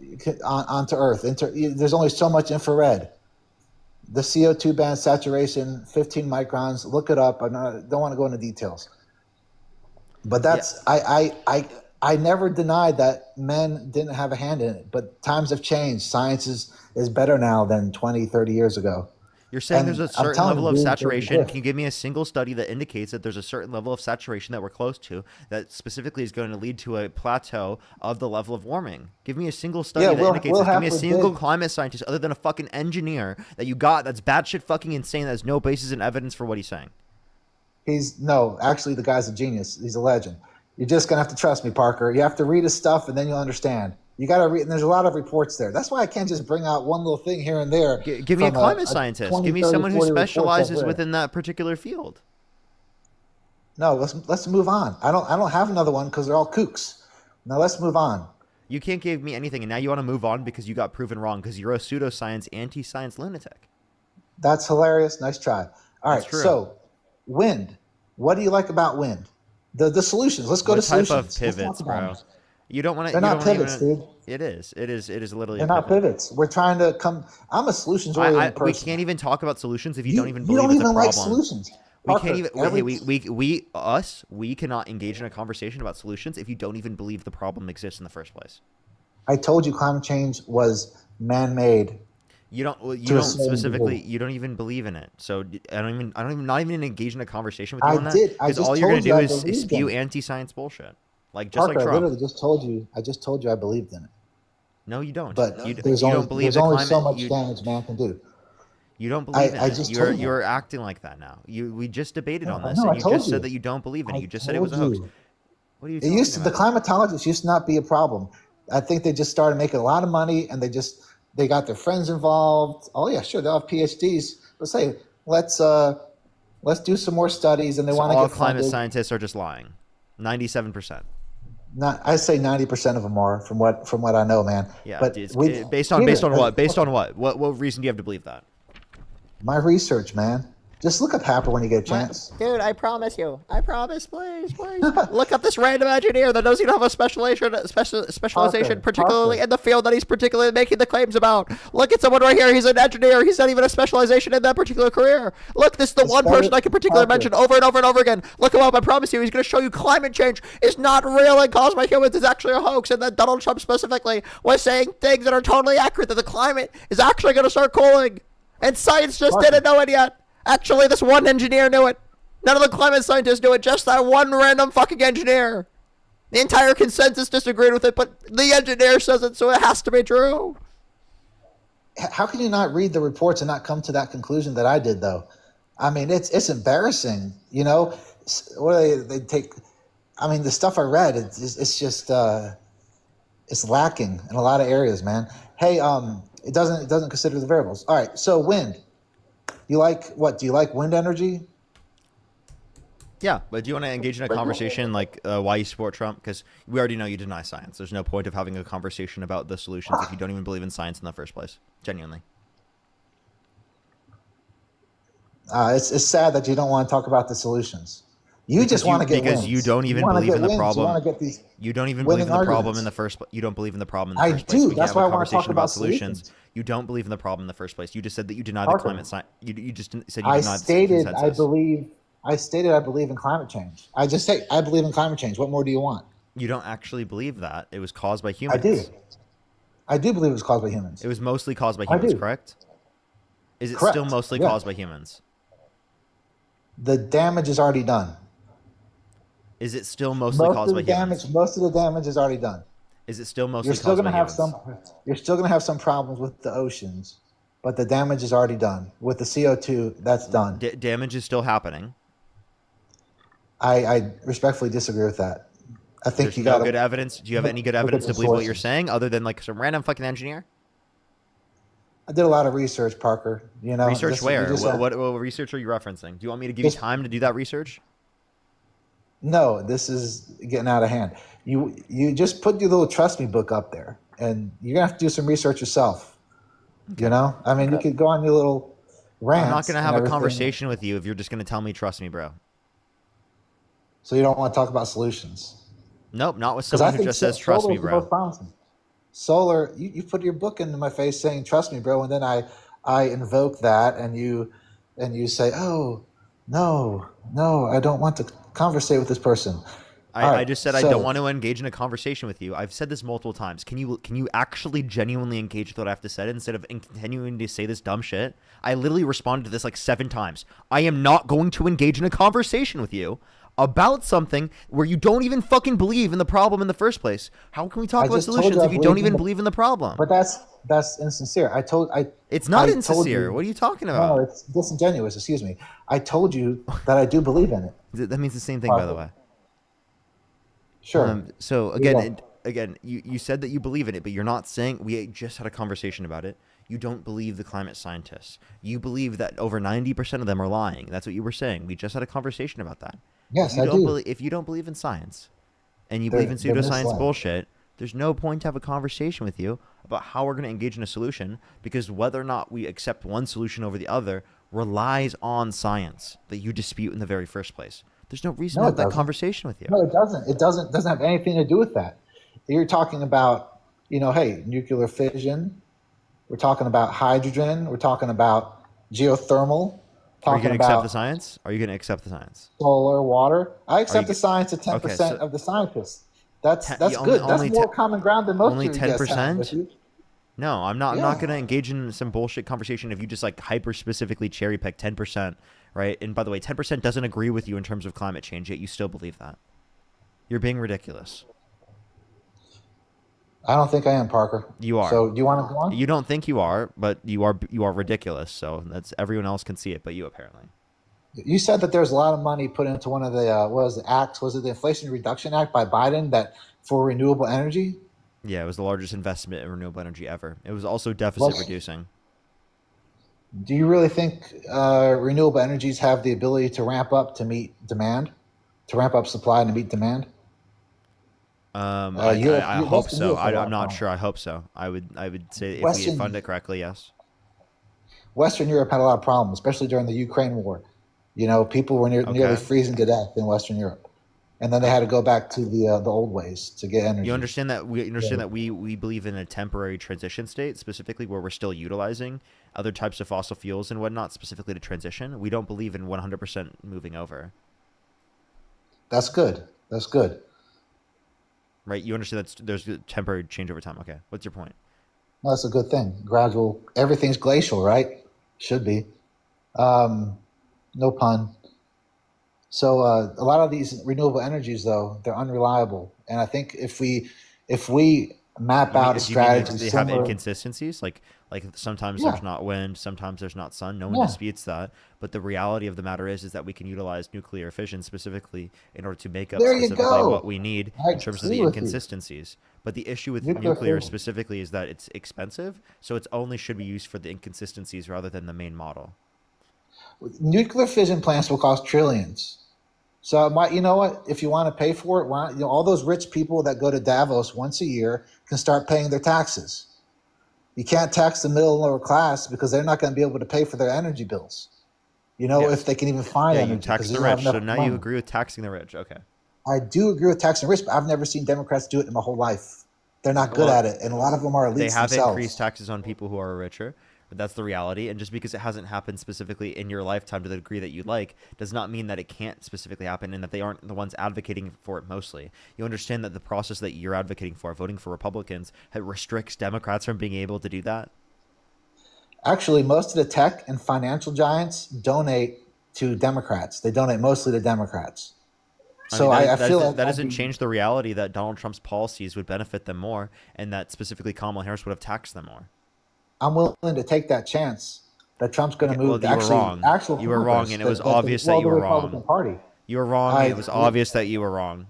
Speaker 19: onto Earth. There's only so much infrared. The CO2 band saturation, 15 microns. Look it up. Don't want to go into details. But that's I never denied that men didn't have a hand in it, but times have changed. Science is better now than 20, 30 years ago.
Speaker 1: You're saying there's a certain level of saturation. Can you give me a single study that indicates that there's a certain level of saturation that we're close to that specifically is going to lead to a plateau of the level of warming? Give me a single study that indicates that. Give me a single climate scientist other than a fucking engineer that you got that's batshit fucking insane that has no basis in evidence for what he's saying.
Speaker 19: Actually, the guy's a genius. He's a legend. You're just going to have to trust me, Parker. You have to read his stuff, and then you'll understand. You got to read, and there's a lot of reports there. That's why I can't just bring out one little thing here and there.
Speaker 1: Give me a climate scientist.
Speaker 19: 20,
Speaker 1: give me
Speaker 19: 30,
Speaker 1: someone who specializes within that particular field.
Speaker 19: No, let's move on. I don't have another one because they're all kooks. Now let's move on.
Speaker 1: You can't give me anything, and now you want to move on because you got proven wrong because you're a pseudoscience, anti-science lunatic.
Speaker 19: That's hilarious. Nice try. All right.
Speaker 1: That's true.
Speaker 19: So, wind. What do you like about wind? The solutions. Let's go
Speaker 1: What
Speaker 19: to
Speaker 1: type
Speaker 19: solutions.
Speaker 1: of pivots, bro? You don't want to.
Speaker 19: They're not pivots, dude.
Speaker 1: It is. It is. It is literally.
Speaker 19: They're
Speaker 1: a
Speaker 19: not
Speaker 1: pivot.
Speaker 19: pivots. We're trying to come. I'm a solutions-oriented
Speaker 1: We
Speaker 19: person.
Speaker 1: can't even talk about solutions if you,
Speaker 19: You
Speaker 1: don't even
Speaker 19: you
Speaker 1: believe
Speaker 19: don't
Speaker 1: in the
Speaker 19: even
Speaker 1: problem.
Speaker 19: like solutions.
Speaker 1: We
Speaker 19: Parker,
Speaker 1: can't even.
Speaker 19: every-
Speaker 1: We cannot engage in a conversation about solutions if you don't even believe the problem exists in the first place.
Speaker 19: I told you climate change was man-made.
Speaker 1: You don't. You
Speaker 19: To a
Speaker 1: don't
Speaker 19: certain
Speaker 1: specifically.
Speaker 19: degree.
Speaker 1: You don't even believe in it. So I don't even. Not even engage in a conversation with you
Speaker 19: I
Speaker 1: on that.
Speaker 19: did. I
Speaker 1: Because
Speaker 19: just
Speaker 1: all you're gonna
Speaker 19: told you
Speaker 1: do
Speaker 19: I
Speaker 1: is
Speaker 19: believed
Speaker 1: spew
Speaker 19: in it.
Speaker 1: anti-science bullshit. Like just
Speaker 19: Parker,
Speaker 1: like
Speaker 19: I
Speaker 1: Trump.
Speaker 19: literally just told you. I just told you I believed in it.
Speaker 1: No, you don't.
Speaker 19: But
Speaker 1: You
Speaker 19: there's
Speaker 1: don't
Speaker 19: only
Speaker 1: believe
Speaker 19: there's
Speaker 1: the
Speaker 19: only
Speaker 1: climate.
Speaker 19: so much damage man can do.
Speaker 1: You don't believe in
Speaker 19: I
Speaker 1: it.
Speaker 19: just told you.
Speaker 1: You're acting like that now. We just debated on this,
Speaker 19: No, I
Speaker 1: and you
Speaker 19: told
Speaker 1: just
Speaker 19: you.
Speaker 1: said that you don't believe in it.
Speaker 19: I
Speaker 1: You just said it was a
Speaker 19: told
Speaker 1: hoax.
Speaker 19: you.
Speaker 1: What are you
Speaker 19: It
Speaker 1: talking
Speaker 19: used to, the
Speaker 1: about?
Speaker 19: climatologists used to not be a problem. I think they just started making a lot of money, and they got their friends involved. Oh yeah, sure, they'll have PhDs. Let's say let's do some more studies, and they
Speaker 1: So
Speaker 19: want to
Speaker 1: all
Speaker 19: get
Speaker 1: climate
Speaker 19: funded.
Speaker 1: scientists are just lying. 97%.
Speaker 19: Not, I say 90% of them are from what I know, man.
Speaker 1: Yeah.
Speaker 19: But
Speaker 1: Based on what? Based on what? What reason do you have to believe that?
Speaker 19: my research, man. Just look up Happer when you get a chance.
Speaker 1: Dude, I promise you. I promise, please. Look up this random engineer that doesn't have a specialization, particularly in the field that he's particularly making the claims about. Look at someone right here. He's an engineer. He's not even a specialization in that particular career. Look, this is the one person I can particularly mention over and over and over again. Look him up. I promise you, he's going to show you climate change is not real and caused by humans. It's actually a hoax, and that Donald Trump specifically was saying things that are totally accurate, that the climate is actually going to start cooling. And science just didn't know it yet. Actually, this one engineer knew it. None of the climate scientists knew it. Just that one random fucking engineer. The entire consensus disagreed with it, but the engineer says it, so it has to be true.
Speaker 19: How can you not read the reports and not come to that conclusion that I did, though? I mean, it's embarrassing. You know, what they take. I mean, the stuff I read, it's just it's lacking in a lot of areas, man. Hey, it doesn't consider the variables. All right, so wind. You like what? Do you like wind energy?
Speaker 1: Yeah, but do you want to engage in a conversation like why you support Trump? Because we already know you deny science. There's no point of having a conversation about the solutions if you don't even believe in science in the first place. Genuinely.
Speaker 19: It's sad that you don't want to talk about the solutions. You just want to get
Speaker 1: because
Speaker 19: wins.
Speaker 1: you don't even
Speaker 19: wanna
Speaker 1: believe
Speaker 19: get
Speaker 1: in the
Speaker 19: wins.
Speaker 1: problem.
Speaker 19: You want to get these.
Speaker 1: You don't even
Speaker 19: winning
Speaker 1: believe in the problem
Speaker 19: arguments.
Speaker 1: in the first. You don't believe in the problem in the
Speaker 19: I
Speaker 1: first place.
Speaker 19: do.
Speaker 1: We
Speaker 19: That's
Speaker 1: can't
Speaker 19: why
Speaker 1: have
Speaker 19: I
Speaker 1: a
Speaker 19: want to talk
Speaker 1: conversation
Speaker 19: about
Speaker 1: solutions. You don't believe in the problem in the first place. You just said that you deny the
Speaker 19: Parker,
Speaker 1: climate science. You just said you
Speaker 19: I
Speaker 1: denied the
Speaker 19: stated
Speaker 1: consensus.
Speaker 19: I stated I believe in climate change. I just say I believe in climate change. What more do you want?
Speaker 1: You don't actually believe that it was caused by humans.
Speaker 19: I do. I do believe it was caused by humans.
Speaker 1: It was mostly caused by
Speaker 19: I
Speaker 1: humans,
Speaker 19: do.
Speaker 1: correct? Is it
Speaker 19: Correct.
Speaker 1: still mostly
Speaker 19: Yeah.
Speaker 1: caused by humans?
Speaker 19: The damage is already done.
Speaker 1: Is it still mostly caused by humans?
Speaker 19: Most of the damage is already done.
Speaker 1: Is it still mostly
Speaker 19: You're still
Speaker 1: caused
Speaker 19: going
Speaker 1: by
Speaker 19: to have
Speaker 1: humans?
Speaker 19: you're still going to have some problems with the oceans, but the damage is already done. With the CO2, that's done.
Speaker 1: Damage is still happening.
Speaker 19: I respectfully disagree with that. I think
Speaker 1: There's
Speaker 19: you
Speaker 1: no
Speaker 19: got
Speaker 1: good evidence. Do you have any good evidence to believe what you're saying other than like some random fucking engineer?
Speaker 19: I did a lot of research, Parker. You know,
Speaker 1: Research where?
Speaker 19: just
Speaker 1: What research are you referencing? Do you want me to give you time to do that research?
Speaker 19: No, this is getting out of hand. You just put your little trust me book up there, and you're gonna have to do some research yourself. You know, I mean, you could go on your little rants.
Speaker 1: I'm not going to
Speaker 19: and
Speaker 1: have a
Speaker 19: everything.
Speaker 1: conversation with you if you're just going to tell me, trust me, bro.
Speaker 19: So you don't want to talk about solutions.
Speaker 1: Nope, not with
Speaker 19: 'Cause I
Speaker 1: someone who
Speaker 19: think
Speaker 1: just says, trust me,
Speaker 19: solar's the most
Speaker 1: bro.
Speaker 19: promising. Solar, you put your book into my face saying, trust me, bro. And then I invoke that and you say, oh, no, I don't want to conversate with this person.
Speaker 1: I just said I don't want to engage in a conversation with you. I've said this multiple times. Can you actually genuinely engage with what I have to say instead of continuing to say this dumb shit? I literally responded to this like 7 times. I am not going to engage in a conversation with you about something where you don't even fucking believe in the problem in the first place. How can we talk about solutions if you don't even believe in the problem?
Speaker 19: But that's insincere.
Speaker 1: It's not
Speaker 19: I
Speaker 1: insincere.
Speaker 19: told you-
Speaker 1: What are you talking about?
Speaker 19: No, it's disingenuous. Excuse me. I told you that I do believe in it.
Speaker 1: That means the same thing, by the way.
Speaker 19: Sure.
Speaker 1: So
Speaker 19: Yeah.
Speaker 1: again, you said that you believe in it, but you're not saying. We just had a conversation about it. You don't believe the climate scientists. You believe that over 90% of them are lying. That's what you were saying. We just had a conversation about that.
Speaker 19: Yes,
Speaker 1: if you
Speaker 19: I
Speaker 1: don't
Speaker 19: do.
Speaker 1: Believe, if you don't believe in science, and you
Speaker 19: They're-
Speaker 1: believe in
Speaker 19: they're
Speaker 1: pseudoscience
Speaker 19: misled.
Speaker 1: bullshit, There's no point to have a conversation with you about how we're going to engage in a solution, because whether or not we accept one solution over the other relies on science that you dispute in the very first place. There's no reason to have that conversation with you.
Speaker 19: No, it doesn't. It doesn't have anything to do with that. You're talking about, hey, nuclear fission. We're talking about hydrogen. We're talking about geothermal.
Speaker 1: Are you going to
Speaker 19: about
Speaker 1: accept the science? Are you going to accept the science?
Speaker 19: solar, water. I accept the science of 10% of the scientists. That's good. That's more common ground than most
Speaker 1: only
Speaker 19: of you guys have
Speaker 1: 10%?
Speaker 19: with you.
Speaker 1: No, I'm not going to engage in some bullshit conversation if you just like hyper specifically cherry pick 10%, right? And by the way, 10% doesn't agree with you in terms of climate change, yet you still believe that. You're being ridiculous.
Speaker 19: I don't think I am, Parker.
Speaker 1: You are.
Speaker 19: So do you want to go on?
Speaker 1: You don't think you are, but you are ridiculous. So that's everyone else can see it, but you apparently.
Speaker 19: You said that there's a lot of money put into one of the what was the acts? Was it the Inflation Reduction Act by Biden that for renewable energy?
Speaker 1: Yeah, it was the largest investment in renewable energy ever. It was also deficit reducing.
Speaker 19: Do you really think renewable energies have the ability to ramp up to meet demand, to ramp up supply and to meet demand?
Speaker 1: I hope so. I'm not sure. I hope so. I would say if we fund it correctly, yes.
Speaker 19: Western Europe had a lot of problems, especially during the Ukraine war. People were nearly freezing to death in Western Europe, and then they had to go back to the old ways to get energy.
Speaker 1: You understand that we believe in a temporary transition state, specifically where we're still utilizing other types of fossil fuels and whatnot, specifically to transition. We don't believe in 100% moving over.
Speaker 19: That's good. That's good.
Speaker 1: Right, you understand that there's a temporary change over time. Okay, what's your point?
Speaker 19: Well, that's a good thing. Gradual. Everything's glacial, right? Should be. No pun. So a lot of these renewable energies, though, they're unreliable. And I think if we map out a strategy,
Speaker 1: they have inconsistencies. Like sometimes there's not wind, sometimes there's not sun. No one disputes that. But the reality of the matter is that we can utilize nuclear fission specifically in order to make up specifically what we need in terms of the inconsistencies. But the issue with nuclear specifically is that it's expensive, so it's only should be used for the inconsistencies rather than the main model.
Speaker 19: Nuclear fission plants will cost trillions. So you know what? If you want to pay for it, all those rich people that go to Davos once a year can start paying their taxes. You can't tax the middle and lower class because they're not going to be able to pay for their energy bills. If they can even find energy.
Speaker 1: You tax the rich. So now you agree with taxing the rich. Okay.
Speaker 19: I do agree with taxing the rich, but I've never seen Democrats do it in my whole life. They're not good at it, and a lot of them are elites themselves.
Speaker 1: They have increased taxes on people who are richer. But that's the reality, and just because it hasn't happened specifically in your lifetime to the degree that you'd like does not mean that it can't specifically happen and that they aren't the ones advocating for it mostly. You understand that the process that you're advocating for, voting for Republicans, restricts Democrats from being able to do that?
Speaker 19: Actually, most of the tech and financial giants donate to Democrats. They donate mostly to Democrats. So I feel like
Speaker 1: that doesn't change the reality that Donald Trump's policies would benefit them more and that specifically Kamala Harris would have taxed them more.
Speaker 19: I'm willing to take that chance that Trump's going to move.
Speaker 1: Well, you were wrong, and it was obvious that you were wrong.
Speaker 19: Party.
Speaker 1: You were wrong, and it was obvious that you were wrong.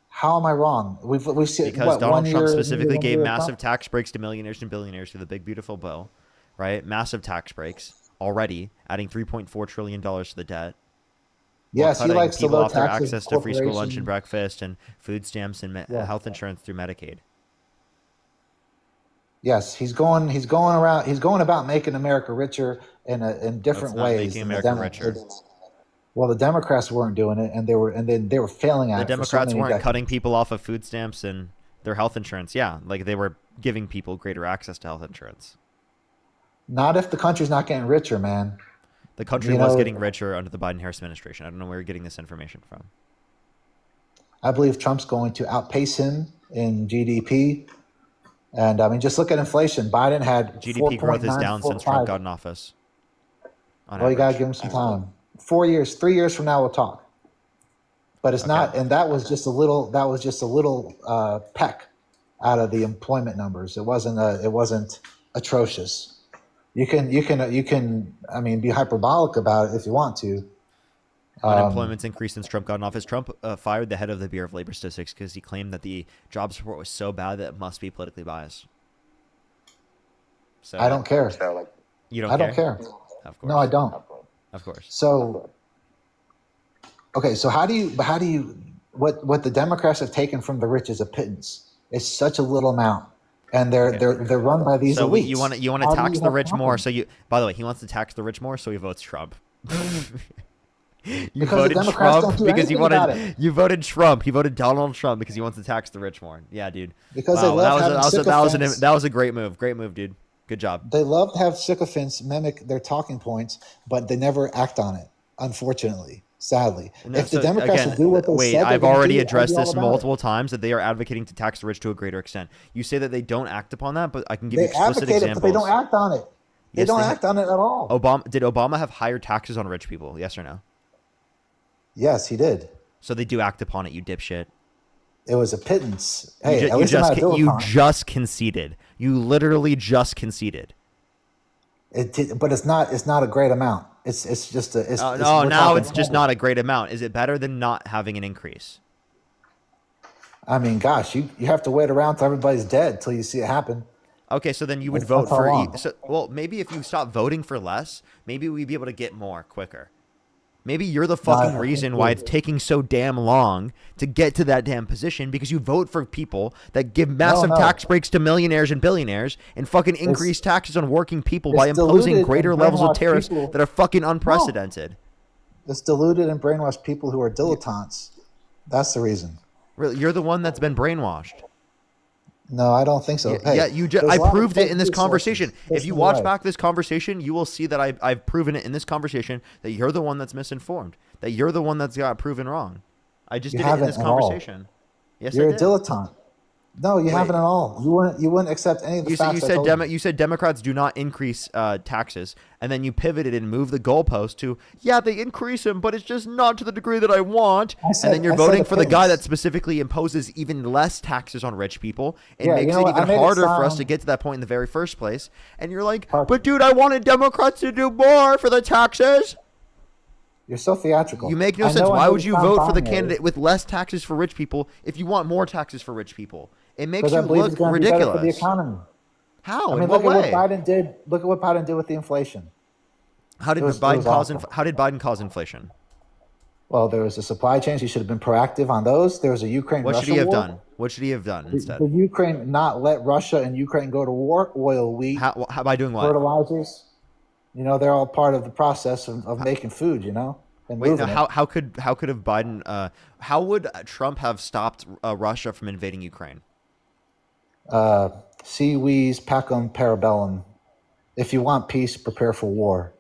Speaker 19: How am I wrong? We've seen
Speaker 1: because Donald Trump specifically gave massive tax breaks to millionaires and billionaires through the big beautiful bill, right? Massive tax breaks already, adding $3.4 trillion to the debt.
Speaker 19: Yes, he likes
Speaker 1: people
Speaker 19: the low
Speaker 1: off their
Speaker 19: taxes
Speaker 1: access to free school lunch and breakfast and food stamps and health insurance through Medicaid.
Speaker 19: Yes, he's going about making America richer in different ways.
Speaker 1: Making America richer.
Speaker 19: Well, the Democrats weren't doing it, and they were failing at it.
Speaker 1: The Democrats weren't cutting people off of food stamps and their health insurance. Yeah, like they were giving people greater access to health insurance.
Speaker 19: Not if the country's not getting richer, man.
Speaker 1: The country was getting richer under the Biden-Harris administration. I don't know where you're getting this information from.
Speaker 19: I believe Trump's going to outpace him in GDP. And I mean, just look at inflation. Biden had
Speaker 1: GDP growth is down since Trump got in office.
Speaker 19: Well, you got to give him some time. 4 years, 3 years from now, we'll talk. But it's not, and that was just a little peck out of the employment numbers. It wasn't atrocious. You can, I mean, be hyperbolic about it if you want to.
Speaker 1: Unemployment's increased since Trump got in office. Trump fired the head of the Bureau of Labor Statistics because he claimed that the jobs report was so bad that it must be politically biased. So
Speaker 19: I don't care.
Speaker 1: You don't care?
Speaker 19: I don't care.
Speaker 1: Of course.
Speaker 19: No, I don't.
Speaker 1: Of course.
Speaker 19: So, okay. So how do you, what the Democrats have taken from the rich is a pittance. It's such a little amount, and they're run by these
Speaker 1: So
Speaker 19: elites.
Speaker 1: you want to
Speaker 19: How do
Speaker 1: tax
Speaker 19: you
Speaker 1: the
Speaker 19: have
Speaker 1: rich more?
Speaker 19: confidence?
Speaker 1: So you, by the way, he wants to tax the rich more, so he votes Trump. You
Speaker 19: Because the
Speaker 1: voted
Speaker 19: Democrats don't
Speaker 1: Trump
Speaker 19: do
Speaker 1: because you
Speaker 19: anything about
Speaker 1: wanted.
Speaker 19: it.
Speaker 1: You voted Trump. He voted Donald Trump because he wants to tax the rich more. Yeah, dude.
Speaker 19: Because they
Speaker 1: Wow,
Speaker 19: love having sycophants.
Speaker 1: that was a great move. Great move, dude. Good job.
Speaker 19: They love to have sycophants mimic their talking points, but they never act on it. Unfortunately, sadly,
Speaker 1: No,
Speaker 19: if the
Speaker 1: so
Speaker 19: Democrats
Speaker 1: again,
Speaker 19: would do what they
Speaker 1: wait,
Speaker 19: said,
Speaker 1: I've
Speaker 19: they're gonna
Speaker 1: already
Speaker 19: do, I'd
Speaker 1: addressed
Speaker 19: be all
Speaker 1: this
Speaker 19: about
Speaker 1: multiple times that they are advocating to tax the rich to a greater extent. You say that they don't act upon that, but I can
Speaker 19: it.
Speaker 1: give you
Speaker 19: They
Speaker 1: explicit
Speaker 19: advocate
Speaker 1: examples.
Speaker 19: it, but they don't act on it. They
Speaker 1: Yes,
Speaker 19: don't
Speaker 1: they ha-
Speaker 19: act on it at all.
Speaker 1: Did Obama have higher taxes on rich people? Yes or no?
Speaker 19: Yes, he did.
Speaker 1: So they do act upon it, you dipshit.
Speaker 19: It was a pittance.
Speaker 1: You
Speaker 19: Hey,
Speaker 1: ju-
Speaker 19: at
Speaker 1: you
Speaker 19: least I'm
Speaker 1: just
Speaker 19: not a
Speaker 1: con- you
Speaker 19: dilettante.
Speaker 1: just conceded. You literally just conceded.
Speaker 19: But it's not. It's not a great amount. It's just a. It's,
Speaker 1: No,
Speaker 19: we're
Speaker 1: now
Speaker 19: talking
Speaker 1: it's just
Speaker 19: pennies.
Speaker 1: not a great amount. Is it better than not having an increase?
Speaker 19: I mean, gosh, you have to wait around till everybody's dead till you see it happen.
Speaker 1: Okay, so then you would
Speaker 19: That's
Speaker 1: vote
Speaker 19: how
Speaker 1: for.
Speaker 19: long.
Speaker 1: Well, maybe if you stop voting for less, maybe we'd be able to get more quicker. Maybe you're the fucking
Speaker 19: I
Speaker 1: reason
Speaker 19: think
Speaker 1: why it's taking so damn long to get to that damn position because you vote for people that give massive
Speaker 19: no.
Speaker 1: tax breaks to millionaires and billionaires and fucking increase taxes on working people by
Speaker 19: it's
Speaker 1: imposing
Speaker 19: diluted
Speaker 1: greater
Speaker 19: and
Speaker 1: levels of
Speaker 19: brainwashed
Speaker 1: tariffs
Speaker 19: people.
Speaker 1: that are fucking unprecedented.
Speaker 19: It's diluted and brainwashed people who are dilettantes. That's the reason.
Speaker 1: Really, you're the one that's been brainwashed.
Speaker 19: No, I don't think so.
Speaker 1: Yeah,
Speaker 19: Hey,
Speaker 1: I
Speaker 19: there's a lot of
Speaker 1: proved it
Speaker 19: fake
Speaker 1: in this
Speaker 19: news
Speaker 1: conversation.
Speaker 19: sources.
Speaker 1: If
Speaker 19: Listen
Speaker 1: you
Speaker 19: to
Speaker 1: watch
Speaker 19: right.
Speaker 1: back this conversation, you will see that I've proven it in this conversation that you're the one that's misinformed. That you're the one that's got proven wrong. I just
Speaker 19: You
Speaker 1: did it in
Speaker 19: haven't
Speaker 1: this
Speaker 19: at all.
Speaker 1: conversation. Yes,
Speaker 19: You're
Speaker 1: I
Speaker 19: a
Speaker 1: did.
Speaker 19: dilettante. No, you haven't at all. You wouldn't accept any of the facts. I told
Speaker 1: You said Democrats do not increase taxes, and then you pivoted and moved the goalpost to they increase them, but it's just not to the degree that I want. And then you're voting for the guy that specifically imposes even less taxes on rich people and
Speaker 19: Yeah,
Speaker 1: makes
Speaker 19: you know
Speaker 1: it
Speaker 19: what? I
Speaker 1: even
Speaker 19: made it
Speaker 1: harder for us
Speaker 19: sound-
Speaker 1: to get to that point in the very first place. And you're like, but dude, I wanted Democrats to do more for the taxes.
Speaker 19: You're so theatrical.
Speaker 1: You make no
Speaker 19: I
Speaker 1: sense.
Speaker 19: know I
Speaker 1: Why
Speaker 19: made
Speaker 1: would
Speaker 19: it
Speaker 1: you
Speaker 19: sound
Speaker 1: vote for the
Speaker 19: binary.
Speaker 1: candidate with less taxes for rich people if you want more taxes for rich people? It makes
Speaker 19: Because
Speaker 1: you
Speaker 19: I believe
Speaker 1: look
Speaker 19: it's going to be better for the
Speaker 1: ridiculous.
Speaker 19: economy.
Speaker 1: How?
Speaker 19: I mean,
Speaker 1: In
Speaker 19: look
Speaker 1: what
Speaker 19: at
Speaker 1: way?
Speaker 19: what Biden did. Look at what Biden did with the inflation.
Speaker 1: How did
Speaker 19: It was
Speaker 1: Biden cause?
Speaker 19: awful.
Speaker 1: How did Biden cause inflation?
Speaker 19: Well, there was a supply chain. He should have been proactive on those. There was a Ukraine.
Speaker 1: What should
Speaker 19: Russia
Speaker 1: he have
Speaker 19: war.
Speaker 1: done? What should he have done instead?
Speaker 19: The Ukraine not let Russia and Ukraine go to war. Oil, wheat,
Speaker 1: How by doing what?
Speaker 19: fertilizers. You know, they're all part of the process of making food. You know, and
Speaker 1: Wait, no,
Speaker 19: moving it.
Speaker 1: how could have Biden? How would Trump have stopped Russia from invading Ukraine?
Speaker 19: Si vis pacem parabellum. If you want peace, prepare for war.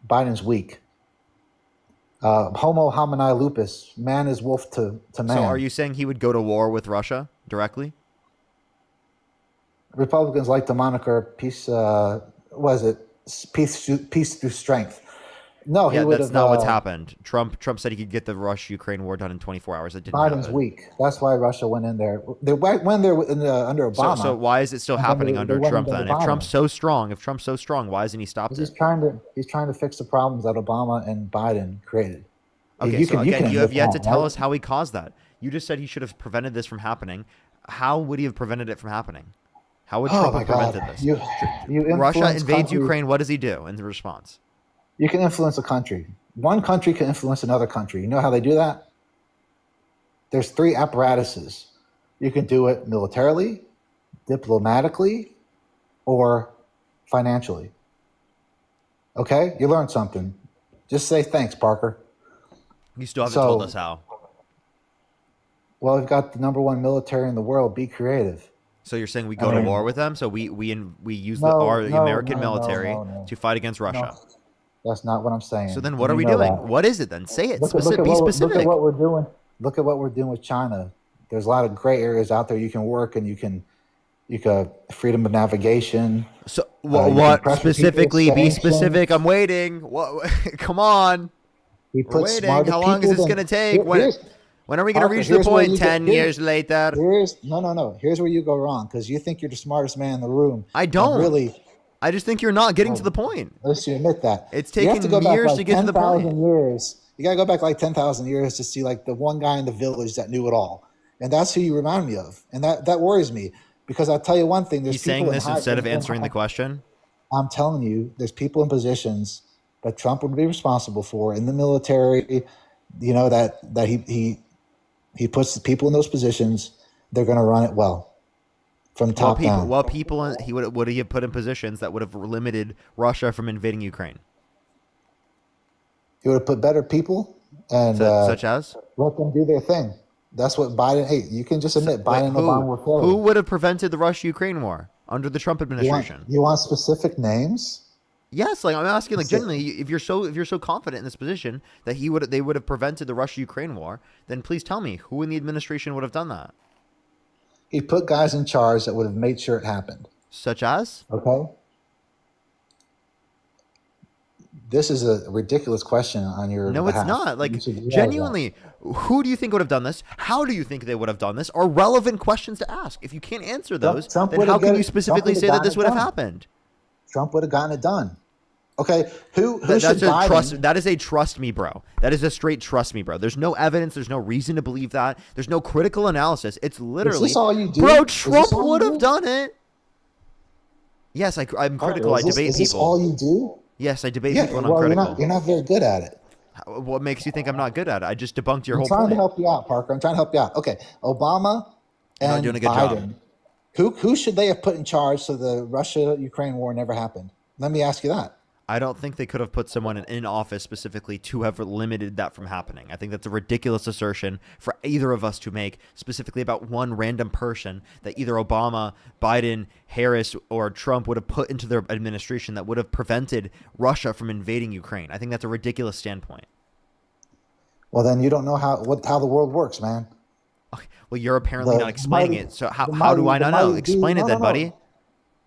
Speaker 19: Biden's weak. Homo homini lupus. Man is wolf to man.
Speaker 1: So, are you saying he would go to war with Russia directly?
Speaker 19: Republicans like the moniker peace. Was it peace through strength? No, he
Speaker 1: Yeah,
Speaker 19: would
Speaker 1: that's
Speaker 19: have.
Speaker 1: not what's happened. Trump said he could get the Russia-Ukraine war done in 24 hours. That didn't
Speaker 19: Biden's
Speaker 1: happen.
Speaker 19: weak. That's why Russia went in there. They went there under Obama.
Speaker 1: So why is it still
Speaker 19: and then
Speaker 1: happening
Speaker 19: they
Speaker 1: under
Speaker 19: went
Speaker 1: Trump
Speaker 19: into
Speaker 1: then? If
Speaker 19: Obama.
Speaker 1: Trump's so strong, why hasn't he stopped
Speaker 19: He's
Speaker 1: it?
Speaker 19: trying to fix the problems that Obama and Biden created.
Speaker 1: Okay,
Speaker 19: You
Speaker 1: so
Speaker 19: can
Speaker 1: again, you have
Speaker 19: admit
Speaker 1: yet to
Speaker 19: that,
Speaker 1: tell
Speaker 19: right?
Speaker 1: us how he caused that. You just said he should have prevented this from happening. How would he have prevented it from happening? How would
Speaker 19: Oh
Speaker 1: Trump
Speaker 19: my
Speaker 1: have
Speaker 19: God.
Speaker 1: prevented this?
Speaker 19: You
Speaker 1: Russia
Speaker 19: influence
Speaker 1: invades
Speaker 19: countries-
Speaker 1: Ukraine. What does he do in response?
Speaker 19: You can influence a country. One country can influence another country. You know how they do that? There's three apparatuses. You can do it militarily, diplomatically, or financially. Okay? You learned something. Just say thanks, Parker.
Speaker 1: You still haven't
Speaker 19: So-
Speaker 1: told us how.
Speaker 19: Well, we've got the number one military in the world. Be creative.
Speaker 1: So you're saying we go
Speaker 19: I
Speaker 1: to
Speaker 19: mean-
Speaker 1: war with them? So we use
Speaker 19: No,
Speaker 1: our
Speaker 19: no,
Speaker 1: American
Speaker 19: no, no,
Speaker 1: military
Speaker 19: no.
Speaker 1: to fight against Russia.
Speaker 19: No, that's not what I'm saying.
Speaker 1: So then what
Speaker 19: You
Speaker 1: are we
Speaker 19: know
Speaker 1: doing?
Speaker 19: that.
Speaker 1: What is it then? Say it.
Speaker 19: Look at
Speaker 1: Be
Speaker 19: Look
Speaker 1: specific.
Speaker 19: at what we're doing. Look at what we're doing with China. There's a lot of gray areas out there. You can work and you can freedom of navigation.
Speaker 1: So
Speaker 19: you
Speaker 1: what
Speaker 19: can pressure people,
Speaker 1: specifically? Be
Speaker 19: sanctions.
Speaker 1: specific. I'm waiting. What? Come on.
Speaker 19: He
Speaker 1: We're
Speaker 19: puts
Speaker 1: waiting.
Speaker 19: smarter
Speaker 1: How long is
Speaker 19: people
Speaker 1: this
Speaker 19: than-
Speaker 1: going to take?
Speaker 19: Here-
Speaker 1: When are we going to
Speaker 19: Parker,
Speaker 1: reach the
Speaker 19: here's where
Speaker 1: point?
Speaker 19: you go-
Speaker 1: 10
Speaker 19: here-
Speaker 1: years later.
Speaker 19: No. Here's where you go wrong because you think you're the smartest man in the room.
Speaker 1: I don't.
Speaker 19: Really.
Speaker 1: I just think you're not getting to the point.
Speaker 19: Let's admit that.
Speaker 1: It's
Speaker 19: You have
Speaker 1: taken
Speaker 19: to go back
Speaker 1: years
Speaker 19: like
Speaker 1: to get to the
Speaker 19: 10,000
Speaker 1: point.
Speaker 19: years. You gotta go back like 10,000 years to see like the one guy in the village that knew it all, and that's who you remind me of, and that worries me because I'll tell you one thing. There's
Speaker 1: He's saying
Speaker 19: people in
Speaker 1: this
Speaker 19: high-
Speaker 1: instead of
Speaker 19: in-
Speaker 1: answering the question.
Speaker 19: I'm telling you, there's people in positions that Trump would be responsible for in the military. You know that he puts the people in those positions. They're going to run it well. from top down.
Speaker 1: What people he would he have put in positions that would have limited Russia from invading Ukraine?
Speaker 19: He would have put better people and
Speaker 1: Such as?
Speaker 19: let them do their thing. That's what Biden. Hey, you can just admit Biden and Obama were failing.
Speaker 1: Who would have prevented the Russia-Ukraine war under the Trump administration?
Speaker 19: You want specific names?
Speaker 1: Yes, like I'm asking, like genuinely, if you're so confident in this position that they would have prevented the Russia-Ukraine war, then please tell me who in the administration would have done that.
Speaker 19: He put guys in charge that would have made sure it happened.
Speaker 1: Such as?
Speaker 19: Okay. This is a ridiculous question on your
Speaker 1: No,
Speaker 19: behalf.
Speaker 1: it's not. Like, genuinely, who do you think would have done this? How do you think they would have done this? Are relevant questions to ask. If you can't answer those, then how can you specifically say that this would have happened?
Speaker 19: Trump would have gotten it done. Okay, who
Speaker 1: That's
Speaker 19: should Biden?
Speaker 1: trust. That is a trust me, bro. That is a straight trust me, bro. There's no evidence. There's no reason to believe that. There's no critical analysis. It's literally,
Speaker 19: Is this all you do?
Speaker 1: bro.
Speaker 19: Is
Speaker 1: Trump
Speaker 19: this all
Speaker 1: would
Speaker 19: you
Speaker 1: have
Speaker 19: do?
Speaker 1: done it. Yes, I'm critical. I debate people.
Speaker 19: Is this all you do?
Speaker 1: Yes, I debate
Speaker 19: Yeah,
Speaker 1: people and I'm
Speaker 19: well,
Speaker 1: critical.
Speaker 19: you're not very good at it.
Speaker 1: What makes you think I'm not good at it? I just debunked your
Speaker 19: I'm
Speaker 1: whole
Speaker 19: trying
Speaker 1: point.
Speaker 19: to help you out, Parker. I'm trying to help you out. Okay, Obama
Speaker 1: You're not
Speaker 19: and
Speaker 1: doing a good
Speaker 19: Biden.
Speaker 1: job.
Speaker 19: Who should they have put in charge so the Russia-Ukraine war never happened? Let me ask you that.
Speaker 1: I don't think they could have put someone in office specifically to have limited that from happening. I think that's a ridiculous assertion for either of us to make, specifically about one random person that either Obama, Biden, Harris, or Trump would have put into their administration that would have prevented Russia from invading Ukraine. I think that's a ridiculous standpoint.
Speaker 19: Well, then you don't know how the world works, man.
Speaker 1: Okay. Well, you're apparently not explaining it. So how do I not know? Explain it then, buddy.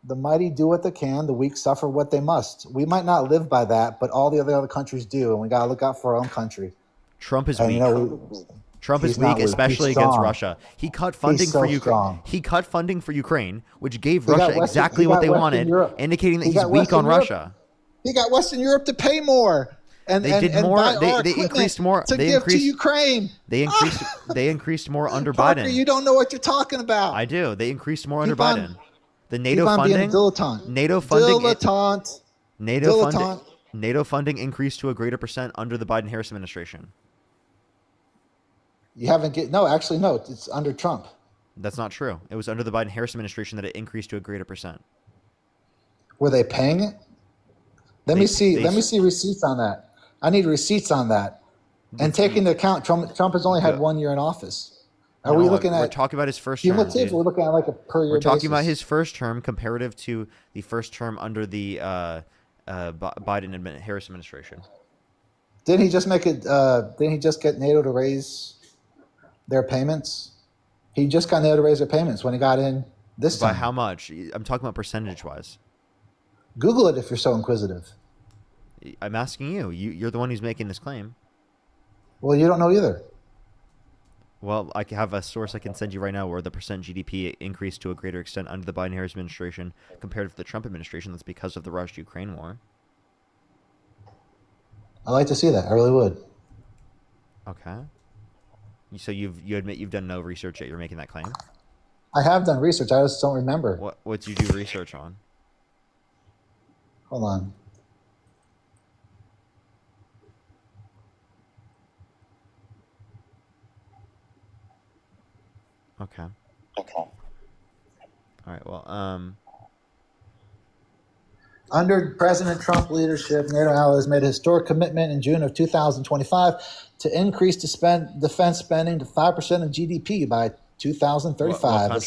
Speaker 19: The mighty do what they can. The weak suffer what they must. We might not live by that, but all the other countries do, and we got to look out for our own country.
Speaker 1: Trump is
Speaker 19: And,
Speaker 1: weak.
Speaker 19: you know,
Speaker 1: Trump is
Speaker 19: he's not
Speaker 1: weak,
Speaker 19: weak.
Speaker 1: especially
Speaker 19: He's
Speaker 1: against
Speaker 19: strong.
Speaker 1: Russia. He cut funding
Speaker 19: He's so
Speaker 1: for Ukraine.
Speaker 19: strong.
Speaker 1: He cut funding for Ukraine, which gave
Speaker 19: He got
Speaker 1: Russia
Speaker 19: Western-
Speaker 1: exactly
Speaker 19: he
Speaker 1: what
Speaker 19: got
Speaker 1: they
Speaker 19: Western
Speaker 1: wanted,
Speaker 19: Europe.
Speaker 1: indicating that
Speaker 19: He
Speaker 1: he's
Speaker 19: got
Speaker 1: weak
Speaker 19: Western
Speaker 1: on
Speaker 19: Europe.
Speaker 1: Russia.
Speaker 19: He got Western Europe to pay more. And
Speaker 1: They did more.
Speaker 19: buy our
Speaker 1: They
Speaker 19: equipment
Speaker 1: increased more.
Speaker 19: to
Speaker 1: They
Speaker 19: give
Speaker 1: increased
Speaker 19: to Ukraine.
Speaker 1: They increased more under
Speaker 19: Parker,
Speaker 1: Biden.
Speaker 19: you don't know what you're talking about.
Speaker 1: I do. They increased more under
Speaker 19: Keep on-
Speaker 1: Biden. The NATO
Speaker 19: Keep on being a
Speaker 1: funding.
Speaker 19: dilettante.
Speaker 1: NATO funding.
Speaker 19: Dilettante.
Speaker 1: NATO funding.
Speaker 19: Dilettante.
Speaker 1: NATO funding increased to a greater percent under the Biden-Harris administration.
Speaker 19: You haven't get no. Actually, no. It's under Trump.
Speaker 1: That's not true. It was under the Biden-Harris administration that it increased to a greater percent.
Speaker 19: Were they paying it? Let me see receipts on that. I need receipts on that. And take into account, Trump has only had 1 year in office. Are we looking at?
Speaker 1: We're talking about his first term.
Speaker 19: Cumulative?
Speaker 1: Dude.
Speaker 19: We're looking at like a per year.
Speaker 1: We're talking
Speaker 19: basis.
Speaker 1: about his first term comparative to the first term under the Harris administration.
Speaker 19: Didn't he just make it? Didn't he just get NATO to raise their payments? He just got NATO to raise their payments when he got in this time.
Speaker 1: By how much? I'm talking about percentage-wise.
Speaker 19: Google it if you're so inquisitive.
Speaker 1: I'm asking you. You're the one who's making this claim.
Speaker 19: Well, you don't know either.
Speaker 1: Well, I have a source I can send you right now where the percent GDP increased to a greater extent under the Biden-Harris administration compared to the Trump administration. That's because of the Russia-Ukraine war.
Speaker 19: I'd like to see that. I really would.
Speaker 1: Okay. So you admit you've done no research yet. You're making that claim.
Speaker 19: I have done research. I just don't remember.
Speaker 1: What did you do research on?
Speaker 19: Hold on.
Speaker 1: Okay. All right. Well,
Speaker 19: Under President Trump leadership, NATO allies made a historic commitment in June of 2025 to increase defense spending to 5% of GDP by 2035.
Speaker 1: What
Speaker 19: A
Speaker 1: country?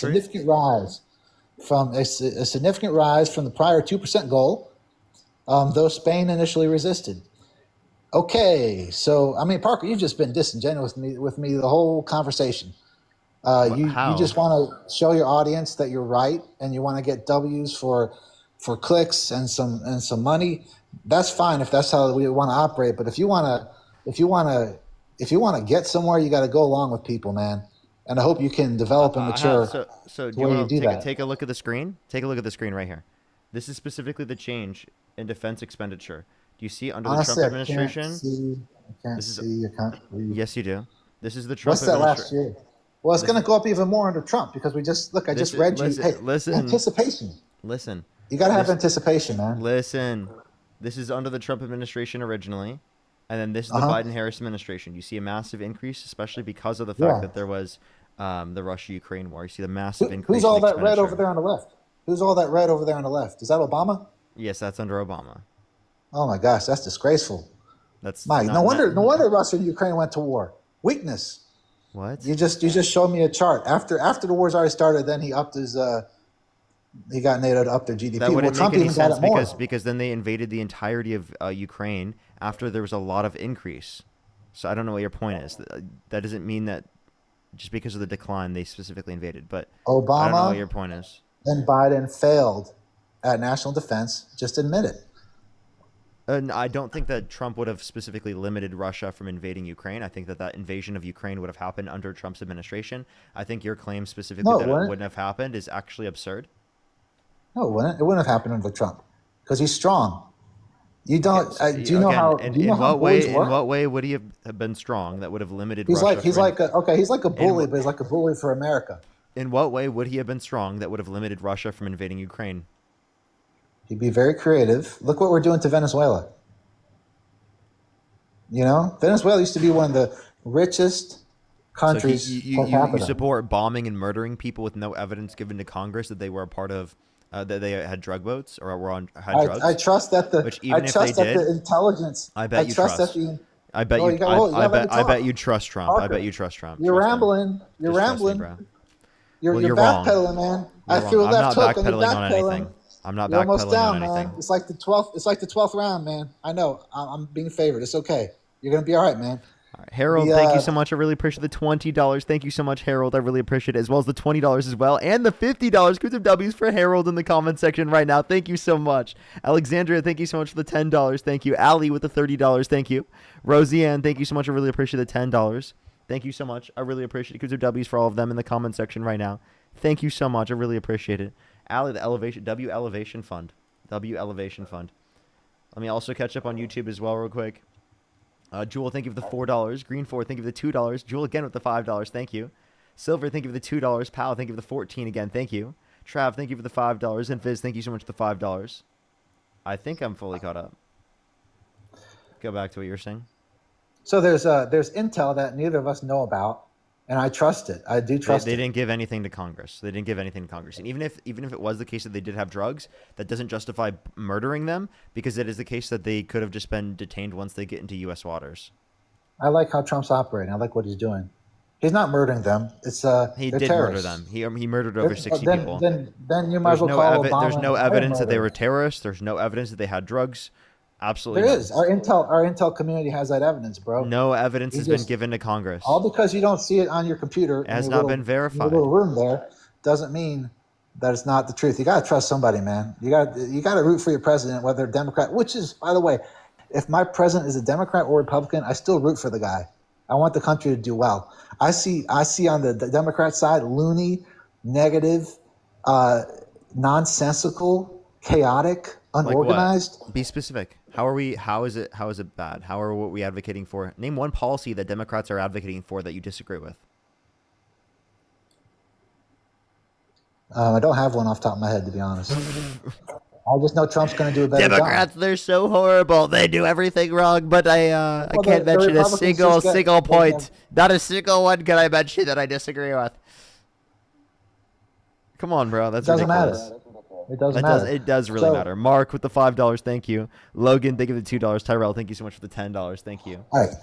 Speaker 19: significant rise from the prior 2% goal, though Spain initially resisted. Okay, so I mean, Parker, you've just been disingenuous with me the whole conversation. You just want to show your audience that you're right, and you want to get W's for clicks and some money. That's fine if that's how we want to operate. But if you want to get somewhere, you got to go along with people, man. And I hope you can develop and mature.
Speaker 1: So do
Speaker 19: where
Speaker 1: you
Speaker 19: you
Speaker 1: want
Speaker 19: do
Speaker 1: to
Speaker 19: that.
Speaker 1: take a look at the screen? Take a look at the screen right here. This is specifically the change in defense expenditure. Do you see under
Speaker 19: Honestly,
Speaker 1: the
Speaker 19: I
Speaker 1: Trump administration?
Speaker 19: can't see. I can't read.
Speaker 1: Yes, you do. This is the Trump
Speaker 19: What's that
Speaker 1: administration.
Speaker 19: last year? Well, it's going to go up even more under Trump because we just look. I just read you. Hey, anticipation.
Speaker 1: Listen.
Speaker 19: You got to have anticipation, man.
Speaker 1: Listen. This is under the Trump administration originally, and then this is the Biden-Harris administration. You see a massive increase, especially because of the fact that there was the Russia-Ukraine war. You see the massive increase.
Speaker 19: Who's all
Speaker 1: in
Speaker 19: that red
Speaker 1: expenditure.
Speaker 19: over there on the left? Who's all that red over there on the left? Is that Obama?
Speaker 1: Yes, that's under Obama.
Speaker 19: Oh my gosh, that's disgraceful.
Speaker 1: That's
Speaker 19: Mike,
Speaker 1: not,
Speaker 19: no wonder Russia and Ukraine went to war. Weakness.
Speaker 1: What?
Speaker 19: You just showed me a chart. After the war's already started, then he upped his he got NATO to up their GDP.
Speaker 1: That wouldn't
Speaker 19: Trump
Speaker 1: make any
Speaker 19: even got
Speaker 1: sense
Speaker 19: it more.
Speaker 1: because then they invaded the entirety of Ukraine after there was a lot of increase. So I don't know what your point is. That doesn't mean that just because of the decline they specifically invaded. But I don't know
Speaker 19: Obama
Speaker 1: what your point is.
Speaker 19: and Biden failed at national defense. Just admit it.
Speaker 1: I don't think that Trump would have specifically limited Russia from invading Ukraine. I think that invasion of Ukraine would have happened under Trump's administration. I think your claim specifically that it wouldn't have happened is actually absurd.
Speaker 19: No, it wouldn't. It wouldn't have happened under Trump because he's strong. You don't.
Speaker 1: Okay,
Speaker 19: do you know how?
Speaker 1: In,
Speaker 19: do you know
Speaker 1: in
Speaker 19: how
Speaker 1: what way?
Speaker 19: bullies work?
Speaker 1: In what way would he have been strong that would have limited
Speaker 19: He's
Speaker 1: Russia?
Speaker 19: like he's like a bully, but he's like a bully for America.
Speaker 1: In what way would he have been strong that would have limited Russia from invading Ukraine?
Speaker 19: He'd be very creative. Look what we're doing to Venezuela. You know, Venezuela used to be one of the richest countries
Speaker 1: So
Speaker 19: per
Speaker 1: you
Speaker 19: capita.
Speaker 1: support bombing and murdering people with no evidence given to Congress that they were a part of, that they had drug boats or had drugs.
Speaker 19: I trust that the
Speaker 1: Which even
Speaker 19: I
Speaker 1: if
Speaker 19: trust
Speaker 1: they
Speaker 19: that
Speaker 1: did,
Speaker 19: the intelligence.
Speaker 1: I bet you
Speaker 19: trust
Speaker 1: trust.
Speaker 19: that the.
Speaker 1: I bet
Speaker 19: Well,
Speaker 1: you.
Speaker 19: gotta let me
Speaker 1: I bet
Speaker 19: talk.
Speaker 1: you trust Trump. I
Speaker 19: Parker,
Speaker 1: bet you trust Trump.
Speaker 19: You're
Speaker 1: Trust me.
Speaker 19: rambling. You're
Speaker 1: Just trust me,
Speaker 19: rambling.
Speaker 1: bro.
Speaker 19: You're
Speaker 1: Well, you're wrong.
Speaker 19: backpedaling, man. I
Speaker 1: You're
Speaker 19: feel
Speaker 1: wrong. I'm
Speaker 19: left
Speaker 1: not
Speaker 19: hook and you're
Speaker 1: backpedaling on
Speaker 19: backpedaling.
Speaker 1: anything. I'm not
Speaker 19: You're almost
Speaker 1: backpedaling
Speaker 19: down,
Speaker 1: on
Speaker 19: man.
Speaker 1: anything.
Speaker 19: It's like the 12th. It's like the 12th round, man. I know. I'm being favored. It's okay. You're gonna be all right, man.
Speaker 1: Harold, thank you so much. I really appreciate the $20. Thank you so much, Harold. I really appreciate it, as well as the $20 as well, and the $50. Good W's for Harold in the comment section right now. Thank you so much. Alexandria, thank you so much for the $10. Thank you. Allie with the $30. Thank you. Roseanne, thank you so much. I really appreciate the $10. Thank you so much. I really appreciate it. Good W's for all of them in the comment section right now. Thank you so much. I really appreciate it. Allie, the W Elevation Fund. W Elevation Fund. Let me also catch up on YouTube as well real quick. Jewel, thank you for the $4. Green 4, thank you for the $2. Jewel again with the $5. Thank you. Silver, thank you for the $2. Pal, thank you for the 14 again. Thank you. Trav, thank you for the $5. And Fizz, thank you so much for the $5. I think I'm fully caught up. Go back to what you were saying.
Speaker 19: So there's intel that neither of us know about, and I trust it. I do trust
Speaker 1: They
Speaker 19: it.
Speaker 1: didn't give anything to Congress. They didn't give anything to Congress. And even if it was the case that they did have drugs, that doesn't justify murdering them, because it is the case that they could have just been detained once they get into U.S. waters.
Speaker 19: I like how Trump's operating. I like what he's doing. He's not murdering them. It's
Speaker 1: He
Speaker 19: they're
Speaker 1: did
Speaker 19: terrorists.
Speaker 1: murder them. He murdered over 60
Speaker 19: then,
Speaker 1: people.
Speaker 19: Then you might as well call Obama.
Speaker 1: There's no
Speaker 19: a
Speaker 1: evidence that they
Speaker 19: murderer.
Speaker 1: were terrorists. There's no evidence that they had drugs. Absolutely
Speaker 19: There
Speaker 1: none.
Speaker 19: is. Our intel community has that evidence, bro.
Speaker 1: No evidence
Speaker 19: You
Speaker 1: has been
Speaker 19: just-
Speaker 1: given to Congress.
Speaker 19: All because you don't see it on your computer.
Speaker 1: It has
Speaker 19: in
Speaker 1: not
Speaker 19: your
Speaker 1: been verified.
Speaker 19: Your little room there doesn't mean that it's not the truth. You gotta trust somebody, man. You gotta root for your president, whether Democrat. Which is, by the way, if my president is a Democrat or Republican, I still root for the guy. I want the country to do well. I see on the Democrat side loony, negative, nonsensical, chaotic, unorganized.
Speaker 1: Like what? Be specific. How is it bad? How are what we advocating for? Name one policy that Democrats are advocating for that you disagree with.
Speaker 19: I don't have one off the top of my head, to be honest. I just know Trump's going to do a better
Speaker 1: Democrats,
Speaker 19: job.
Speaker 1: they're so horrible. They do everything wrong, but I can't
Speaker 19: the
Speaker 1: mention a
Speaker 19: Republicans
Speaker 1: single
Speaker 19: just get-
Speaker 1: point. Not a single one can I mention that I disagree with. Come on, bro. That's
Speaker 19: Doesn't
Speaker 1: ridiculous.
Speaker 19: matter. It doesn't matter.
Speaker 1: It does really
Speaker 19: So-
Speaker 1: matter. Mark with the $5. Thank you. Logan, thank you for the $2. Tyrell, thank you so much for the $10. Thank you.
Speaker 19: All right.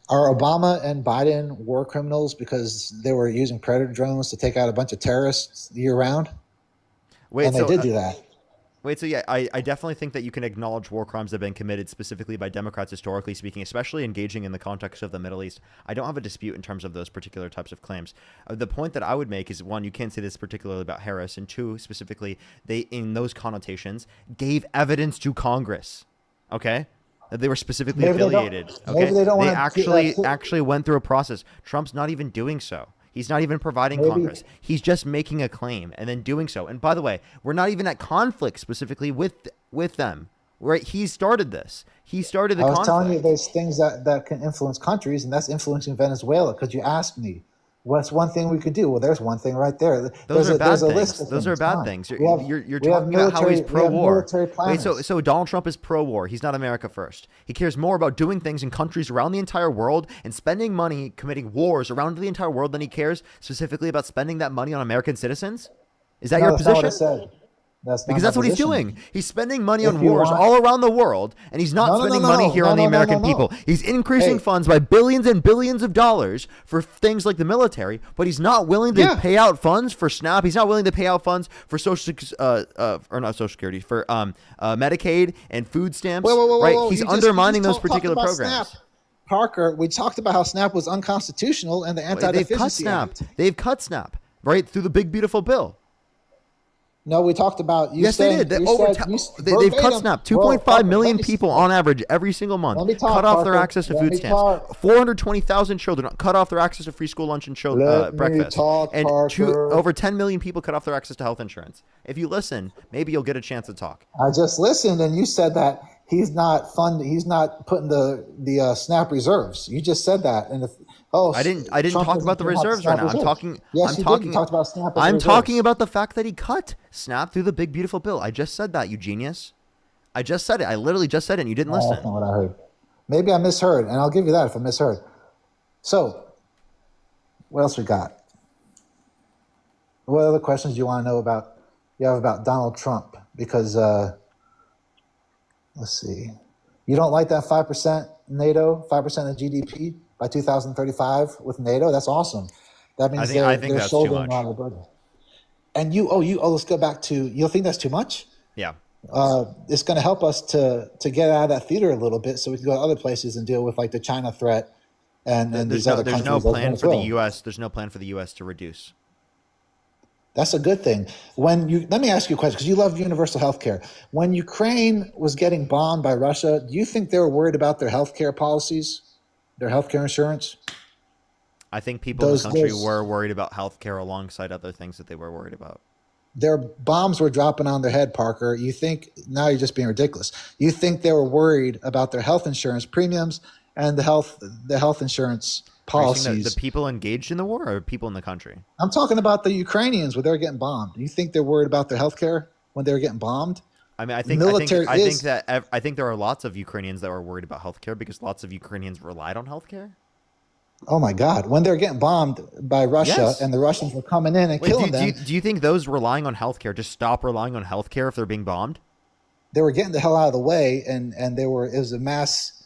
Speaker 19: Are Obama and Biden war criminals because they were using predator drones to take out a bunch of terrorists year round?
Speaker 1: Wait,
Speaker 19: and they did do that.
Speaker 1: Wait, so yeah, I definitely think that you can acknowledge war crimes that have been committed specifically by Democrats historically speaking, especially engaging in the context of the Middle East. I don't have a dispute in terms of those particular types of claims. The point that I would make is, one, you can't say this particularly about Harris, and two, specifically, they, in those connotations, gave evidence to Congress, okay? That they were specifically
Speaker 19: Maybe they don't-
Speaker 1: affiliated, okay?
Speaker 19: maybe they don't wanna
Speaker 1: actually went through a process. Trump's not even doing so. He's not even providing
Speaker 19: Maybe-
Speaker 1: Congress. He's just making a claim and then doing so. And by the way, we're not even at conflict specifically with them. Right? He started this. He started the
Speaker 19: I was
Speaker 1: conflict.
Speaker 19: telling you there's things that can influence countries, and that's influencing Venezuela because you asked me. What's one thing we could do? Well, there's one thing right there.
Speaker 1: Those are bad
Speaker 19: there's a
Speaker 1: things.
Speaker 19: list of
Speaker 1: Those are
Speaker 19: things.
Speaker 1: bad
Speaker 19: Fine.
Speaker 1: things.
Speaker 19: We have-
Speaker 1: You're
Speaker 19: we have
Speaker 1: talking about how he's
Speaker 19: military- we have
Speaker 1: pro-war.
Speaker 19: military
Speaker 1: Wait,
Speaker 19: planners.
Speaker 1: so Donald Trump is pro-war. He's not America first. He cares more about doing things in countries around the entire world and spending money committing wars around the entire world than he cares specifically about spending that money on American citizens? Is that
Speaker 19: No,
Speaker 1: your
Speaker 19: that's not
Speaker 1: position?
Speaker 19: what I said. That's not
Speaker 1: Because
Speaker 19: my
Speaker 1: that's what he's
Speaker 19: position.
Speaker 1: doing. He's spending money
Speaker 19: If
Speaker 1: on
Speaker 19: you
Speaker 1: wars
Speaker 19: want-
Speaker 1: all around the world, and he's not spending money here on the American people. He's increasing funds by billions and billions of dollars for things like the military, but he's not willing to pay out funds for SNAP. He's not willing to pay out funds for or not Social Security, for Medicaid and food stamps. Right? He's
Speaker 19: You
Speaker 1: undermining
Speaker 19: just
Speaker 1: those particular
Speaker 19: talked about
Speaker 1: programs.
Speaker 19: SNAP. Parker, we talked about how SNAP was unconstitutional and the
Speaker 1: They've cut
Speaker 19: Anti-Deficiency
Speaker 1: SNAP.
Speaker 19: Act.
Speaker 1: They've cut SNAP right through the big beautiful bill.
Speaker 19: No, we talked about.
Speaker 1: Yes, they did. They've cut SNAP. 2.5 million people on average every single month
Speaker 19: Let me talk,
Speaker 1: cut off their
Speaker 19: Parker.
Speaker 1: access to
Speaker 19: Let
Speaker 1: food
Speaker 19: me
Speaker 1: stamps.
Speaker 19: talk.
Speaker 1: 420,000 children cut off their access to free school lunch and
Speaker 19: Let me
Speaker 1: breakfast.
Speaker 19: talk,
Speaker 1: And
Speaker 19: Parker.
Speaker 1: over 10 million people cut off their access to health insurance. If you listen, maybe you'll get a chance to talk.
Speaker 19: I just listened, and you said that he's not He's not putting the SNAP reserves. You just said that, and
Speaker 1: I didn't
Speaker 19: Trump
Speaker 1: talk
Speaker 19: doesn't
Speaker 1: about the
Speaker 19: care
Speaker 1: reserves right now.
Speaker 19: SNAP
Speaker 1: I'm
Speaker 19: reserves.
Speaker 1: talking.
Speaker 19: Yes,
Speaker 1: I'm
Speaker 19: you
Speaker 1: talking.
Speaker 19: did. You talked about SNAP. As
Speaker 1: I'm
Speaker 19: reserves.
Speaker 1: talking about the fact that he cut SNAP through the big beautiful bill. I just said that, you genius. I just said it. I literally just said it, and you didn't
Speaker 19: No,
Speaker 1: listen.
Speaker 19: that's not what I heard. Maybe I misheard, and I'll give you that if I misheard. So, what else we got? What other questions do you want to know about? You have about Donald Trump because let's see. You don't like that 5% NATO, 5% of GDP by 2035 with NATO? That's awesome. That means
Speaker 1: I think
Speaker 19: they're
Speaker 1: that's too
Speaker 19: shouldering
Speaker 1: much.
Speaker 19: a lot of burden. And let's go back to, you think that's too much?
Speaker 1: Yeah.
Speaker 19: It's going to help us to get out of that theater a little bit so we can go to other places and deal with like the China threat and these other countries.
Speaker 1: There's no
Speaker 19: like
Speaker 1: plan for the
Speaker 19: Venezuela.
Speaker 1: U.S. There's no plan for the U.S. to reduce.
Speaker 19: That's a good thing. Let me ask you a question because you love universal health care. When Ukraine was getting bombed by Russia, do you think they were worried about their health care policies, their health care insurance?
Speaker 1: I think people in the country were worried about healthcare alongside other things that they were worried about.
Speaker 19: Their bombs were dropping on their head, Parker. You think now you're just being ridiculous. You think they were worried about their health insurance premiums and the health insurance
Speaker 1: Are you saying
Speaker 19: policies?
Speaker 1: the people engaged in the war or people in the country?
Speaker 19: I'm talking about the Ukrainians when they're getting bombed. You think they're worried about their health care when they were getting bombed?
Speaker 1: I mean, I think there are lots of Ukrainians that were worried about healthcare because lots of Ukrainians relied on healthcare.
Speaker 19: Oh my God! When they're getting bombed by Russia
Speaker 1: Yes.
Speaker 19: and the Russians were coming in and killing them,
Speaker 1: do you think those relying on healthcare just stop relying on healthcare if they're being bombed?
Speaker 19: they were getting the hell out of the way, and it was a mass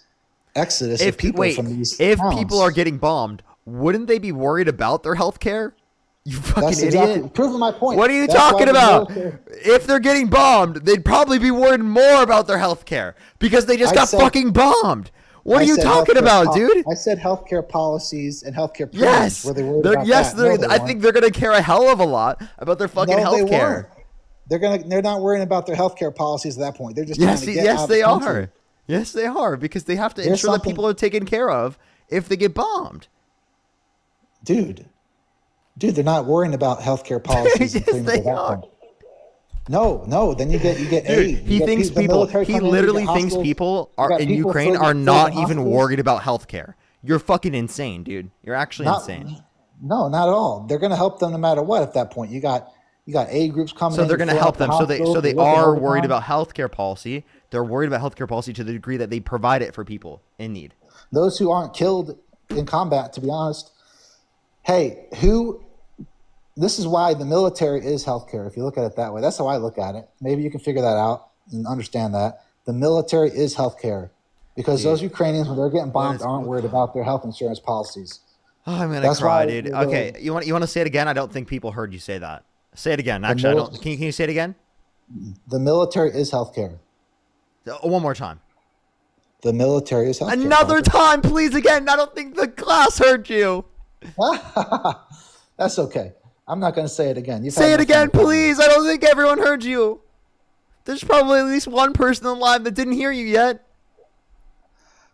Speaker 19: exodus of people from these
Speaker 1: if
Speaker 19: towns.
Speaker 1: people are getting bombed, wouldn't they be worried about their healthcare? You fucking
Speaker 19: That's
Speaker 1: idiot.
Speaker 19: exactly proving my point.
Speaker 1: What are you
Speaker 19: That's why
Speaker 1: talking
Speaker 19: the
Speaker 1: about?
Speaker 19: military-
Speaker 1: If they're getting bombed, they'd probably be worried more about their healthcare because they just
Speaker 19: I
Speaker 1: got
Speaker 19: said-
Speaker 1: fucking bombed. What
Speaker 19: I
Speaker 1: are you
Speaker 19: said
Speaker 1: talking
Speaker 19: healthcare
Speaker 1: about,
Speaker 19: pol-
Speaker 1: dude?
Speaker 19: I said healthcare policies and healthcare premiums.
Speaker 1: Yes.
Speaker 19: Were they worried
Speaker 1: They're-
Speaker 19: about
Speaker 1: yes,
Speaker 19: that? No, they
Speaker 1: I
Speaker 19: weren't.
Speaker 1: think they're going to care a hell of a lot about their fucking
Speaker 19: No, they
Speaker 1: healthcare.
Speaker 19: weren't. They're not worrying about their healthcare policies at that point. They're just
Speaker 1: Yes,
Speaker 19: trying to get out of the
Speaker 1: they
Speaker 19: country.
Speaker 1: are. Yes, they are because they have to
Speaker 19: There's
Speaker 1: ensure that
Speaker 19: something-
Speaker 1: people are taken care of if they get bombed.
Speaker 19: Dude, they're not worrying about healthcare policies. and
Speaker 1: Yes,
Speaker 19: premiums
Speaker 1: they
Speaker 19: at that
Speaker 1: are.
Speaker 19: point. No. Then you get
Speaker 1: Dude,
Speaker 19: aid.
Speaker 1: he
Speaker 19: You get
Speaker 1: thinks
Speaker 19: the
Speaker 1: people.
Speaker 19: military
Speaker 1: He
Speaker 19: coming in, you
Speaker 1: literally
Speaker 19: get
Speaker 1: thinks
Speaker 19: hospitals.
Speaker 1: people
Speaker 19: You
Speaker 1: are
Speaker 19: got
Speaker 1: in
Speaker 19: people
Speaker 1: Ukraine
Speaker 19: filling-
Speaker 1: are
Speaker 19: filling
Speaker 1: not
Speaker 19: the
Speaker 1: even
Speaker 19: hospitals.
Speaker 1: worried about healthcare. You're fucking insane, dude. You're actually
Speaker 19: Not-
Speaker 1: insane.
Speaker 19: No, not at all. They're going to help them no matter what. At that point, you got aid groups coming.
Speaker 1: So
Speaker 19: in,
Speaker 1: they're going to
Speaker 19: filling
Speaker 1: help
Speaker 19: up the
Speaker 1: them. So they
Speaker 19: hospitals, they're working
Speaker 1: are
Speaker 19: overtime.
Speaker 1: worried about healthcare policy. They're worried about healthcare policy to the degree that they provide it for people in need.
Speaker 19: Those who aren't killed in combat. To be honest, hey, this is why the military is healthcare. If you look at it that way, that's how I look at it. Maybe you can figure that out and understand that the military is healthcare because those Ukrainians, when they're getting bombed, aren't worried about their health insurance policies.
Speaker 1: Oh, I'm gonna
Speaker 19: That's
Speaker 1: cry,
Speaker 19: why
Speaker 1: dude.
Speaker 19: the-
Speaker 1: Okay, you want to say it again? I don't think people heard you say that. Say it again. Actually, I
Speaker 19: mil-
Speaker 1: don't. Can you say it again?
Speaker 19: The military is healthcare.
Speaker 1: One more time.
Speaker 19: The military is healthcare.
Speaker 1: Another time, please. Again. I don't think the class heard you.
Speaker 19: That's okay. I'm not going to say it again. You've
Speaker 1: Say
Speaker 19: had
Speaker 1: it
Speaker 19: enough
Speaker 1: again,
Speaker 19: time.
Speaker 1: please. I don't think everyone heard you. There's probably at least one person alive that didn't hear you yet.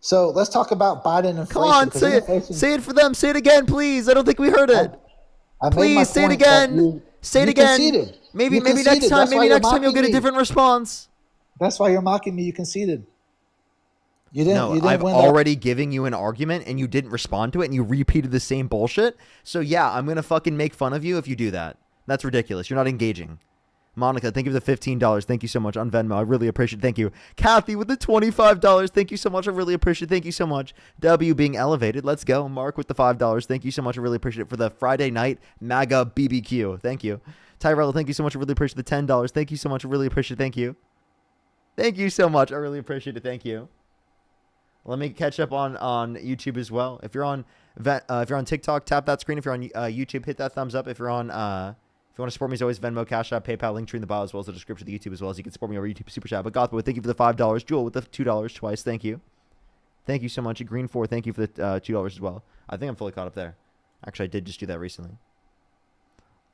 Speaker 19: So let's talk about Biden inflation.
Speaker 1: Come on,
Speaker 19: 'cause
Speaker 1: say it.
Speaker 19: inflation-
Speaker 1: Say it for them. Say it again, please. I don't think we heard it.
Speaker 19: I made my
Speaker 1: Please say it
Speaker 19: point that
Speaker 1: again. Say it
Speaker 19: you
Speaker 1: again.
Speaker 19: conceded.
Speaker 1: Maybe
Speaker 19: You
Speaker 1: next
Speaker 19: conceded.
Speaker 1: time.
Speaker 19: That's why
Speaker 1: Maybe
Speaker 19: you're
Speaker 1: next time you'll
Speaker 19: mocking
Speaker 1: get a
Speaker 19: me.
Speaker 1: different response.
Speaker 19: That's why you're mocking me. You conceded. You didn't.
Speaker 1: No,
Speaker 19: You didn't
Speaker 1: I've
Speaker 19: win
Speaker 1: already given you an argument and you didn't respond to it and you repeated the same bullshit. So yeah, I'm gonna fucking make fun of you if you do that. That's ridiculous. You're not engaging. Monica, thank you for the $15. Thank you so much on Venmo. I really appreciate it. Thank you. Kathy with the $25. Thank you so much. I really appreciate it. Thank you so much. W being elevated. Let's go. Mark with the $5. Thank you so much. I really appreciate it for the Friday night MAGA BBQ. Thank you. Tyrell, thank you so much. I really appreciate the $10. Thank you so much. I really appreciate it. Thank you. Thank you so much. I really appreciate it. Thank you. Let me catch up on YouTube as well. If you're on TikTok, tap that screen. If you're on YouTube, hit that thumbs up. If you're on if you want to support me, as always, Venmo, Cash App, PayPal, link tree in the bio, as well as the description of the YouTube, as well as you can support me over YouTube Super Chat. But Gothwood, thank you for the $5. Jewel with the $2 twice. Thank you. Thank you so much. Green 4, thank you for the $2 as well. I think I'm fully caught up there. Actually, I did just do that recently.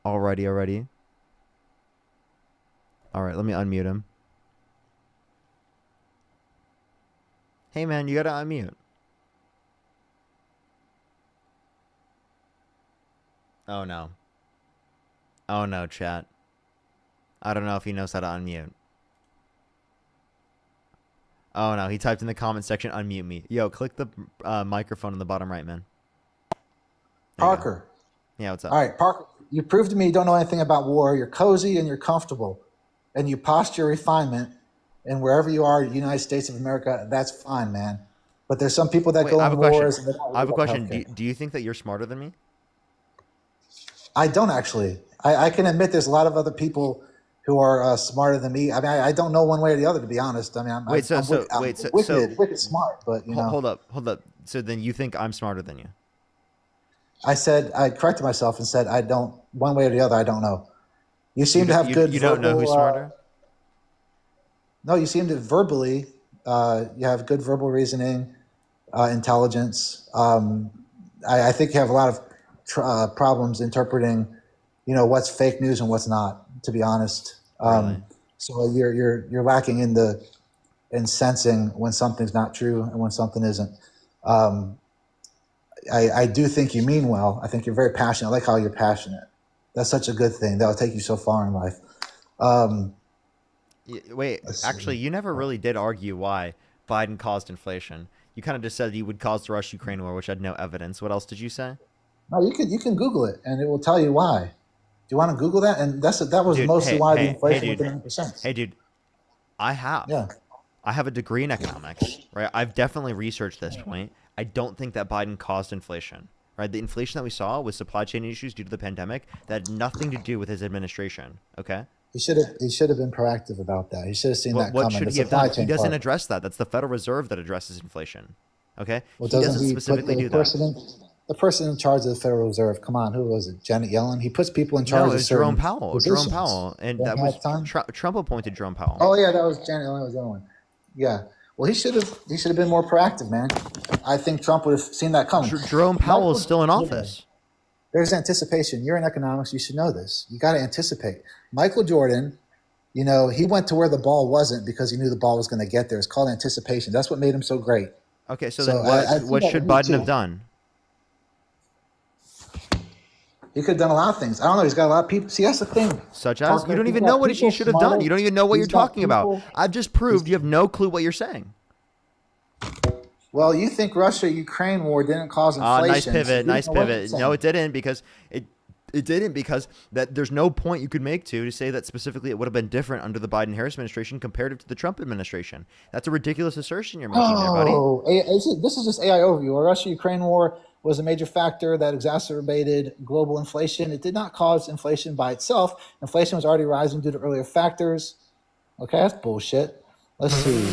Speaker 1: Alrighty. All right, let me unmute him. Hey, man, you got to unmute. Oh, no. Oh, no, chat. I don't know if he knows how to unmute. Oh, no, he typed in the comment section, unmute me. Yo, click the microphone in the bottom right, man.
Speaker 19: Parker.
Speaker 1: Yeah, what's up?
Speaker 19: All right, Parker, you proved to me you don't know anything about war. You're cozy and you're comfortable. And you posture refinement. And wherever you are, United States of America, that's fine, man. But there's some people that
Speaker 1: Wait,
Speaker 19: go
Speaker 1: I have
Speaker 19: in
Speaker 1: a question.
Speaker 19: wars. And
Speaker 1: I have a question. Do you think that you're smarter than me?
Speaker 19: I don't actually. I can admit there's a lot of other people who are smarter than me. I mean, I don't know one way or the other, to be honest. I mean, I'm wicked smart, but you know.
Speaker 1: Hold up. So then you think I'm smarter than you?
Speaker 19: I corrected myself and said I don't. One way or the other, I don't know. You seem to have good.
Speaker 1: You don't know who's smarter?
Speaker 19: No, you seem to verbally. You have good verbal reasoning, intelligence. I think you have a lot of problems interpreting, what's fake news and what's not. To be honest,
Speaker 1: Really?
Speaker 19: So you're lacking in sensing when something's not true and when something isn't. I do think you mean well. I think you're very passionate. I like how you're passionate. That's such a good thing. That'll take you so far in life.
Speaker 1: Wait, actually, you never really did argue why Biden caused inflation. You kind of just said he would cause the Russia-Ukraine war, which had no evidence. What else did you say?
Speaker 19: No, you can Google it, and it will tell you why. Do you want to Google that? And that was
Speaker 1: Dude,
Speaker 19: mostly why the
Speaker 1: hey,
Speaker 19: inflation
Speaker 1: dude.
Speaker 19: was 9%.
Speaker 1: Hey, dude, I have.
Speaker 19: Yeah.
Speaker 1: I have a degree in economics, right? I've definitely researched this point. I don't think that Biden caused inflation, right? The inflation that we saw was supply chain issues due to the pandemic that had nothing to do with his administration, okay?
Speaker 19: He should have been proactive about that. He should have seen that
Speaker 1: What
Speaker 19: coming.
Speaker 1: should
Speaker 19: The
Speaker 1: he have
Speaker 19: supply
Speaker 1: done? He
Speaker 19: chain
Speaker 1: doesn't
Speaker 19: part.
Speaker 1: address that. That's the Federal Reserve that addresses inflation, okay?
Speaker 19: Well,
Speaker 1: He doesn't
Speaker 19: he
Speaker 1: specifically
Speaker 19: put
Speaker 1: do that.
Speaker 19: the person in charge of the Federal Reserve? Come on, who was it? Janet Yellen. He puts people in charge.
Speaker 1: No, it
Speaker 19: of
Speaker 1: was
Speaker 19: certain
Speaker 1: Jerome Powell.
Speaker 19: positions.
Speaker 1: Jerome Powell, and
Speaker 19: Don't
Speaker 1: that
Speaker 19: have
Speaker 1: was
Speaker 19: time?
Speaker 1: Trump appointed Jerome Powell.
Speaker 19: Oh yeah, that was Janet Yellen was the other one. Yeah. Well, he should have been more proactive, man. I think Trump would have seen that coming.
Speaker 1: Jerome Powell is still in office.
Speaker 19: There's anticipation. You're in economics. You should know this. You got to anticipate. Michael Jordan, he went to where the ball wasn't because he knew the ball was going to get there. It's called anticipation. That's what made him so great.
Speaker 1: Okay, so
Speaker 19: So
Speaker 1: then
Speaker 19: I
Speaker 1: what
Speaker 19: think
Speaker 1: should
Speaker 19: that
Speaker 1: Biden
Speaker 19: too.
Speaker 1: have done?
Speaker 19: He could have done a lot of things. I don't know. He's got a lot of people. See, that's the thing.
Speaker 1: Such as?
Speaker 19: Parker,
Speaker 1: You don't
Speaker 19: he's
Speaker 1: even
Speaker 19: got
Speaker 1: know what he
Speaker 19: people
Speaker 1: should have done.
Speaker 19: smarter.
Speaker 1: You don't even know what
Speaker 19: He's
Speaker 1: you're
Speaker 19: got
Speaker 1: talking about.
Speaker 19: people-
Speaker 1: I've just proved you have no clue what you're saying.
Speaker 19: Well, you think Russia-Ukraine war didn't cause inflation.
Speaker 1: Nice
Speaker 19: so
Speaker 1: pivot.
Speaker 19: you
Speaker 1: Nice
Speaker 19: don't know what
Speaker 1: pivot.
Speaker 19: you're saying.
Speaker 1: No, it didn't because it didn't because that there's no point you could make to say that specifically it would have been different under the Biden-Harris administration comparative to the Trump administration. That's a ridiculous assertion you're making there, buddy.
Speaker 19: Oh, this is just AI overview. A Russia-Ukraine war was a major factor that exacerbated global inflation. It did not cause inflation by itself. Inflation was already rising due to earlier factors. Okay, that's bullshit. Let's see.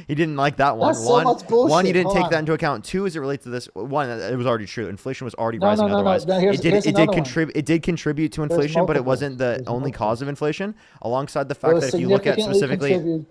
Speaker 1: He didn't like that one.
Speaker 19: That's so much bullshit.
Speaker 1: One, you didn't
Speaker 19: Hold
Speaker 1: take
Speaker 19: on.
Speaker 1: that into account. Two, as it relates to this, one, it was already true. Inflation was already
Speaker 19: No,
Speaker 1: rising.
Speaker 19: no, no, no.
Speaker 1: Otherwise,
Speaker 19: No, here's another one.
Speaker 1: It did contribute to
Speaker 19: There's
Speaker 1: inflation, but it
Speaker 19: multiple.
Speaker 1: wasn't the
Speaker 19: There's
Speaker 1: only
Speaker 19: multiple.
Speaker 1: cause of inflation. Alongside the fact
Speaker 19: was
Speaker 1: that if you look at
Speaker 19: significantly
Speaker 1: specifically,
Speaker 19: contributed-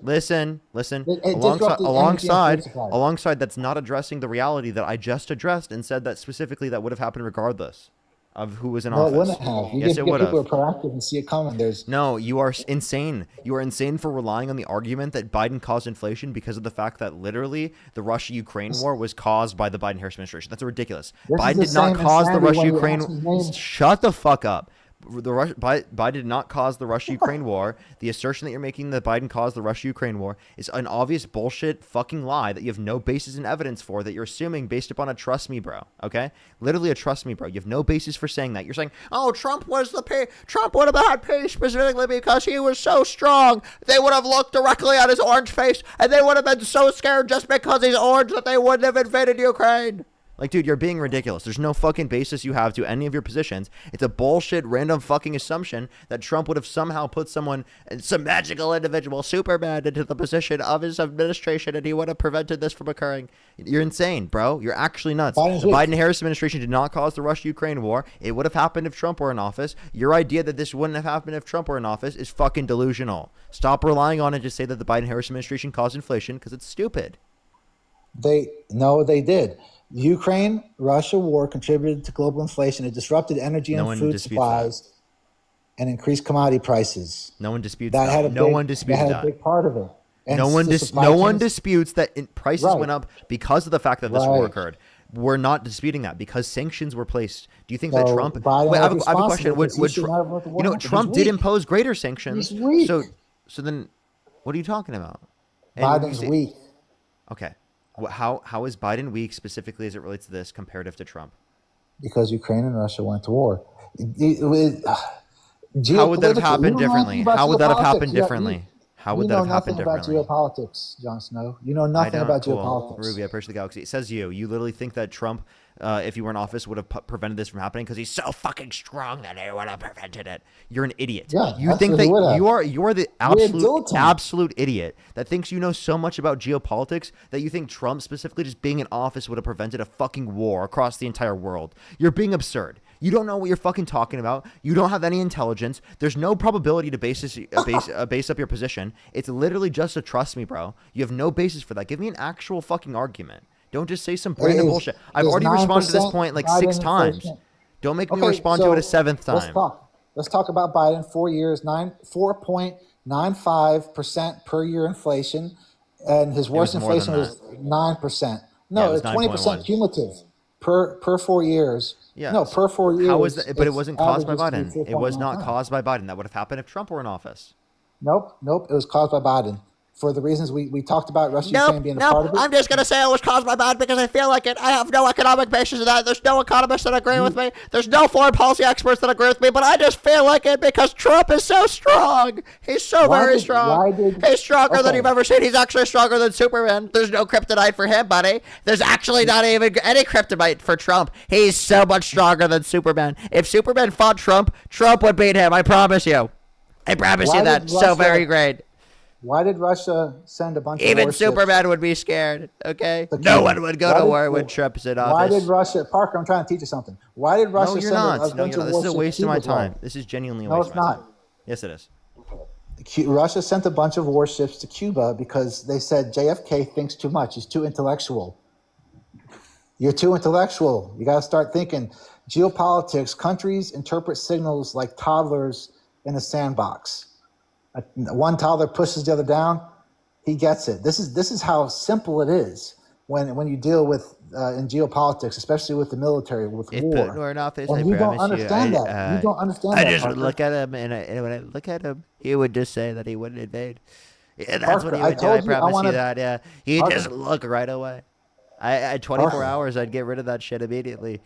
Speaker 1: listen,
Speaker 19: It disrupted energy and food supply.
Speaker 1: alongside that's not addressing the reality that I just addressed and said that specifically that would have happened regardless of who was in
Speaker 19: No, it
Speaker 1: office.
Speaker 19: wouldn't have. You
Speaker 1: Yes,
Speaker 19: get
Speaker 1: it would
Speaker 19: people
Speaker 1: have.
Speaker 19: who are proactive and see it coming.
Speaker 1: No, you are insane. You are insane for relying on the argument that Biden caused inflation because of the fact that literally the Russia-Ukraine war was caused by the Biden-Harris administration. That's ridiculous.
Speaker 19: This is
Speaker 1: Biden
Speaker 19: the
Speaker 1: did not
Speaker 19: same
Speaker 1: cause the
Speaker 19: insanity when you
Speaker 1: Russia-Ukraine.
Speaker 19: ask his name.
Speaker 1: Shut the fuck up. Biden did not cause the Russia-Ukraine war. The assertion that you're making that Biden caused the Russia-Ukraine war is an obvious bullshit fucking lie that you have no basis in evidence for, that you're assuming based upon a trust me bro, okay? Literally a trust me bro. You have no basis for saying that. You're saying, oh, Trump would have had peace specifically because he was so strong. They would have looked directly at his orange face and they would have been so scared just because he's orange that they wouldn't have invaded Ukraine. Like, dude, you're being ridiculous. There's no fucking basis you have to any of your positions. It's a bullshit, random fucking assumption that Trump would have somehow put some magical individual, Superman, into the position of his administration and he would have prevented this from occurring. You're insane, bro. You're actually nuts. The Biden-Harris administration did not cause the Russia-Ukraine war. It would have happened if Trump were in office. Your idea that this wouldn't have happened if Trump were in office is fucking delusional. Stop relying on it to say that the Biden-Harris administration caused inflation because it's stupid.
Speaker 19: They did. The Ukraine-Russia war contributed to global inflation. It disrupted energy and food supplies and increased commodity prices.
Speaker 1: No one disputes that. No one disputes that.
Speaker 19: That had a big part of it. And
Speaker 1: no one disputes that prices went up because of the fact that this war occurred. We're not disputing that because sanctions were placed. Do you think that Trump? Wait, I have a question. Trump did impose greater sanctions.
Speaker 19: He's weak.
Speaker 1: So then, what are you talking about?
Speaker 19: Biden's weak.
Speaker 1: Okay. How is Biden weak specifically as it relates to this comparative to Trump?
Speaker 19: Because Ukraine and Russia went to war.
Speaker 1: How would that have happened differently? How would that have happened differently? How would that have happened differently?
Speaker 19: You know nothing about geopolitics, Jon Snow. You know nothing about geopolitics.
Speaker 1: Ruby, I appreciate the galaxy. It says you. You literally think that Trump, if he were in office, would have prevented this from happening because he's so fucking strong that he would have prevented it. You're an idiot.
Speaker 19: Yeah,
Speaker 1: you think that you are the absolute idiot that thinks you know so much about geopolitics that you think Trump specifically just being in office would have prevented a fucking war across the entire world. You're being absurd. You don't know what you're fucking talking about. You don't have any intelligence. There's no probability to base up your position. It's literally just a trust me, bro. You have no basis for that. Give me an actual fucking argument. Don't just say some random bullshit. I've already responded to this point like 6 times. Don't make me respond to it a 7th time.
Speaker 19: Let's talk about Biden. 4 years, 4.95% per year inflation, and his worst inflation was 9%. No, it's 20% cumulative per 4 years.
Speaker 1: Yeah.
Speaker 19: No, per 4 years.
Speaker 1: How was that? But it wasn't caused by Biden. It was not caused by Biden. That would have happened if Trump were in office.
Speaker 19: Nope. It was caused by Biden. For the reasons we talked about, Russia Ukraine being a part of it.
Speaker 1: I'm just going to say it was caused by Biden because I feel like it. I have no economic basis of that. There's no economists that agree with me. There's no foreign policy experts that agree with me, but I just feel like it because Trump is so strong. He's very strong. He's stronger than you've ever seen. He's actually stronger than Superman. There's no kryptonite for him, buddy. There's actually not even any kryptonite for Trump. He's so much stronger than Superman. If Superman fought Trump, Trump would beat him. I promise you. I promise you that. So very great.
Speaker 19: Why did Russia send a bunch of
Speaker 1: Even
Speaker 19: warships?
Speaker 1: Superman would be scared, okay? No one would go to war when Trump's in office.
Speaker 19: Why did Russia... Parker, I'm trying to teach you something. Why did Russia
Speaker 1: send a bunch of warships? This is a waste of my time. This is genuinely a waste of my time. No, it's not. Yes, it is.
Speaker 19: Russia sent a bunch of warships to Cuba because they said JFK thinks too much. He's too intellectual. You're too intellectual. You got to start thinking. Geopolitics, countries interpret signals like toddlers in a sandbox. One toddler pushes the other down, he gets it. This is how simple it is when you deal with in geopolitics, especially with the military, with war. And you don't understand that. You don't understand that.
Speaker 1: I just would look at him, and when I look at him, he would just say that he wouldn't invade. Yeah, that's
Speaker 19: Parker,
Speaker 1: what he would do. I promise you that. Yeah, he'd just look right away. I had 24 hours. I'd get rid of that shit immediately.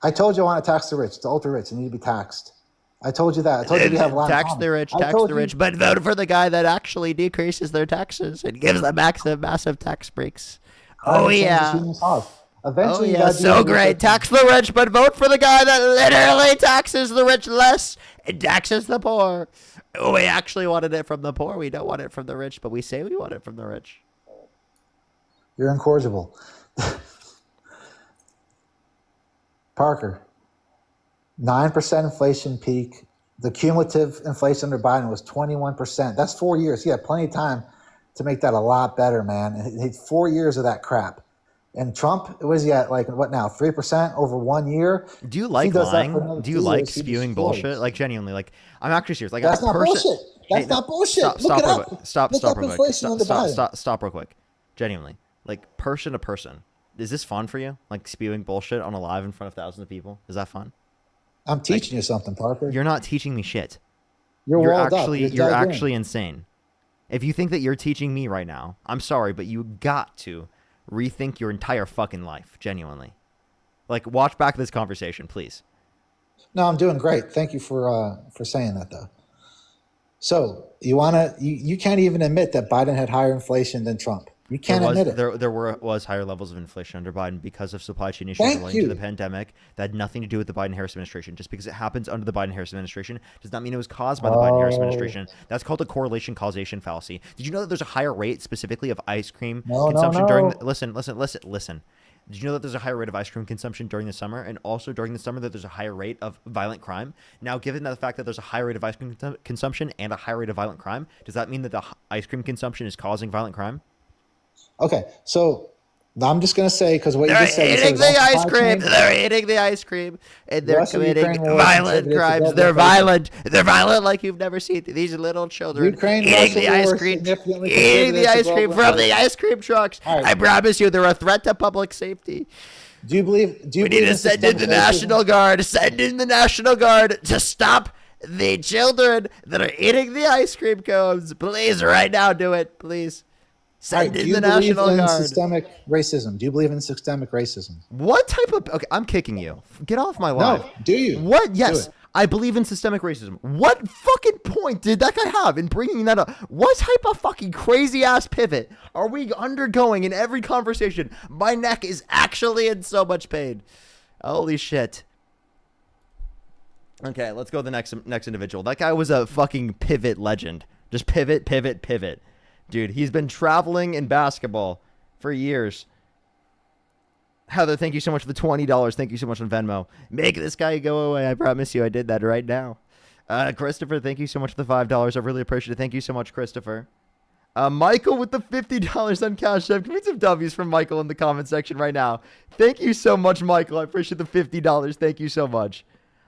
Speaker 19: I told you I want to tax the rich, the ultra rich. They need to be taxed. I told you that. I told you we have a lot
Speaker 1: tax the rich, but vote for the guy that actually decreases their taxes and gives them massive tax breaks. Oh yeah.
Speaker 19: Eventually,
Speaker 1: so great. Tax the rich, but vote for the guy that literally taxes the rich less and taxes the poor. We actually wanted it from the poor. We don't want it from the rich, but we say we want it from the rich.
Speaker 19: You're incorrigible. Parker. 9% inflation peak. The cumulative inflation under Biden was 21%. That's 4 years. He had plenty of time to make that a lot better, man. And he 4 years of that crap. And Trump, was he at, like, what now, 3% over 1 year?
Speaker 1: Do you like lying? Do you like spewing bullshit? Like, genuinely, like, I'm actually serious. Like,
Speaker 19: that's not bullshit. That's not bullshit. Look it up.
Speaker 1: Stop real quick. Stop real quick. Genuinely. Like, person to person. Is this fun for you? Like, spewing bullshit on a live in front of thousands of people? Is that fun?
Speaker 19: I'm teaching you something, Parker.
Speaker 1: You're not teaching me shit.
Speaker 19: You're walled up.
Speaker 1: actually
Speaker 19: You're
Speaker 1: you're
Speaker 19: dug in.
Speaker 1: actually insane. If you think that you're teaching me right now, I'm sorry, but you got to rethink your entire fucking life, genuinely. Like, watch back this conversation, please.
Speaker 19: No, I'm doing great. Thank you for saying that, though. So you can't even admit that Biden had higher inflation than Trump. You can't admit it.
Speaker 1: There was higher levels of inflation under Biden because of supply chain issues
Speaker 19: Thank
Speaker 1: relating
Speaker 19: you.
Speaker 1: to the pandemic that had nothing to do with the Biden-Harris administration. Just because it happens under the Biden-Harris administration does not mean it was caused by the Biden-Harris administration. That's called a correlation causation fallacy. Did you know that there's a higher rate specifically of ice cream consumption during listen. Did you know that there's a higher rate of ice cream consumption during the summer, and also during the summer that there's a higher rate of violent crime? Now, given the fact that there's a higher rate of ice cream consumption and a higher rate of violent crime, does that mean that the ice cream consumption is causing violent crime?
Speaker 19: Okay, so I'm just gonna say because what
Speaker 1: They're
Speaker 19: you just said.
Speaker 1: eating the ice cream. They're eating the ice cream, and they're
Speaker 19: Russia,
Speaker 1: committing
Speaker 19: Ukraine war
Speaker 1: violent
Speaker 19: contributed to
Speaker 1: crimes.
Speaker 19: global
Speaker 1: They're
Speaker 19: inflation.
Speaker 1: violent. They're violent like you've never seen. These little children
Speaker 19: Ukraine,
Speaker 1: eating
Speaker 19: Russia
Speaker 1: the ice
Speaker 19: war
Speaker 1: cream,
Speaker 19: significantly
Speaker 1: eating the
Speaker 19: contributed to
Speaker 1: ice cream
Speaker 19: global
Speaker 1: from the
Speaker 19: inflation.
Speaker 1: ice cream trucks.
Speaker 19: All right.
Speaker 1: I promise you, they're a threat to public safety.
Speaker 19: Do you believe? Do you
Speaker 1: We
Speaker 19: believe
Speaker 1: need to send in the National Guard. Send in the National Guard to stop the children that are eating the ice cream cones. Please, right now, do it. Please. Send
Speaker 19: do
Speaker 1: in
Speaker 19: you
Speaker 1: the
Speaker 19: believe
Speaker 1: National
Speaker 19: in
Speaker 1: Guard.
Speaker 19: systemic racism? Do you believe in systemic racism?
Speaker 1: What type of... Okay, I'm kicking you. Get off my live.
Speaker 19: No, do you?
Speaker 1: What?
Speaker 19: Do
Speaker 1: Yes.
Speaker 19: it.
Speaker 1: I believe in systemic racism. What fucking point did that guy have in bringing that up? What type of fucking crazy ass pivot are we undergoing in every conversation? My neck is actually in so much pain. Holy shit. Okay, let's go to the next individual. That guy was a fucking pivot legend. Just pivot, pivot, pivot. Dude, he's been traveling in basketball for years. Heather, thank you so much for the $20. Thank you so much on Venmo. Make this guy go away. I promise you I did that right now. Christopher, thank you so much for the $5. I really appreciate it. Thank you so much, Christopher. Michael with the $50 on Cash App. Give me some W's from Michael in the comment section right now. Thank you so much, Michael. I appreciate the $50. Thank you so much.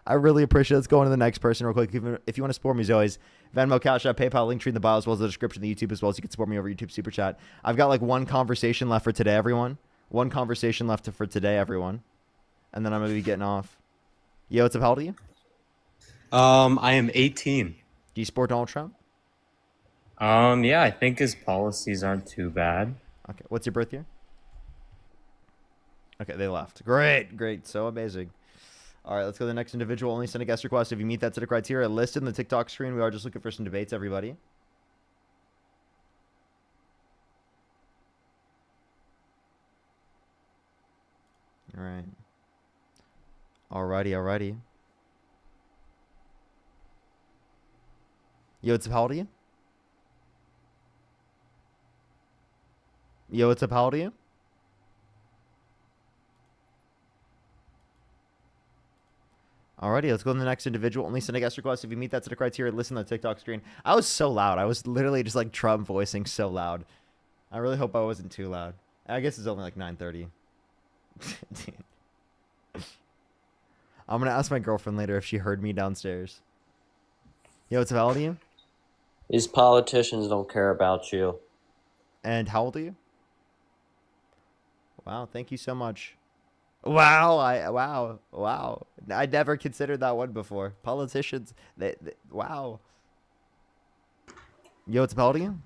Speaker 1: I really appreciate it. Let's go on to the next person real quick. If you want to support me as always, Venmo, Cash App, PayPal, link tree in the bio, as well as the description of the YouTube, as well as you can support me over YouTube Super Chat. I've got like one conversation left for today, everyone. One conversation left for today, everyone. And then I'm going to be getting off. Yo, what's up? How old are you?
Speaker 20: I am 18.
Speaker 1: Do you support Donald Trump?
Speaker 20: Yeah, I think his policies aren't too bad.
Speaker 1: Okay, what's your birth year? Okay, they left. Great, so amazing. All right, let's go to the next individual. Only send a guest request if you meet that set of criteria listed in the TikTok screen. We are just looking for some debates, everybody. All right. Alrighty. Yo, what's up? How old are you? Yo, what's up? How old are you? Alrighty, let's go to the next individual. Only send a guest request if you meet that set of criteria. Listen to the TikTok screen. I was so loud. I was literally just like Trump voicing so loud. I really hope I wasn't too loud. I guess it's only like 9:30. I'm gonna ask my girlfriend later if she heard me downstairs. Yo, what's up? How old are you?
Speaker 7: These politicians don't care about you.
Speaker 1: And how old are you? Wow, thank you so much. Wow, wow. I never considered that one before. Politicians, they wow. Yo, what's up? How old are you?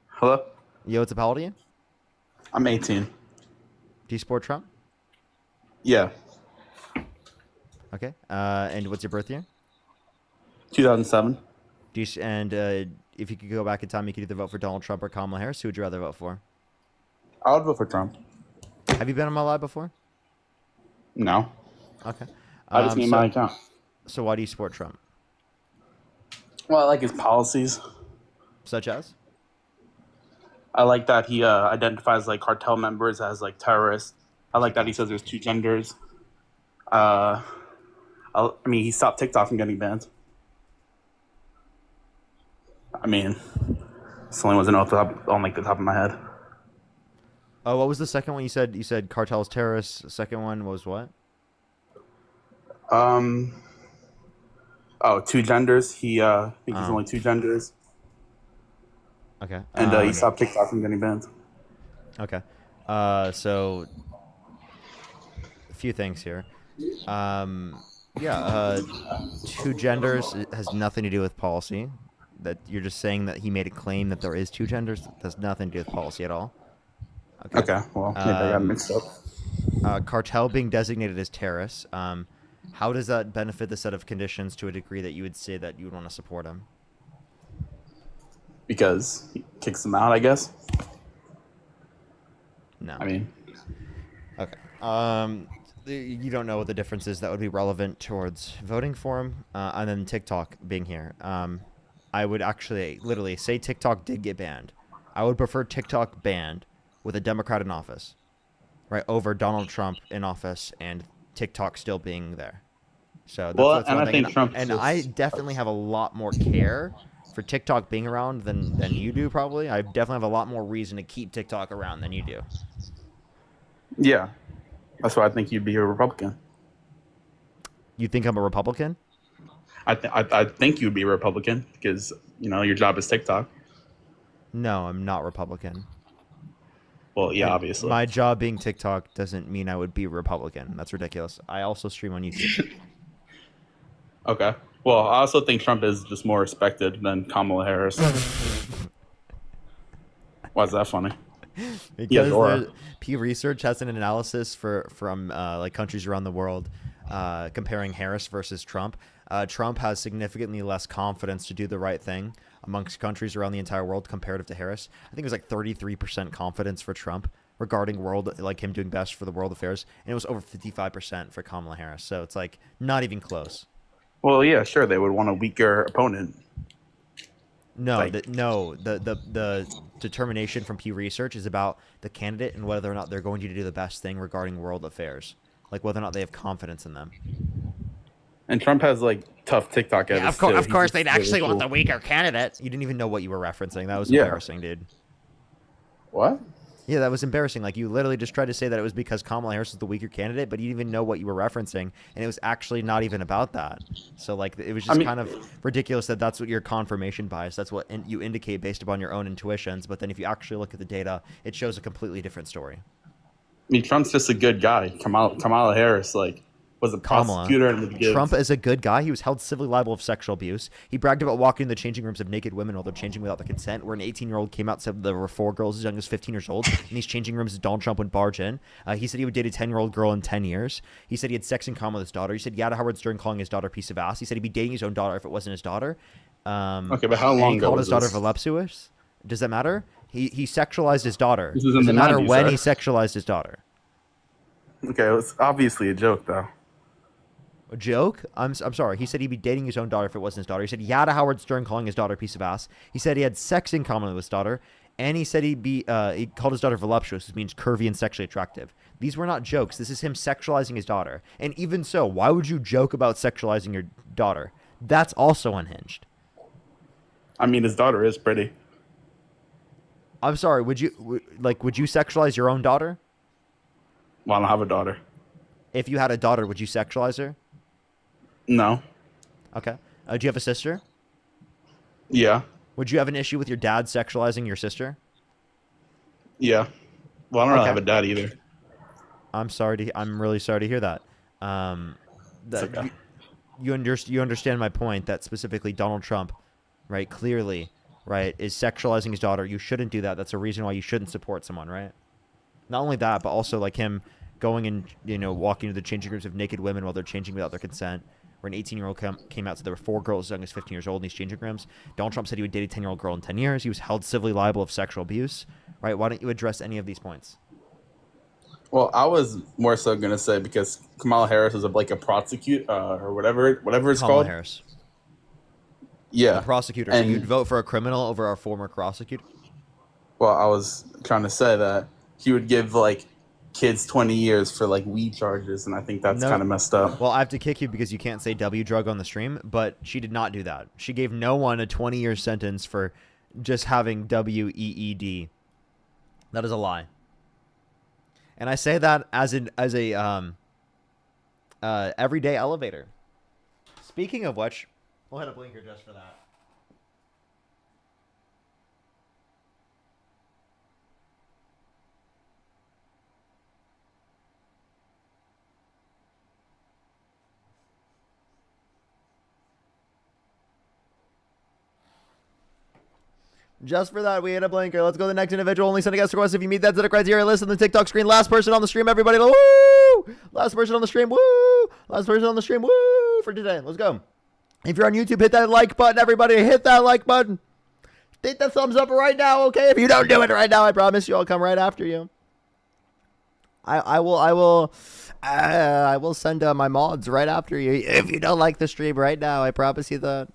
Speaker 21: Hello?
Speaker 1: Yo, what's up? How old are you?
Speaker 21: I'm 18.
Speaker 1: Do you support Trump?
Speaker 21: Yeah.
Speaker 1: Okay. And what's your birth year?
Speaker 21: 2007.
Speaker 1: Do you, and if you could go back in time, you could either vote for Donald Trump or Kamala Harris. Who would you rather vote for?
Speaker 21: I would vote for Trump.
Speaker 1: Have you been on my live before?
Speaker 21: No.
Speaker 1: Okay.
Speaker 21: I just need my account.
Speaker 1: So why do you support Trump?
Speaker 21: Well, I like his policies.
Speaker 1: Such as?
Speaker 21: I like that he identifies like cartel members as like terrorists. I like that he says there's two genders. I mean, he stopped TikTok from getting banned. I mean, it's the only ones I know on like the top of my head.
Speaker 1: Oh, what was the second one you said? You said cartels, terrorists. The second one was what?
Speaker 21: Oh, two genders. I think he's only two genders.
Speaker 1: Okay.
Speaker 21: And he stopped TikTok from getting banned.
Speaker 1: Okay. So few things here. Yeah, two genders has nothing to do with policy. That you're just saying that he made a claim that there is two genders. That has nothing to do with policy at all. Okay.
Speaker 21: Okay, well, maybe I got mixed up.
Speaker 1: Cartel being designated as terrorists. How does that benefit the set of conditions to a degree that you would say that you would want to support him?
Speaker 21: Because he kicks them out, I guess.
Speaker 1: No.
Speaker 21: I mean,
Speaker 1: okay. You don't know what the difference is that would be relevant towards voting for him, and then TikTok being here. I would actually literally say TikTok did get banned. I would prefer TikTok banned with a Democrat in office, right, over Donald Trump in office and TikTok still being there. So that's one thing. And I definitely have a lot more care for TikTok being around than you do, probably. I definitely have a lot more reason to keep TikTok around than you do.
Speaker 21: yeah, that's why I think you'd be a Republican.
Speaker 1: You think I'm a Republican?
Speaker 21: I think you'd be a Republican because your job is TikTok.
Speaker 1: No, I'm not Republican.
Speaker 21: Well, yeah, obviously.
Speaker 1: My job being TikTok doesn't mean I would be a Republican. That's ridiculous. I also stream on YouTube.
Speaker 21: Okay. Well, I also think Trump is just more respected than Kamala Harris. Why is that funny?
Speaker 1: Because Pew Research has an analysis from like countries around the world comparing Harris versus Trump. Trump has significantly less confidence to do the right thing amongst countries around the entire world comparative to Harris. I think it was like 33% confidence for Trump regarding like him doing best for the world affairs, and it was over 55% for Kamala Harris. So it's like not even close.
Speaker 21: Well, yeah, sure, they would want a weaker opponent.
Speaker 1: No, the determination from Pew Research is about the candidate and whether or not they're going to do the best thing regarding world affairs, like whether or not they have confidence in them.
Speaker 21: And Trump has like tough TikTok edits.
Speaker 1: Yeah, of course, they'd actually want the weaker candidate. You didn't even know what you were referencing. That was embarrassing, dude.
Speaker 21: What?
Speaker 1: Yeah, that was embarrassing. Like, you literally just tried to say that it was because Kamala Harris was the weaker candidate, but you didn't even know what you were referencing, and it was actually not even about that. So, like, it was just kind of ridiculous that that's what your confirmation bias, that's what you indicate based upon your own intuitions, but then if you actually look at the data, it shows a completely different story.
Speaker 21: I mean, Trump's just a good guy. Kamala Harris, like, was a prosecutor in the beginning.
Speaker 1: Trump is a good guy. He was held civilly liable of sexual abuse. He bragged about walking in the changing rooms of naked women while they're changing without the consent, where an 18-year-old came out and said there were 4 girls as young as 15 years old. In these changing rooms, Donald Trump would barge in. He said he would date a 10-year-old girl in 10 years. He said he had sex in common with his daughter. He said Yada Howard Stern calling his daughter a piece of ass. He said he'd be dating his own daughter if it wasn't his daughter.
Speaker 21: Okay, but how long
Speaker 1: he
Speaker 21: ago
Speaker 1: called
Speaker 21: was
Speaker 1: his daughter
Speaker 21: this?
Speaker 1: voluptuous. Does that matter? He sexualized his daughter.
Speaker 21: This was in
Speaker 1: Does it
Speaker 21: the
Speaker 1: matter
Speaker 21: 90s,
Speaker 1: when
Speaker 21: right?
Speaker 1: he sexualized his daughter?
Speaker 21: Okay, it was obviously a joke, though.
Speaker 1: A joke? I'm sorry. He said he'd be dating his own daughter if it wasn't his daughter. He said Yada Howard Stern calling his daughter a piece of ass. He said he had sex in common with his daughter, and he said he called his daughter voluptuous, which means curvy and sexually attractive. These were not jokes. This is him sexualizing his daughter. And even so, why would you joke about sexualizing your daughter? That's also unhinged.
Speaker 21: I mean, his daughter is pretty.
Speaker 1: I'm sorry. Would you sexualize your own daughter?
Speaker 21: Well, I don't have a daughter.
Speaker 1: If you had a daughter, would you sexualize her?
Speaker 21: No.
Speaker 1: Okay. Do you have a sister?
Speaker 21: Yeah.
Speaker 1: Would you have an issue with your dad sexualizing your sister?
Speaker 21: Yeah. Well, I don't really have a dad either.
Speaker 1: I'm really sorry to hear that.
Speaker 21: Okay.
Speaker 1: You understand my point that specifically Donald Trump, right, clearly, right, is sexualizing his daughter. You shouldn't do that. That's a reason why you shouldn't support someone, right? Not only that, but also like him going and, walking into the changing rooms of naked women while they're changing without their consent, where an 18-year-old came out, so there were 4 girls as young as 15 years old in these changing rooms. Donald Trump said he would date a 10-year-old girl in 10 years. He was held civilly liable of sexual abuse, right? Why don't you address any of these points?
Speaker 21: Well, I was more so going to say because Kamala Harris is like a prosecutor or whatever it's
Speaker 1: Kamala
Speaker 21: called.
Speaker 1: Harris.
Speaker 21: Yeah.
Speaker 1: A prosecutor.
Speaker 21: And,
Speaker 1: so you'd vote for a criminal over our former prosecutor?
Speaker 21: Well, I was trying to say that he would give like kids 20 years for like weed charges, and I think that's kind of messed up.
Speaker 1: Well, I have to kick you because you can't say W drug on the stream, but she did not do that. She gave no one a 20-year sentence for just having WEED. That is a lie. And I say that as a everyday elevator. Speaking of which, we'll hit a blinker just for that. Just for that, we hit a blinker. Let's go to the next individual. Only send a guest request if you meet that set of criteria. List on the TikTok screen. Last person on the stream, everybody. Woo! Last person on the stream. Woo! Last person on the stream. Woo! For today. Let's go. If you're on YouTube, hit that like button, everybody. Hit that like button. Hit that thumbs up right now, okay? If you don't do it right now, I promise you I'll come right after you. I will send my mods right after you if you don't like the stream right now. I promise you that.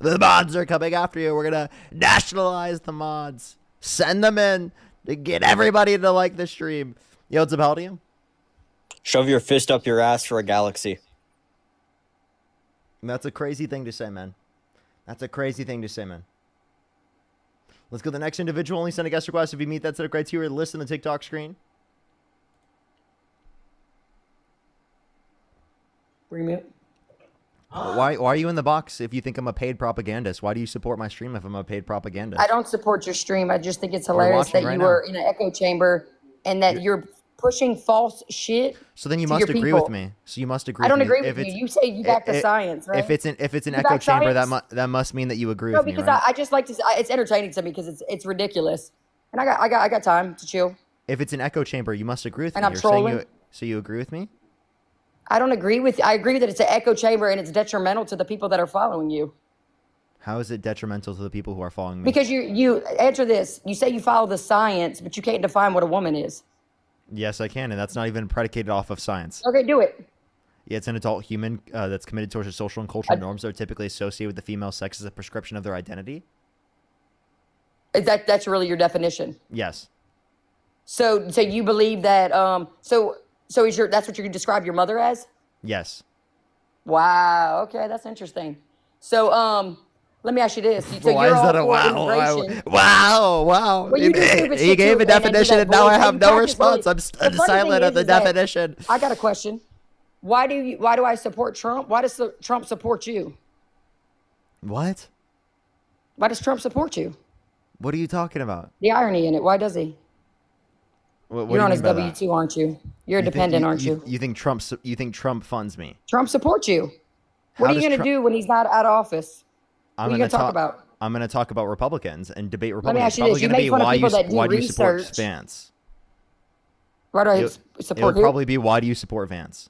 Speaker 1: The mods are coming after you. We're going to nationalize the mods. Send them in to get everybody to like the stream. Yo, what's up, how do you?
Speaker 7: Shove your fist up your ass for a galaxy.
Speaker 1: That's a crazy thing to say, man. That's a crazy thing to say, man. Let's go to the next individual. Only send a guest request if you meet that set of criteria. List on the TikTok screen.
Speaker 16: Bring me up.
Speaker 1: Why are you in the box if you think I'm a paid propagandist? Why do you support my stream if I'm a paid propagandist?
Speaker 16: I don't support your stream. I just think it's
Speaker 1: You're
Speaker 16: hilarious
Speaker 1: watching
Speaker 16: that
Speaker 1: right
Speaker 16: you
Speaker 1: now.
Speaker 16: were in an echo chamber and that you're pushing false shit.
Speaker 1: So then you
Speaker 16: to
Speaker 1: must
Speaker 16: your
Speaker 1: agree
Speaker 16: people.
Speaker 1: with me. So you must agree.
Speaker 16: I don't
Speaker 1: with me.
Speaker 16: agree
Speaker 1: If
Speaker 16: with you.
Speaker 1: it's-
Speaker 16: You say you back the science, right?
Speaker 1: If it's an
Speaker 16: You
Speaker 1: echo
Speaker 16: back
Speaker 1: chamber,
Speaker 16: science?
Speaker 1: that must mean that you agree
Speaker 16: No,
Speaker 1: with me,
Speaker 16: because
Speaker 1: right?
Speaker 16: I just like to. It's entertaining to me because it's ridiculous, and I got time to chill.
Speaker 1: If it's an echo chamber, you must agree with
Speaker 16: And
Speaker 1: me.
Speaker 16: I'm
Speaker 1: You're saying
Speaker 16: trolling.
Speaker 1: so you agree with me?
Speaker 16: I don't agree with. I agree that it's an echo chamber and it's detrimental to the people that are following you.
Speaker 1: How is it detrimental to the people who are following me?
Speaker 16: Because you answer this. You say you follow the science, but you can't define what a woman is.
Speaker 1: Yes, I can, and that's not even predicated off of science.
Speaker 16: Okay, do it.
Speaker 1: Yeah, it's an adult human that's committed towards the social and cultural norms that are typically associated with the female sex as a prescription of their identity.
Speaker 16: That's really your definition.
Speaker 1: Yes.
Speaker 16: So you believe that so is that's what you describe your mother as?
Speaker 1: Yes.
Speaker 16: Wow. Okay, that's interesting. So let me ask you this. So
Speaker 1: Why
Speaker 16: you're
Speaker 1: is
Speaker 16: all
Speaker 1: that a
Speaker 16: for
Speaker 1: wow?
Speaker 16: immigration.
Speaker 1: Wow! Wow!
Speaker 16: Well, you do stupid
Speaker 1: He
Speaker 16: shit
Speaker 1: gave
Speaker 16: too,
Speaker 1: a definition,
Speaker 16: do
Speaker 1: and
Speaker 16: that
Speaker 1: now I
Speaker 16: bullshit.
Speaker 1: have
Speaker 16: You
Speaker 1: no
Speaker 16: practice
Speaker 1: response.
Speaker 16: really-
Speaker 1: I'm
Speaker 16: The funny
Speaker 1: silent
Speaker 16: thing
Speaker 1: at the
Speaker 16: is that-
Speaker 1: definition.
Speaker 16: I got a question. Why do I support Trump? Why does Trump support you?
Speaker 1: What?
Speaker 16: Why does Trump support you?
Speaker 1: What are you talking about?
Speaker 16: The irony in it. Why does he?
Speaker 1: What do
Speaker 16: You're
Speaker 1: you
Speaker 16: on his
Speaker 1: mean by that?
Speaker 16: W-2, aren't you? You're a
Speaker 1: You think-
Speaker 16: dependent, aren't you?
Speaker 1: You think Trump funds me?
Speaker 16: Trump supports you. What
Speaker 1: How
Speaker 16: are you
Speaker 1: does
Speaker 16: going to do when he's not out of office? What are you going to talk about?
Speaker 1: I'm going to talk about Republicans and debate
Speaker 16: Let me
Speaker 1: Republicans.
Speaker 16: ask you this.
Speaker 1: Probably
Speaker 16: You
Speaker 1: going to
Speaker 16: make
Speaker 1: be
Speaker 16: fun of
Speaker 1: why
Speaker 16: people that do
Speaker 1: why do you support
Speaker 16: research.
Speaker 1: Vance?
Speaker 16: Why do I
Speaker 1: It'll
Speaker 16: support who?
Speaker 1: probably be why do you support Vance?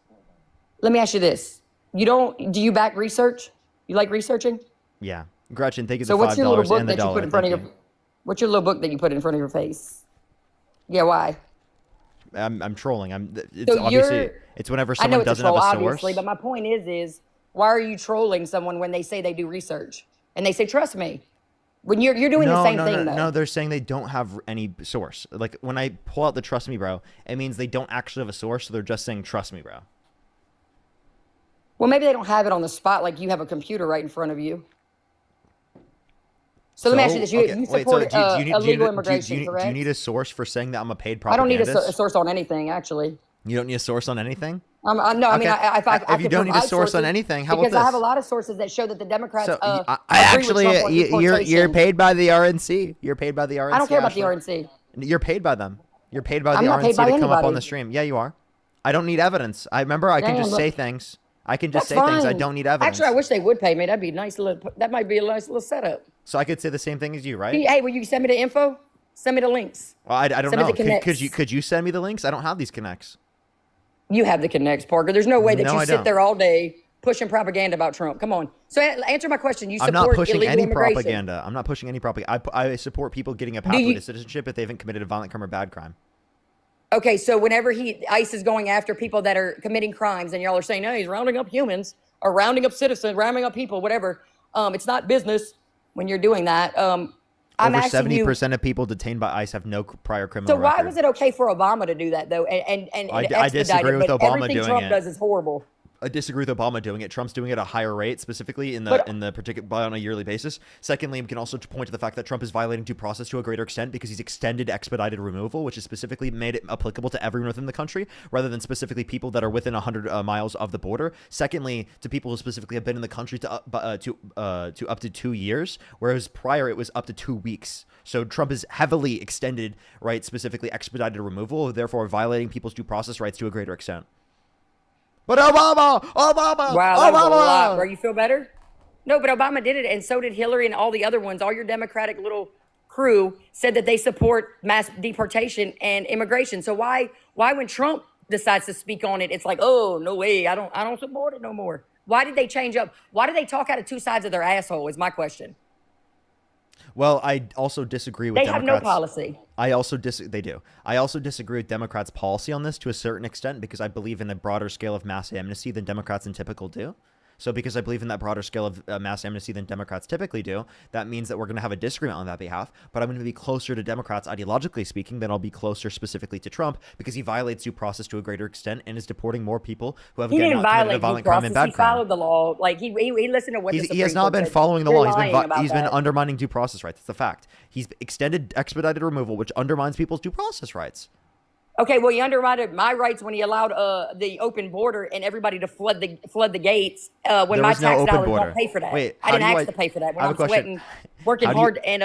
Speaker 16: Let me ask you this. Do you back research? You like researching?
Speaker 1: Yeah, Gretchen, thank you
Speaker 16: So
Speaker 1: for
Speaker 16: what's your little
Speaker 1: $5
Speaker 16: book
Speaker 1: and the
Speaker 16: that you
Speaker 1: dollar.
Speaker 16: put in front of
Speaker 1: Thank
Speaker 16: your what's your little book that you put in front of your face? Yeah, why?
Speaker 1: you. I'm trolling. It's
Speaker 16: So
Speaker 1: obviously
Speaker 16: you're
Speaker 1: it's whenever
Speaker 16: I know
Speaker 1: someone
Speaker 16: it's a
Speaker 1: doesn't
Speaker 16: troll,
Speaker 1: have a source.
Speaker 16: obviously, but my point is why are you trolling someone when they say they do research? And they say, trust me. When you're doing the same thing though.
Speaker 1: No, they're saying they don't have any source. Like when I pull out the trust me, bro, it means they don't actually have a source, so they're just saying trust me, bro.
Speaker 16: Well, maybe they don't have it on the spot like you have a computer right in front of you. So let me ask you this. You,
Speaker 1: okay,
Speaker 16: you
Speaker 1: wait,
Speaker 16: support
Speaker 1: so do you need-
Speaker 16: illegal
Speaker 1: do
Speaker 16: immigration,
Speaker 1: you
Speaker 16: correct?
Speaker 1: need a source for saying that I'm a paid
Speaker 16: I don't need
Speaker 1: propagandist?
Speaker 16: a source on anything, actually.
Speaker 1: You don't need a source on anything?
Speaker 16: No, I mean,
Speaker 1: Okay.
Speaker 16: I
Speaker 1: If you
Speaker 16: could
Speaker 1: don't need a
Speaker 16: provide
Speaker 1: source on
Speaker 16: sources
Speaker 1: anything, how about
Speaker 16: because I have a
Speaker 1: this?
Speaker 16: lot of sources that show that the Democrats
Speaker 1: So
Speaker 16: agree
Speaker 1: I
Speaker 16: with
Speaker 1: actually,
Speaker 16: Trump on
Speaker 1: you're
Speaker 16: deportation.
Speaker 1: paid by the RNC. You're paid by the RNC.
Speaker 16: I don't care about
Speaker 1: Ashley.
Speaker 16: the RNC.
Speaker 1: You're paid by them. You're paid by
Speaker 16: I'm
Speaker 1: the
Speaker 16: not
Speaker 1: RNC
Speaker 16: paid by
Speaker 1: to come up on
Speaker 16: anybody.
Speaker 1: the stream. Yeah, you are. I don't need evidence. I remember I can
Speaker 16: Damn,
Speaker 1: just
Speaker 16: look.
Speaker 1: say things. I can just
Speaker 16: That's
Speaker 1: say things. I
Speaker 16: fine.
Speaker 1: don't need evidence.
Speaker 16: Actually, I wish they would pay me. That'd be nice. That might be a nice little setup.
Speaker 1: So I could say the same thing as you, right?
Speaker 16: Hey, will you send me the info? Send me the links.
Speaker 1: Well, I don't
Speaker 16: send me
Speaker 1: know.
Speaker 16: the connects.
Speaker 1: Could you send me the links? I don't have these connects.
Speaker 16: You have the connects, Parker. There's no way that
Speaker 1: No,
Speaker 16: you
Speaker 1: I
Speaker 16: sit
Speaker 1: don't.
Speaker 16: there all day pushing propaganda about Trump. Come on. So answer my question. You
Speaker 1: I'm
Speaker 16: support
Speaker 1: not pushing
Speaker 16: illegal
Speaker 1: any
Speaker 16: immigration.
Speaker 1: propaganda. I'm not pushing any propaganda. I support people getting a pathway to citizenship if they haven't committed a violent crime or bad crime.
Speaker 16: Okay, so whenever ICE is going after people that are committing crimes, and y'all are saying, "No, he's rounding up humans or rounding up citizens, rounding up people, whatever," it's not business when you're doing that. I'm
Speaker 1: Over
Speaker 16: asking you.
Speaker 1: 70% of people detained by ICE have no prior criminal
Speaker 16: So why
Speaker 1: record.
Speaker 16: was it okay for Obama to do that though, and
Speaker 1: I
Speaker 16: expedite
Speaker 1: disagree
Speaker 16: it,
Speaker 1: with
Speaker 16: but
Speaker 1: Obama
Speaker 16: everything
Speaker 1: doing
Speaker 16: Trump
Speaker 1: it.
Speaker 16: does is horrible.
Speaker 1: I disagree with Obama doing it. Trump's doing it at a higher rate, specifically in
Speaker 16: But-
Speaker 1: the particular on a yearly basis. Secondly, we can also point to the fact that Trump is violating due process to a greater extent because he's extended expedited removal, which is specifically made it applicable to everyone within the country, rather than specifically people that are within 100 miles of the border. Secondly, to people who specifically have been in the country to up to 2 years, whereas prior it was up to 2 weeks. So Trump is heavily extended, right, specifically expedited removal, therefore violating people's due process rights to a greater extent. But Obama!
Speaker 16: Wow, that was a lot. Where you feel better? No, but Obama did it, and so did Hillary and all the other ones. All your Democratic little crew said that they support mass deportation and immigration. So why when Trump decides to speak on it, it's like, oh, no way, I don't support it no more. Why did they change up? Why did they talk out of two sides of their asshole is my question.
Speaker 1: Well, I also disagree with
Speaker 16: They
Speaker 1: Democrats.
Speaker 16: have no policy.
Speaker 1: I also they do. I also disagree with Democrats' policy on this to a certain extent because I believe in a broader scale of mass amnesty than Democrats in typical do. So because I believe in that broader scale of mass amnesty than Democrats typically do, that means that we're going to have a disagreement on that behalf. But I'm going to be closer to Democrats ideologically speaking than I'll be closer specifically to Trump because he violates due process to a greater extent and is deporting more people who have
Speaker 16: He
Speaker 1: again
Speaker 16: didn't
Speaker 1: not committed a
Speaker 16: violate due
Speaker 1: violent crime and
Speaker 16: process.
Speaker 1: bad
Speaker 16: He
Speaker 1: crime.
Speaker 16: followed the law. Like he listened to what the Supreme
Speaker 1: He has not
Speaker 16: Court
Speaker 1: been
Speaker 16: said.
Speaker 1: following the
Speaker 16: You're
Speaker 1: law.
Speaker 16: lying about
Speaker 1: He's been
Speaker 16: that.
Speaker 1: undermining due process rights. That's a fact. He's extended expedited removal, which undermines people's due process rights.
Speaker 16: Okay, well, he undermined my rights when he allowed the open border and everybody to flood the gates when
Speaker 1: There
Speaker 16: my
Speaker 1: was no
Speaker 16: tax
Speaker 1: open
Speaker 16: dollars
Speaker 1: border.
Speaker 16: don't pay for that.
Speaker 1: Wait,
Speaker 16: I
Speaker 1: how
Speaker 16: didn't
Speaker 1: do you
Speaker 16: ask to pay for that when
Speaker 1: I have
Speaker 16: I'm
Speaker 1: a question.
Speaker 16: sweating, working
Speaker 1: How do you-
Speaker 16: hard, and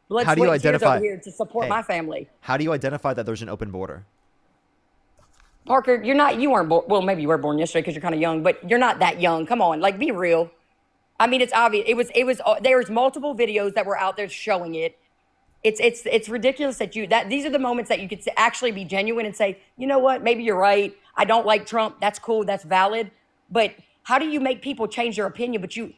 Speaker 16: blood,
Speaker 1: how do you
Speaker 16: sweat, and tears
Speaker 1: identify-
Speaker 16: over here to support
Speaker 1: Hey.
Speaker 16: my family.
Speaker 1: How do you identify that there's an open border?
Speaker 16: Parker, you weren't born. Well, maybe you were born yesterday because you're kind of young, but you're not that young. Come on, like be real. I mean, it's obvious. It was. There's multiple videos that were out there showing it. It's ridiculous that these are the moments that you could actually be genuine and say, you know what, maybe you're right. I don't like Trump. That's cool. That's valid. But how do you make people change their opinion? But you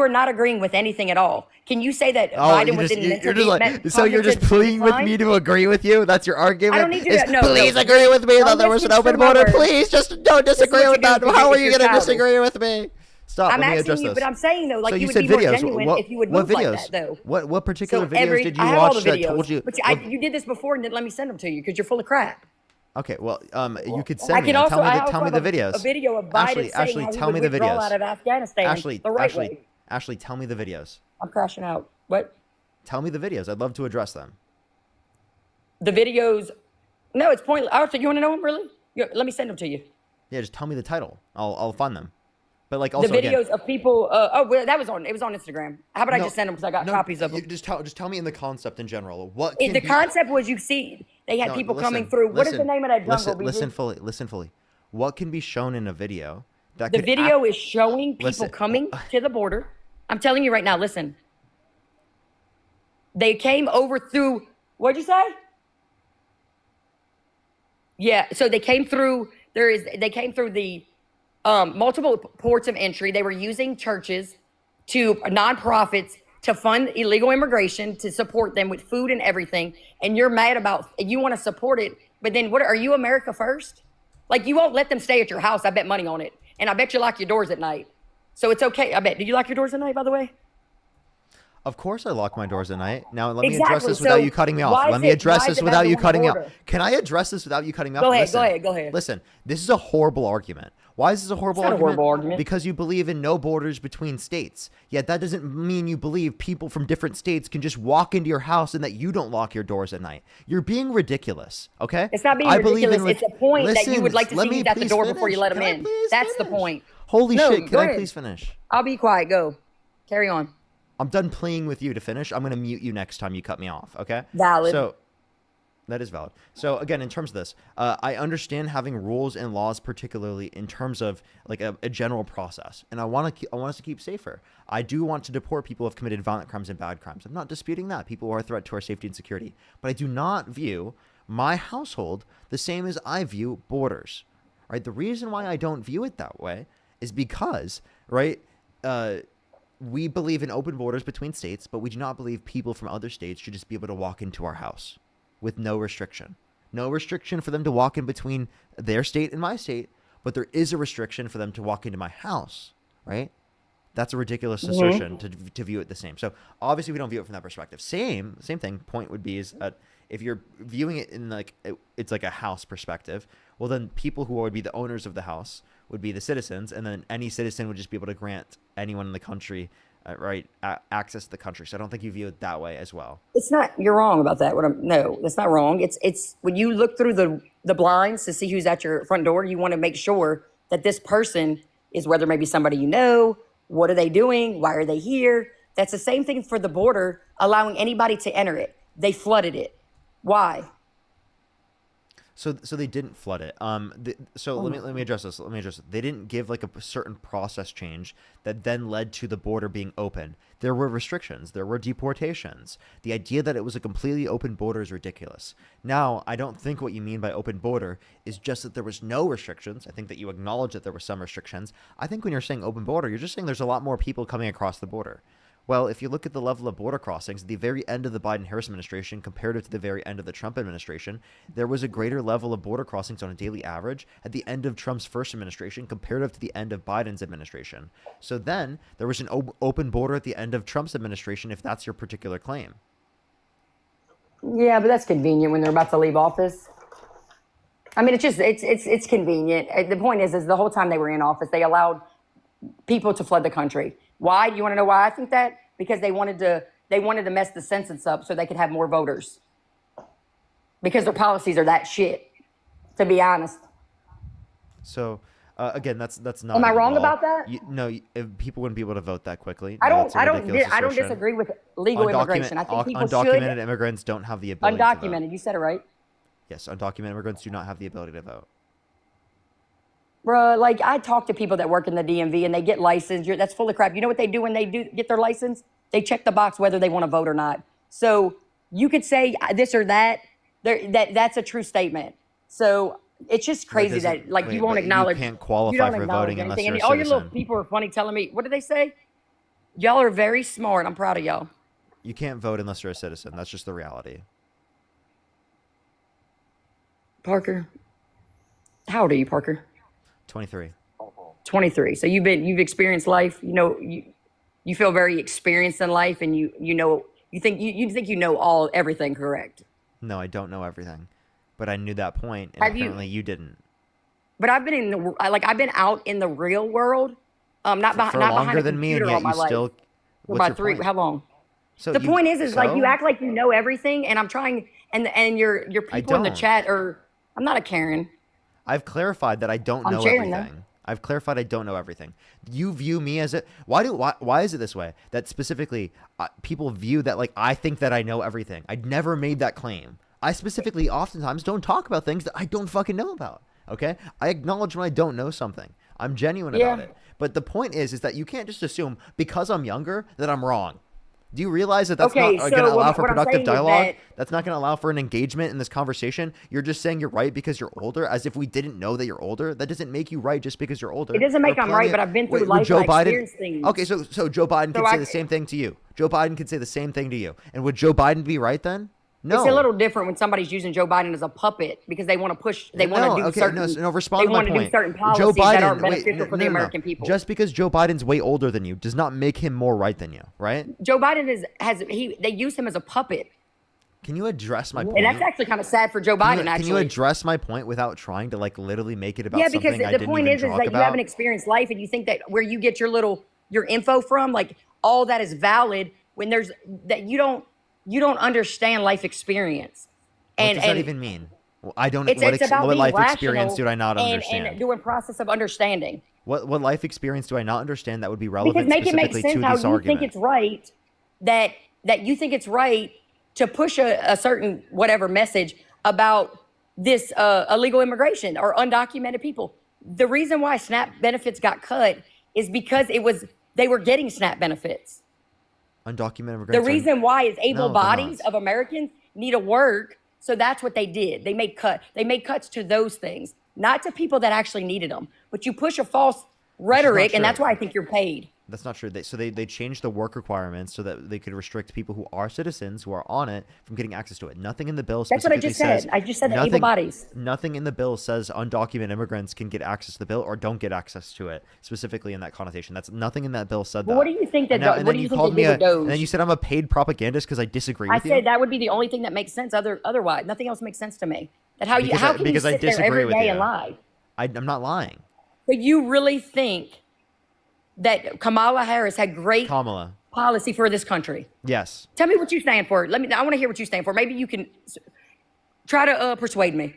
Speaker 16: are not agreeing with anything at all. Can you say that Biden was in
Speaker 1: you're just like, so you're just
Speaker 16: cognitive
Speaker 1: pleading with
Speaker 16: decline?
Speaker 1: me to agree with you? That's your argument?
Speaker 16: I don't need you
Speaker 1: Is,
Speaker 16: to. No,
Speaker 1: please
Speaker 16: no.
Speaker 1: agree with me that
Speaker 16: Don't
Speaker 1: there was an
Speaker 16: misconstrue
Speaker 1: open
Speaker 16: my
Speaker 1: border.
Speaker 16: words.
Speaker 1: Please just don't
Speaker 16: This is
Speaker 1: disagree
Speaker 16: what
Speaker 1: with
Speaker 16: you do
Speaker 1: that.
Speaker 16: if you
Speaker 1: How
Speaker 16: get
Speaker 1: are you
Speaker 16: your
Speaker 1: going to
Speaker 16: childish.
Speaker 1: disagree with me? Stop.
Speaker 16: I'm
Speaker 1: Let me
Speaker 16: asking
Speaker 1: address
Speaker 16: you,
Speaker 1: this.
Speaker 16: but I'm saying though, like
Speaker 1: So
Speaker 16: you
Speaker 1: you
Speaker 16: would
Speaker 1: said
Speaker 16: be more
Speaker 1: videos.
Speaker 16: genuine
Speaker 1: What-
Speaker 16: if you would
Speaker 1: what
Speaker 16: move like
Speaker 1: videos?
Speaker 16: that, though.
Speaker 1: What particular
Speaker 16: So
Speaker 1: videos did you
Speaker 16: I have all
Speaker 1: watch
Speaker 16: the
Speaker 1: that
Speaker 16: videos,
Speaker 1: told you?
Speaker 16: But
Speaker 1: what-
Speaker 16: you did this before and didn't let me send them to you because you're full of crap.
Speaker 1: Okay, well, you could
Speaker 16: I
Speaker 1: send me.
Speaker 16: can also,
Speaker 1: Tell me the videos.
Speaker 16: a video of Biden
Speaker 1: Ashley,
Speaker 16: saying
Speaker 1: Ashley,
Speaker 16: how he
Speaker 1: tell
Speaker 16: would
Speaker 1: me the
Speaker 16: withdraw
Speaker 1: videos.
Speaker 16: out of Afghanistan
Speaker 1: Ashley,
Speaker 16: the right
Speaker 1: Ashley,
Speaker 16: way.
Speaker 1: Ashley, tell me the videos.
Speaker 16: I'm crashing out. What?
Speaker 1: Tell me the videos. I'd love to address them.
Speaker 16: The videos? No, it's pointless. Oh, so you want to know them really? Let me send them to you.
Speaker 1: Yeah, just tell me the title. I'll find them. But like also
Speaker 16: The videos
Speaker 1: again,
Speaker 16: of people. Well, it was on Instagram. How about I
Speaker 1: No,
Speaker 16: just send them because I got
Speaker 1: no,
Speaker 16: copies of them?
Speaker 1: just tell me in the concept in general. What can
Speaker 16: The
Speaker 1: be-
Speaker 16: concept was you see they had
Speaker 1: No,
Speaker 16: people
Speaker 1: listen,
Speaker 16: coming through. What is the
Speaker 1: listen,
Speaker 16: name of that jungle?
Speaker 1: Listen,
Speaker 16: BG?
Speaker 1: listen fully. What can be shown in a video that
Speaker 16: The
Speaker 1: could
Speaker 16: video is showing people
Speaker 1: Listen.
Speaker 16: coming to the border. I'm telling you right now, listen. They came over through, what'd you say? Yeah, so they came through, they came through the multiple ports of entry. They were using churches to nonprofits to fund illegal immigration, to support them with food and everything. And you're mad about, you want to support it, but then what, are you America first? Like, you won't let them stay at your house. I bet money on it. And I bet you lock your doors at night. So it's okay. I bet. Do you lock your doors at night, by the way?
Speaker 1: Of course I lock my doors at night. Now let me address
Speaker 16: Exactly.
Speaker 1: this without
Speaker 16: So
Speaker 1: you cutting me
Speaker 16: why
Speaker 1: off.
Speaker 16: is
Speaker 1: Let me
Speaker 16: it-
Speaker 1: address
Speaker 16: why is
Speaker 1: this
Speaker 16: it
Speaker 1: without
Speaker 16: not
Speaker 1: you
Speaker 16: the
Speaker 1: cutting me off.
Speaker 16: border?
Speaker 1: Can I address this without you cutting me off?
Speaker 16: Go ahead,
Speaker 1: Listen,
Speaker 16: go ahead.
Speaker 1: Listen, this is a horrible argument. Why is this a horrible
Speaker 16: It's not a
Speaker 1: argument?
Speaker 16: horrible argument.
Speaker 1: Because you believe in no borders between states. Yet that doesn't mean you believe people from different states can just walk into your house and that you don't lock your doors at night. You're being ridiculous, okay?
Speaker 16: It's not being
Speaker 1: I believe
Speaker 16: ridiculous.
Speaker 1: in
Speaker 16: It's a point that you
Speaker 1: Listen,
Speaker 16: would like to
Speaker 1: let
Speaker 16: see
Speaker 1: me
Speaker 16: who's at the
Speaker 1: please
Speaker 16: door before you
Speaker 1: finish.
Speaker 16: let them
Speaker 1: Can I
Speaker 16: in.
Speaker 1: please
Speaker 16: That's the
Speaker 1: finish?
Speaker 16: point.
Speaker 1: Holy
Speaker 16: No,
Speaker 1: shit, can
Speaker 16: go
Speaker 1: I
Speaker 16: ahead.
Speaker 1: please finish?
Speaker 16: I'll be quiet. Go. Carry on.
Speaker 1: I'm done playing with you to finish. I'm going to mute you next time you cut me off, okay?
Speaker 16: Valid.
Speaker 1: So, that is valid. So, again, in terms of this, I understand having rules and laws, particularly in terms of like a general process. And I want us to keep safer. I do want to deport people who have committed violent crimes and bad crimes. I'm not disputing that. People who are a threat to our safety and security. But I do not view my household the same as I view borders, right? The reason why I don't view it that way is because, right, we believe in open borders between states, but we do not believe people from other states should just be able to walk into our house with no restriction. No restriction for them to walk in between their state and my state, but there is a restriction for them to walk into my house, right? That's a ridiculous assertion to view it the same. So obviously we don't view it from that perspective. Same thing. Point would be is that if you're viewing it in like it's like a house perspective, well then people who would be the owners of the house would be the citizens, and then any citizen would just be able to grant anyone in the country access to the country. So I don't think you view it that way as well.
Speaker 16: It's not. You're wrong about that. No, that's not wrong. It's when you look through the blinds to see who's at your front door, you want to make sure that this person is, whether maybe somebody you know. What are they doing? Why are they here? That's the same thing for the border, allowing anybody to enter it. They flooded it. Why?
Speaker 1: So they didn't flood it. So let me address this. They didn't give like a certain process change that then led to the border being open. There were restrictions. There were deportations. The idea that it was a completely open border is ridiculous. Now, I don't think what you mean by open border is just that there was no restrictions. I think that you acknowledge that there were some restrictions. I think when you're saying open border, you're just saying there's a lot more people coming across the border. Well, if you look at the level of border crossings at the very end of the Biden-Harris administration comparative to the very end of the Trump administration, there was a greater level of border crossings on a daily average at the end of Trump's first administration comparative to the end of Biden's administration. So then there was an open border at the end of Trump's administration, if that's your particular claim.
Speaker 16: Yeah, but that's convenient when they're about to leave office. I mean, it's convenient. The point is the whole time they were in office, they allowed people to flood the country. Why? Do you want to know why I think that? Because they wanted to mess the census up so they could have more voters. Because their policies are that shit, to be honest.
Speaker 1: So again, that's not.
Speaker 16: Am I wrong
Speaker 1: law.
Speaker 16: about that?
Speaker 1: People wouldn't be able to vote that quickly.
Speaker 16: I
Speaker 1: No,
Speaker 16: don't
Speaker 1: that's a ridiculous
Speaker 16: I don't
Speaker 1: assertion.
Speaker 16: disagree with legal immigration. I think people
Speaker 1: undocumented
Speaker 16: should.
Speaker 1: immigrants don't have the ability to vote.
Speaker 16: Undocumented, you said it right.
Speaker 1: Yes, undocumented immigrants do not have the ability to vote.
Speaker 16: Bruh, like I talk to people that work in the DMV and they get licensed. That's full of crap. You know what they do when they do get their license? They check the box whether they want to vote or not. So you could say this or that. That's a true statement. So it's just crazy that like you won't acknowledge.
Speaker 1: You can't qualify
Speaker 16: you don't
Speaker 1: for
Speaker 16: acknowledge
Speaker 1: voting unless
Speaker 16: anything.
Speaker 1: you're
Speaker 16: And
Speaker 1: a
Speaker 16: all your little
Speaker 1: citizen.
Speaker 16: people are funny telling me, what did they say? Y'all are very smart. I'm proud of y'all.
Speaker 1: You can't vote unless you're a citizen. That's just the reality.
Speaker 16: Parker, how old are you, Parker?
Speaker 1: 23.
Speaker 16: 23. So you've experienced life. You know, you feel very experienced in life, and you think you know everything, correct?
Speaker 1: No, I don't know everything, but I knew that point, and
Speaker 16: Have you-
Speaker 1: apparently you didn't.
Speaker 16: But I've been I've been out in the real world, not
Speaker 1: For
Speaker 16: not
Speaker 1: longer
Speaker 16: behind a
Speaker 1: than me, and
Speaker 16: computer
Speaker 1: yet
Speaker 16: all my
Speaker 1: you
Speaker 16: life.
Speaker 1: still.
Speaker 16: For
Speaker 1: What's
Speaker 16: about
Speaker 1: your
Speaker 16: three.
Speaker 1: point?
Speaker 16: How long?
Speaker 1: So
Speaker 16: The point is like
Speaker 1: so?
Speaker 16: you act like you know everything, and I'm trying, and your people in the
Speaker 1: don't.
Speaker 16: chat are. I'm not a Karen.
Speaker 1: I've clarified that I don't
Speaker 16: I'm
Speaker 1: know
Speaker 16: sharing
Speaker 1: everything.
Speaker 16: them.
Speaker 1: I've clarified I don't know everything. You view me as why is it this way? That specifically people view that like I think that I know everything. I'd never made that claim. I specifically oftentimes don't talk about things that I don't fucking know about. Okay? I acknowledge when I don't know something. I'm genuine about it. But the point is that you can't just assume because I'm younger that I'm wrong. Do you realize that that's
Speaker 16: Okay,
Speaker 1: not
Speaker 16: so
Speaker 1: going to allow
Speaker 16: what
Speaker 1: for
Speaker 16: I'm
Speaker 1: productive
Speaker 16: saying is
Speaker 1: dialogue?
Speaker 16: that-
Speaker 1: That's not going to allow for an engagement in this conversation. You're just saying you're right because you're older, as if we didn't know that you're older. That doesn't make you right just because you're older.
Speaker 16: It doesn't make
Speaker 1: There are
Speaker 16: I'm right,
Speaker 1: plenty
Speaker 16: but
Speaker 1: of-
Speaker 16: I've been through
Speaker 1: Wait,
Speaker 16: life
Speaker 1: would Joe
Speaker 16: and I
Speaker 1: Biden?
Speaker 16: experienced things.
Speaker 1: Okay, so Joe Biden
Speaker 16: So
Speaker 1: could say
Speaker 16: I-
Speaker 1: the same thing to you. Joe Biden could say the same thing to you. And would Joe Biden be right then? No.
Speaker 16: It's a little different when somebody's using Joe Biden as a puppet because they want to push. They want to do certain.
Speaker 1: Respond
Speaker 16: they
Speaker 1: to my
Speaker 16: want to do
Speaker 1: point.
Speaker 16: certain policies
Speaker 1: Joe Biden,
Speaker 16: that aren't beneficial for the American people.
Speaker 1: Just because Joe Biden's way older than you does not make him more right than you, right?
Speaker 16: Joe Biden they use him as a puppet,
Speaker 1: Can you address my point?
Speaker 16: and that's actually kind of sad for Joe Biden.
Speaker 1: Can you address my point without trying to like literally make it about
Speaker 16: yeah, because
Speaker 1: something I
Speaker 16: the
Speaker 1: didn't
Speaker 16: point
Speaker 1: even
Speaker 16: is
Speaker 1: talk
Speaker 16: that
Speaker 1: about?
Speaker 16: you haven't experienced life, and you think that where you get your info from, like all that is valid when there's that you don't understand life experience.
Speaker 1: What does that even mean? Well, I don't.
Speaker 16: It's about
Speaker 1: what
Speaker 16: being
Speaker 1: life
Speaker 16: rational
Speaker 1: experience do I not
Speaker 16: and
Speaker 1: understand?
Speaker 16: doing process of understanding.
Speaker 1: What life experience do I not understand that would be relevant
Speaker 16: Because make it make
Speaker 1: specifically
Speaker 16: sense
Speaker 1: to
Speaker 16: how
Speaker 1: this
Speaker 16: you
Speaker 1: argument?
Speaker 16: think it's right that you think it's right to push a certain whatever message about this illegal immigration or undocumented people. The reason why SNAP benefits got cut is because they were getting SNAP benefits.
Speaker 1: Undocumented immigrants.
Speaker 16: The reason why is able
Speaker 1: No, they're
Speaker 16: bodies
Speaker 1: not.
Speaker 16: of Americans need to work. So that's what they did. They made cuts to those things, not to people that actually needed them. But you push a false rhetoric, and
Speaker 1: true.
Speaker 16: that's why I think you're paid.
Speaker 1: That's not true. They changed the work requirements so that they could restrict people who are citizens who are on it from getting access to it. Nothing in the bill
Speaker 16: That's what I
Speaker 1: specifically
Speaker 16: just said.
Speaker 1: says.
Speaker 16: I just said the
Speaker 1: nothing,
Speaker 16: able bodies.
Speaker 1: Nothing in the bill says undocumented immigrants can get access to the bill or don't get access to it specifically in that connotation. That's nothing in that bill said that.
Speaker 16: Well, what do you think that?
Speaker 1: And
Speaker 16: What
Speaker 1: then
Speaker 16: do you think
Speaker 1: called
Speaker 16: they
Speaker 1: me
Speaker 16: did with Doge?
Speaker 1: and then you said I'm a paid propagandist because I disagree
Speaker 16: I
Speaker 1: with you.
Speaker 16: said that would be the only thing that makes sense. Otherwise, nothing else makes sense to me. That how
Speaker 1: Because
Speaker 16: how
Speaker 1: I-
Speaker 16: can you
Speaker 1: because I
Speaker 16: sit there
Speaker 1: disagree
Speaker 16: every
Speaker 1: with
Speaker 16: day
Speaker 1: you.
Speaker 16: and lie?
Speaker 1: I'm not lying.
Speaker 16: But you really think that Kamala Harris had great
Speaker 1: Kamala.
Speaker 16: policy for this country?
Speaker 1: Yes.
Speaker 16: Tell me what you stand for. I want to hear what you stand for. Maybe you can try to persuade me.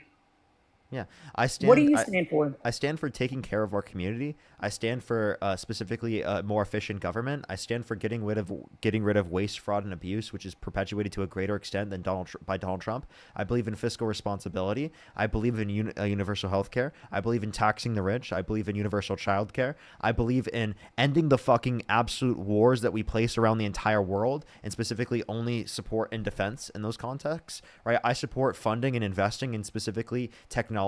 Speaker 1: Yeah, I stand.
Speaker 16: What do you stand for?
Speaker 1: I stand for taking care of our community. I stand for specifically a more efficient government. I stand for getting rid of waste, fraud, and abuse, which is perpetuated to a greater extent than by Donald Trump. I believe in fiscal responsibility. I believe in universal health care. I believe in taxing the rich. I believe in universal child care. I believe in ending the fucking absolute wars that we place around the entire world, and specifically only support in defense in those contexts. Right? I support funding and investing in specifically technology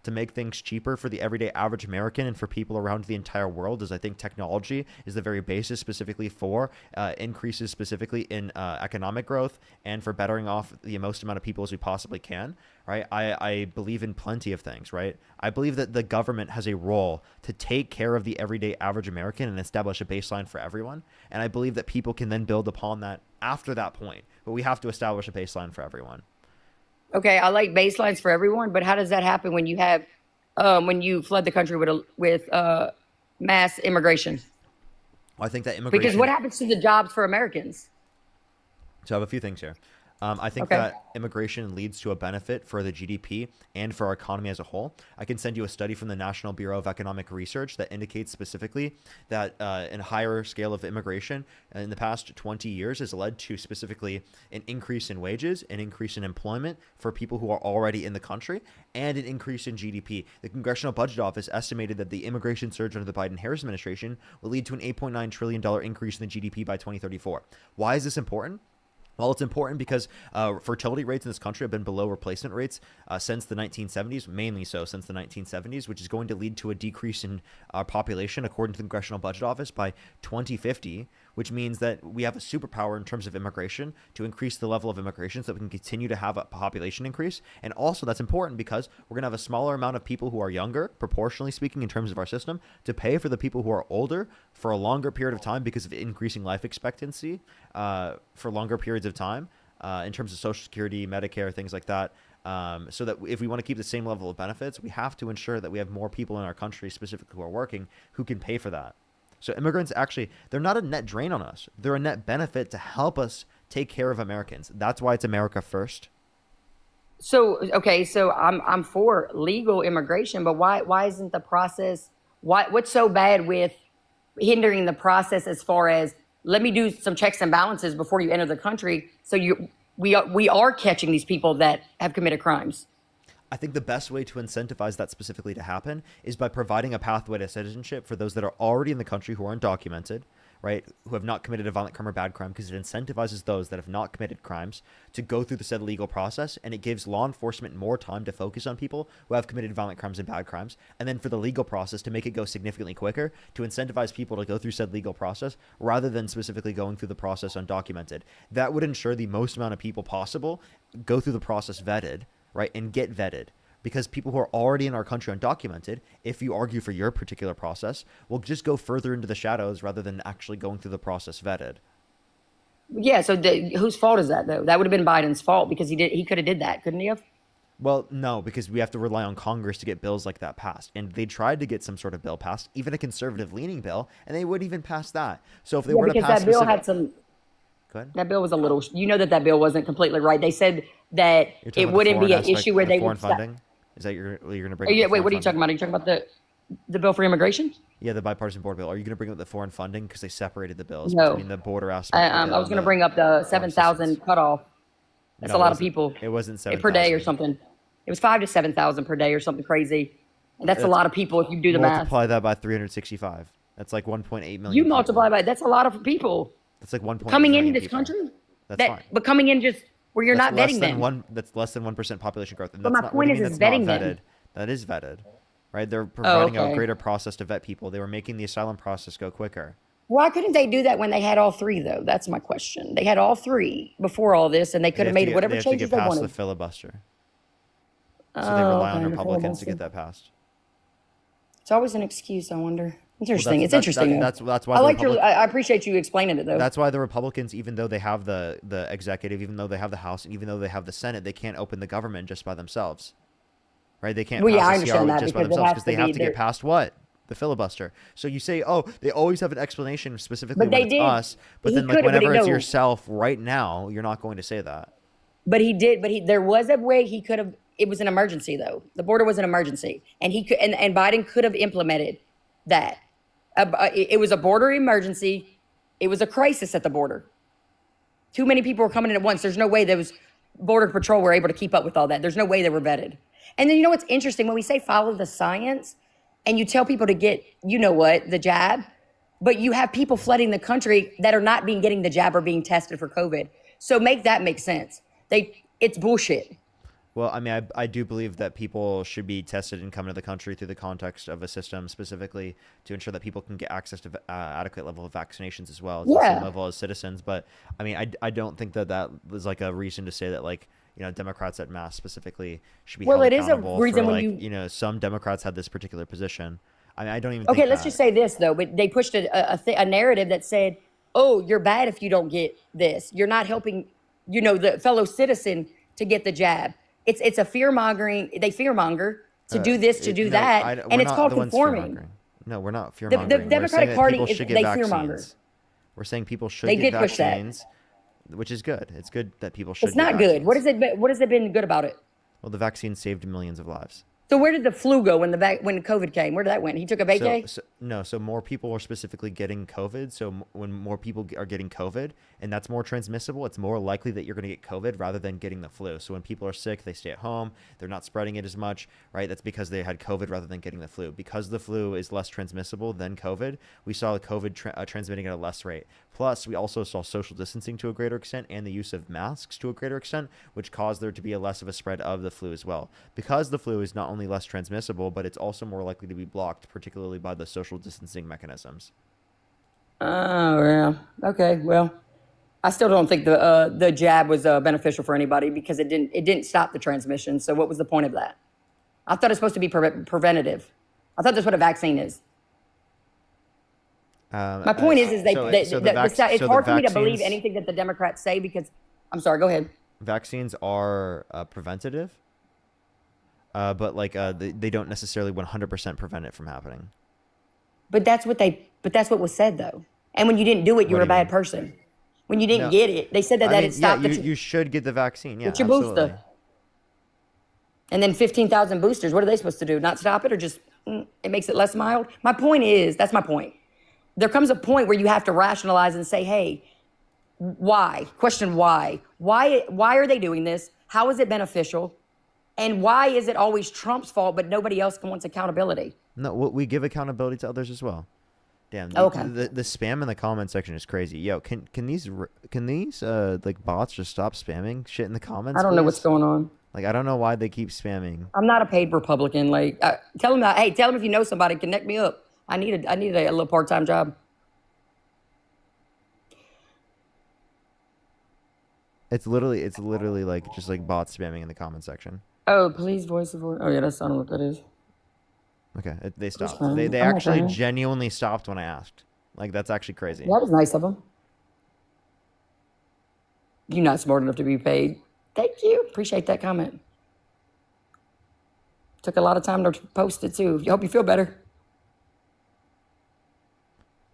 Speaker 1: to make things cheaper for the everyday average American and for people around the entire world, as I think technology is the very basis specifically for increases specifically in economic growth and for bettering off the most amount of people as we possibly can. Right? I believe in plenty of things. Right? I believe that the government has a role to take care of the everyday average American and establish a baseline for everyone. And I believe that people can then build upon that after that point. But we have to establish a baseline for everyone.
Speaker 16: Okay, I like baselines for everyone, but how does that happen when you have when you flood the country with mass immigration?
Speaker 1: Well, I think that immigration.
Speaker 16: Because what happens to the jobs for Americans?
Speaker 1: So I have a few things here. I think
Speaker 16: Okay.
Speaker 1: that immigration leads to a benefit for the GDP and for our economy as a whole. I can send you a study from the National Bureau of Economic Research that indicates specifically that a higher scale of immigration in the past 20 years has led to specifically an increase in wages, an increase in employment for people who are already in the country, and an increase in GDP. The Congressional Budget Office estimated that the immigration surge under the Biden-Harris administration will lead to an $8.9 trillion increase in the GDP by 2034. Why is this important? Well, it's important because fertility rates in this country have been below replacement rates since the 1970s, mainly so since the 1970s, which is going to lead to a decrease in our population, according to the Congressional Budget Office, by 2050, which means that we have a superpower in terms of immigration to increase the level of immigration so that we can continue to have a population increase. And also that's important because we're going to have a smaller amount of people who are younger, proportionally speaking, in terms of our system, to pay for the people who are older for a longer period of time because of increasing life expectancy for longer periods of time in terms of Social Security, Medicare, things like that. So that if we want to keep the same level of benefits, we have to ensure that we have more people in our country, specifically who are working, who can pay for that. So immigrants actually, they're not a net drain on us. They're a net benefit to help us take care of Americans. That's why it's America first.
Speaker 16: So okay, so I'm for legal immigration, but why isn't the process what's so bad with hindering the process as far as let me do some checks and balances before you enter the country so we are catching these people that have committed crimes?
Speaker 1: I think the best way to incentivize that specifically to happen is by providing a pathway to citizenship for those that are already in the country who are undocumented, right, who have not committed a violent crime or bad crime, because it incentivizes those that have not committed crimes to go through the said legal process, and it gives law enforcement more time to focus on people who have committed violent crimes and bad crimes, and then for the legal process to make it go significantly quicker, to incentivize people to go through said legal process rather than specifically going through the process undocumented. That would ensure the most amount of people possible go through the process vetted, right, and get vetted. Because people who are already in our country undocumented, if you argue for your particular process, will just go further into the shadows rather than actually going through the process vetted.
Speaker 16: Yeah, so whose fault is that though? That would have been Biden's fault because he could have did that, couldn't he have?
Speaker 1: Well, no, because we have to rely on Congress to get bills like that passed. And they tried to get some sort of bill passed, even a conservative-leaning bill, and they wouldn't even pass that. So if they were to pass
Speaker 16: that bill had some...
Speaker 1: Go ahead.
Speaker 16: That bill was a little... You know that bill wasn't completely right. They said that it wouldn't be an issue where they would...
Speaker 1: Funding? Is that you're going to bring?
Speaker 16: Yeah. Wait. What are you talking about? Are you talking about the bill for immigration?
Speaker 1: Yeah, the bipartisan border bill. Are you going to bring up the foreign funding because they separated the bills
Speaker 16: No.
Speaker 1: between the border aspect?
Speaker 16: I was going to bring up the 7,000 cutoff. That's a lot of people.
Speaker 1: It wasn't 7,000
Speaker 16: per day or something. It was 5,000 to 7,000 per day or something crazy. And that's a lot of people if you do the math.
Speaker 1: Multiply that by 365. That's like 1.8 million.
Speaker 16: You multiply by that's a lot of people.
Speaker 1: That's like 1.8
Speaker 16: coming
Speaker 1: million
Speaker 16: into this
Speaker 1: people.
Speaker 16: country.
Speaker 1: That's fine.
Speaker 16: But coming in just where you're not vetting them.
Speaker 1: That's less than 1% population growth. And
Speaker 16: But
Speaker 1: that's
Speaker 16: my
Speaker 1: not,
Speaker 16: point
Speaker 1: what do you
Speaker 16: is
Speaker 1: mean
Speaker 16: it's
Speaker 1: that's not
Speaker 16: vetting them.
Speaker 1: vetted? That is vetted, right? They're providing
Speaker 16: okay.
Speaker 1: a greater process to vet people. They were making the asylum process go quicker.
Speaker 16: Why couldn't they do that when they had all three, though? That's my question. They had all three before all this, and they could have made whatever changes they
Speaker 1: wanted. They have to get past
Speaker 16: wanted.
Speaker 1: the filibuster. So they rely on Republicans to get that passed.
Speaker 16: It's always an excuse, I wonder. Interesting.
Speaker 1: Well,
Speaker 16: it's interesting.
Speaker 1: That's why
Speaker 16: I appreciate you explaining it, though.
Speaker 1: That's why the Republicans, even though they have the executive, even though they have the House, and even though they have the Senate, they can't open the government just by themselves. Right? They can't pass the CR just by themselves because they have to get past what? The filibuster. So you say, oh, they always have an explanation specifically when it's us, but then like whenever it's yourself right now, you're not going to say that.
Speaker 16: But he did. But there was a way he could have. it was an emergency though. The border was an emergency, and he could, and Biden could have implemented that. It was a border emergency. It was a crisis at the border. Too many people were coming in at once. There's no way those border patrol were able to keep up with all that. There's no way they were vetted. And then you know what's interesting, when we say follow the science, and you tell people to get, you know what, the jab, but you have people flooding the country that are not getting the jab or being tested for COVID. So make that make sense. It's bullshit.
Speaker 1: Well, I mean, I do believe that people should be tested and come into the country through the context of a system specifically to ensure that people can get access to adequate level of vaccinations as well, the same level as citizens. But I mean, I don't think that was like a reason to say that, like, you know, Democrats at mass specifically should be held accountable. Well, it is a reason for, like, you know, some Democrats had this particular position. I mean, I don't even.
Speaker 16: Okay,
Speaker 1: think
Speaker 16: let's just say this though. But they pushed a narrative that said, "Oh, you're bad if you don't get this. You're not helping, you know, the fellow citizen to get the jab." It's a fear mongering. They fear monger to do this, to do that, and it's called conforming.
Speaker 1: No, we're not fear mongering.
Speaker 16: The Democratic Party they fear monger.
Speaker 1: We're saying people should get vaccines, which is good. It's good that people should.
Speaker 16: It's not good. What has it been good about it?
Speaker 1: Well, the vaccine saved millions of lives.
Speaker 16: So where did the flu go when when COVID came? Where did that went? He took a vacay?
Speaker 1: So more people are specifically getting COVID. So when more people are getting COVID, and that's more transmissible, it's more likely that you're going to get COVID rather than getting the flu. So when people are sick, they stay at home. They're not spreading it as much, right? That's because they had COVID rather than getting the flu. Because the flu is less transmissible than COVID, we saw the COVID transmitting at a less rate. Plus, we also saw social distancing to a greater extent and the use of masks to a greater extent, which caused there to be less of a spread of the flu as well. Because the flu is not only less transmissible, but it's also more likely to be blocked, particularly by the social distancing mechanisms.
Speaker 16: Oh, yeah. Okay, well, I still don't think the jab was beneficial for anybody because it didn't stop the transmission. So what was the point of that? I thought it's supposed to be preventative. I thought that's what a vaccine is. My point is it's hard for me to believe anything that the Democrats say because, I'm sorry, go ahead.
Speaker 1: Vaccines are preventative, but they don't necessarily 100% prevent it from happening.
Speaker 16: But that's what was said though. And when you didn't do it, you were a bad person. When you didn't get it, they said that it stopped.
Speaker 1: You should get the vaccine. Yeah,
Speaker 16: get your booster. And then 15,000 boosters. What are they supposed to do? Not stop it, or just it makes it less mild? My point is, that's my point. There comes a point where you have to rationalize and say, hey, why? Question why? Why are they doing this? How is it beneficial? And why is it always Trump's fault, but nobody else wants accountability?
Speaker 1: No, we give accountability to others as well. Damn. The spam in the comment section is crazy. Yo, can these like bots just stop spamming shit in the comments?
Speaker 16: I don't know what's going on.
Speaker 1: Like, I don't know why they keep spamming.
Speaker 16: I'm not a paid Republican. Like, tell them that. Hey, tell them if you know somebody, connect me up. I need a little part-time job.
Speaker 1: It's literally like just like bots spamming in the comment section.
Speaker 16: Oh, please voice the voice. Oh yeah, I don't know what that is.
Speaker 1: Okay, they stopped. They actually genuinely stopped when I asked. Like, that's actually crazy.
Speaker 16: That was nice of them. You're not smart enough to be paid. Thank you. Appreciate that comment. Took a lot of time to post it too. I hope you feel better.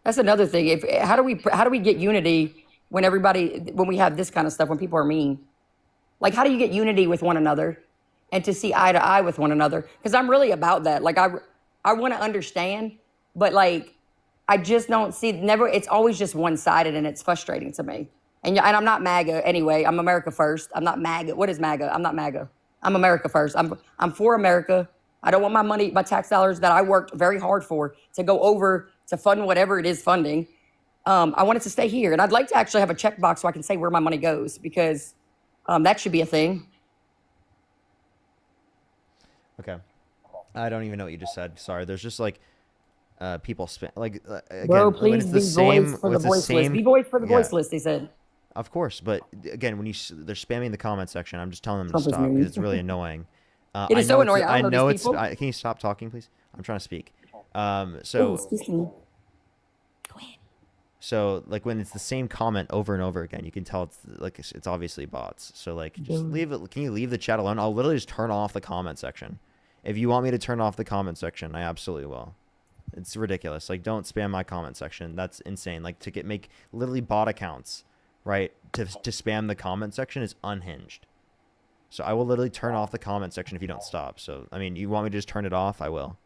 Speaker 16: That's another thing. How do we get unity when we have this kind of stuff, when people are mean? Like, how do you get unity with one another and to see eye to eye with one another? Because I'm really about that. Like, I want to understand, but like, I just don't see, it's always just one-sided, and it's frustrating to me. And I'm not MAGA anyway. I'm America first. I'm not MAGA. What is MAGA? I'm not MAGA. I'm America first. I'm for America. I don't want my money, my tax dollars that I worked very hard for to go over to fund whatever it is funding. I want it to stay here. And I'd like to actually have a checkbox so I can say where my money goes, because that should be a thing.
Speaker 1: Okay. I don't even know what you just said. Sorry. There's just like people again,
Speaker 16: bro, please be voice for the voiceless. Be voice for the voiceless, they said.
Speaker 1: Of course, but again, when they're spamming the comment section, I'm just telling them to stop because it's really annoying.
Speaker 16: It is so annoying.
Speaker 1: I know it's. Can you stop talking, please? I'm trying to speak.
Speaker 16: Excuse me. Go ahead.
Speaker 1: So, like, when it's the same comment over and over again, you can tell it's obviously bots. So, like, just leave it. Can you leave the chat alone? I'll literally just turn off the comment section. If you want me to turn off the comment section, I absolutely will. It's ridiculous. Like, don't spam my comment section. That's insane. Like, make literally bot accounts, right? To spam the comment section is unhinged. So I will literally turn off the comment section if you don't stop. So, I mean, you want me to just turn it off? I will.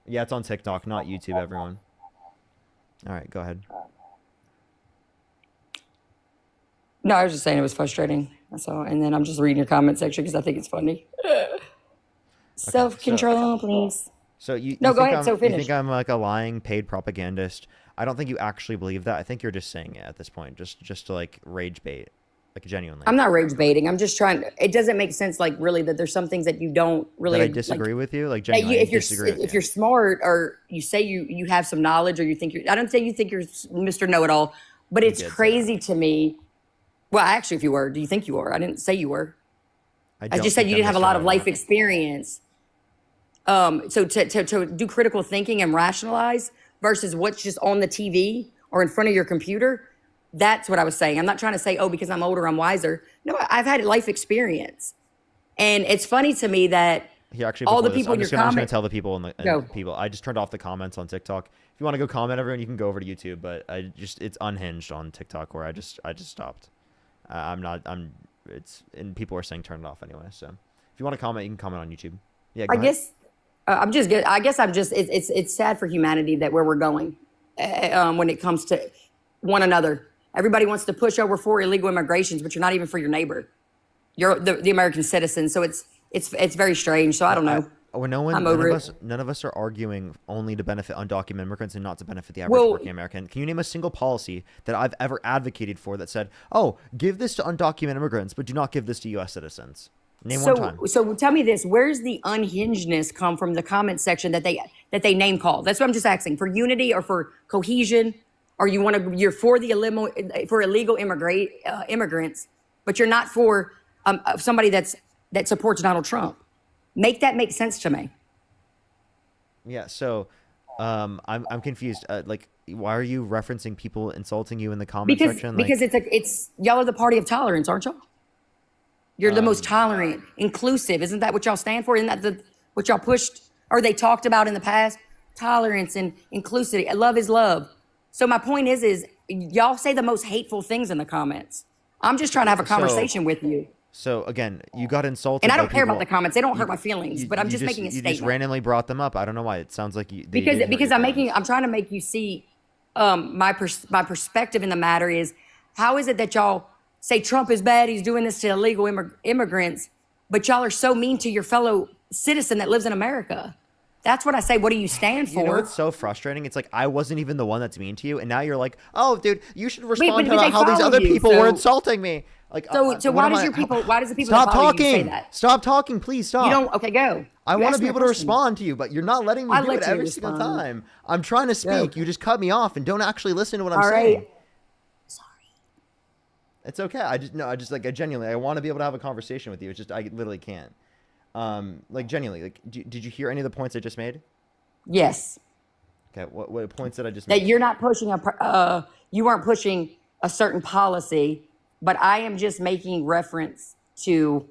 Speaker 1: Yeah, it's on TikTok, not YouTube, everyone. All right, go ahead.
Speaker 16: No, I was just saying it was frustrating. That's all. And then I'm just reading your comment section because I think it's funny. Self-control, please.
Speaker 1: So you
Speaker 16: No, go
Speaker 1: think
Speaker 16: ahead. So
Speaker 1: you
Speaker 16: finish.
Speaker 1: think I'm like a lying paid propagandist? I don't think you actually believe that. I think you're just saying it at this point, just to like rage bait, like genuinely.
Speaker 16: I'm not rage baiting. I'm just trying. It doesn't make sense, like really, that there's some things that you don't really.
Speaker 1: That I disagree with you, like
Speaker 16: that
Speaker 1: genuinely.
Speaker 16: if you're
Speaker 1: disagree with
Speaker 16: if
Speaker 1: you.
Speaker 16: you're smart, or you say you have some knowledge, or you think you're. I don't say you think you're Mr. Know-it-all, but it's crazy to me. Well, actually, if you were, do you think you were? I didn't say you were. I
Speaker 1: don't
Speaker 16: just said
Speaker 1: think
Speaker 16: you
Speaker 1: I'm
Speaker 16: didn't have a
Speaker 1: Mr.
Speaker 16: lot of
Speaker 1: Know-it-all.
Speaker 16: life experience. So to do critical thinking and rationalize versus what's just on the TV or in front of your computer, that's what I was saying. I'm not trying to say, oh, because I'm older, I'm wiser. No, I've had life experience. And it's funny to me that
Speaker 1: Here, actually,
Speaker 16: all the
Speaker 1: before this,
Speaker 16: people
Speaker 1: I'm
Speaker 16: in your
Speaker 1: just gonna
Speaker 16: comment.
Speaker 1: tell the people and
Speaker 16: Go.
Speaker 1: people. I just turned off the comments on TikTok. If you want to go comment, everyone, you can go over to YouTube. But it's unhinged on TikTok, where I just stopped. And people are saying turn it off anyway. So if you want to comment, you can comment on YouTube. Yeah, go
Speaker 16: I
Speaker 1: ahead.
Speaker 16: guess I'm just good. I guess I'm just. It's sad for humanity that where we're going when it comes to one another. Everybody wants to push over for illegal immigrations, but you're not even for your neighbor. You're the American citizen. So it's very strange. So I don't know. I'm over it.
Speaker 1: None of us are arguing only to benefit undocumented immigrants and not to benefit the average working American. Can you name a single policy that I've ever advocated for that said, "Oh, give this to undocumented immigrants, but do not give this to U.S. citizens"? Name one time.
Speaker 16: So tell me this: where's the unhingedness come from the comment section that they name call? That's what I'm just asking. For unity or for cohesion, or you're for the illegal immigrants, but you're not for somebody that supports Donald Trump. Make that make sense to me.
Speaker 1: Yeah. So, I'm confused. Like, why are you referencing people insulting you in the comment section? Like,
Speaker 16: Because it's y'all are the party of tolerance, aren't y'all? You're the most tolerant, inclusive. Isn't that what y'all stand for? Isn't that what y'all pushed or they talked about in the past? Tolerance and inclusivity. Love is love. So my point is y'all say the most hateful things in the comments. I'm just trying to have a conversation with you.
Speaker 1: So again, you got insulted.
Speaker 16: And I
Speaker 1: by
Speaker 16: don't care about
Speaker 1: people-
Speaker 16: the comments. They don't hurt my feelings, but I'm just making a
Speaker 1: You
Speaker 16: statement.
Speaker 1: just randomly brought them up. I don't know why. It sounds like you.
Speaker 16: Because I'm trying to make you see my perspective in the matter is how is it that y'all say Trump is bad, he's doing this to illegal immigrants, but y'all are so mean to your fellow citizen that lives in America. That's what I say. What do you stand for?
Speaker 1: You know, it's so frustrating. It's like I wasn't even the one that's mean to you, and now you're like, "Oh, dude, you should respond
Speaker 16: but
Speaker 1: to
Speaker 16: they
Speaker 1: how these
Speaker 16: follow
Speaker 1: other
Speaker 16: you,
Speaker 1: people
Speaker 16: so-
Speaker 1: were insulting me." Like,
Speaker 16: So
Speaker 1: what
Speaker 16: why
Speaker 1: am
Speaker 16: does
Speaker 1: I-
Speaker 16: your people? Why does the people
Speaker 1: Stop
Speaker 16: that follow you say
Speaker 1: talking?
Speaker 16: that?
Speaker 1: Stop talking, please stop.
Speaker 16: You don't. Okay, go.
Speaker 1: I
Speaker 16: You
Speaker 1: want to
Speaker 16: asked
Speaker 1: be
Speaker 16: me a
Speaker 1: able to
Speaker 16: question.
Speaker 1: respond to you, but you're not letting me
Speaker 16: I
Speaker 1: do
Speaker 16: let
Speaker 1: it
Speaker 16: you
Speaker 1: every single
Speaker 16: respond.
Speaker 1: time. I'm trying to speak. You just cut me off and don't actually listen to what I'm
Speaker 16: All
Speaker 1: saying.
Speaker 16: right.
Speaker 1: It's okay. I genuinely, I want to be able to have a conversation with you. It's just, I literally can't. Like genuinely, like, did you hear any of the points I just made?
Speaker 16: Yes.
Speaker 1: Okay. What points did I just
Speaker 16: That
Speaker 1: make?
Speaker 16: you're not pushing you weren't pushing a certain policy, but I am just making reference to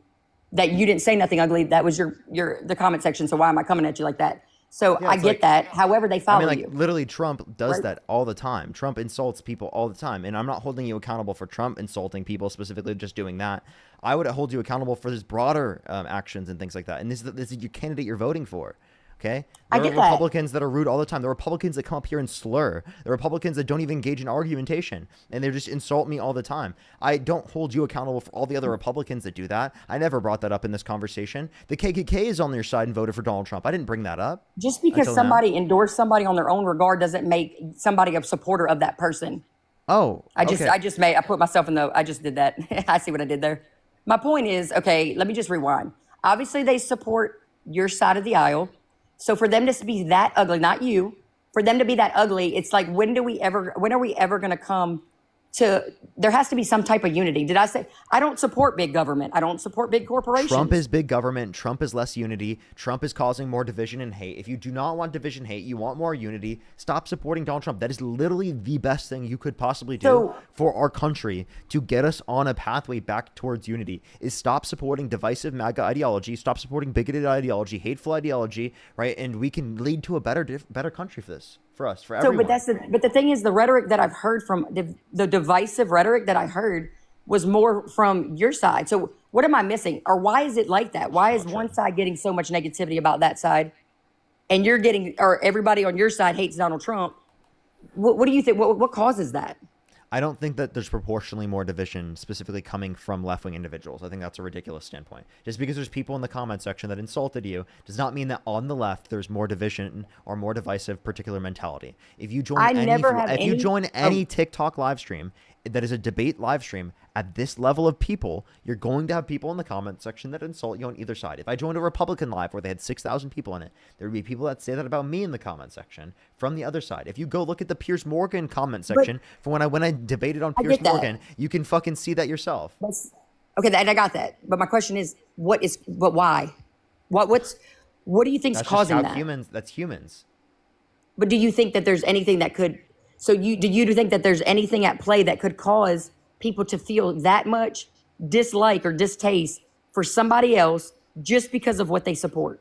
Speaker 16: that you didn't say nothing ugly. That was the comment section. So why am I coming at you like that? So
Speaker 1: Yeah,
Speaker 16: I
Speaker 1: it's
Speaker 16: get
Speaker 1: like-
Speaker 16: that. However, they follow
Speaker 1: I mean, like,
Speaker 16: you.
Speaker 1: literally, Trump does
Speaker 16: Right.
Speaker 1: that all the time. Trump insults people all the time. And I'm not holding you accountable for Trump insulting people, specifically just doing that. I would hold you accountable for his broader actions and things like that. And this is your candidate you're voting for. Okay?
Speaker 16: I
Speaker 1: There
Speaker 16: get
Speaker 1: are
Speaker 16: that.
Speaker 1: Republicans that are rude all the time. There are Republicans that come up here and slur. There are Republicans that don't even engage in argumentation. And they just insult me all the time. I don't hold you accountable for all the other Republicans that do that. I never brought that up in this conversation. The KKK is on your side and voted for Donald Trump. I didn't bring that up.
Speaker 16: Just because
Speaker 1: until now.
Speaker 16: somebody endorsed somebody on their own regard doesn't make somebody a supporter of that person.
Speaker 1: Oh,
Speaker 16: I
Speaker 1: okay.
Speaker 16: put myself in I just did that. I see what I did there. My point is, okay, let me just rewind. Obviously, they support your side of the aisle. So for them to be that ugly, not you, for them to be that ugly, it's like, when are we ever going to come to, there has to be some type of unity. Did I say, I don't support big government. I don't support big corporations.
Speaker 1: Trump is big government. Trump is less unity. Trump is causing more division and hate. If you do not want division, hate, you want more unity, stop supporting Donald Trump. That is literally the best thing you could possibly do for our country to get us on a pathway back towards unity, is stop supporting divisive MAGA ideology, stop supporting bigoted ideology, hateful ideology, right? And we can lead to a better country for this. for us, for
Speaker 16: So,
Speaker 1: everyone.
Speaker 16: but the thing is, the rhetoric that I've heard from the divisive rhetoric that I heard was more from your side. So, what am I missing, or why is it like that? Why is one side getting so much negativity about that side, and you're getting, or everybody on your side hates Donald Trump? What do you think? What causes that?
Speaker 1: I don't think that there's proportionally more division specifically coming from left-wing individuals. I think that's a ridiculous standpoint. Just because there's people in the comment section that insulted you does not mean that on the left there's more division or more divisive particular mentality. If you join you join any TikTok live stream that is a debate live stream at this level of people, you're going to have people in the comment section that insult you on either side. If I joined a Republican live where they had 6,000 people in it, there would be people that say that about me in the comment section from the other side. If you go look at the Piers Morgan comment section from when I debated on Piers Morgan, you can fucking see that yourself.
Speaker 16: Okay, and I got that. But my question is, but why? What do you think's causing that?
Speaker 1: That's humans.
Speaker 16: But do you think that there's anything that could? Do you think that there's anything at play that could cause people to feel that much dislike or distaste for somebody else just because of what they support?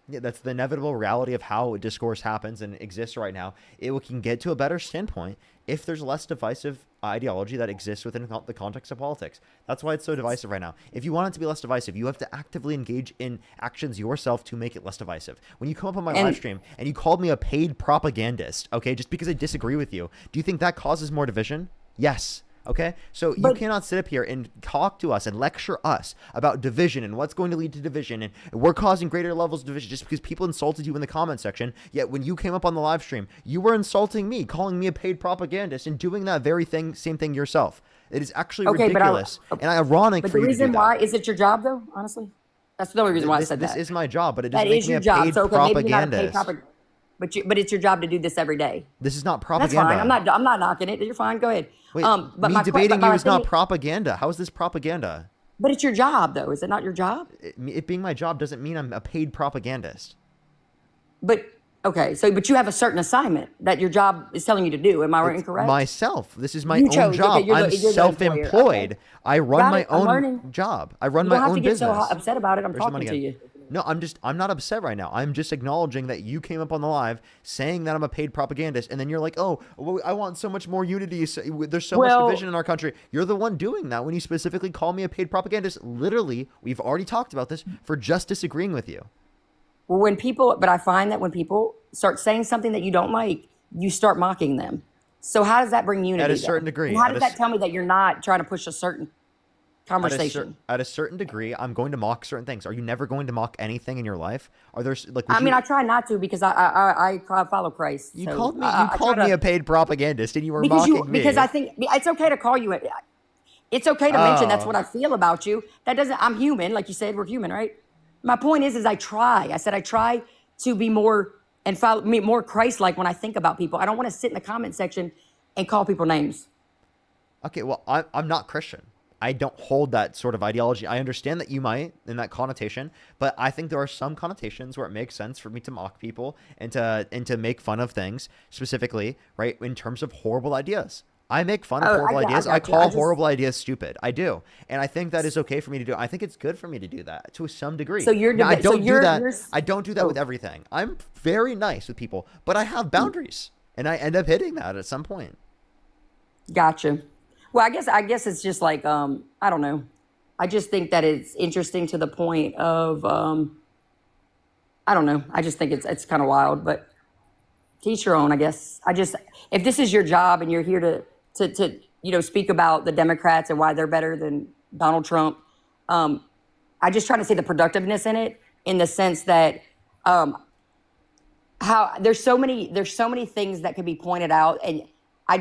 Speaker 1: Yeah, that's the inevitable reality of how discourse happens and exists right now. It can get to a better standpoint if there's less divisive ideology that exists within the context of politics. That's why it's so divisive right now. If you want it to be less divisive, you have to actively engage in actions yourself to make it less divisive. When you come up on my live stream and you called me a paid propagandist, okay, just because I disagree with you, do you think that causes more division? Yes. Okay, so you cannot sit up here and talk to us and lecture us about division and what's going to lead to division, and we're causing greater levels of division just because people insulted you in the comment section. Yet when you came up on the live stream, you were insulting me, calling me a paid propagandist, and doing that very same thing yourself. It is actually ridiculous and ironic for you to do that. But the reason
Speaker 16: why is it your job, though? Honestly, that's the only reason why I said that.
Speaker 1: This is my job, but it doesn't make me a paid propagandist.
Speaker 16: But it's your job to do this every day.
Speaker 1: This is not propaganda.
Speaker 16: That's fine. I'm not knocking it. You're fine. Go ahead.
Speaker 1: Wait, but me debating you is not propaganda. How is this propaganda?
Speaker 16: But it's your job, though. Is it not your job?
Speaker 1: It being my job doesn't mean I'm a paid propagandist.
Speaker 16: But okay, but you have a certain assignment that your job is telling you to do. Am I incorrect?
Speaker 1: Myself. This is my own job.
Speaker 16: Okay,
Speaker 1: I'm self-employed. Okay. I run my own job. I run my own business.
Speaker 16: You don't have to get so upset about it. I'm talking to you.
Speaker 1: No, I'm not upset right now. I'm just acknowledging that you came up on the live saying that I'm a paid propagandist, and then you're like, oh, well, I want so much more unity. There's so much division in our country. You're the one doing that when you specifically call me a paid propagandist. Literally, we've already talked about this for just disagreeing with you.
Speaker 16: Well, but I find that when people start saying something that you don't like, you start mocking them. So how does that bring unity?
Speaker 1: At a certain degree.
Speaker 16: And how does that tell me that you're not trying to push a certain conversation?
Speaker 1: At a certain degree, I'm going to mock certain things. Are you never going to mock anything in your life? Are there
Speaker 16: I try not to because I follow Christ.
Speaker 1: You called me a paid propagandist, and you were mocking me.
Speaker 16: Because I think it's okay to call you it. It's okay to mention that's what I feel about you. That doesn't. I'm human, like you said. We're human, right? My point is I try. I said I try to be more and follow me more Christ-like when I think about people. I don't want to sit in the comment section and call people names.
Speaker 1: Okay, well, I'm not Christian. I don't hold that sort of ideology. I understand that you might in that connotation, but I think there are some connotations where it makes sense for me to mock people and to make fun of things specifically, right? In terms of horrible ideas. I make fun of horrible ideas. I call horrible ideas stupid. I do. And I think that is okay for me to do. I think it's good for me to do that to some degree.
Speaker 16: So
Speaker 1: I don't do that with everything. I'm very nice with people, but I have boundaries and I end up hitting that at some point.
Speaker 16: Gotcha. Well, I guess it's just like, I don't know. I just think that it's interesting to the point of, I don't know. I just think it's kind of wild, but to each your own, I guess. If this is your job and you're here to speak about the Democrats and why they're better than Donald Trump, I just try to see the productiveness in it, in the sense that how there's so many things that could be pointed out, and I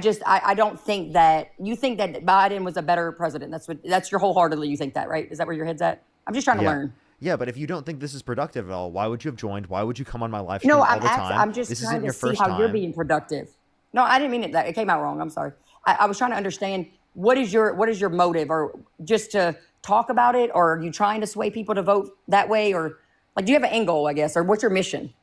Speaker 16: don't think that you think that Biden was a better president. That's your wholeheartedly you think that, right? Is that where your head's at? I'm just trying to learn.
Speaker 1: Yeah, but if you don't think this is productive at all, why would you have joined? Why would you come on my live stream all the time?
Speaker 16: I'm just trying to see how you're being productive. No, I didn't mean it. It came out wrong. I'm sorry. I was trying to understand what is your motive, or just to talk about it, or are you trying to sway people to vote that way, or like do you have an end goal, I guess, or what's your mission?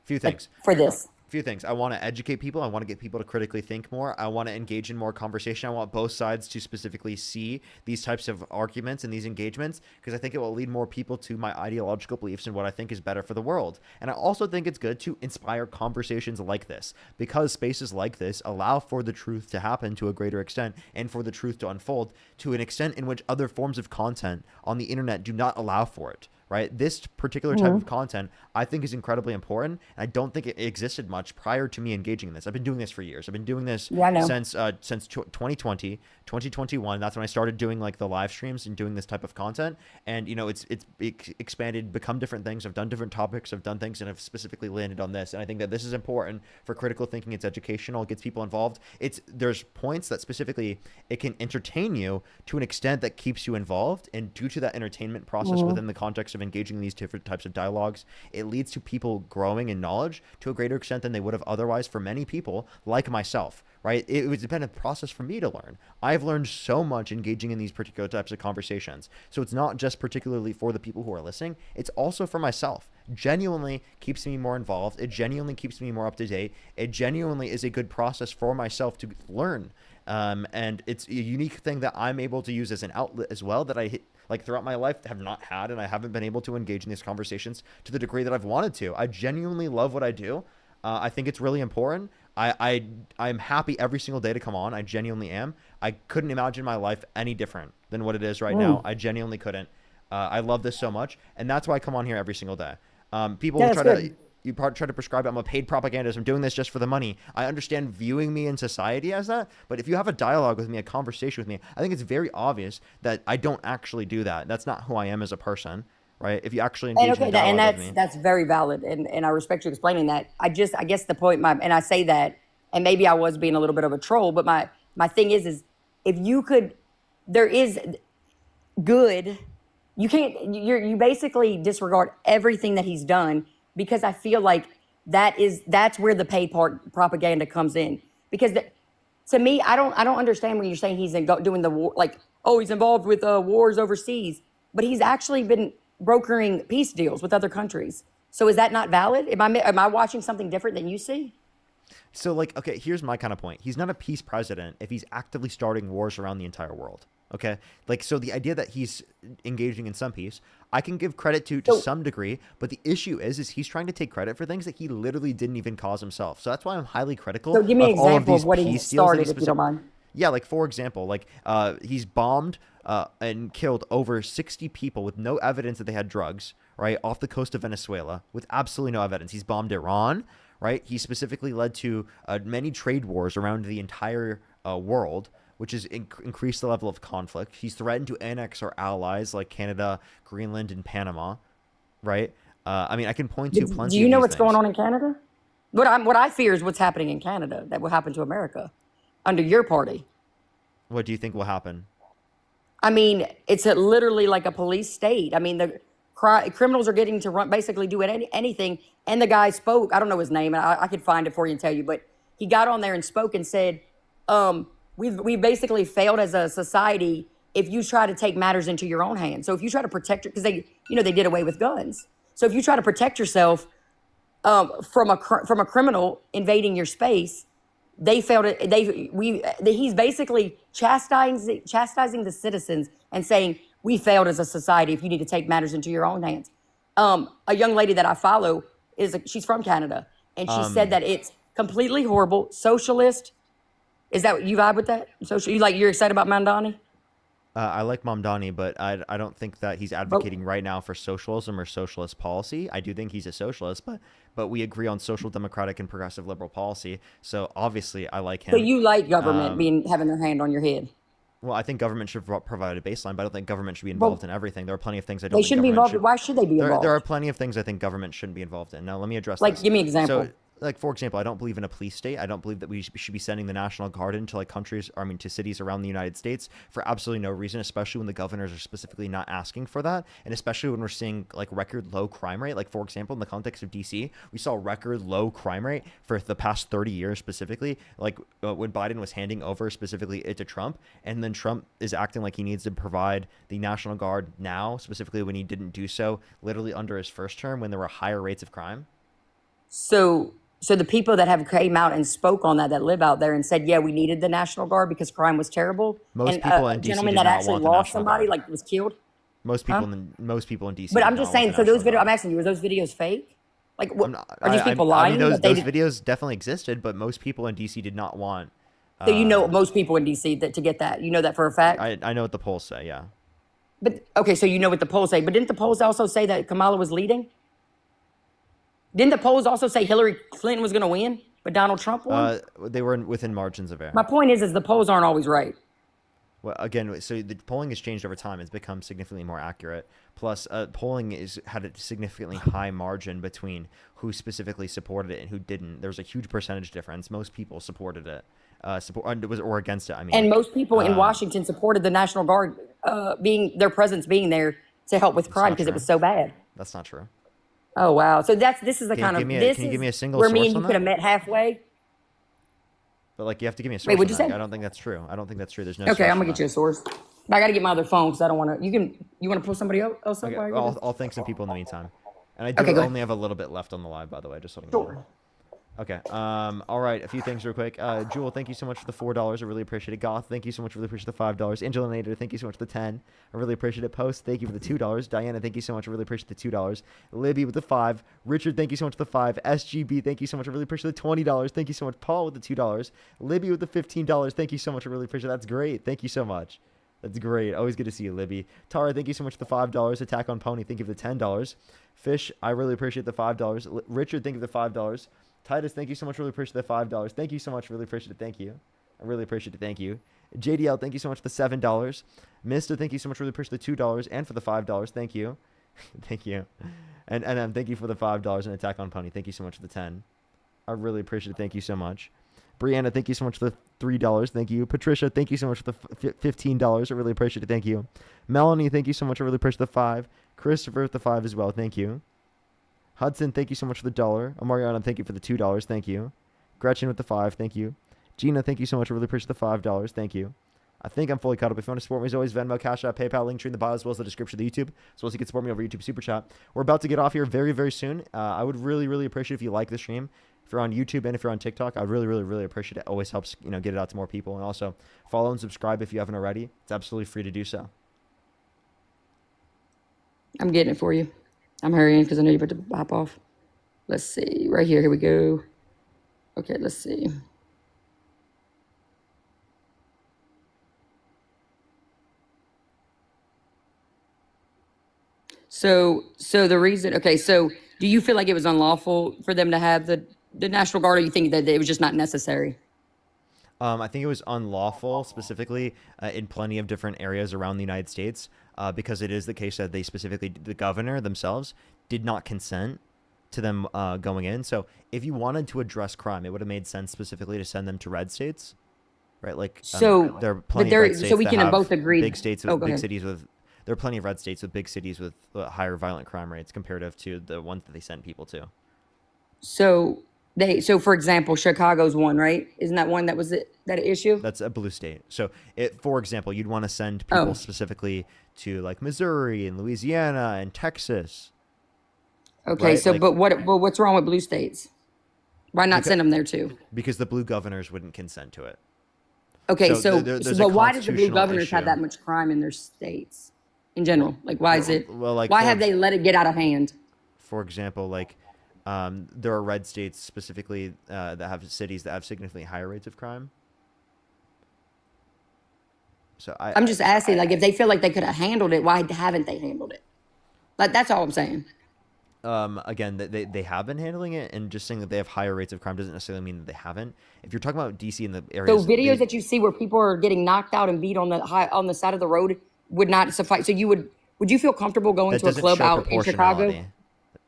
Speaker 1: Few things
Speaker 16: for this.
Speaker 1: few things. I want to educate people. I want to get people to critically think more. I want to engage in more conversation. I want both sides to specifically see these types of arguments and these engagements, because I think it will lead more people to my ideological beliefs and what I think is better for the world. And I also think it's good to inspire conversations like this, because spaces like this allow for the truth to happen to a greater extent and for the truth to unfold to an extent in which other forms of content on the internet do not allow for it. Right? This particular type of content I think is incredibly important. And I don't think it existed much prior to me engaging in this. I've been doing this for years. I've been doing this since 2020, 2021. That's when I started doing like the live streams and doing this type of content. And, you know, it's expanded, become different things. I've done different topics. I've done things and I've specifically landed on this. And I think that this is important for critical thinking. It's educational. It gets people involved. There's points that specifically it can entertain you to an extent that keeps you involved. And due to that entertainment process within the context of engaging in these different types of dialogues, it leads to people growing in knowledge to a greater extent than they would have otherwise for many people like myself, right? It was a dependent process for me to learn. I've learned so much engaging in these particular types of conversations. So it's not just particularly for the people who are listening, it's also for myself. Genuinely keeps me more involved. It genuinely keeps me more up to date. It genuinely is a good process for myself to learn. And it's a unique thing that I'm able to use as an outlet as well, that I like throughout my life have not had, and I haven't been able to engage in these conversations to the degree that I've wanted to. I genuinely love what I do. I think it's really important. I'm happy every single day to come on. I genuinely am. I couldn't imagine my life any different than what it is right now. I genuinely couldn't. I love this so much, and that's why I come on here every single day. People try to prescribe I'm a paid propagandist. I'm doing this just for the money. I understand viewing me in society as that, but if you have a dialogue with me, a conversation with me, I think it's very obvious that I don't actually do that. That's not who I am as a person, right? If you actually engage in a dialogue with me.
Speaker 16: That's very valid, and I respect you explaining that. I guess the point, and I say that, and maybe I was being a little bit of a troll, but my thing is if you could, there is good. You can't. You basically disregard everything that he's done, because I feel like that's where the paid propaganda comes in. Because to me, I don't understand when you're saying he's doing the war, like, oh, he's involved with wars overseas, but he's actually been brokering peace deals with other countries. So is that not valid? Am I watching something different than you see?
Speaker 1: So, like, okay, here's my kind of point. He's not a peace president if he's actively starting wars around the entire world. Okay, like, so the idea that he's engaging in some peace, I can give credit to some degree, but the issue is he's trying to take credit for things that he literally didn't even cause himself. So that's why I'm highly critical.
Speaker 16: So give me an
Speaker 1: of all
Speaker 16: example
Speaker 1: of
Speaker 16: of what he
Speaker 1: peace deals
Speaker 16: started, if you don't mind.
Speaker 1: Yeah, like, for example, like, he's bombed and killed over 60 people with no evidence that they had drugs, right, off the coast of Venezuela with absolutely no evidence. He's bombed Iran, right? He specifically led to many trade wars around the entire world, which has increased the level of conflict. He's threatened to annex our allies like Canada, Greenland, and Panama, right? I mean, I can point to plenty.
Speaker 16: Do you know
Speaker 1: of
Speaker 16: what's
Speaker 1: things.
Speaker 16: going on in Canada? What I fear is what's happening in Canada that will happen to America under your party.
Speaker 1: What do you think will happen?
Speaker 16: I mean, it's literally like a police state. I mean, the criminals are getting to basically do anything. And the guy spoke. I don't know his name. I could find it for you and tell you. But he got on there and spoke and said, We've basically failed as a society if you try to take matters into your own hands. So if you try to protect, because they did away with guns. So if you try to protect yourself from a criminal invading your space, they failed it. He's basically chastising the citizens and saying, we failed as a society if you need to take matters into your own hands. A young lady that I follow she's from Canada, and she said that it's completely horrible, socialist. Is that you vibe with that? You're excited about Mamdani?
Speaker 1: I like Mamdani, but I don't think that he's advocating right now for socialism or socialist policy. I do think he's a socialist, but we agree on social democratic and progressive liberal policy. So obviously, I like him.
Speaker 16: So you like government having their hand on your head?
Speaker 1: Well, I think government should provide a baseline, but I don't think government should be involved in everything. There are plenty of things I don't.
Speaker 16: They shouldn't be involved. Why should they be involved?
Speaker 1: There are plenty of things I think government shouldn't be involved in. Now, let me address.
Speaker 16: Give me an example.
Speaker 1: So, like, for example, I don't believe in a police state. I don't believe that we should be sending the National Guard into to cities around the United States for absolutely no reason, especially when the governors are specifically not asking for that. And especially when we're seeing like record low crime rate. Like, for example, in the context of DC, we saw record low crime rate for the past 30 years specifically, like when Biden was handing over specifically it to Trump. And then Trump is acting like he needs to provide the National Guard now, specifically when he didn't do so literally under his first term when there were higher rates of crime.
Speaker 16: So So the people that have came out and spoke on that live out there and said, yeah, we needed the National Guard because crime was terrible.
Speaker 1: Most
Speaker 16: And
Speaker 1: people
Speaker 16: a
Speaker 1: in DC
Speaker 16: gentleman
Speaker 1: did
Speaker 16: that
Speaker 1: not
Speaker 16: actually
Speaker 1: want the
Speaker 16: lost
Speaker 1: National
Speaker 16: somebody,
Speaker 1: Guard.
Speaker 16: like was killed.
Speaker 1: Most
Speaker 16: Huh?
Speaker 1: people in DC.
Speaker 16: But
Speaker 1: did
Speaker 16: I'm
Speaker 1: not
Speaker 16: just
Speaker 1: want
Speaker 16: saying,
Speaker 1: the
Speaker 16: so those
Speaker 1: National
Speaker 16: videos,
Speaker 1: Guard.
Speaker 16: I'm asking you, were those videos fake? Like, what,
Speaker 1: I'm not,
Speaker 16: are these people lying?
Speaker 1: I mean,
Speaker 16: that they
Speaker 1: those
Speaker 16: did-
Speaker 1: videos definitely existed, but most people in DC did not want.
Speaker 16: So you know most people in DC that to get that. You know that for a fact?
Speaker 1: I know what the polls say, yeah.
Speaker 16: But okay, so you know what the polls say. But didn't the polls also say that Kamala was leading? Didn't the polls also say Hillary Clinton was going to win, but Donald Trump won?
Speaker 1: They were within margins of error.
Speaker 16: My point is the polls aren't always right.
Speaker 1: Well, again, so the polling has changed over time. It's become significantly more accurate. Plus, polling had a significantly high margin between who specifically supported it and who didn't. There was a huge percentage difference. Most people supported it, or against it. I mean,
Speaker 16: And most people in Washington supported the National Guard their presence being there to help with crime because it was so bad.
Speaker 1: That's not true.
Speaker 16: Oh wow! So this is the
Speaker 1: Can
Speaker 16: kind
Speaker 1: you
Speaker 16: of
Speaker 1: give me a single
Speaker 16: where me
Speaker 1: source
Speaker 16: and you
Speaker 1: on
Speaker 16: could have
Speaker 1: that?
Speaker 16: met halfway.
Speaker 1: But like, you have to give me a source.
Speaker 16: Wait, what'd
Speaker 1: on
Speaker 16: you
Speaker 1: that.
Speaker 16: say?
Speaker 1: I don't think that's true. I don't think that's true. There's no.
Speaker 16: Okay,
Speaker 1: source
Speaker 16: I'm
Speaker 1: for
Speaker 16: gonna get
Speaker 1: that.
Speaker 16: you a source. But I gotta get my other phone because I don't want to. You want to pull somebody else up?
Speaker 1: Okay,
Speaker 16: while I go
Speaker 1: I'll thank some people in the meantime. And I do
Speaker 16: Okay, go ahead.
Speaker 1: only have a little bit left on the live, by the way, just so you
Speaker 16: Sure.
Speaker 1: know. Okay. All right. A few things real quick. Jewel, thank you so much for the $4. I really appreciate it. Goth, thank you so much. Really appreciate the $5. Angela Nader, thank you so much for the 10. I really appreciate it. Post, thank you for the $2. Diana, thank you so much. I really appreciate the $2. Libby with the 5. Richard, thank you so much for the 5. SGB, thank you so much. I really appreciate the $20. Thank you so much. Paul with the $2. Libby with the $15. Thank you so much. I really appreciate it. That's great. Thank you so much. That's great. Always good to see you, Libby. Tara, thank you so much for the $5. Attack on Pony, thank you for the $10. Fish, I really appreciate the $5. Richard, thank you for the $5. Titus, thank you so much. Really appreciate the $5. Thank you so much. Really appreciate it. Thank you. I really appreciate it. Thank you. JDL, thank you so much for the $7. Mister, thank you so much. Really appreciate the $2 and for the $5. Thank you. Thank you. And thank you for the $5 and Attack on Pony. Thank you so much for the 10. I really appreciate it. Thank you so much. Brianna, thank you so much for the $3. Thank you. Patricia, thank you so much for the $15. I really appreciate it. Thank you. Melanie, thank you so much. I really appreciate the 5. Christopher with the 5 as well. Thank you. Hudson, thank you so much for the $1. Amariana, thank you for the $2. Thank you. Gretchen with the 5. Thank you. Gina, thank you so much. I really appreciate the $5. Thank you. I think I'm fully caught up. If you want to support me, as always, Venmo, Cash App, PayPal, link tree in the bio, as well as the description of the YouTube, as well as you can support me over YouTube Super Chat. We're about to get off here very, very soon. I would really, really appreciate if you like the stream. If you're on YouTube and if you're on TikTok, I'd really, really, really appreciate it. It always helps, get it out to more people. And also, follow and subscribe if you haven't already. It's absolutely free to do so.
Speaker 16: I'm getting it for you. I'm hurrying because I know you're about to hop off. Let's see. Right here. Here we go. Okay, let's see. So the reason, okay, so do you feel like it was unlawful for them to have the National Guard, or you think that it was just not necessary?
Speaker 1: I think it was unlawful, specifically in plenty of different areas around the United States, because it is the case that the governor themselves did not consent to them going in. So if you wanted to address crime, it would have made sense specifically to send them to red states, right? Like, there are plenty of red states
Speaker 16: so we
Speaker 1: that
Speaker 16: can
Speaker 1: have
Speaker 16: both agree.
Speaker 1: big states with
Speaker 16: Oh, go
Speaker 1: big
Speaker 16: ahead.
Speaker 1: cities with. There are plenty of red states with big cities with higher violent crime rates comparative to the ones that they sent people to.
Speaker 16: So for example, Chicago's one, right? Isn't that one that was that issue?
Speaker 1: That's a blue state. So, for example, you'd want to send people specifically to like Missouri and Louisiana and Texas.
Speaker 16: Okay,
Speaker 1: right?
Speaker 16: so
Speaker 1: Like,
Speaker 16: but what's wrong with blue states? Why not send them there too?
Speaker 1: Because the blue governors wouldn't consent to it.
Speaker 16: Okay,
Speaker 1: there's
Speaker 16: why does the blue
Speaker 1: constitutional
Speaker 16: governors have
Speaker 1: issue.
Speaker 16: that much crime in their states in general? Like, why is it?
Speaker 1: Well, like,
Speaker 16: why
Speaker 1: for
Speaker 16: have they let it get out of hand?
Speaker 1: For example, like there are red states specifically that have cities that have significantly higher rates of crime. So
Speaker 16: I'm just asking, like, if they feel like they could have handled it, why haven't they handled it? Like, that's all I'm saying.
Speaker 1: Again, they have been handling it, and just saying that they have higher rates of crime doesn't necessarily mean that they haven't. If you're talking about DC and the areas,
Speaker 16: So videos that you see where people are getting knocked out and beat on the side of the road would not suffice. So would you feel comfortable going
Speaker 1: that
Speaker 16: to a
Speaker 1: doesn't
Speaker 16: club
Speaker 1: show
Speaker 16: out in Chicago?
Speaker 1: proportionality.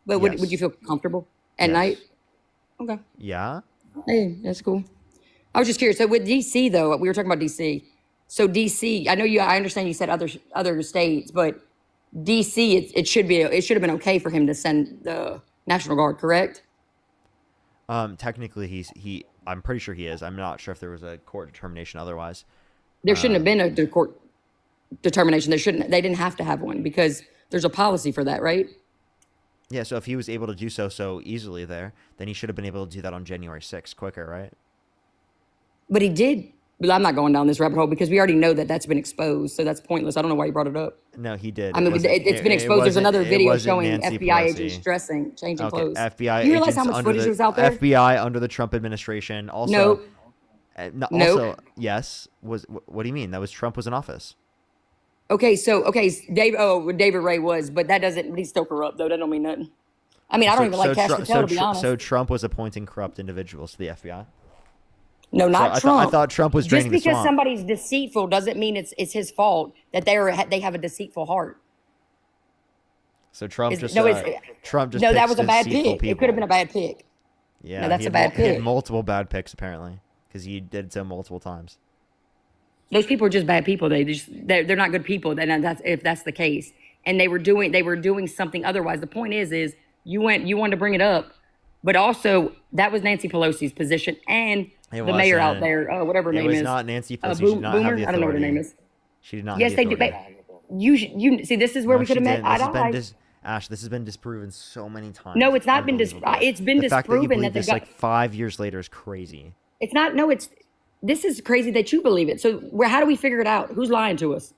Speaker 16: But
Speaker 1: Yes.
Speaker 16: would you feel comfortable at
Speaker 1: Yes.
Speaker 16: night? Okay.
Speaker 1: Yeah.
Speaker 16: Hey, that's cool. I was just curious. So with DC though, we were talking about DC. So DC, I understand you said other states, but DC, it should have been okay for him to send the National Guard, correct?
Speaker 1: Technically, I'm pretty sure he is. I'm not sure if there was a court determination otherwise.
Speaker 16: There shouldn't have been a court determination. They didn't have to have one because there's a policy for that, right?
Speaker 1: Yeah, so if he was able to do so easily there, then he should have been able to do that on January 6th quicker, right?
Speaker 16: But he did. But I'm not going down this rabbit hole because we already know that that's been exposed. So that's pointless. I don't know why you brought it up.
Speaker 1: No, he did.
Speaker 16: I mean, it's been exposed. There's another video showing
Speaker 1: Nancy
Speaker 16: FBI
Speaker 1: Pelosi.
Speaker 16: agents changing
Speaker 1: Okay,
Speaker 16: clothes.
Speaker 1: FBI
Speaker 16: You realize
Speaker 1: agents
Speaker 16: how much
Speaker 1: under
Speaker 16: footage
Speaker 1: the
Speaker 16: was out there?
Speaker 1: FBI under the Trump administration. Also,
Speaker 16: Nope.
Speaker 1: Also, yes. What do you mean? That was Trump was in office.
Speaker 16: Okay, David Ray was, but that doesn't. He's still corrupt though. That don't mean nothing. I mean, I don't even like Cash Patel, to be honest.
Speaker 1: So Trump was appointing corrupt individuals to the FBI.
Speaker 16: No, not Trump.
Speaker 1: I thought Trump was draining the swamp.
Speaker 16: Just because somebody's deceitful doesn't mean it's his fault that they have a deceitful heart.
Speaker 1: So Trump just
Speaker 16: that was a bad pick.
Speaker 1: People.
Speaker 16: It could have been a bad pick.
Speaker 1: Yeah,
Speaker 16: no, that's a bad pick.
Speaker 1: He had multiple bad picks apparently because he did so multiple times. Those
Speaker 16: people are just bad people. They're not good people. Then if that's the case, and they were doing something otherwise. The point is you wanted to bring it up, but also that was Nancy Pelosi's position and the mayor out there, whatever her name is.
Speaker 1: It was not Nancy Pelosi. She did not have the authority.
Speaker 16: I don't know what her name is.
Speaker 1: She did not.
Speaker 16: Yes,
Speaker 1: have the
Speaker 16: they do. You see, this is where we could have met eye to eye.
Speaker 1: Ash, this has been disproven so many times.
Speaker 16: No, it's not been disproven. It's been disproven that
Speaker 1: this like 5 years later is crazy.
Speaker 16: It's not. No, this is crazy that you believe it. So how do we figure it out? Who's lying to us?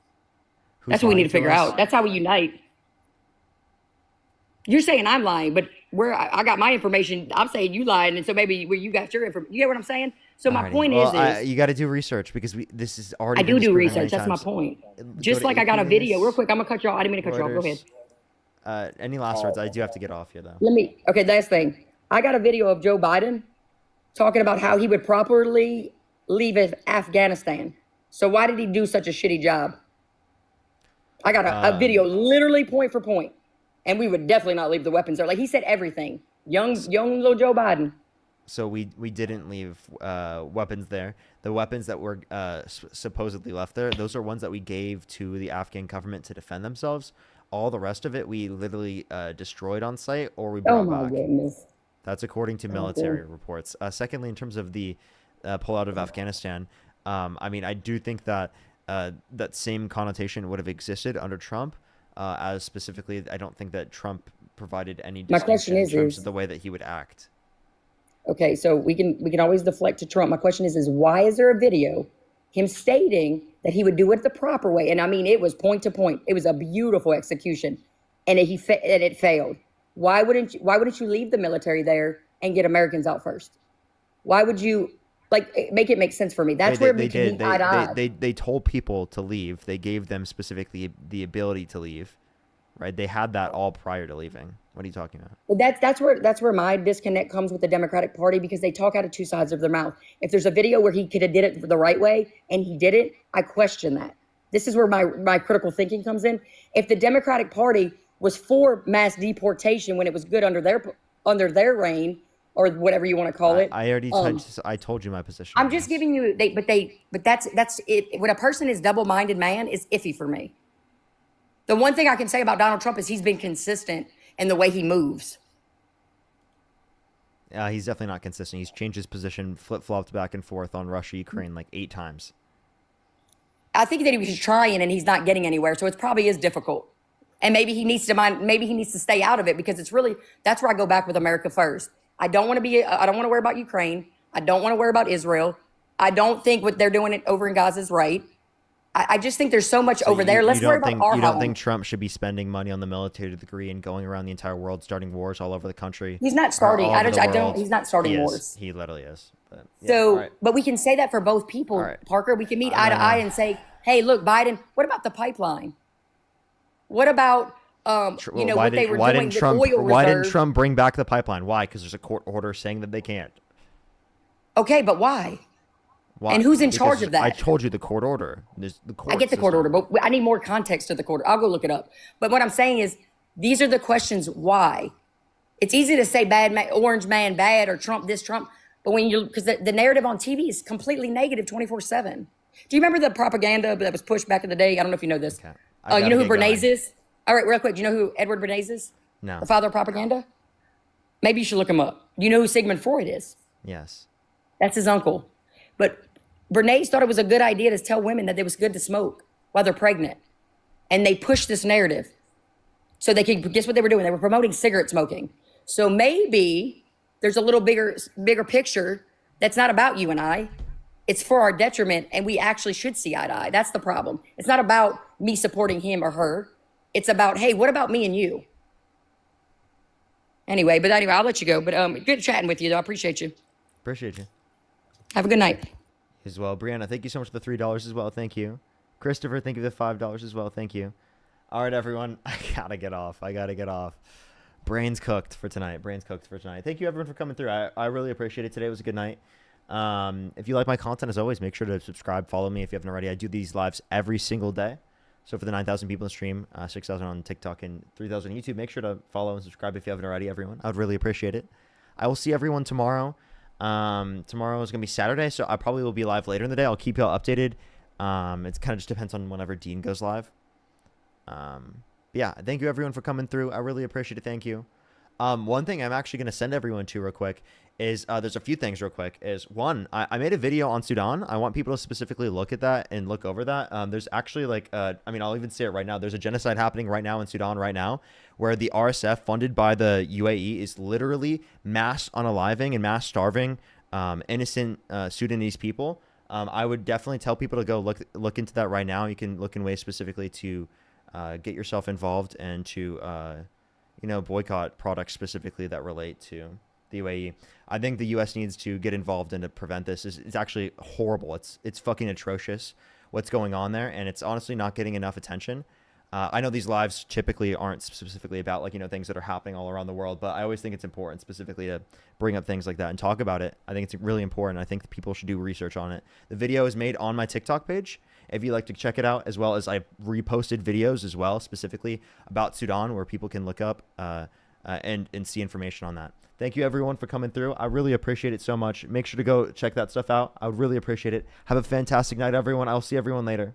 Speaker 16: That's what we need to figure out. That's how we unite. You're saying I'm lying, but I got my information. I'm saying you lied, and so maybe where you got your information. You get what I'm saying? So my point is
Speaker 1: you got to do research because this is already.
Speaker 16: I do research. That's my point. Just like I got a video. Real quick, I'm gonna cut you off. I didn't mean to cut you off. Go ahead.
Speaker 1: Any last words? I do have to get off here though.
Speaker 16: Okay, last thing. I got a video of Joe Biden talking about how he would properly leave Afghanistan. So why did he do such a shitty job? I got a video literally point for point. And we would definitely not leave the weapons there. Like he said everything. Young little Joe Biden.
Speaker 1: So we didn't leave weapons there. The weapons that were supposedly left there, those are ones that we gave to the Afghan government to defend themselves. All the rest of it, we literally destroyed on site or we brought back.
Speaker 16: Goodness.
Speaker 1: That's according to military reports. Secondly, in terms of the pullout of Afghanistan, I mean, I do think that that same connotation would have existed under Trump. As specifically, I don't think that Trump provided any distinction in terms of the way that he would act.
Speaker 16: Okay, so we can always deflect to Trump. My question is why is there a video him stating that he would do it the proper way? And I mean, it was point to point. It was a beautiful execution, and it failed. Why wouldn't you leave the military there and get Americans out first? Why would you make it make sense for me? That's where we can meet eye to eye.
Speaker 1: They told people to leave. They gave them specifically the ability to leave, right? They had that all prior to leaving. What are you talking about?
Speaker 16: Well, that's where my disconnect comes with the Democratic Party because they talk out of two sides of their mouth. If there's a video where he could have did it the right way and he did it, I question that. This is where my critical thinking comes in. If the Democratic Party was for mass deportation when it was good under their reign, or whatever you want to call it.
Speaker 1: I told you my position.
Speaker 16: I'm just giving you but that's it. When a person is double-minded, man, is iffy for me. The one thing I can say about Donald Trump is he's been consistent in the way he moves.
Speaker 1: He's definitely not consistent. He's changed his position, flip-flopped back and forth on Russia, Ukraine like 8 times.
Speaker 16: I think that he was trying and he's not getting anywhere, so it probably is difficult. And maybe he needs to stay out of it because that's where I go back with America first. I don't want to worry about Ukraine. I don't want to worry about Israel. I don't think what they're doing over in Gaza is right. I just think there's so much over there. Let's worry about our home.
Speaker 1: You don't think Trump should be spending money on the military degree and going around the entire world starting wars all over the country?
Speaker 16: He's not starting. He's not starting wars.
Speaker 1: He literally is. But,
Speaker 16: but we can say that for both people, Parker. We can meet eye to eye and say, hey, look, Biden, what about the pipeline? What about
Speaker 1: why didn't Trump bring back the pipeline? Why? Because there's a court order saying that they can't.
Speaker 16: Okay, but why? And who's in charge of that?
Speaker 1: I told you the court order.
Speaker 16: I get the court order, but I need more context to the court. I'll go look it up. But what I'm saying is, these are the questions why. It's easy to say orange man bad or Trump this, Trump, but because the narrative on TV is completely negative 24/7. Do you remember the propaganda that was pushed back in the day? I don't know if you know this. You know who Bernays is? All right, real quick. Do you know who Edward Bernays is?
Speaker 1: No.
Speaker 16: The father of propaganda? Maybe you should look him up. Do you know who Sigmund Freud is?
Speaker 1: Yes.
Speaker 16: That's his uncle. But Bernays thought it was a good idea to tell women that it was good to smoke while they're pregnant. And they pushed this narrative. So they can guess what they were doing. They were promoting cigarette smoking. So maybe there's a little bigger picture that's not about you and I. It's for our detriment, and we actually should see eye to eye. That's the problem. It's not about me supporting him or her. It's about, hey, what about me and you? Anyway, I'll let you go. But good chatting with you, though. I appreciate you.
Speaker 1: Appreciate you.
Speaker 16: Have a good night.
Speaker 1: As well. Brianna, thank you so much for the $3 as well. Thank you. Christopher, thank you for the $5 as well. Thank you. All right, everyone. I gotta get off. Brains cooked for tonight. Thank you, everyone, for coming through. I really appreciate it. Today was a good night. If you like my content, as always, make sure to subscribe, follow me if you haven't already. I do these lives every single day. So for the 9,000 people in the stream, 6,000 on TikTok, and 3,000 on YouTube, make sure to follow and subscribe if you haven't already, everyone. I would really appreciate it. I will see everyone tomorrow. Tomorrow is going to be Saturday, so I probably will be live later in the day. I'll keep y'all updated. It kind of just depends on whenever Dean goes live. Yeah, thank you, everyone, for coming through. I really appreciate it. Thank you. One thing I'm actually going to send everyone to real quick is there's a few things real quick. Is one, I made a video on Sudan. I want people to specifically look at that and look over that. There's actually I'll even say it right now. There's a genocide happening right now in Sudan right now where the RSF funded by the UAE is literally mass unaliving and mass starving innocent Sudanese people. I would definitely tell people to go look into that right now. You can look in ways specifically to get yourself involved and to boycott products specifically that relate to the UAE. I think the U.S. needs to get involved and to prevent this. It's actually horrible. It's fucking atrocious what's going on there, and it's honestly not getting enough attention. I know these lives typically aren't specifically about things that are happening all around the world, but I always think it's important specifically to bring up things like that and talk about it. I think it's really important. I think people should do research on it. The video is made on my TikTok page if you'd like to check it out, as well as I reposted videos as well specifically about Sudan where people can look up and see information on that. Thank you, everyone, for coming through. I really appreciate it so much. Make sure to go check that stuff out. I would really appreciate it. Have a fantastic night, everyone. I'll see everyone later.